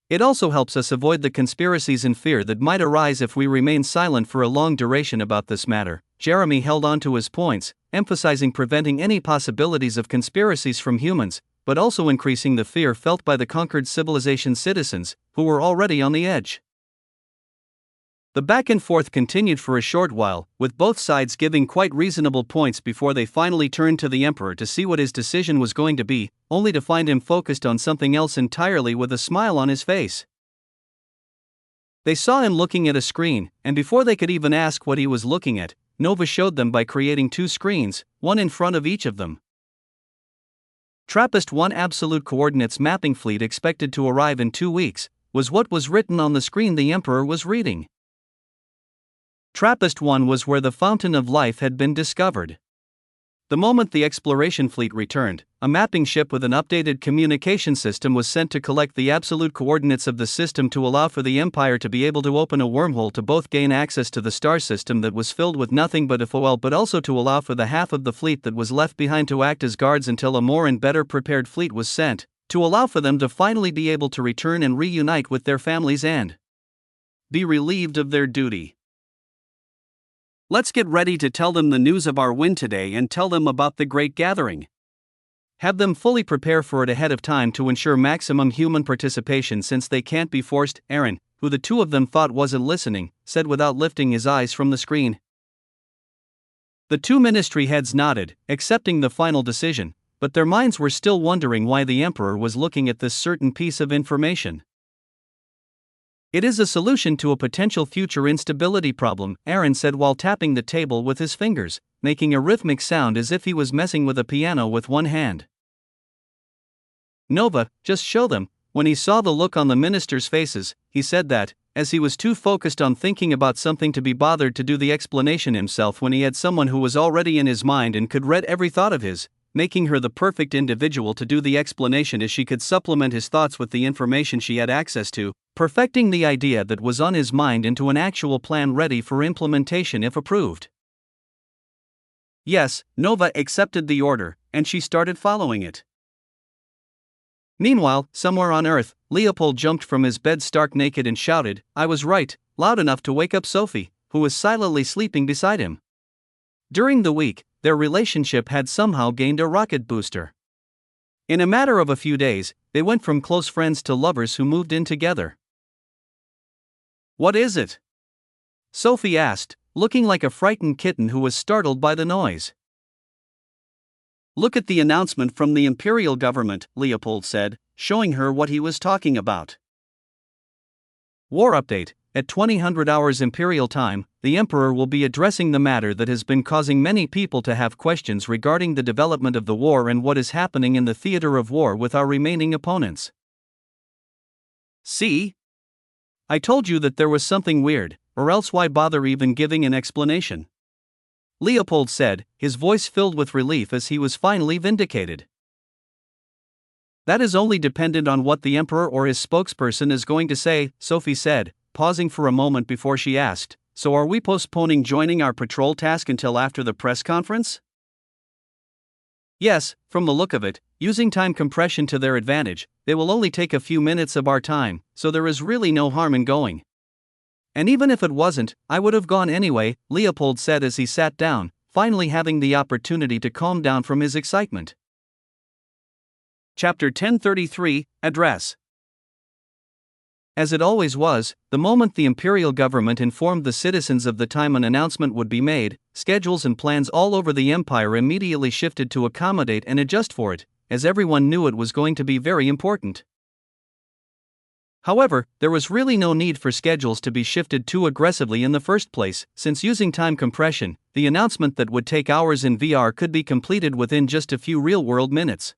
It also helps us avoid the conspiracies and fear that might arise if we remain silent for a long duration about this matter. Jeremy held on to his points, emphasizing preventing any possibilities of conspiracies from humans, but also increasing the fear felt by the conquered civilization's citizens, who were already on the edge. The back and forth continued for a short while, with both sides giving quite reasonable points before they finally turned to the emperor to see what his decision was going to be, only to find him focused on something else entirely with a smile on his face. They saw him looking at a screen, and before they could even ask what he was looking at, Nova showed them by creating two screens, one in front of each of them. TRAPPIST-1 Absolute Coordinates Mapping Fleet expected to arrive in 2 weeks, was what was written on the screen the emperor was reading. TRAPPIST-1 was where the Fountain of Life had been discovered. The moment the exploration fleet returned, a mapping ship with an updated communication system was sent to collect the absolute coordinates of the system to allow for the Empire to be able to open a wormhole to both gain access to the star system that was filled with nothing but FOL, but also to allow for the half of the fleet that was left behind to act as guards until a more and better prepared fleet was sent, to allow for them to finally be able to return and reunite with their families and be relieved of their duty. Let's get ready to tell them the news of our win today and tell them about the great gathering. Have them fully prepare for it ahead of time to ensure maximum human participation since they can't be forced, Aaron, who the two of them thought wasn't listening, said without lifting his eyes from the screen. The two ministry heads nodded, accepting the final decision, but their minds were still wondering why the emperor was looking at this certain piece of information. It is a solution to a potential future instability problem, Aaron said while tapping the table with his fingers, making a rhythmic sound as if he was messing with a piano with one hand. Nova, just show them. When he saw the look on the ministers' faces, he said that, as he was too focused on thinking about something to be bothered to do the explanation himself when he had someone who was already in his mind and could read every thought of his, making her the perfect individual to do the explanation as she could supplement his thoughts with the information she had access to, perfecting the idea that was on his mind into an actual plan ready for implementation if approved. Yes, Nova accepted the order, and she started following it. Meanwhile, somewhere on Earth, Leopold jumped from his bed stark naked and shouted, "I was right," loud enough to wake up Sophie, who was silently sleeping beside him. During the week, their relationship had somehow gained a rocket booster. In a matter of a few days, they went from close friends to lovers who moved in together. "What is it?" Sophie asked, looking like a frightened kitten who was startled by the noise. "Look at the announcement from the imperial government," Leopold said, showing her what he was talking about. War update. At 2000 hours Imperial time, the Emperor will be addressing the matter that has been causing many people to have questions regarding the development of the war and what is happening in the theater of war with our remaining opponents. See? I told you that there was something weird, or else why bother even giving an explanation? Leopold said, his voice filled with relief as he was finally vindicated. That is only dependent on what the Emperor or his spokesperson is going to say, Sophie said, pausing for a moment before she asked, "So are we postponing joining our patrol task until after the press conference?" Yes, from the look of it, using time compression to their advantage, they will only take a few minutes of our time, so there is really no harm in going. And even if it wasn't, I would have gone anyway, Leopold said as he sat down, finally having the opportunity to calm down from his excitement. Chapter 1033, Address. As it always was, the moment the imperial government informed the citizens of the time an announcement would be made, schedules and plans all over the empire immediately shifted to accommodate and adjust for it, as everyone knew it was going to be very important. However, there was really no need for schedules to be shifted too aggressively in the first place, since using time compression, the announcement that would take hours in VR could be completed within just a few real-world minutes.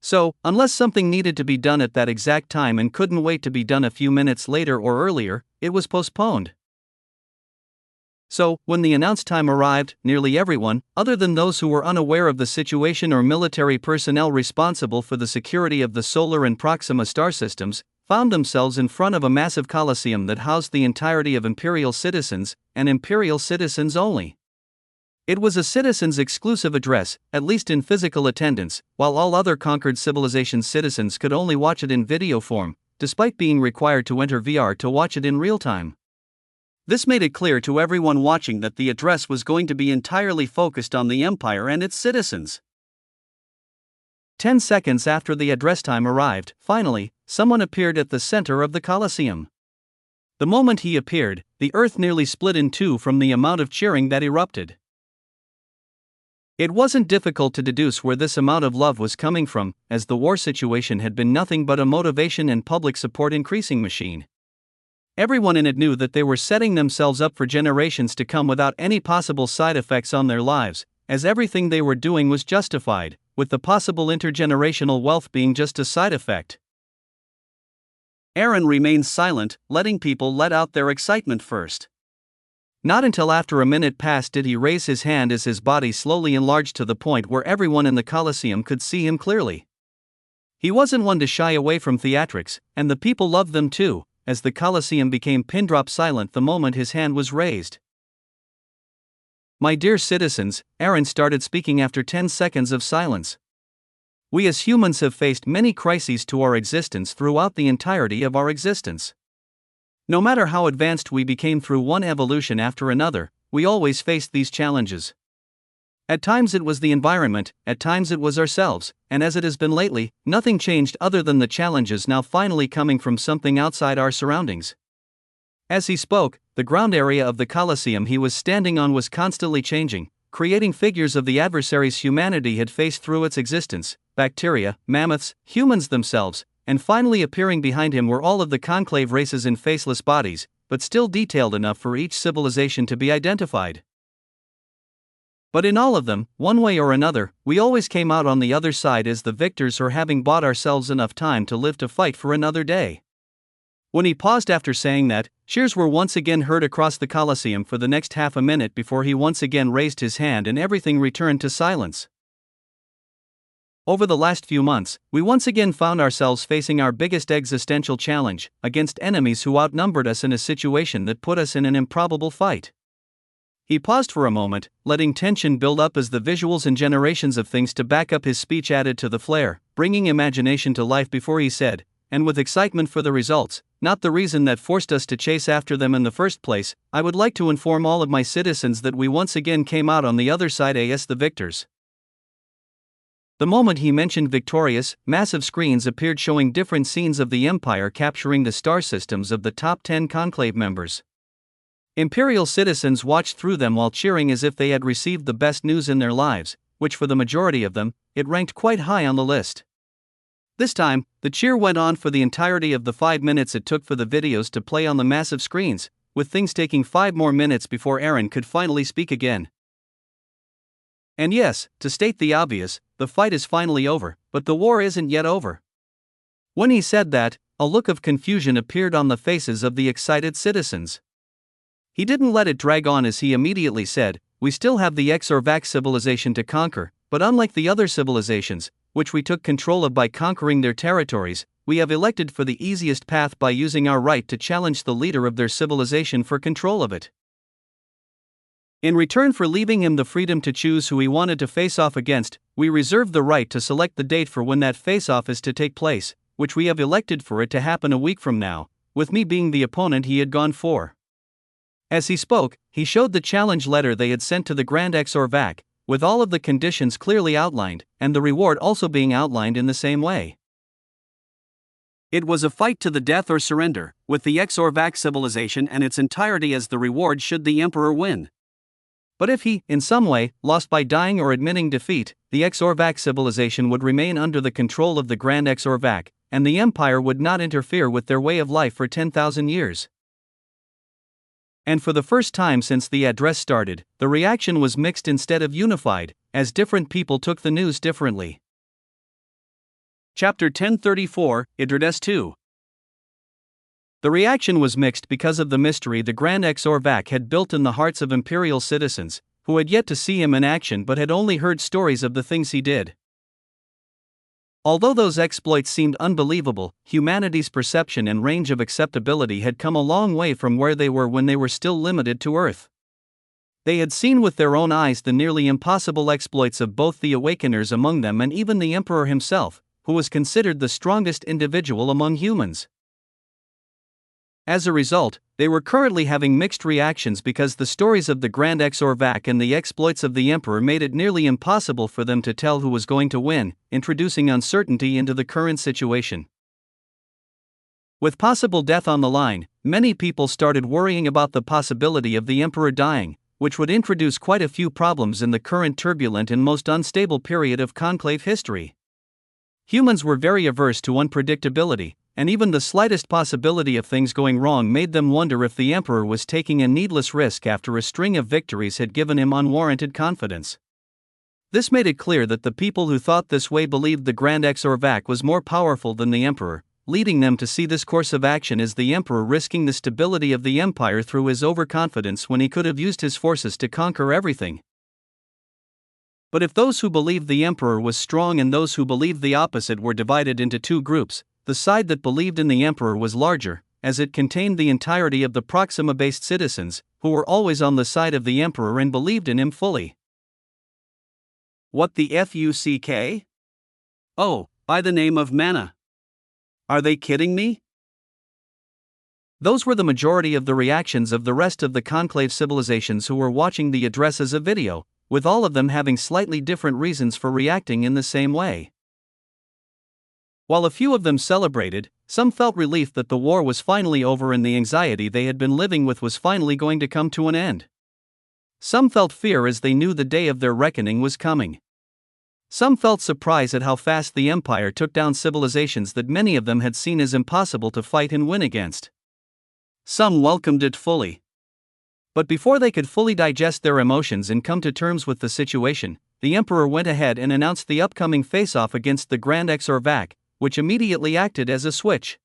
So, unless something needed to be done at that exact time and couldn't wait to be done a few minutes later or earlier, it was postponed. So, when the announced time arrived, nearly everyone, other than those who were unaware of the situation or military personnel responsible for the security of the Solar and Proxima star systems, found themselves in front of a massive coliseum that housed the entirety of Imperial citizens, and Imperial citizens only. It was a citizen's exclusive address, at least in physical attendance, while all other conquered civilizations' citizens could only watch it in video form, despite being required to enter VR to watch it in real time. This made it clear to everyone watching that the address was going to be entirely focused on the Empire and its citizens. 10 seconds after the address time arrived, finally, someone appeared at the center of the Colosseum. The moment he appeared, the earth nearly split in two from the amount of cheering that erupted. It wasn't difficult to deduce where this amount of love was coming from, as the war situation had been nothing but a motivation and public support increasing machine. Everyone in it knew that they were setting themselves up for generations to come without any possible side effects on their lives, as everything they were doing was justified, with the possible intergenerational wealth being just a side effect. Aaron remained silent, letting people let out their excitement first. Not until after a minute passed did he raise his hand as his body slowly enlarged to the point where everyone in the Colosseum could see him clearly. He wasn't one to shy away from theatrics, and the people loved them too, as the Colosseum became pin-drop silent the moment his hand was raised. "My dear citizens," Aaron started speaking after 10 seconds of silence. "We as humans have faced many crises to our existence throughout the entirety of our existence. No matter how advanced we became through one evolution after another, we always faced these challenges. At times it was the environment, at times it was ourselves, and as it has been lately, nothing changed other than the challenges now finally coming from something outside our surroundings." As he spoke, the ground area of the Colosseum he was standing on was constantly changing, creating figures of the adversaries humanity had faced through its existence: bacteria, mammoths, humans themselves, and finally appearing behind him were all of the conclave races in faceless bodies, but still detailed enough for each civilization to be identified. But in all of them, one way or another, we always came out on the other side as the victors or having bought ourselves enough time to live to fight for another day. When he paused after saying that, cheers were once again heard across the Colosseum for the next half a minute before he once again raised his hand and everything returned to silence. Over the last few months, we once again found ourselves facing our biggest existential challenge, against enemies who outnumbered us in a situation that put us in an improbable fight. He paused for a moment, letting tension build up as the visuals and generations of things to back up his speech added to the flair, bringing imagination to life before he said, and with excitement for the results, not the reason that forced us to chase after them in the first place, "I would like to inform all of my citizens that we once again came out on the other side as the victors." The moment he mentioned victorious, massive screens appeared showing different scenes of the Empire capturing the star systems of the top 10 conclave members. Imperial citizens watched through them while cheering as if they had received the best news in their lives, which for the majority of them, it ranked quite high on the list. This time, the cheer went on for the entirety of the 5 minutes it took for the videos to play on the massive screens, with things taking 5 more minutes before Aaron could finally speak again. And yes, to state the obvious, the fight is finally over, but the war isn't yet over. When he said that, a look of confusion appeared on the faces of the excited citizens. He didn't let it drag on as he immediately said, "We still have the X-or-Vax civilization to conquer, but unlike the other civilizations, which we took control of by conquering their territories, we have elected for the easiest path by using our right to challenge the leader of their civilization for control of it. In return for leaving him the freedom to choose who he wanted to face off against, we reserve the right to select the date for when that face-off is to take place, which we have elected for it to happen a week from now, with me being the opponent he had gone for." As he spoke, he showed the challenge letter they had sent to the Grand X-or-Vac, with all of the conditions clearly outlined, and the reward also being outlined in the same way. It was a fight to the death or surrender, with the X-or-Vac civilization and its entirety as the reward should the Emperor win. But if he, in some way, lost by dying or admitting defeat, the X-or-Vac civilization would remain under the control of the Grand X-or-Vac, and the Empire would not interfere with their way of life for 10,000 years. And for the first time since the address started, the reaction was mixed instead of unified, as different people took the news differently. Chapter 1034, Idrides 2. The reaction was mixed because of the mystery the Grand X-or-Vac had built in the hearts of Imperial citizens, who had yet to see him in action but had only heard stories of the things he did. Although those exploits seemed unbelievable, humanity's perception and range of acceptability had come a long way from where they were when they were still limited to Earth. They had seen with their own eyes the nearly impossible exploits of both the awakeners among them and even the emperor himself, who was considered the strongest individual among humans. As a result, they were currently having mixed reactions because the stories of the Grand Exorvac and the exploits of the Emperor made it nearly impossible for them to tell who was going to win, introducing uncertainty into the current situation. With possible death on the line, many people started worrying about the possibility of the Emperor dying, which would introduce quite a few problems in the current turbulent and most unstable period of conclave history. Humans were very averse to unpredictability, and even the slightest possibility of things going wrong made them wonder if the Emperor was taking a needless risk after a string of victories had given him unwarranted confidence. This made it clear that the people who thought this way believed the Grand Exorvac was more powerful than the Emperor, leading them to see this course of action as the Emperor risking the stability of the empire through his overconfidence when he could have used his forces to conquer everything. But if those who believed the Emperor was strong and those who believed the opposite were divided into two groups, the side that believed in the Emperor was larger, as it contained the entirety of the Proxima-based citizens, who were always on the side of the Emperor and believed in him fully. What the fuck? Oh, by the name of Mana. Are they kidding me? Those were the majority of the reactions of the rest of the conclave civilizations who were watching the address as a video, with all of them having slightly different reasons for reacting in the same way. While a few of them celebrated, some felt relief that the war was finally over and the anxiety they had been living with was finally going to come to an end. Some felt fear as they knew the day of their reckoning was coming. Some felt surprise at how fast the empire took down civilizations that many of them had seen as impossible to fight and win against. Some welcomed it fully. But before they could fully digest their emotions and come to terms with the situation, the Emperor went ahead and announced the upcoming face-off against the Grand Exorvac, which immediately acted as a switch.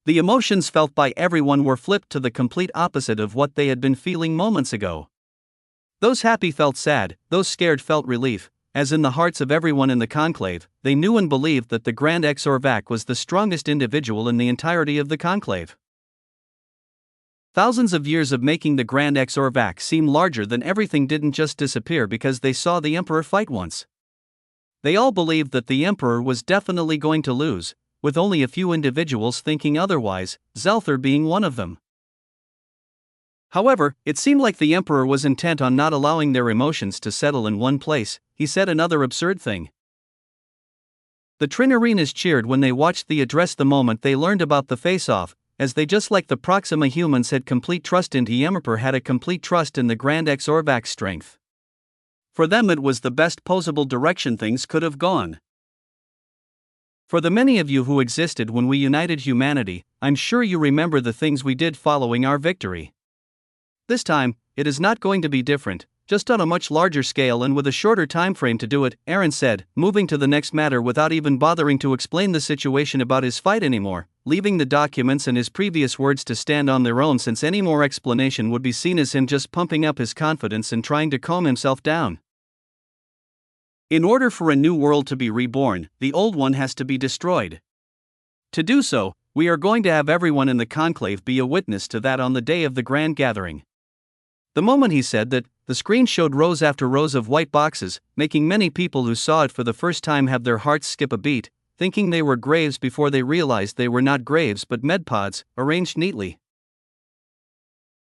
The emotions felt by everyone were flipped to the complete opposite of what they had been feeling moments ago. Those happy felt sad, those scared felt relief, as in the hearts of everyone in the conclave, they knew and believed that the Grand Exorvac was the strongest individual in the entirety of the conclave. Thousands of years of making the Grand Exorvac seem larger than everything didn't just disappear because they saw the Emperor fight once. They all believed that the Emperor was definitely going to lose, with only a few individuals thinking otherwise, Zelther being one of them. However, it seemed like the Emperor was intent on not allowing their emotions to settle in one place. He said another absurd thing. The Trinarinas cheered when they watched the address the moment they learned about the face-off, as they just like the Proxima humans had complete trust in the Emperor had a complete trust in the Grand Exorvac's strength. For them it was the best possible direction things could have gone. For the many of you who existed when we united humanity, I'm sure you remember the things we did following our victory. This time, it is not going to be different, just on a much larger scale and with a shorter time frame to do it, Aaron said, moving to the next matter without even bothering to explain the situation about his fight anymore, leaving the documents and his previous words to stand on their own since any more explanation would be seen as him just pumping up his confidence and trying to calm himself down. In order for a new world to be reborn, the old one has to be destroyed. To do so, we are going to have everyone in the conclave be a witness to that on the day of the grand gathering. The moment he said that, the screen showed rows after rows of white boxes, making many people who saw it for the first time have their hearts skip a beat, thinking they were graves before they realized they were not graves but medpods, arranged neatly.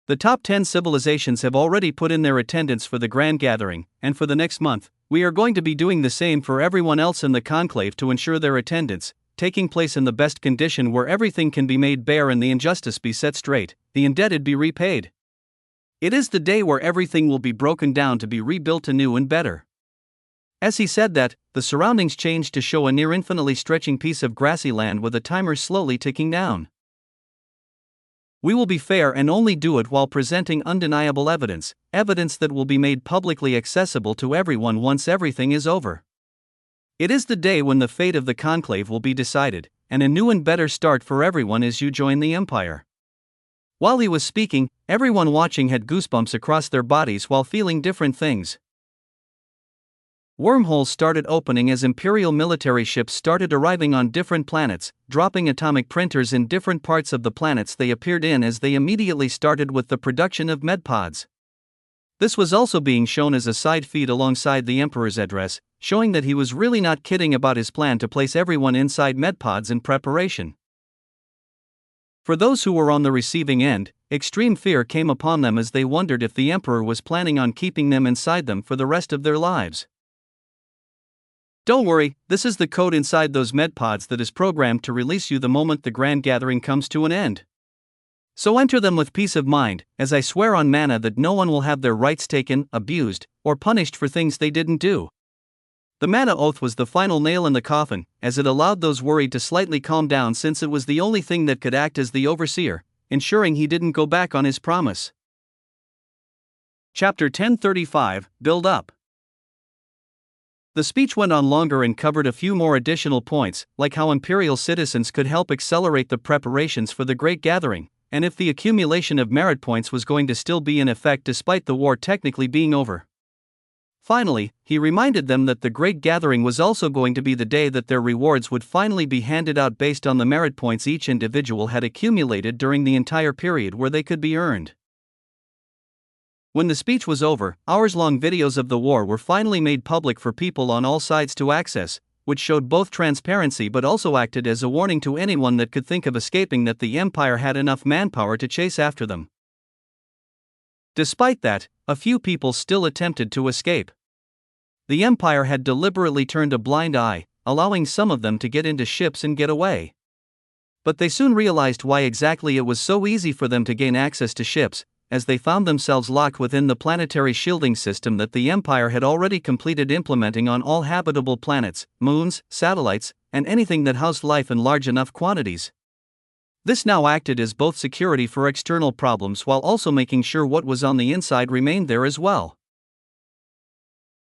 The top 10 civilizations have already put in their attendance for the grand gathering, and for the next month, we are going to be doing the same for everyone else in the conclave to ensure their attendance, taking place in the best condition where everything can be made bare and the injustice be set straight, the indebted be repaid. It is the day where everything will be broken down to be rebuilt anew and better. As he said that, the surroundings changed to show a near infinitely stretching piece of grassy land with a timer slowly ticking down. We will be fair and only do it while presenting undeniable evidence, evidence that will be made publicly accessible to everyone once everything is over. It is the day when the fate of the conclave will be decided, and a new and better start for everyone as you join the empire. While he was speaking, everyone watching had goosebumps across their bodies while feeling different things. Wormholes started opening as Imperial military ships started arriving on different planets, dropping atomic printers in different parts of the planets they appeared in as they immediately started with the production of medpods. This was also being shown as a side feed alongside the Emperor's address, showing that he was really not kidding about his plan to place everyone inside medpods in preparation. For those who were on the receiving end, extreme fear came upon them as they wondered if the Emperor was planning on keeping them inside them for the rest of their lives. Don't worry, this is the code inside those medpods that is programmed to release you the moment the grand gathering comes to an end. So enter them with peace of mind, as I swear on Mana that no one will have their rights taken, abused, or punished for things they didn't do. The Mana Oath was the final nail in the coffin, as it allowed those worried to slightly calm down since it was the only thing that could act as the overseer, ensuring he didn't go back on his promise. Chapter 1035, Build Up. The speech went on longer and covered a few more additional points, like how Imperial citizens could help accelerate the preparations for the Great Gathering, and if the accumulation of merit points was going to still be in effect despite the war technically being over. Finally, he reminded them that the Great Gathering was also going to be the day that their rewards would finally be handed out based on the merit points each individual had accumulated during the entire period where they could be earned. When the speech was over, hours-long videos of the war were finally made public for people on all sides to access, which showed both transparency but also acted as a warning to anyone that could think of escaping that the Empire had enough manpower to chase after them. Despite that, a few people still attempted to escape. The Empire had deliberately turned a blind eye, allowing some of them to get into ships and get away. But they soon realized why exactly it was so easy for them to gain access to ships, as they found themselves locked within the planetary shielding system that the Empire had already completed implementing on all habitable planets, moons, satellites, and anything that housed life in large enough quantities. This now acted as both security for external problems while also making sure what was on the inside remained there as well.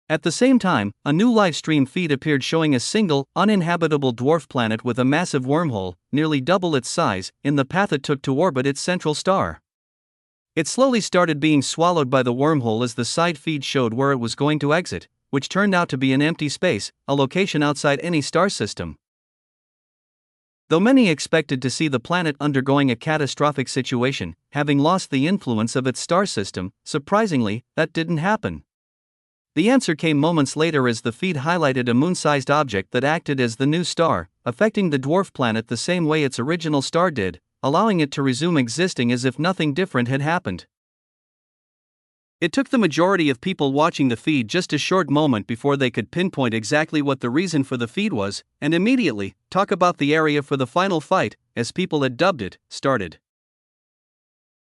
At the same time, a new live stream feed appeared showing a single, uninhabitable dwarf planet with a massive wormhole, nearly double its size, in the path it took to orbit its central star. It slowly started being swallowed by the wormhole as the side feed showed where it was going to exit, which turned out to be an empty space, a location outside any star system. Though many expected to see the planet undergoing a catastrophic situation, having lost the influence of its star system, surprisingly, that didn't happen. The answer came moments later as the feed highlighted a moon-sized object that acted as the new star, affecting the dwarf planet the same way its original star did, allowing it to resume existing as if nothing different had happened. It took the majority of people watching the feed just a short moment before they could pinpoint exactly what the reason for the feed was, and immediately, talk about the area for the final fight, as people had dubbed it, started.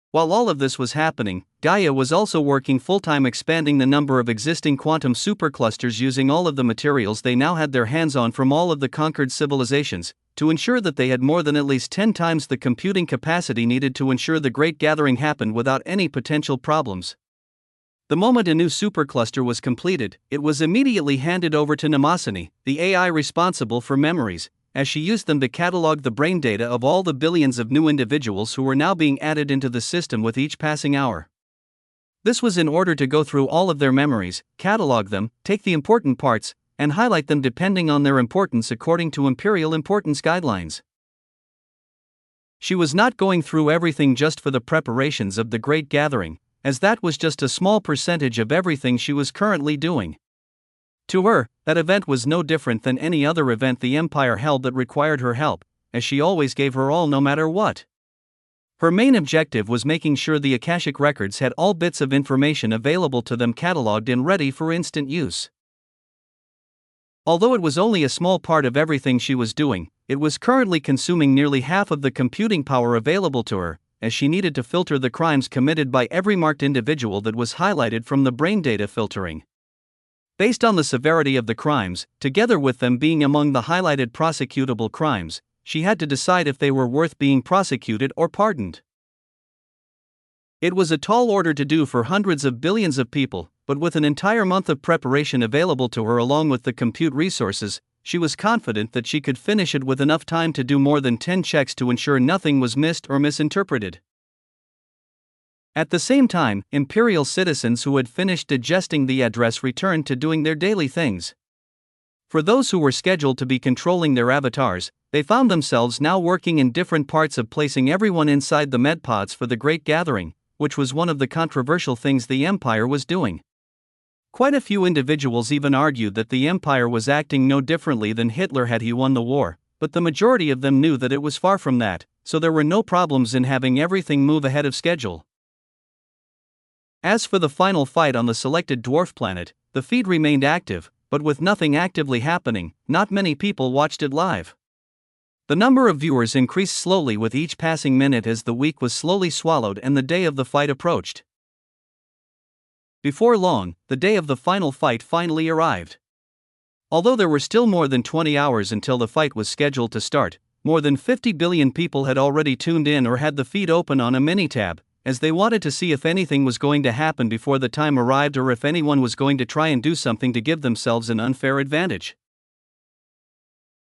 While all of this was happening, Gaia was also working full-time expanding the number of existing quantum superclusters using all of the materials they now had their hands on from all of the conquered civilizations, to ensure that they had more than at least 10 times the computing capacity needed to ensure the Great Gathering happened without any potential problems. The moment a new supercluster was completed, it was immediately handed over to Mnemosyne, the AI responsible for memories, as she used them to catalog the brain data of all the billions of new individuals who were now being added into the system with each passing hour. This was in order to go through all of their memories, catalog them, take the important parts, and highlight them depending on their importance according to Imperial importance guidelines. She was not going through everything just for the preparations of the Great Gathering, as that was just a small percentage of everything she was currently doing. To her, that event was no different than any other event the Empire held that required her help, as she always gave her all no matter what. Her main objective was making sure the Akashic records had all bits of information available to them cataloged and ready for instant use. Although it was only a small part of everything she was doing, it was currently consuming nearly half of the computing power available to her, as she needed to filter the crimes committed by every marked individual that was highlighted from the brain data filtering. Based on the severity of the crimes, together with them being among the highlighted prosecutable crimes, she had to decide if they were worth being prosecuted or pardoned. It was a tall order to do for hundreds of billions of people, but with an entire month of preparation available to her along with the compute resources, she was confident that she could finish it with enough time to do more than 10 checks to ensure nothing was missed or misinterpreted. At the same time, Imperial citizens who had finished digesting the address returned to doing their daily things. For those who were scheduled to be controlling their avatars, they found themselves now working in different parts of placing everyone inside the medpods for the Great Gathering, which was one of the controversial things the empire was doing. Quite a few individuals even argued that the empire was acting no differently than Hitler had he won the war, but the majority of them knew that it was far from that, so there were no problems in having everything move ahead of schedule. As for the final fight on the selected dwarf planet, the feed remained active, but with nothing actively happening, not many people watched it live. The number of viewers increased slowly with each passing minute as the week was slowly swallowed and the day of the fight approached. Before long, the day of the final fight finally arrived. Although there were still more than 20 hours until the fight was scheduled to start, more than 50 billion people had already tuned in or had the feed open on a mini-tab, as they wanted to see if anything was going to happen before the time arrived or if anyone was going to try and do something to give themselves an unfair advantage.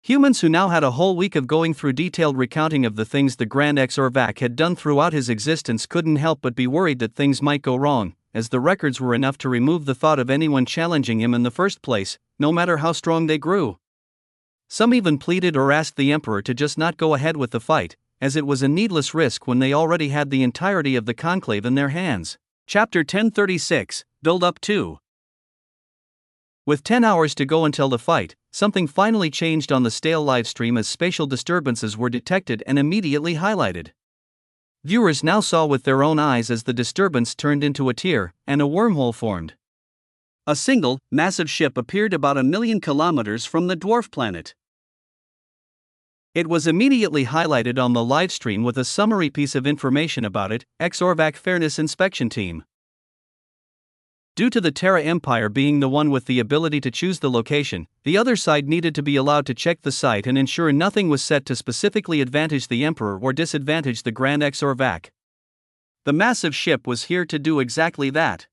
Humans who now had a whole week of going through detailed recounting of the things the Grand Exorvac had done throughout his existence couldn't help but be worried that things might go wrong, as the records were enough to remove the thought of anyone challenging him in the first place, no matter how strong they grew. Some even pleaded or asked the Emperor to just not go ahead with the fight, as it was a needless risk when they already had the entirety of the conclave in their hands. Chapter 1036, Build Up 2. With 10 hours to go until the fight, something finally changed on the stale livestream as spatial disturbances were detected and immediately highlighted. Viewers now saw with their own eyes as the disturbance turned into a tear, and a wormhole formed. A single, massive ship appeared about 1 million kilometers from the dwarf planet. It was immediately highlighted on the livestream with a summary piece of information about it: Exorvac Fairness Inspection Team. Due to the Terra Empire being the one with the ability to choose the location, the other side needed to be allowed to check the site and ensure nothing was set to specifically advantage the Emperor or disadvantage the Grand Exorvac. The massive ship was here to do exactly that.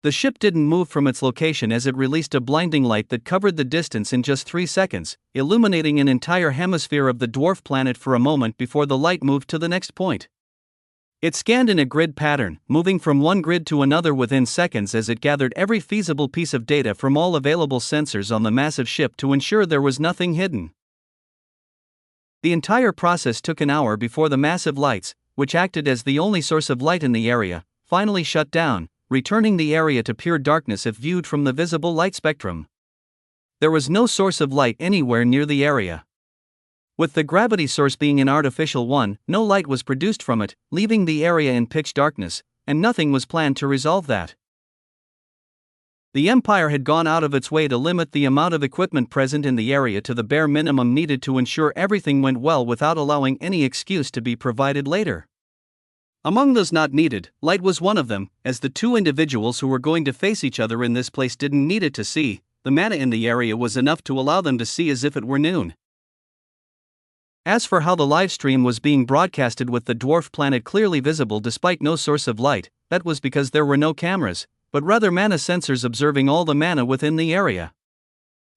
The ship didn't move from its location as it released a blinding light that covered the distance in just 3 seconds, illuminating an entire hemisphere of the dwarf planet for a moment before the light moved to the next point. It scanned in a grid pattern, moving from one grid to another within seconds as it gathered every feasible piece of data from all available sensors on the massive ship to ensure there was nothing hidden. The entire process took an hour before the massive lights, which acted as the only source of light in the area, finally shut down, returning the area to pure darkness if viewed from the visible light spectrum. There was no source of light anywhere near the area. With the gravity source being an artificial one, no light was produced from it, leaving the area in pitch darkness, and nothing was planned to resolve that. The Empire had gone out of its way to limit the amount of equipment present in the area to the bare minimum needed to ensure everything went well without allowing any excuse to be provided later. Among those not needed, light was one of them, as the two individuals who were going to face each other in this place didn't need it to see. The mana in the area was enough to allow them to see as if it were noon. As for how the livestream was being broadcasted with the dwarf planet clearly visible despite no source of light, that was because there were no cameras, but rather mana sensors observing all the mana within the area.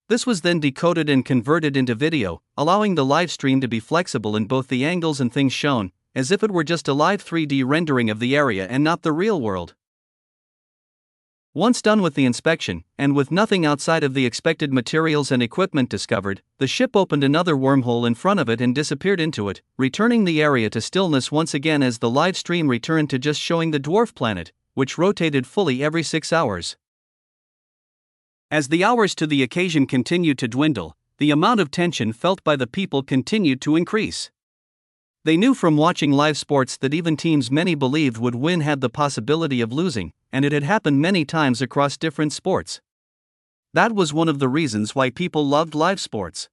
This was then decoded and converted into video, allowing the livestream to be flexible in both the angles and things shown, as if it were just a live 3D rendering of the area and not the real world. Once done with the inspection, and with nothing outside of the expected materials and equipment discovered, the ship opened another wormhole in front of it and disappeared into it, returning the area to stillness once again as the live stream returned to just showing the dwarf planet, which rotated fully every 6 hours. As the hours to the occasion continued to dwindle, the amount of tension felt by the people continued to increase. They knew from watching live sports that even teams many believed would win had the possibility of losing, and it had happened many times across different sports. That was one of the reasons why people loved live sports.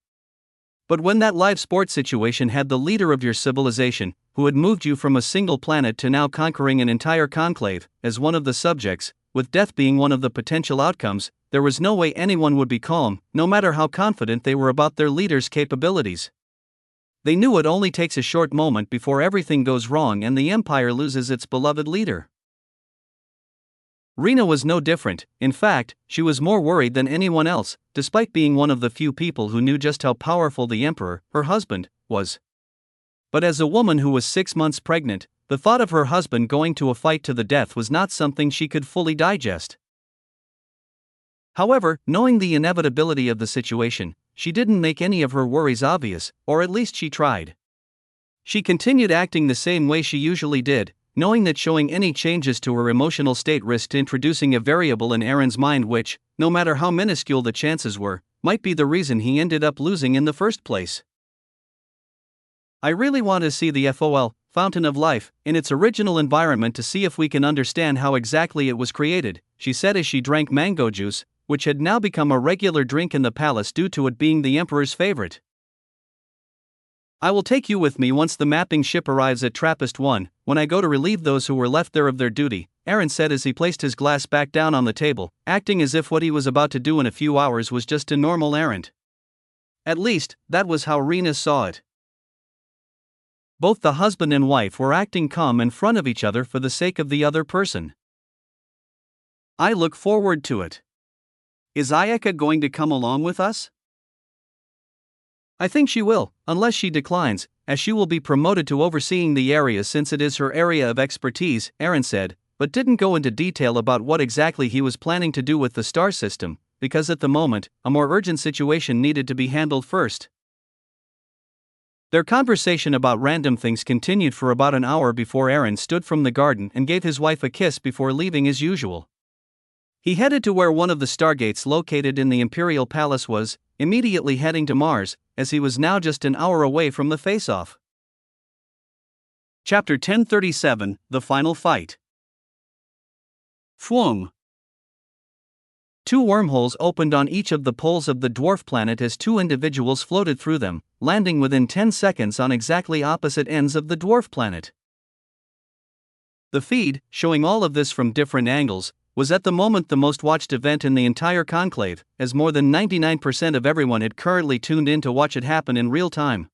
But when that live sports situation had the leader of your civilization, who had moved you from a single planet to now conquering an entire conclave, as one of the subjects, with death being one of the potential outcomes, there was no way anyone would be calm, no matter how confident they were about their leader's capabilities. They knew it only takes a short moment before everything goes wrong and the Empire loses its beloved leader. Rena was no different. In fact, she was more worried than anyone else, despite being one of the few people who knew just how powerful the Emperor, her husband, was. But as a woman who was 6 months pregnant, the thought of her husband going to a fight to the death was not something she could fully digest. However, knowing the inevitability of the situation, she didn't make any of her worries obvious, or at least she tried. She continued acting the same way she usually did, knowing that showing any changes to her emotional state risked introducing a variable in Aaron's mind which, no matter how minuscule the chances were, might be the reason he ended up losing in the first place. I really want to see the Fountain of Life, in its original environment to see if we can understand how exactly it was created, she said as she drank mango juice, which had now become a regular drink in the palace due to it being the emperor's favorite. I will take you with me once the mapping ship arrives at Trappist-1, when I go to relieve those who were left there of their duty, Aaron said as he placed his glass back down on the table, acting as if what he was about to do in a few hours was just a normal errand. At least, that was how Rena saw it. Both the husband and wife were acting calm in front of each other for the sake of the other person. I look forward to it. Is Ayaka going to come along with us? I think she will, unless she declines, as she will be promoted to overseeing the area since it is her area of expertise, Aaron said, but didn't go into detail about what exactly he was planning to do with the star system, because at the moment, a more urgent situation needed to be handled first. Their conversation about random things continued for about an hour before Aaron stood from the garden and gave his wife a kiss before leaving as usual. He headed to where one of the stargates located in the Imperial Palace was, immediately heading to Mars, as he was now just an hour away from the face-off. Chapter 1037, The Final Fight. Phuong. 2 wormholes opened on each of the poles of the dwarf planet as 2 individuals floated through them, landing within 10 seconds on exactly opposite ends of the dwarf planet. The feed, showing all of this from different angles, was at the moment the most watched event in the entire conclave, as more than 99% of everyone had currently tuned in to watch it happen in real time.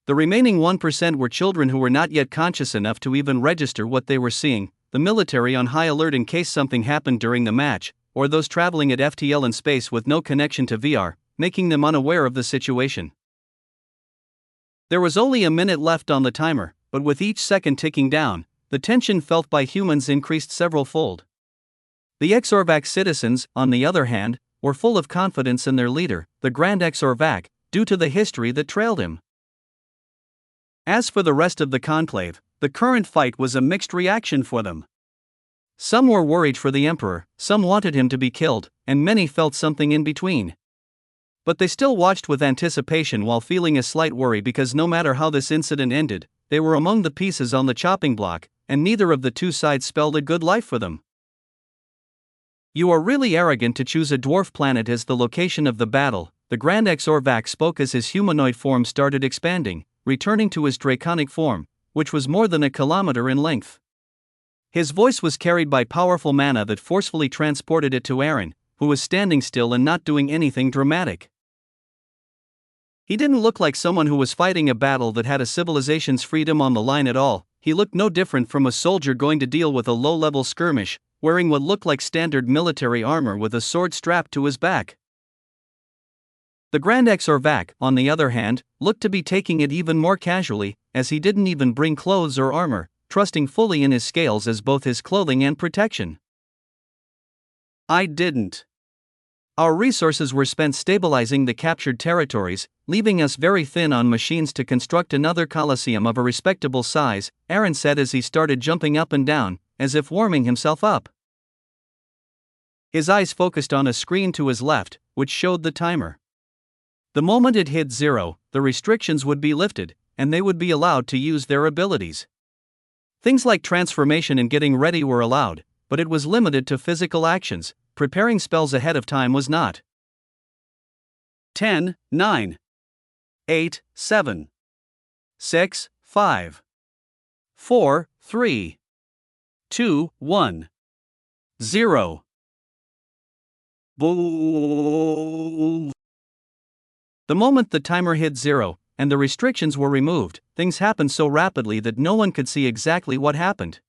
The remaining 1% were children who were not yet conscious enough to even register what they were seeing, the military on high alert in case something happened during the match, or those traveling at FTL in space with no connection to VR, making them unaware of the situation. There was only a minute left on the timer, but with each second ticking down, the tension felt by humans increased several-fold. The Exorvac citizens, on the other hand, were full of confidence in their leader, the Grand Exorvac, due to the history that trailed him. As for the rest of the conclave, the current fight was a mixed reaction for them. Some were worried for the Emperor, some wanted him to be killed, and many felt something in between. But they still watched with anticipation while feeling a slight worry because no matter how this incident ended, they were among the pieces on the chopping block, and neither of the 2 sides spelled a good life for them. You are really arrogant to choose a dwarf planet as the location of the battle, the Grand Exorvac spoke as his humanoid form started expanding, returning to his draconic form, which was more than a kilometer in length. His voice was carried by powerful mana that forcefully transported it to Aaron, who was standing still and not doing anything dramatic. He didn't look like someone who was fighting a battle that had a civilization's freedom on the line at all. He looked no different from a soldier going to deal with a low-level skirmish, wearing what looked like standard military armor with a sword strapped to his back. The Grand Exorvac, on the other hand, looked to be taking it even more casually, as he didn't even bring clothes or armor, trusting fully in his scales as both his clothing and protection. I didn't. Our resources were spent stabilizing the captured territories, leaving us very thin on machines to construct another coliseum of a respectable size, Aaron said as he started jumping up and down, as if warming himself up. His eyes focused on a screen to his left, which showed the timer. The moment it hit 0, the restrictions would be lifted, and they would be allowed to use their abilities. Things like transformation and getting ready were allowed, but it was limited to physical actions. Preparing spells ahead of time was not. 10, 9, 8, 7, 6, 5, 4, 3, 2, 1, 0. Bull. The moment the timer hit 0, and the restrictions were removed, things happened so rapidly that no one could see exactly what happened.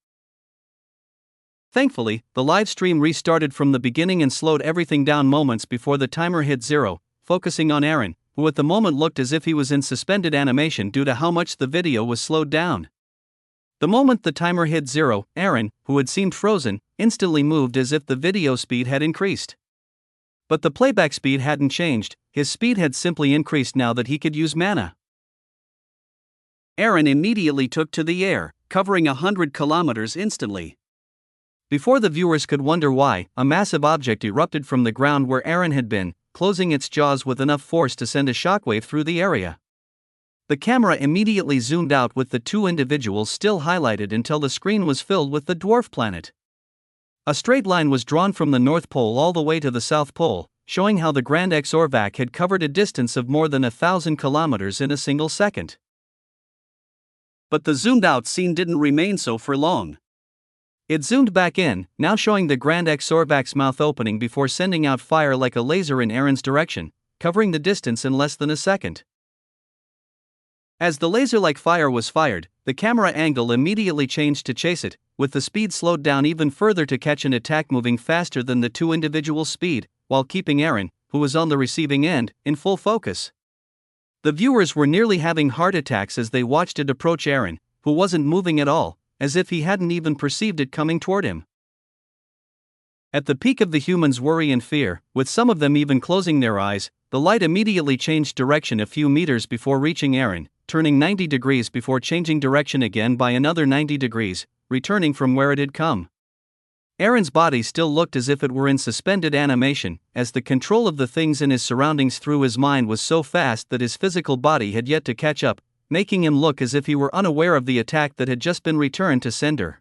Thankfully, the live stream restarted from the beginning and slowed everything down moments before the timer hit 0, focusing on Aaron, who at the moment looked as if he was in suspended animation due to how much the video was slowed down. The moment the timer hit 0, Aaron, who had seemed frozen, instantly moved as if the video speed had increased. But the playback speed hadn't changed, his speed had simply increased now that he could use mana. Aaron immediately took to the air, covering 100 kilometers instantly. Before the viewers could wonder why, a massive object erupted from the ground where Aaron had been, closing its jaws with enough force to send a shockwave through the area. The camera immediately zoomed out with the two individuals still highlighted until the screen was filled with the dwarf planet. A straight line was drawn from the North Pole all the way to the South Pole, showing how the Grand Exorvac had covered a distance of more than 1,000 kilometers in a single second. But the zoomed-out scene didn't remain so for long. It zoomed back in, now showing the Grand Exorvac's mouth opening before sending out fire like a laser in Aaron's direction, covering the distance in less than a second. As the laser-like fire was fired, the camera angle immediately changed to chase it, with the speed slowed down even further to catch an attack moving faster than the two individuals' speed, while keeping Aaron, who was on the receiving end, in full focus. The viewers were nearly having heart attacks as they watched it approach Aaron, who wasn't moving at all, as if he hadn't even perceived it coming toward him. At the peak of the humans' worry and fear, with some of them even closing their eyes, the light immediately changed direction a few meters before reaching Aaron, turning 90 degrees before changing direction again by another 90 degrees, returning from where it had come. Aaron's body still looked as if it were in suspended animation, as the control of the things in his surroundings through his mind was so fast that his physical body had yet to catch up, making him look as if he were unaware of the attack that had just been returned to sender.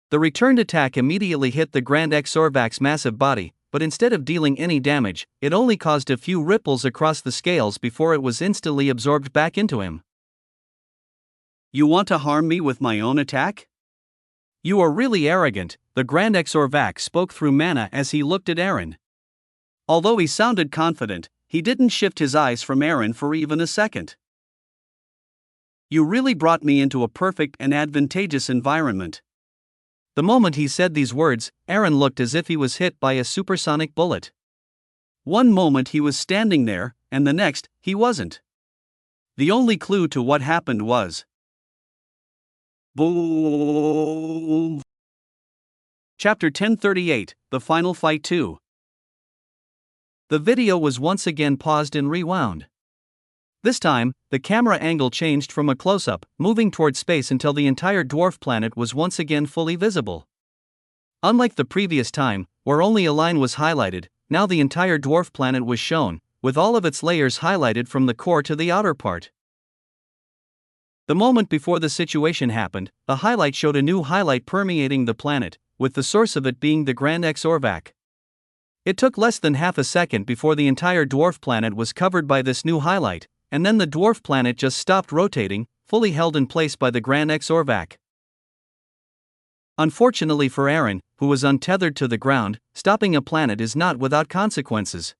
The returned attack immediately hit the Grand Exorvac's massive body, but instead of dealing any damage, it only caused a few ripples across the scales before it was instantly absorbed back into him. "You want to harm me with my own attack? You are really arrogant," the Grand Exorvac spoke through mana as he looked at Aaron. Although he sounded confident, he didn't shift his eyes from Aaron for even a second. "You really brought me into a perfect and advantageous environment." The moment he said these words, Aaron looked as if he was hit by a supersonic bullet. One moment he was standing there, and the next, he wasn't. The only clue to what happened was boom. Chapter 1038, The Final Fight 2. The video was once again paused and rewound. This time, the camera angle changed from a close-up, moving toward space until the entire dwarf planet was once again fully visible. Unlike the previous time, where only a line was highlighted, now the entire dwarf planet was shown, with all of its layers highlighted from the core to the outer part. The moment before the situation happened, a highlight showed a new highlight permeating the planet, with the source of it being the Grand Exorvac. It took less than half a second before the entire dwarf planet was covered by this new highlight, and then the dwarf planet just stopped rotating, fully held in place by the Grand Exorvac. Unfortunately for Aaron, who was untethered to the ground, stopping a planet is not without consequences.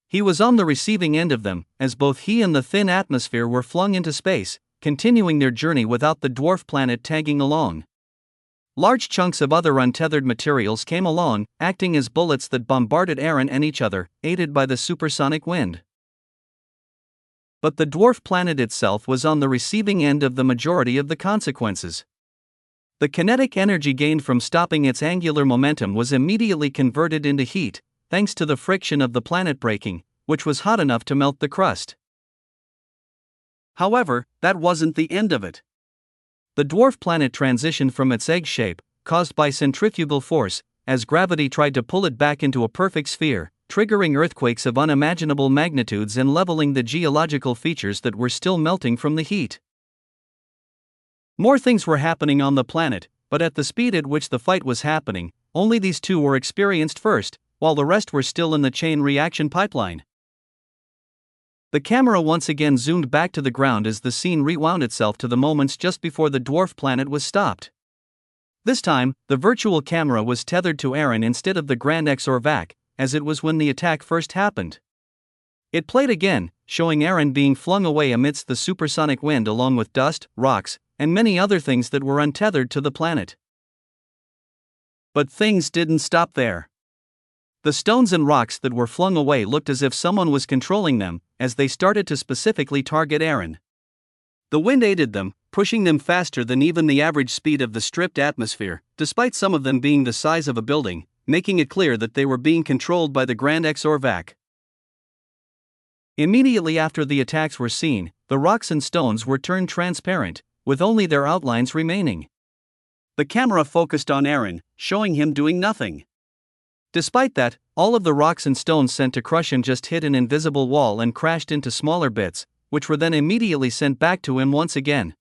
He was on the receiving end of them, as both he and the thin atmosphere were flung into space, continuing their journey without the dwarf planet tagging along. Large chunks of other untethered materials came along, acting as bullets that bombarded Aaron and each other, aided by the supersonic wind. But the dwarf planet itself was on the receiving end of the majority of the consequences. The kinetic energy gained from stopping its angular momentum was immediately converted into heat, thanks to the friction of the planet breaking, which was hot enough to melt the crust. However, that wasn't the end of it. The dwarf planet transitioned from its egg shape, caused by centrifugal force, as gravity tried to pull it back into a perfect sphere, triggering earthquakes of unimaginable magnitudes and leveling the geological features that were still melting from the heat. More things were happening on the planet, but at the speed at which the fight was happening, only these two were experienced first, while the rest were still in the chain reaction pipeline. The camera once again zoomed back to the ground as the scene rewound itself to the moments just before the dwarf planet was stopped. This time, the virtual camera was tethered to Aaron instead of the Grand Exorvac, as it was when the attack first happened. It played again, showing Aaron being flung away amidst the supersonic wind along with dust, rocks, and many other things that were untethered to the planet. But things didn't stop there. The stones and rocks that were flung away looked as if someone was controlling them, as they started to specifically target Aaron. The wind aided them, pushing them faster than even the average speed of the stripped atmosphere, despite some of them being the size of a building, making it clear that they were being controlled by the Grand Exorvac. Immediately after the attacks were seen, the rocks and stones were turned transparent, with only their outlines remaining. The camera focused on Aaron, showing him doing nothing. Despite that, all of the rocks and stones sent to crush him just hit an invisible wall and crashed into smaller bits, which were then immediately sent back to him once again.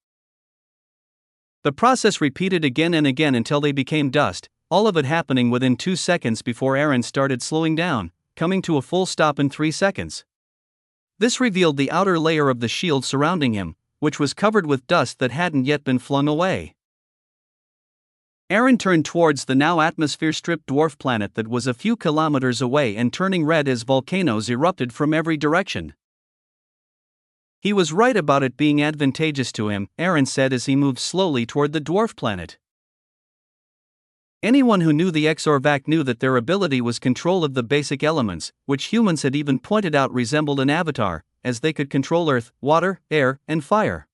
The process repeated again and again until they became dust, all of it happening within 2 seconds before Aaron started slowing down, coming to a full stop in 3 seconds. This revealed the outer layer of the shield surrounding him, which was covered with dust that hadn't yet been flung away. Aaron turned towards the now atmosphere-stripped dwarf planet that was a few kilometers away and turning red as volcanoes erupted from every direction. He was right about it being advantageous to him, Aaron said as he moved slowly toward the dwarf planet. Anyone who knew the Exorvac knew that their ability was control of the basic elements, which humans had even pointed out resembled an avatar, as they could control earth, water, air, and fire.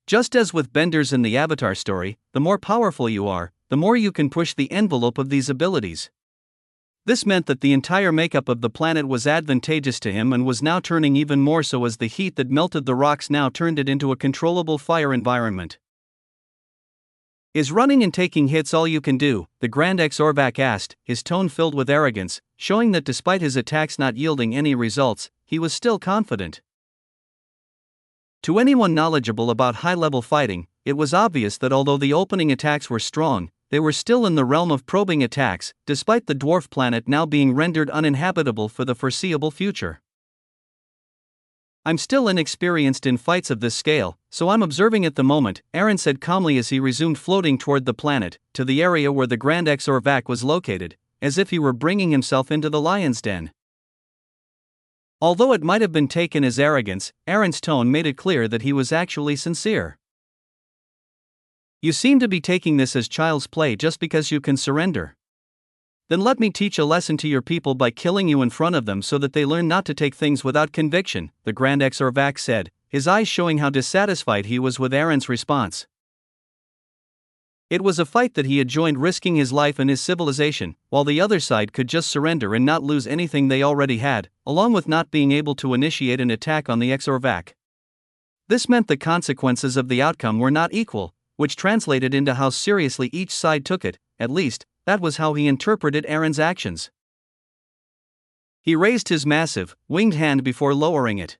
Just as with benders in the Avatar story, the more powerful you are, the more you can push the envelope of these abilities. This meant that the entire makeup of the planet was advantageous to him and was now turning even more so as the heat that melted the rocks now turned it into a controllable fire environment. Is running and taking hits all you can do? The Grand Exorvac asked, his tone filled with arrogance, showing that despite his attacks not yielding any results, he was still confident. To anyone knowledgeable about high-level fighting, it was obvious that although the opening attacks were strong, they were still in the realm of probing attacks, despite the dwarf planet now being rendered uninhabitable for the foreseeable future. I'm still inexperienced in fights of this scale, so I'm observing at the moment, Aaron said calmly as he resumed floating toward the planet, to the area where the Grand Exorvac was located, as if he were bringing himself into the lion's den. Although it might have been taken as arrogance, Aaron's tone made it clear that he was actually sincere. You seem to be taking this as child's play just because you can surrender. Then let me teach a lesson to your people by killing you in front of them so that they learn not to take things without conviction, the Grand Exorvac said, his eyes showing how dissatisfied he was with Aaron's response. It was a fight that he had joined risking his life and his civilization, while the other side could just surrender and not lose anything they already had, along with not being able to initiate an attack on the Exorvac. This meant the consequences of the outcome were not equal, which translated into how seriously each side took it, at least, that was how he interpreted Aaron's actions. He raised his massive, winged hand before lowering it.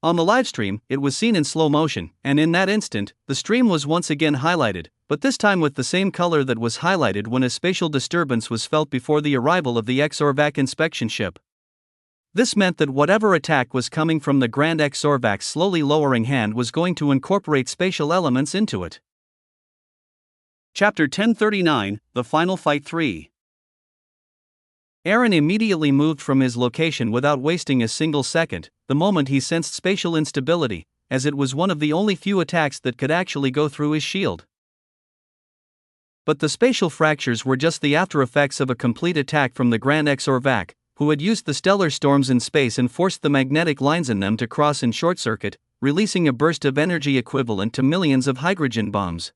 On the livestream, it was seen in slow motion, and in that instant, the stream was once again highlighted, but this time with the same color that was highlighted when a spatial disturbance was felt before the arrival of the Exorvac inspection ship. This meant that whatever attack was coming from the Grand Exorvac's slowly lowering hand was going to incorporate spatial elements into it. Chapter 1039, The Final Fight 3. Aaron immediately moved from his location without wasting a single second, the moment he sensed spatial instability, as it was one of the only few attacks that could actually go through his shield. But the spatial fractures were just the after effects of a complete attack from the Grand Exorvac, who had used the stellar storms in space and forced the magnetic lines in them to cross in short circuit, releasing a burst of energy equivalent to millions of hydrogen bombs.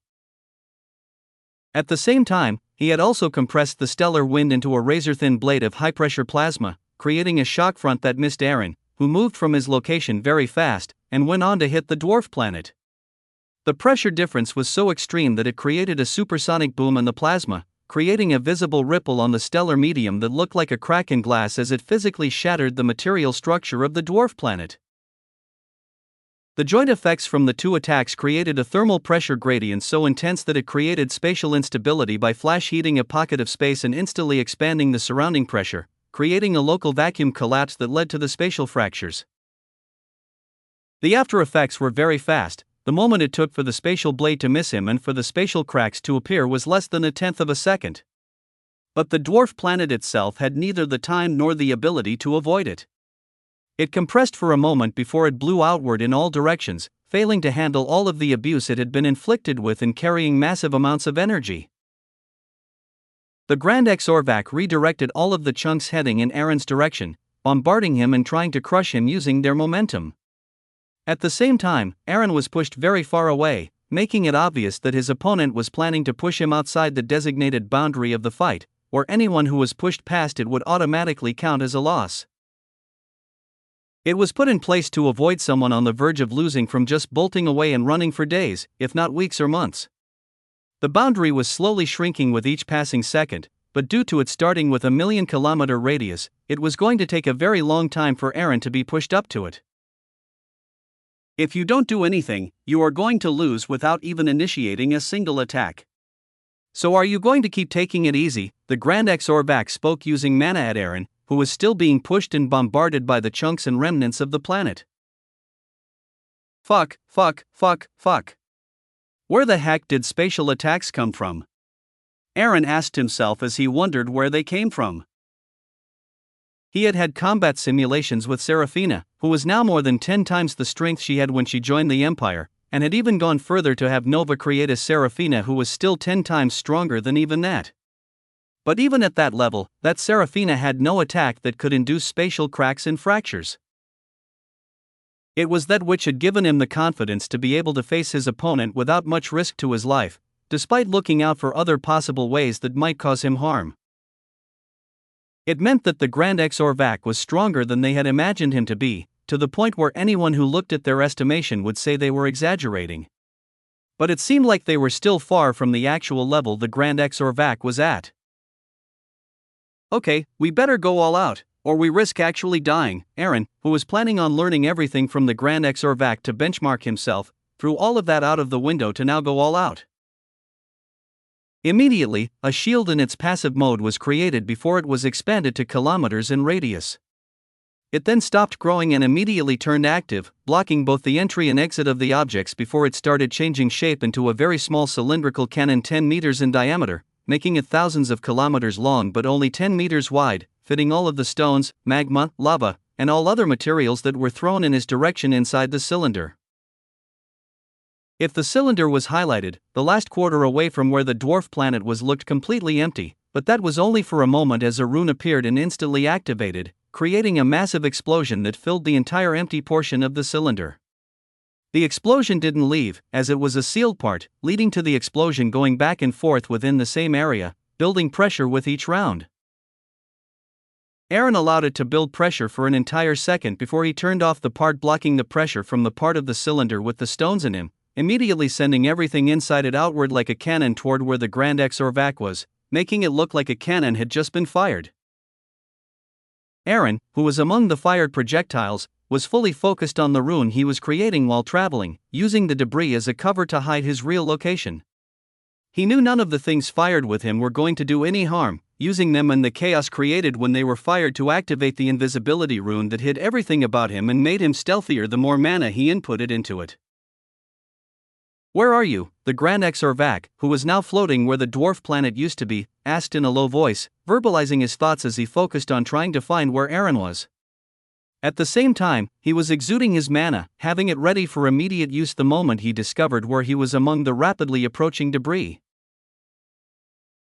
At the same time, he had also compressed the stellar wind into a razor-thin blade of high-pressure plasma, creating a shock front that missed Aaron, who moved from his location very fast, and went on to hit the dwarf planet. The pressure difference was so extreme that it created a supersonic boom in the plasma, creating a visible ripple on the stellar medium that looked like a crack in glass as it physically shattered the material structure of the dwarf planet. The joint effects from the two attacks created a thermal pressure gradient so intense that it created spatial instability by flash heating a pocket of space and instantly expanding the surrounding pressure, creating a local vacuum collapse that led to the spatial fractures. The after effects were very fast. The moment it took for the spatial blade to miss him and for the spatial cracks to appear was less than 1/10 of a second. But the dwarf planet itself had neither the time nor the ability to avoid it. It compressed for a moment before it blew outward in all directions, failing to handle all of the abuse it had been inflicted with and carrying massive amounts of energy. The Grand Exorvac redirected all of the chunks heading in Aaron's direction, bombarding him and trying to crush him using their momentum. At the same time, Aaron was pushed very far away, making it obvious that his opponent was planning to push him outside the designated boundary of the fight, or anyone who was pushed past it would automatically count as a loss. It was put in place to avoid someone on the verge of losing from just bolting away and running for days, if not weeks or months. The boundary was slowly shrinking with each passing second, but due to it starting with a 1,000,000-kilometer radius, it was going to take a very long time for Aaron to be pushed up to it. If you don't do anything, you are going to lose without even initiating a single attack. So are you going to keep taking it easy? The Grand Exorvac spoke using mana at Aaron, who was still being pushed and bombarded by the chunks and remnants of the planet. Fuck. Where the heck did spatial attacks come from? Aaron asked himself as he wondered where they came from. He had had combat simulations with Seraphina, who was now more than 10 times the strength she had when she joined the Empire, and had even gone further to have Nova create a Seraphina who was still 10 times stronger than even that. But even at that level, that Seraphina had no attack that could induce spatial cracks and fractures. It was that which had given him the confidence to be able to face his opponent without much risk to his life, despite looking out for other possible ways that might cause him harm. It meant that the Grand Exorvac was stronger than they had imagined him to be, to the point where anyone who looked at their estimation would say they were exaggerating. But it seemed like they were still far from the actual level the Grand Exorvac was at. Okay, we better go all out, or we risk actually dying. Aaron, who was planning on learning everything from the Grand Exorvac to benchmark himself, threw all of that out of the window to now go all out. Immediately, a shield in its passive mode was created before it was expanded to kilometers in radius. It then stopped growing and immediately turned active, blocking both the entry and exit of the objects before it started changing shape into a very small cylindrical cannon 10 meters in diameter, making it thousands of kilometers long but only 10 meters wide, fitting all of the stones, magma, lava, and all other materials that were thrown in his direction inside the cylinder. If the cylinder was highlighted, the last quarter away from where the dwarf planet was looked completely empty, but that was only for a moment as a rune appeared and instantly activated, creating a massive explosion that filled the entire empty portion of the cylinder. The explosion didn't leave, as it was a sealed part, leading to the explosion going back and forth within the same area, building pressure with each round. Aaron allowed it to build pressure for an entire second before he turned off the part blocking the pressure from the part of the cylinder with the stones in him, immediately sending everything inside it outward like a cannon toward where the Grand Exorvac was, making it look like a cannon had just been fired. Aaron, who was among the fired projectiles, was fully focused on the rune he was creating while traveling, using the debris as a cover to hide his real location. He knew none of the things fired with him were going to do any harm, using them and the chaos created when they were fired to activate the invisibility rune that hid everything about him and made him stealthier the more mana he inputted into it. "Where are you?" the Grand Exorvac, who was now floating where the dwarf planet used to be, asked in a low voice, verbalizing his thoughts as he focused on trying to find where Aaron was. At the same time, he was exuding his mana, having it ready for immediate use the moment he discovered where he was among the rapidly approaching debris.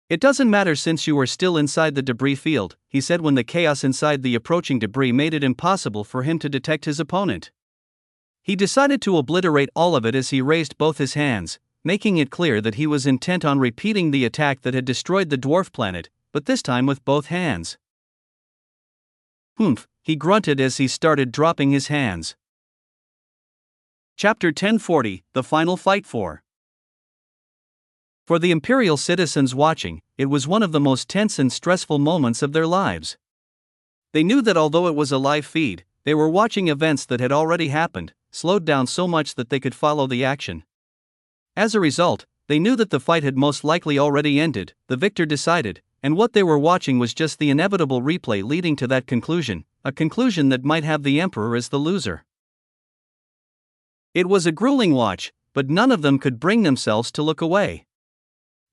"It doesn't matter since you are still inside the debris field," he said when the chaos inside the approaching debris made it impossible for him to detect his opponent. He decided to obliterate all of it as he raised both his hands, making it clear that he was intent on repeating the attack that had destroyed the dwarf planet, but this time with both hands. "Humph," he grunted as he started dropping his hands. Chapter 1040, The Final Fight For the Imperial citizens watching, it was one of the most tense and stressful moments of their lives. They knew that although it was a live feed, they were watching events that had already happened, slowed down so much that they could follow the action. As a result, they knew that the fight had most likely already ended, the victor decided, and what they were watching was just the inevitable replay leading to that conclusion, a conclusion that might have the Emperor as the loser. It was a grueling watch, but none of them could bring themselves to look away.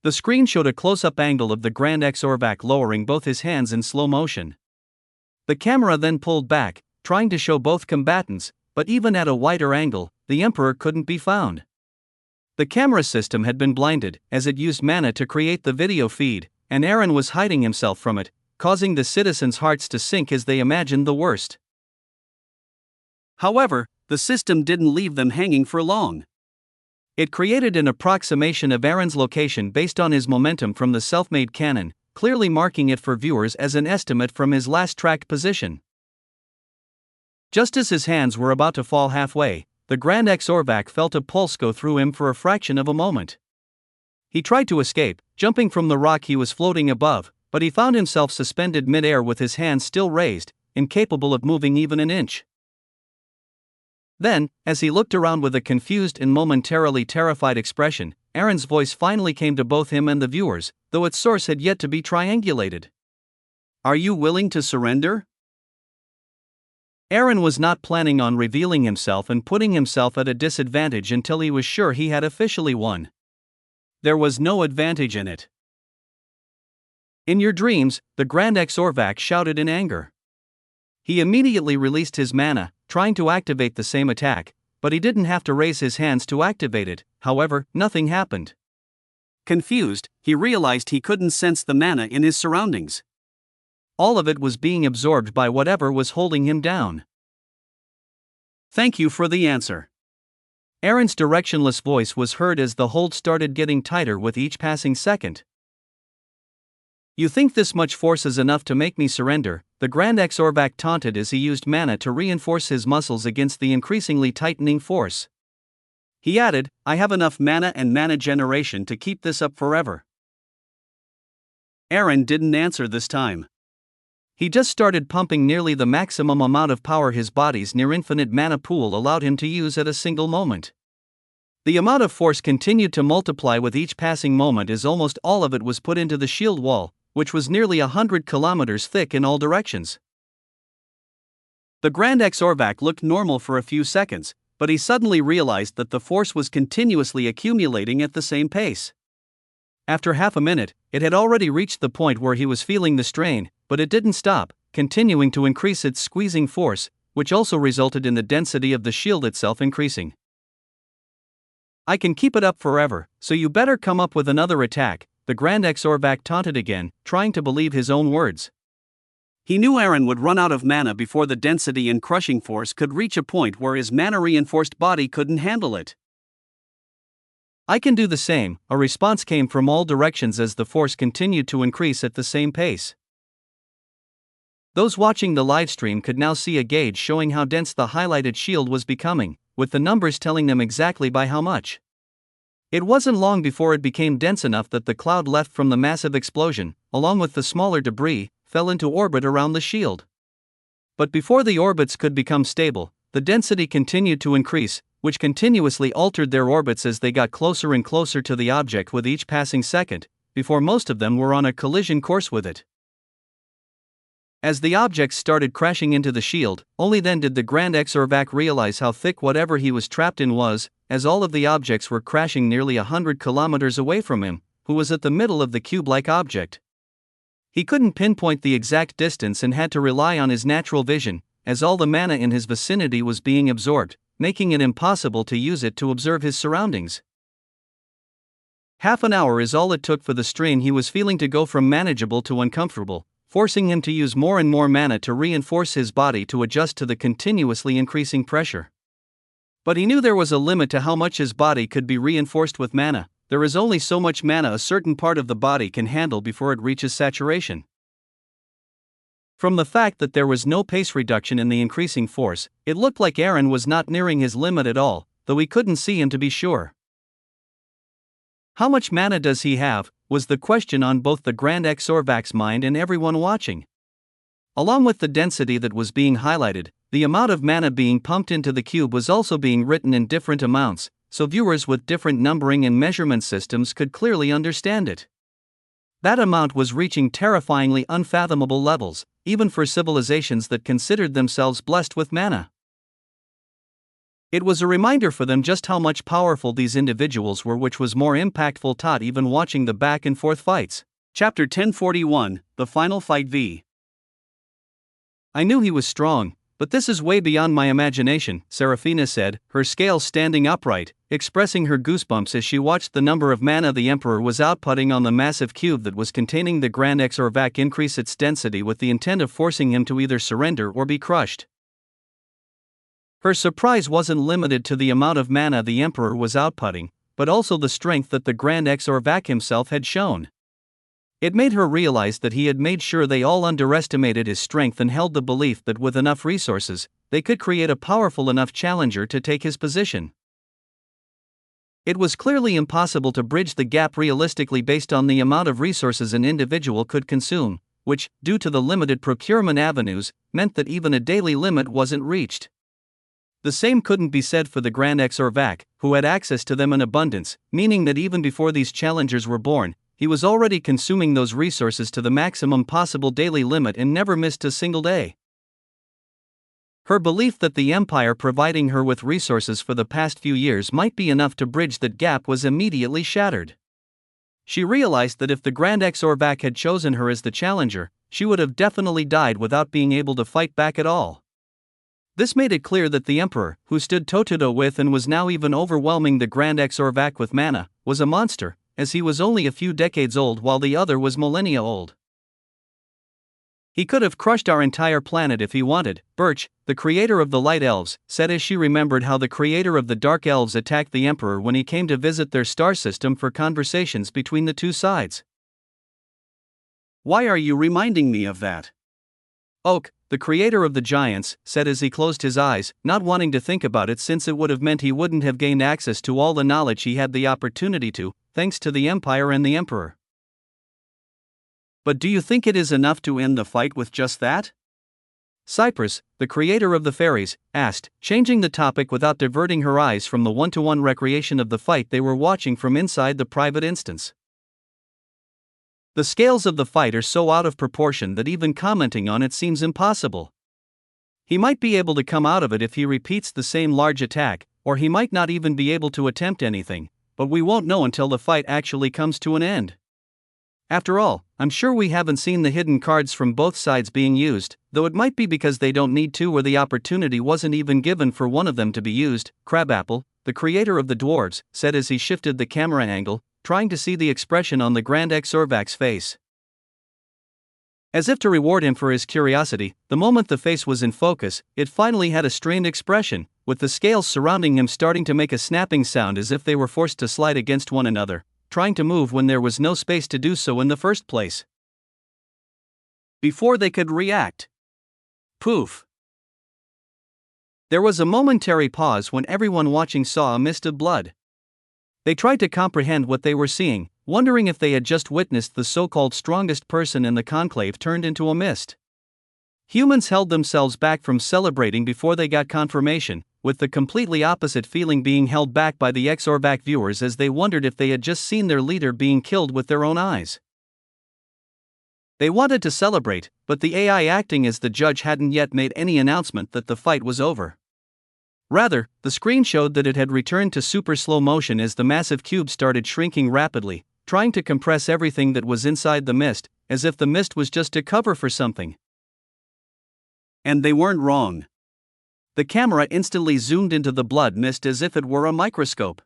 The screen showed a close-up angle of the Grand Exorvac lowering both his hands in slow motion. The camera then pulled back, trying to show both combatants, but even at a wider angle, the Emperor couldn't be found. The camera system had been blinded, as it used mana to create the video feed, and Aaron was hiding himself from it, causing the citizens' hearts to sink as they imagined the worst. However, the system didn't leave them hanging for long. It created an approximation of Aaron's location based on his momentum from the self-made cannon, clearly marking it for viewers as an estimate from his last tracked position. Just as his hands were about to fall halfway, the Grand Exorvac felt a pulse go through him for a fraction of a moment. He tried to escape, jumping from the rock he was floating above, but he found himself suspended mid-air with his hands still raised, incapable of moving even an inch. Then, as he looked around with a confused and momentarily terrified expression, Aaron's voice finally came to both him and the viewers, though its source had yet to be triangulated. "Are you willing to surrender?" Aaron was not planning on revealing himself and putting himself at a disadvantage until he was sure he had officially won. There was no advantage in it. "In your dreams," the Grand Exorvac shouted in anger. He immediately released his mana, trying to activate the same attack, but he didn't have to raise his hands to activate it. However, nothing happened. Confused, he realized he couldn't sense the mana in his surroundings. All of it was being absorbed by whatever was holding him down. "Thank you for the answer." Aaron's directionless voice was heard as the hold started getting tighter with each passing second. "You think this much force is enough to make me surrender?" the Grand Exorvac taunted as he used mana to reinforce his muscles against the increasingly tightening force. He added, "I have enough mana and mana generation to keep this up forever." Aaron didn't answer this time. He just started pumping nearly the maximum amount of power his body's near-infinite mana pool allowed him to use at a single moment. The amount of force continued to multiply with each passing moment as almost all of it was put into the shield wall, which was nearly 100 kilometers thick in all directions. The Grand Exorvac looked normal for a few seconds, but he suddenly realized that the force was continuously accumulating at the same pace. After half a minute, it had already reached the point where he was feeling the strain, but it didn't stop, continuing to increase its squeezing force, which also resulted in the density of the shield itself increasing. "I can keep it up forever, so you better come up with another attack," the Grand Exorvac taunted again, trying to believe his own words. He knew Aaron would run out of mana before the density and crushing force could reach a point where his mana-reinforced body couldn't handle it. "I can do the same," a response came from all directions as the force continued to increase at the same pace. Those watching the livestream could now see a gauge showing how dense the highlighted shield was becoming, with the numbers telling them exactly by how much. It wasn't long before it became dense enough that the cloud left from the massive explosion, along with the smaller debris, fell into orbit around the shield. But before the orbits could become stable, the density continued to increase, which continuously altered their orbits as they got closer and closer to the object with each passing second, before most of them were on a collision course with it. As the objects started crashing into the shield, only then did the Grand Exorvac realize how thick whatever he was trapped in was, as all of the objects were crashing nearly 100 kilometers away from him, who was at the middle of the cube-like object. He couldn't pinpoint the exact distance and had to rely on his natural vision, as all the mana in his vicinity was being absorbed, making it impossible to use it to observe his surroundings. Half an hour is all it took for the strain he was feeling to go from manageable to uncomfortable, forcing him to use more and more mana to reinforce his body to adjust to the continuously increasing pressure. But he knew there was a limit to how much his body could be reinforced with mana. There is only so much mana a certain part of the body can handle before it reaches saturation. From the fact that there was no pace reduction in the increasing force, it looked like Aaron was not nearing his limit at all, though he couldn't see him to be sure. "How much mana does he have?" was the question on both the Grand Exorvac's mind and everyone watching. Along with the density that was being highlighted, the amount of mana being pumped into the cube was also being written in different amounts, so viewers with different numbering and measurement systems could clearly understand it. That amount was reaching terrifyingly unfathomable levels, even for civilizations that considered themselves blessed with mana. It was a reminder for them just how much powerful these individuals were, which was more impactful taught even watching the back-and-forth fights. Chapter 1041, The Final Fight v. "I knew he was strong, but this is way beyond my imagination," Serafina said, her scales standing upright, expressing her goosebumps as she watched the number of mana the Emperor was outputting on the massive cube that was containing the Grand Exorvac increase its density with the intent of forcing him to either surrender or be crushed. Her surprise wasn't limited to the amount of mana the Emperor was outputting, but also the strength that the Grand Exorvac himself had shown. It made her realize that he had made sure they all underestimated his strength and held the belief that with enough resources, they could create a powerful enough challenger to take his position. It was clearly impossible to bridge the gap realistically based on the amount of resources an individual could consume, which, due to the limited procurement avenues, meant that even a daily limit wasn't reached. The same couldn't be said for the Grand Exorvac, who had access to them in abundance, meaning that even before these challengers were born, he was already consuming those resources to the maximum possible daily limit and never missed a single day. Her belief that the Empire providing her with resources for the past few years might be enough to bridge that gap was immediately shattered. She realized that if the Grand Exorvac had chosen her as the challenger, she would have definitely died without being able to fight back at all. This made it clear that the Emperor, who stood toe-to-toe with and was now even overwhelming the Grand Exorvac with mana, was a monster, as he was only a few decades old while the other was millennia old. He could have crushed our entire planet if he wanted, Birch, the creator of the Light Elves, said as she remembered how the creator of the Dark Elves attacked the Emperor when he came to visit their star system for conversations between the two sides. Why are you reminding me of that? Oak, the creator of the Giants, said as he closed his eyes, not wanting to think about it since it would have meant he wouldn't have gained access to all the knowledge he had the opportunity to, thanks to the Empire and the Emperor. But do you think it is enough to end the fight with just that? Cypress, the creator of the fairies, asked, changing the topic without diverting her eyes from the one-to-one recreation of the fight they were watching from inside the private instance. The scales of the fight are so out of proportion that even commenting on it seems impossible. He might be able to come out of it if he repeats the same large attack, or he might not even be able to attempt anything, but we won't know until the fight actually comes to an end. After all, I'm sure we haven't seen the hidden cards from both sides being used, though it might be because they don't need to or the opportunity wasn't even given for one of them to be used, Crabapple, the creator of the dwarves, said as he shifted the camera angle, trying to see the expression on the Grand Exorvac's face. As if to reward him for his curiosity, the moment the face was in focus, it finally had a strained expression, with the scales surrounding him starting to make a snapping sound as if they were forced to slide against one another, trying to move when there was no space to do so in the first place. Before they could react. Poof. There was a momentary pause when everyone watching saw a mist of blood. They tried to comprehend what they were seeing, wondering if they had just witnessed the so-called strongest person in the conclave turned into a mist. Humans held themselves back from celebrating before they got confirmation, with the completely opposite feeling being held back by the Exorvac viewers as they wondered if they had just seen their leader being killed with their own eyes. They wanted to celebrate, but the AI acting as the judge hadn't yet made any announcement that the fight was over. Rather, the screen showed that it had returned to super slow motion as the massive cube started shrinking rapidly, trying to compress everything that was inside the mist, as if the mist was just a cover for something. And they weren't wrong. The camera instantly zoomed into the blood mist as if it were a microscope.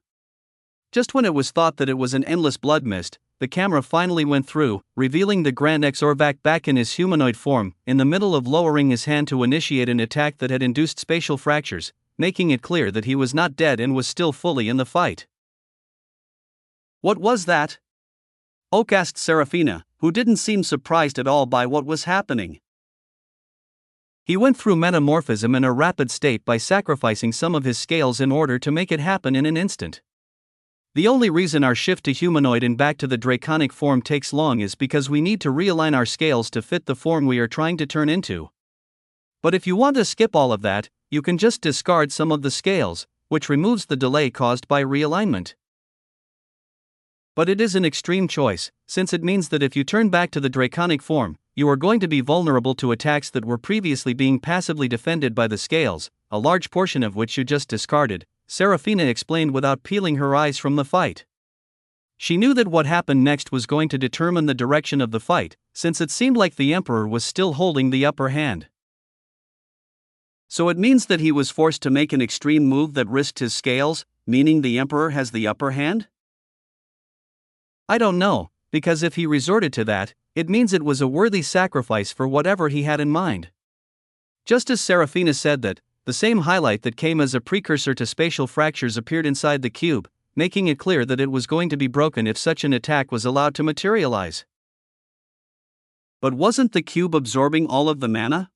Just when it was thought that it was an endless blood mist, the camera finally went through, revealing the Grand Exorvac back in his humanoid form, in the middle of lowering his hand to initiate an attack that had induced spatial fractures, making it clear that he was not dead and was still fully in the fight. What was that? Oak asked Serafina, who didn't seem surprised at all by what was happening. He went through metamorphism in a rapid state by sacrificing some of his scales in order to make it happen in an instant. The only reason our shift to humanoid and back to the draconic form takes long is because we need to realign our scales to fit the form we are trying to turn into. But if you want to skip all of that, you can just discard some of the scales, which removes the delay caused by realignment. But it is an extreme choice, since it means that if you turn back to the draconic form, you are going to be vulnerable to attacks that were previously being passively defended by the scales, a large portion of which you just discarded, Serafina explained without peeling her eyes from the fight. She knew that what happened next was going to determine the direction of the fight, since it seemed like the Emperor was still holding the upper hand. So it means that he was forced to make an extreme move that risked his scales, meaning the Emperor has the upper hand? I don't know, because if he resorted to that, it means it was a worthy sacrifice for whatever he had in mind. Just as Serafina said that, the same highlight that came as a precursor to spatial fractures appeared inside the cube, making it clear that it was going to be broken if such an attack was allowed to materialize. But wasn't the cube absorbing all of the mana?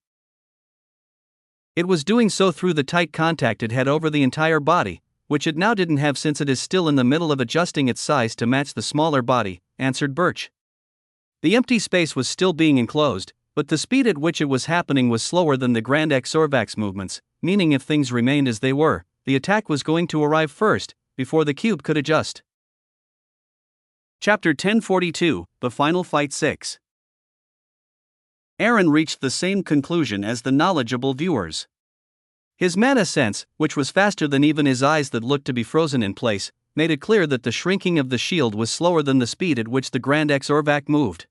It was doing so through the tight contact it had over the entire body, which it now didn't have since it is still in the middle of adjusting its size to match the smaller body, answered Birch. The empty space was still being enclosed, but the speed at which it was happening was slower than the Grand Exorvac's movements, meaning if things remained as they were, the attack was going to arrive first, before the cube could adjust. Chapter 1042, The Final Fight 6. Aaron reached the same conclusion as the knowledgeable viewers. His mana sense, which was faster than even his eyes that looked to be frozen in place, made it clear that the shrinking of the shield was slower than the speed at which the Grand Exorvac moved.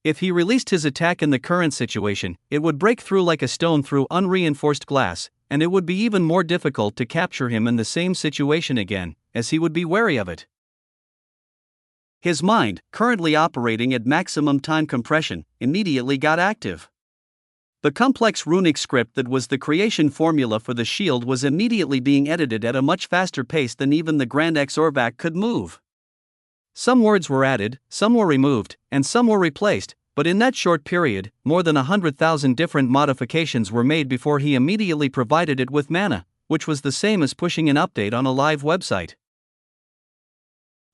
If he released his attack in the current situation, it would break through like a stone through unreinforced glass, and it would be even more difficult to capture him in the same situation again, as he would be wary of it. His mind, currently operating at maximum time compression, immediately got active. The complex runic script that was the creation formula for the shield was immediately being edited at a much faster pace than even the Grand Exorvac could move. Some words were added, some were removed, and some were replaced, but in that short period, more than 100,000 different modifications were made before he immediately provided it with mana, which was the same as pushing an update on a live website.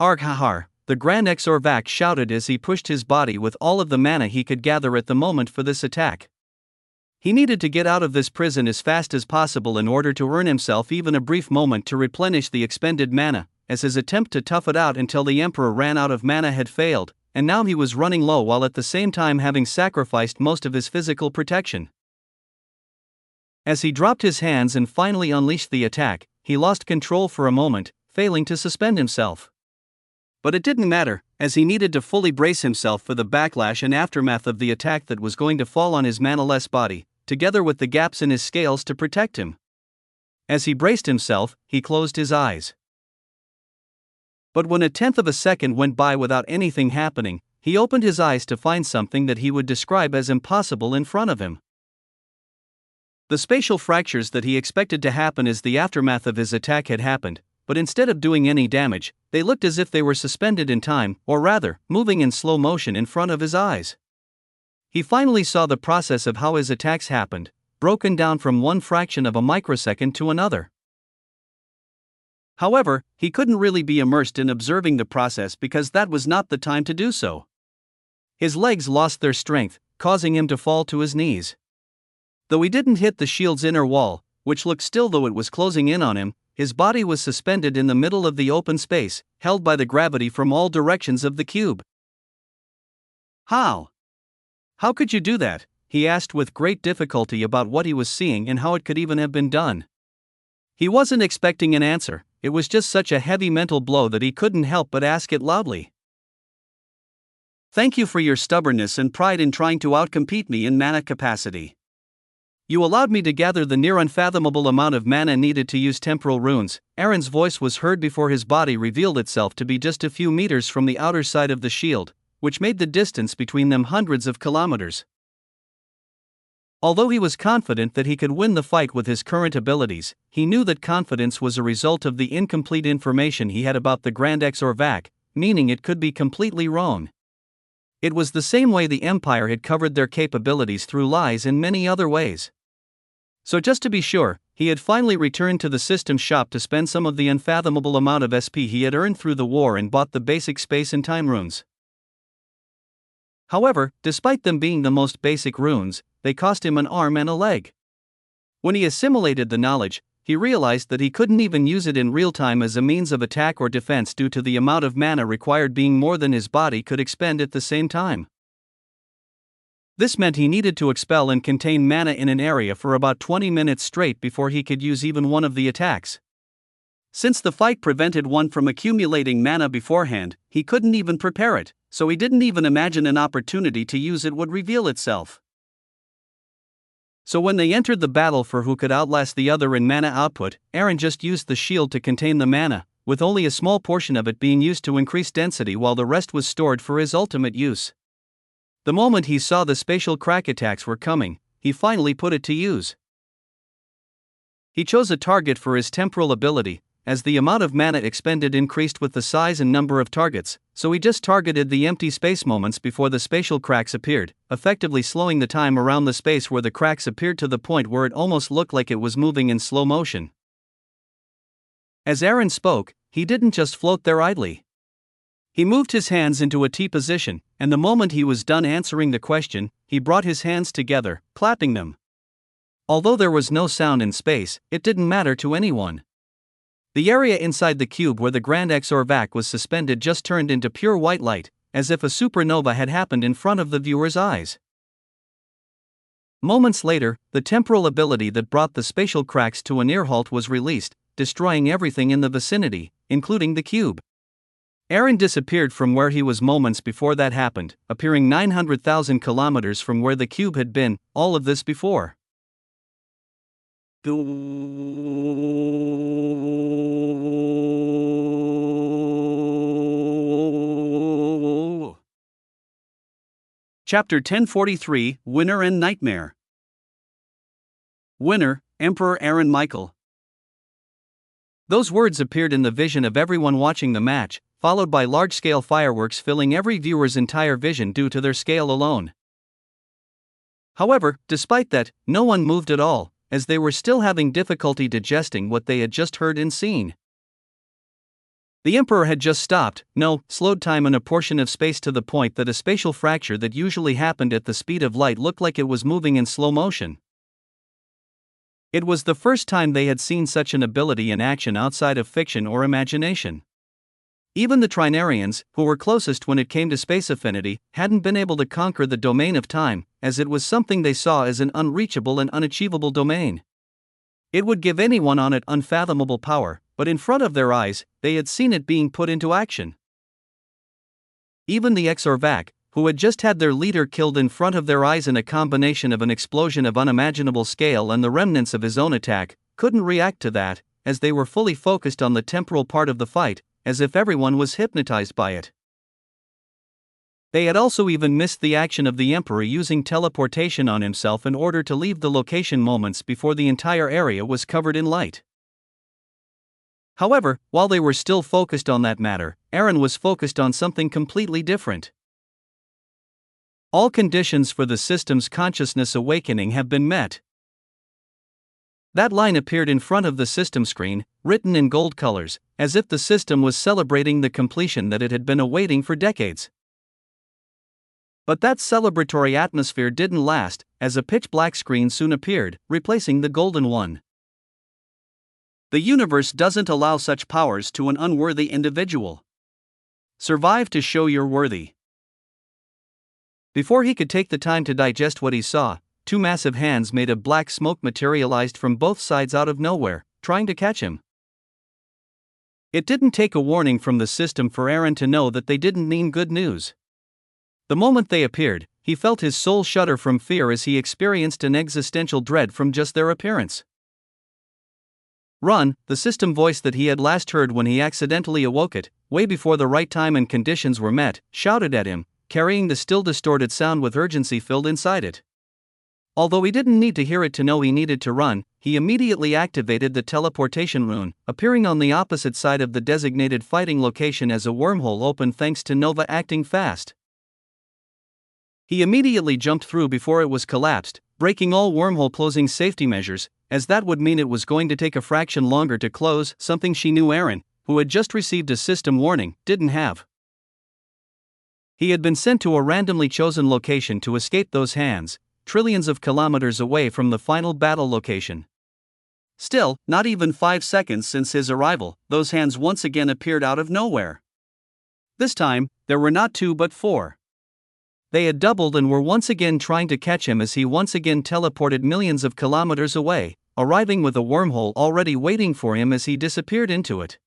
Arghahar, the Grand Exorvac shouted as he pushed his body with all of the mana he could gather at the moment for this attack. He needed to get out of this prison as fast as possible in order to earn himself even a brief moment to replenish the expended mana, as his attempt to tough it out until the Emperor ran out of mana had failed, and now he was running low while at the same time having sacrificed most of his physical protection. As he dropped his hands and finally unleashed the attack, he lost control for a moment, failing to suspend himself. But it didn't matter, as he needed to fully brace himself for the backlash and aftermath of the attack that was going to fall on his mana-less body, together with the gaps in his scales to protect him. As he braced himself, he closed his eyes. But when a tenth of a second went by without anything happening, he opened his eyes to find something that he would describe as impossible in front of him. The spatial fractures that he expected to happen as the aftermath of his attack had happened, but instead of doing any damage, they looked as if they were suspended in time, or rather, moving in slow motion in front of his eyes. He finally saw the process of how his attacks happened, broken down from one fraction of a microsecond to another. However, he couldn't really be immersed in observing the process because that was not the time to do so. His legs lost their strength, causing him to fall to his knees. Though he didn't hit the shield's inner wall, which looked still though it was closing in on him, his body was suspended in the middle of the open space, held by the gravity from all directions of the cube. How? How could you do that? He asked with great difficulty about what he was seeing and how it could even have been done. He wasn't expecting an answer, it was just such a heavy mental blow that he couldn't help but ask it loudly. Thank you for your stubbornness and pride in trying to outcompete me in mana capacity. You allowed me to gather the near unfathomable amount of mana needed to use temporal runes. Aaron's voice was heard before his body revealed itself to be just a few meters from the outer side of the shield, which made the distance between them hundreds of kilometers. Although he was confident that he could win the fight with his current abilities, he knew that confidence was a result of the incomplete information he had about the Grand Exorvac, meaning it could be completely wrong. It was the same way the Empire had covered their capabilities through lies in many other ways. So just to be sure, he had finally returned to the system shop to spend some of the unfathomable amount of SP he had earned through the war and bought the basic space and time runes. However, despite them being the most basic runes, they cost him an arm and a leg. When he assimilated the knowledge, he realized that he couldn't even use it in real time as a means of attack or defense due to the amount of mana required being more than his body could expend at the same time. This meant he needed to expel and contain mana in an area for about 20 minutes straight before he could use even one of the attacks. Since the fight prevented one from accumulating mana beforehand, he couldn't even prepare it, so he didn't even imagine an opportunity to use it would reveal itself. So when they entered the battle for who could outlast the other in mana output, Aaron just used the shield to contain the mana, with only a small portion of it being used to increase density while the rest was stored for his ultimate use. The moment he saw the spatial crack attacks were coming, he finally put it to use. He chose a target for his temporal ability, as the amount of mana expended increased with the size and number of targets, so he just targeted the empty space moments before the spatial cracks appeared, effectively slowing the time around the space where the cracks appeared to the point where it almost looked like it was moving in slow motion. As Aaron spoke, he didn't just float there idly. He moved his hands into a T position, and the moment he was done answering the question, he brought his hands together, clapping them. Although there was no sound in space, it didn't matter to anyone. The area inside the cube where the Grand Exorvac was suspended just turned into pure white light, as if a supernova had happened in front of the viewer's eyes. Moments later, the temporal ability that brought the spatial cracks to a near halt was released, destroying everything in the vicinity, including the cube. Aaron disappeared from where he was moments before that happened, appearing 900,000 kilometers from where the cube had been, all of this before. Chapter 1043, Winner and Nightmare. Winner, Emperor Aaron Michael. Those words appeared in the vision of everyone watching the match, followed by large-scale fireworks filling every viewer's entire vision due to their scale alone. However, despite that, no one moved at all, as they were still having difficulty digesting what they had just heard and seen. The Emperor had just slowed time in a portion of space to the point that a spatial fracture that usually happened at the speed of light looked like it was moving in slow motion. It was the first time they had seen such an ability in action outside of fiction or imagination. Even the Trinarians, who were closest when it came to space affinity, hadn't been able to conquer the domain of time, as it was something they saw as an unreachable and unachievable domain. It would give anyone on it unfathomable power, but in front of their eyes, they had seen it being put into action. Even the Exorvac, who had just had their leader killed in front of their eyes in a combination of an explosion of unimaginable scale and the remnants of his own attack, couldn't react to that, as they were fully focused on the temporal part of the fight, as if everyone was hypnotized by it. They had also even missed the action of the Emperor using teleportation on himself in order to leave the location moments before the entire area was covered in light. However, while they were still focused on that matter, Aaron was focused on something completely different. All conditions for the system's consciousness awakening have been met. That line appeared in front of the system screen, written in gold colors, as if the system was celebrating the completion that it had been awaiting for decades. But that celebratory atmosphere didn't last, as a pitch-black screen soon appeared, replacing the golden one. The universe doesn't allow such powers to an unworthy individual. Survive to show you're worthy. Before he could take the time to digest what he saw, two massive hands made of black smoke materialized from both sides out of nowhere, trying to catch him. It didn't take a warning from the system for Aaron to know that they didn't mean good news. The moment they appeared, he felt his soul shudder from fear as he experienced an existential dread from just their appearance. Run, the system voice that he had last heard when he accidentally awoke it, way before the right time and conditions were met, shouted at him, carrying the still distorted sound with urgency filled inside it. Although he didn't need to hear it to know he needed to run, he immediately activated the teleportation rune, appearing on the opposite side of the designated fighting location as a wormhole opened thanks to Nova acting fast. He immediately jumped through before it was collapsed, breaking all wormhole closing safety measures, as that would mean it was going to take a fraction longer to close, something she knew Aaron, who had just received a system warning, didn't have. He had been sent to a randomly chosen location to escape those hands, trillions of kilometers away from the final battle location. Still, not even 5 seconds since his arrival, those hands once again appeared out of nowhere. This time, there were not 2 but 4. They had doubled and were once again trying to catch him as he once again teleported millions of kilometers away, arriving with a wormhole already waiting for him as he disappeared into it.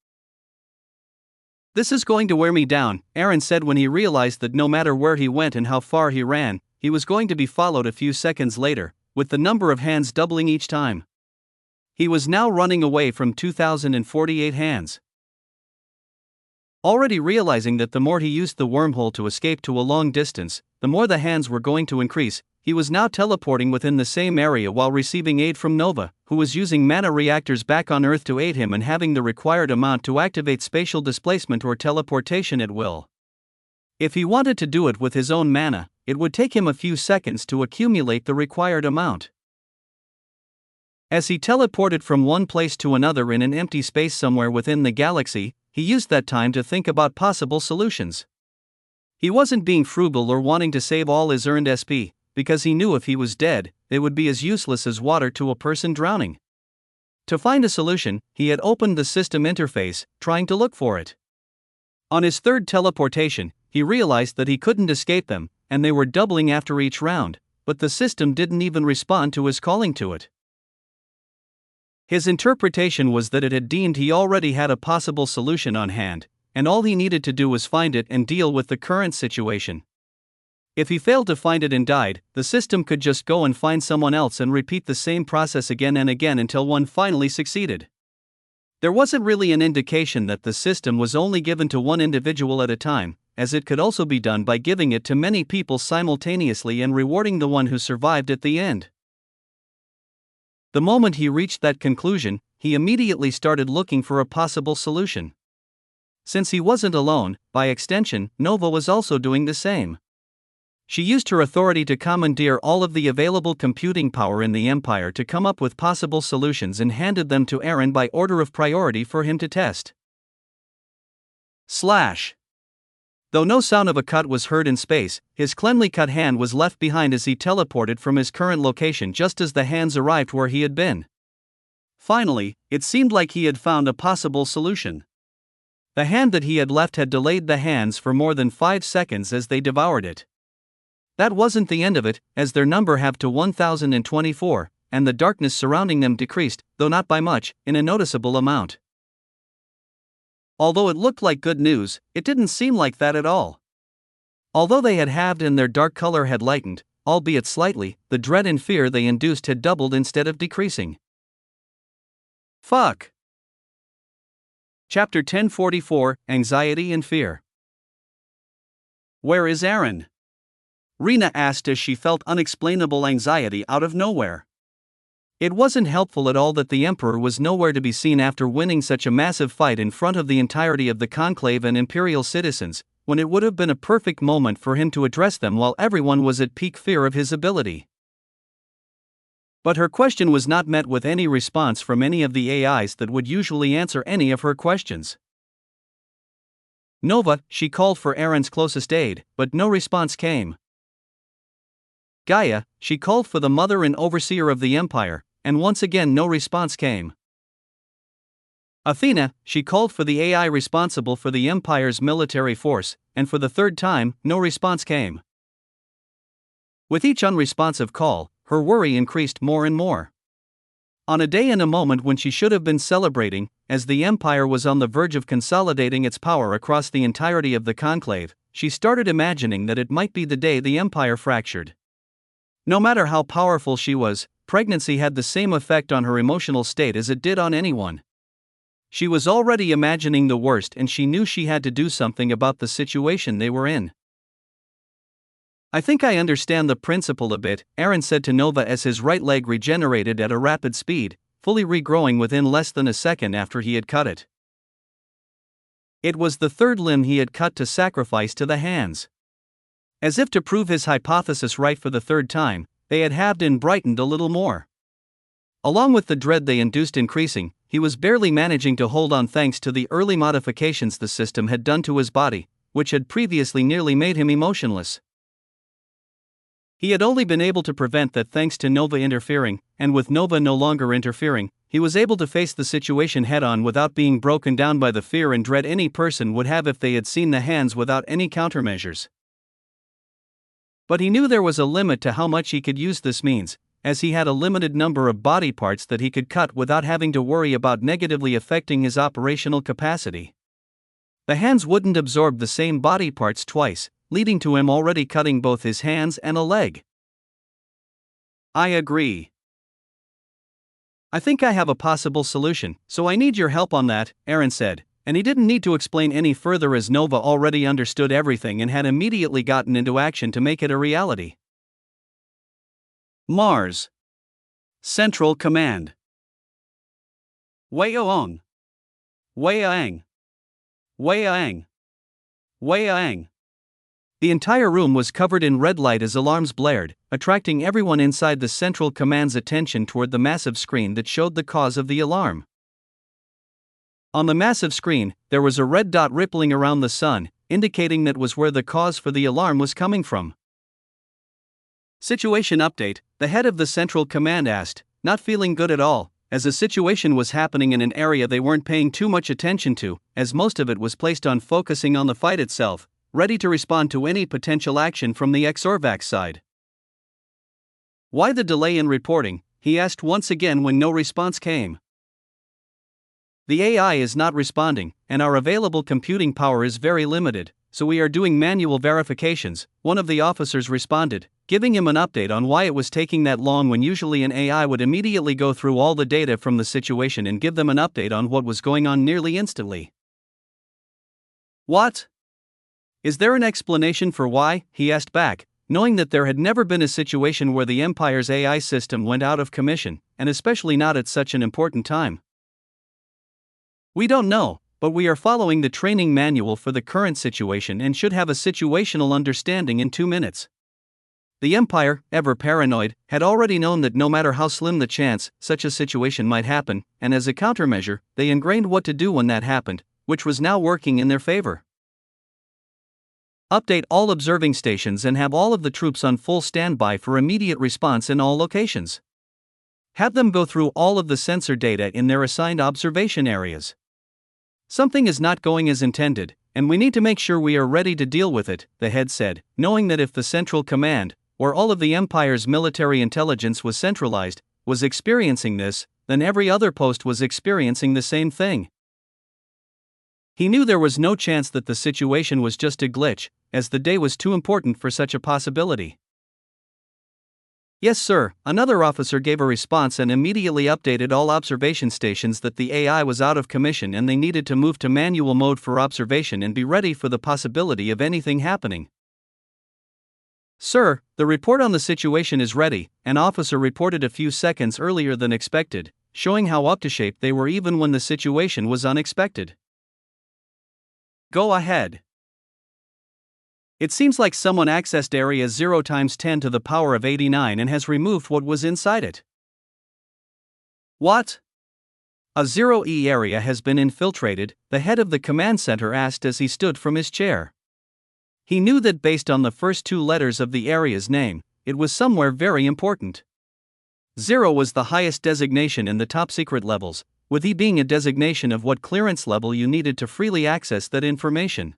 "This is going to wear me down," Aaron said when he realized that no matter where he went and how far he ran, he was going to be followed a few seconds later, with the number of hands doubling each time. He was now running away from 2,048 hands. Already realizing that the more he used the wormhole to escape to a long distance, the more the hands were going to increase, he was now teleporting within the same area while receiving aid from Nova, who was using mana reactors back on Earth to aid him and having the required amount to activate spatial displacement or teleportation at will. If he wanted to do it with his own mana, it would take him a few seconds to accumulate the required amount. As he teleported from one place to another in an empty space somewhere within the galaxy, he used that time to think about possible solutions. He wasn't being frugal or wanting to save all his earned SP, because he knew if he was dead, they would be as useless as water to a person drowning. To find a solution, he had opened the system interface, trying to look for it. On his third teleportation, he realized that he couldn't escape them, and they were doubling after each round, but the system didn't even respond to his calling to it. His interpretation was that it had deemed he already had a possible solution on hand, and all he needed to do was find it and deal with the current situation. If he failed to find it and died, the system could just go and find someone else and repeat the same process again and again until one finally succeeded. There wasn't really an indication that the system was only given to one individual at a time, as it could also be done by giving it to many people simultaneously and rewarding the one who survived at the end. The moment he reached that conclusion, he immediately started looking for a possible solution. Since he wasn't alone, by extension, Nova was also doing the same. She used her authority to commandeer all of the available computing power in the Empire to come up with possible solutions and handed them to Aaron by order of priority for him to test. Though no sound of a cut was heard in space, his cleanly cut hand was left behind as he teleported from his current location just as the hands arrived where he had been. Finally, it seemed like he had found a possible solution. The hand that he had left had delayed the hands for more than 5 seconds as they devoured it. That wasn't the end of it, as their number halved to 1024, and the darkness surrounding them decreased, though not by much, in a noticeable amount. Although it looked like good news, it didn't seem like that at all. Although they had halved and their dark color had lightened, albeit slightly, the dread and fear they induced had doubled instead of decreasing. Fuck. Chapter 1044, Anxiety and Fear. Where is Aaron? Rena asked as she felt unexplainable anxiety out of nowhere. It wasn't helpful at all that the Emperor was nowhere to be seen after winning such a massive fight in front of the entirety of the Conclave and Imperial citizens, when it would have been a perfect moment for him to address them while everyone was at peak fear of his ability. But her question was not met with any response from any of the AIs that would usually answer any of her questions. Nova, she called for Aaron's closest aide, but no response came. Gaia, she called for the mother and overseer of the Empire, and once again no response came. Athena, she called for the AI responsible for the Empire's military force, and for the third time, no response came. With each unresponsive call, her worry increased more and more. On a day and a moment when she should have been celebrating, as the Empire was on the verge of consolidating its power across the entirety of the Conclave, she started imagining that it might be the day the Empire fractured. No matter how powerful she was, pregnancy had the same effect on her emotional state as it did on anyone. She was already imagining the worst and she knew she had to do something about the situation they were in. I think I understand the principle a bit, Aaron said to Nova as his right leg regenerated at a rapid speed, fully regrowing within less than a second after he had cut it. It was the third limb he had cut to sacrifice to the hands. As if to prove his hypothesis right for the third time, they had halved and brightened a little more. Along with the dread they induced increasing, he was barely managing to hold on thanks to the early modifications the system had done to his body, which had previously nearly made him emotionless. He had only been able to prevent that thanks to Nova interfering, and with Nova no longer interfering, he was able to face the situation head-on without being broken down by the fear and dread any person would have if they had seen the hands without any countermeasures. But he knew there was a limit to how much he could use this means, as he had a limited number of body parts that he could cut without having to worry about negatively affecting his operational capacity. The hands wouldn't absorb the same body parts twice, leading to him already cutting both his hands and a leg. I agree. I think I have a possible solution, so I need your help on that, Aaron said, and he didn't need to explain any further as Nova already understood everything and had immediately gotten into action to make it a reality. Mars. Central Command. Weiang. Weiang. Weiang. Weiang. The entire room was covered in red light as alarms blared, attracting everyone inside the Central Command's attention toward the massive screen that showed the cause of the alarm. On the massive screen, there was a red dot rippling around the sun, indicating that was where the cause for the alarm was coming from. Situation update, the head of the Central Command asked, not feeling good at all, as the situation was happening in an area they weren't paying too much attention to, as most of it was placed on focusing on the fight itself, ready to respond to any potential action from the Exorvax side. Why the delay in reporting? He asked once again when no response came. The AI is not responding, and our available computing power is very limited, so we are doing manual verifications, one of the officers responded, giving him an update on why it was taking that long when usually an AI would immediately go through all the data from the situation and give them an update on what was going on nearly instantly. What? Is there an explanation for why? He asked back, knowing that there had never been a situation where the Empire's AI system went out of commission, and especially not at such an important time. We don't know, but we are following the training manual for the current situation and should have a situational understanding in 2 minutes. The Empire, ever paranoid, had already known that no matter how slim the chance, such a situation might happen, and as a countermeasure, they ingrained what to do when that happened, which was now working in their favor. Update all observing stations and have all of the troops on full standby for immediate response in all locations. Have them go through all of the sensor data in their assigned observation areas. Something is not going as intended, and we need to make sure we are ready to deal with it, the head said, knowing that if the Central Command, where all of the Empire's military intelligence was centralized, was experiencing this, then every other post was experiencing the same thing. He knew there was no chance that the situation was just a glitch, as the day was too important for such a possibility. Yes, sir, another officer gave a response and immediately updated all observation stations that the AI was out of commission and they needed to move to manual mode for observation and be ready for the possibility of anything happening. Sir, the report on the situation is ready, an officer reported a few seconds earlier than expected, showing how up to shape they were even when the situation was unexpected. Go ahead. It seems like someone accessed area 0 × 10 to the power of 89 and has removed what was inside it. What? A 0E area has been infiltrated, the head of the command center asked as he stood from his chair. He knew that based on the first 2 letters of the area's name, it was somewhere very important. 0 was the highest designation in the top secret levels, with E being a designation of what clearance level you needed to freely access that information.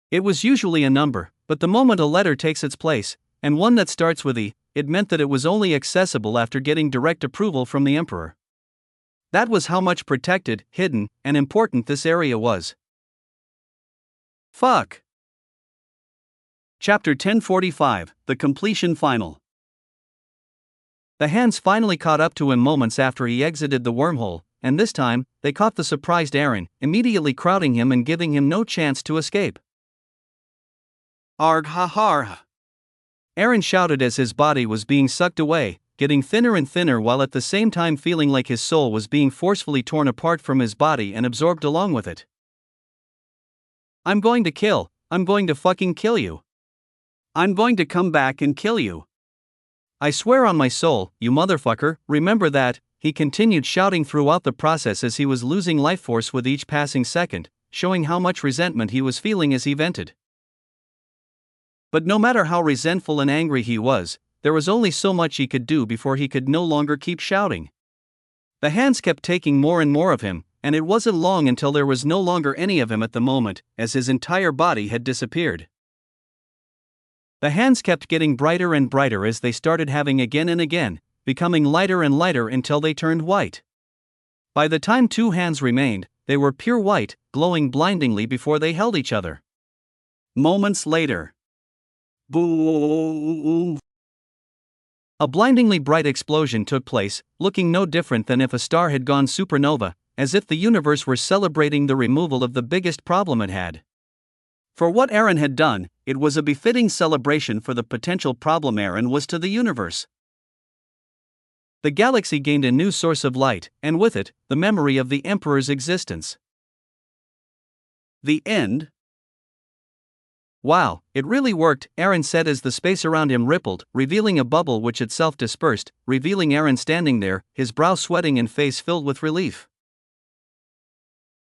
It was usually a number, but the moment a letter takes its place, and one that starts with E, it meant that it was only accessible after getting direct approval from the Emperor. That was how much protected, hidden, and important this area was. Fuck. Chapter 1045, The Completion Final. The hands finally caught up to him moments after he exited the wormhole, and this time, they caught the surprised Aaron, immediately crowding him and giving him no chance to escape. Arg ha ha. Aaron shouted as his body was being sucked away, getting thinner and thinner while at the same time feeling like his soul was being forcefully torn apart from his body and absorbed along with it. I'm going to fucking kill you. I'm going to come back and kill you. I swear on my soul, you motherfucker, remember that, he continued shouting throughout the process as he was losing life force with each passing second, showing how much resentment he was feeling as he vented. But no matter how resentful and angry he was, there was only so much he could do before he could no longer keep shouting. The hands kept taking more and more of him, and it wasn't long until there was no longer any of him at the moment, as his entire body had disappeared. The hands kept getting brighter and brighter as they started having again and again, becoming lighter and lighter until they turned white. By the time 2 hands remained, they were pure white, glowing blindingly before they held each other. Moments later. Boom! A blindingly bright explosion took place, looking no different than if a star had gone supernova, as if the universe were celebrating the removal of the biggest problem it had. For what Aaron had done, it was a befitting celebration for the potential problem Aaron was to the universe. The galaxy gained a new source of light, and with it, the memory of the Emperor's existence. The end. Wow, it really worked, Aaron said as the space around him rippled, revealing a bubble which itself dispersed, revealing Aaron standing there, his brow sweating and face filled with relief.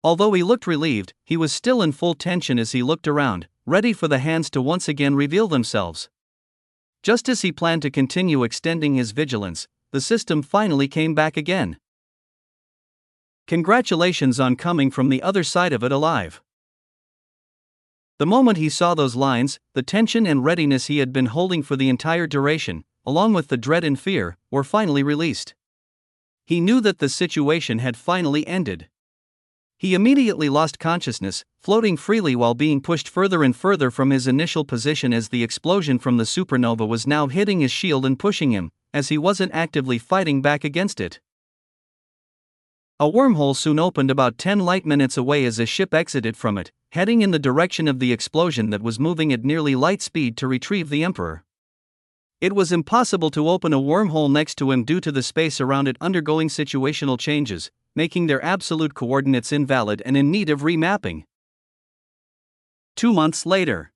Although he looked relieved, he was still in full tension as he looked around, ready for the hands to once again reveal themselves. Just as he planned to continue extending his vigilance, the system finally came back again. Congratulations on coming from the other side of it alive. The moment he saw those lines, the tension and readiness he had been holding for the entire duration, along with the dread and fear, were finally released. He knew that the situation had finally ended. He immediately lost consciousness, floating freely while being pushed further and further from his initial position as the explosion from the supernova was now hitting his shield and pushing him, as he wasn't actively fighting back against it. A wormhole soon opened about 10 light minutes away as a ship exited from it, heading in the direction of the explosion that was moving at nearly light speed to retrieve the Emperor. It was impossible to open a wormhole next to him due to the space around it undergoing situational changes, making their absolute coordinates invalid and in need of remapping. 2 months later.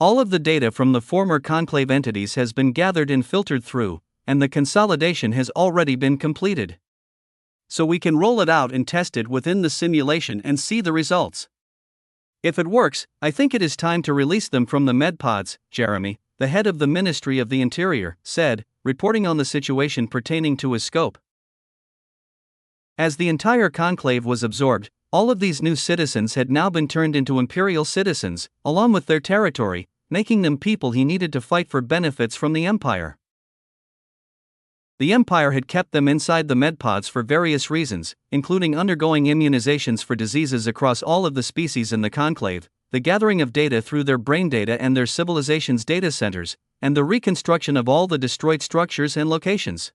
All of the data from the former conclave entities has been gathered and filtered through, and the consolidation has already been completed. So we can roll it out and test it within the simulation and see the results. If it works, I think it is time to release them from the medpods, Jeremy, the head of the Ministry of the Interior, said, reporting on the situation pertaining to his scope. As the entire conclave was absorbed, all of these new citizens had now been turned into imperial citizens, along with their territory, making them people he needed to fight for benefits from the Empire. The Empire had kept them inside the medpods for various reasons, including undergoing immunizations for diseases across all of the species in the conclave, the gathering of data through their brain data and their civilization's data centers, and the reconstruction of all the destroyed structures and locations.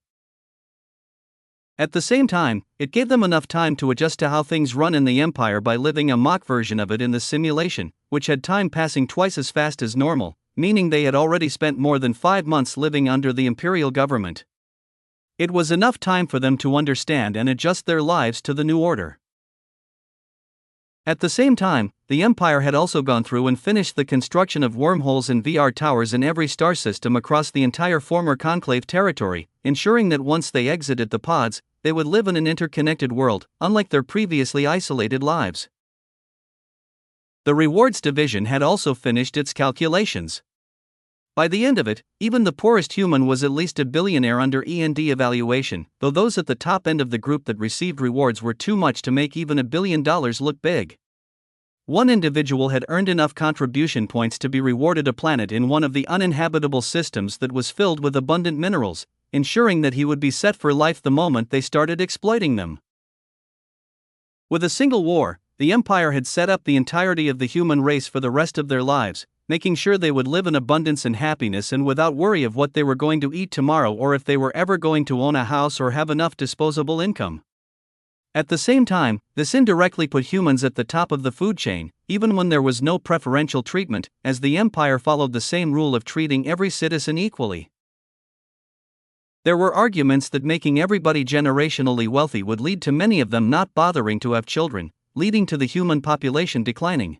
At the same time, it gave them enough time to adjust to how things run in the Empire by living a mock version of it in the simulation, which had time passing twice as fast as normal, meaning they had already spent more than 5 months living under the imperial government. It was enough time for them to understand and adjust their lives to the new order. At the same time, the Empire had also gone through and finished the construction of wormholes and VR towers in every star system across the entire former conclave territory, ensuring that once they exited the pods, they would live in an interconnected world, unlike their previously isolated lives. The rewards division had also finished its calculations. By the end of it, even the poorest human was at least a billionaire under E&D evaluation, though those at the top end of the group that received rewards were too much to make even $1 billion look big. One individual had earned enough contribution points to be rewarded a planet in one of the uninhabitable systems that was filled with abundant minerals, ensuring that he would be set for life the moment they started exploiting them. With a single war, the Empire had set up the entirety of the human race for the rest of their lives, making sure they would live in abundance and happiness and without worry of what they were going to eat tomorrow or if they were ever going to own a house or have enough disposable income. At the same time, this indirectly put humans at the top of the food chain, even when there was no preferential treatment, as the Empire followed the same rule of treating every citizen equally. There were arguments that making everybody generationally wealthy would lead to many of them not bothering to have children, leading to the human population declining.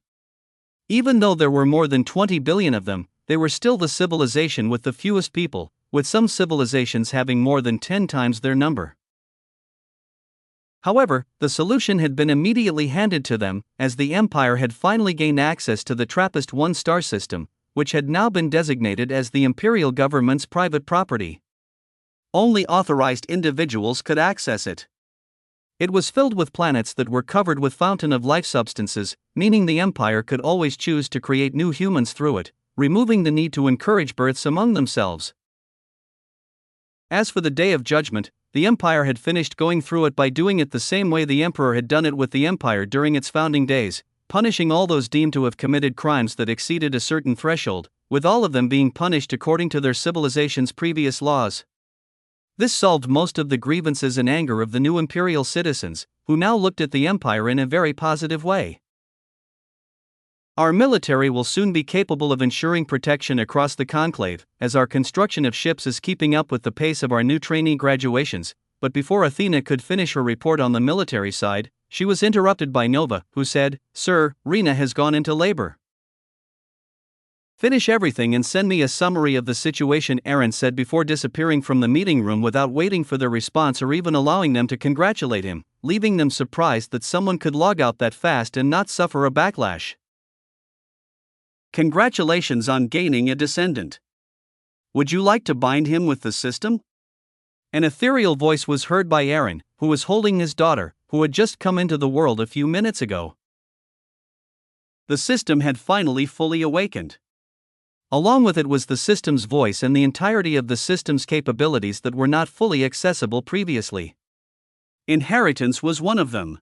Even though there were more than 20 billion of them, they were still the civilization with the fewest people, with some civilizations having more than 10 times their number. However, the solution had been immediately handed to them, as the Empire had finally gained access to the TRAPPIST-1 star system, which had now been designated as the imperial government's private property. Only authorized individuals could access it. It was filled with planets that were covered with fountain of life substances, meaning the Empire could always choose to create new humans through it, removing the need to encourage births among themselves. As for the Day of Judgment, the Empire had finished going through it by doing it the same way the Emperor had done it with the Empire during its founding days, punishing all those deemed to have committed crimes that exceeded a certain threshold, with all of them being punished according to their civilization's previous laws. This solved most of the grievances and anger of the new imperial citizens, who now looked at the Empire in a very positive way. Our military will soon be capable of ensuring protection across the conclave, as our construction of ships is keeping up with the pace of our new trainee graduations. But before Athena could finish her report on the military side, she was interrupted by Nova, who said, "Sir, Rena has gone into labor. Finish everything and send me a summary of the situation," Aaron said before disappearing from the meeting room without waiting for their response or even allowing them to congratulate him, leaving them surprised that someone could log out that fast and not suffer a backlash. Congratulations on gaining a descendant. Would you like to bind him with the system? An ethereal voice was heard by Aaron, who was holding his daughter, who had just come into the world a few minutes ago. The system had finally fully awakened. Along with it was the system's voice and the entirety of the system's capabilities that were not fully accessible previously. Inheritance was one of them.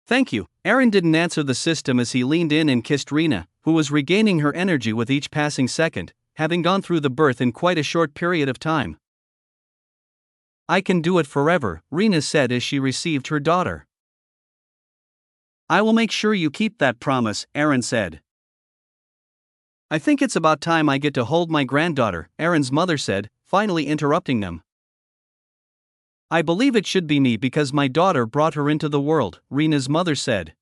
"Thank you." Aaron didn't answer the system as he leaned in and kissed Rena, who was regaining her energy with each passing second, having gone through the birth in quite a short period of time. "I can do it forever," Rena said as she received her daughter. "I will make sure you keep that promise," Aaron said. "I think it's about time I get to hold my granddaughter," Aaron's mother said, finally interrupting them. "I believe it should be me because my daughter brought her into the world," Rena's mother said.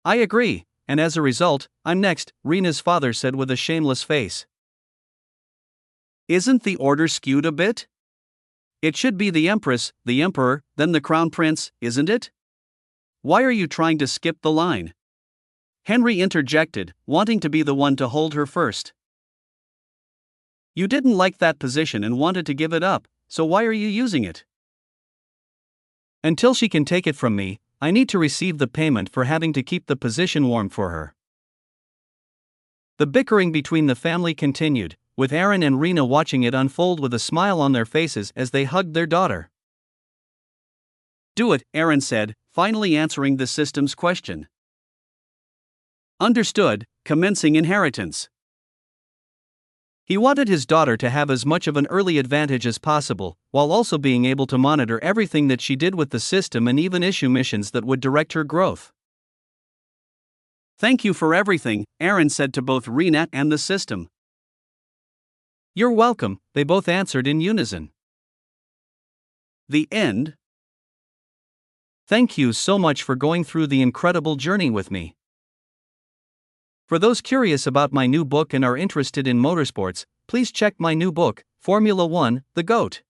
"I agree, and as a result, I'm next," Rena's father said with a shameless face. "Isn't the order skewed a bit? It should be the Empress, the Emperor, then the Crown Prince, isn't it? Why are you trying to skip the line?" Henry interjected, wanting to be the one to hold her first. "You didn't like that position and wanted to give it up, so why are you using it?" "Until she can take it from me, I need to receive the payment for having to keep the position warm for her." The bickering between the family continued, with Aaron and Rena watching it unfold with a smile on their faces as they hugged their daughter. "Do it," Aaron said, finally answering the system's question. "Understood, commencing inheritance." He wanted his daughter to have as much of an early advantage as possible, while also being able to monitor everything that she did with the system and even issue missions that would direct her growth. "Thank you for everything," Aaron said to both Rena and the system. "You're welcome," they both answered in unison. The end. Thank you so much for going through the incredible journey with me. For those curious about my new book and are interested in motorsports, please check my new book, Formula One, The GOAT.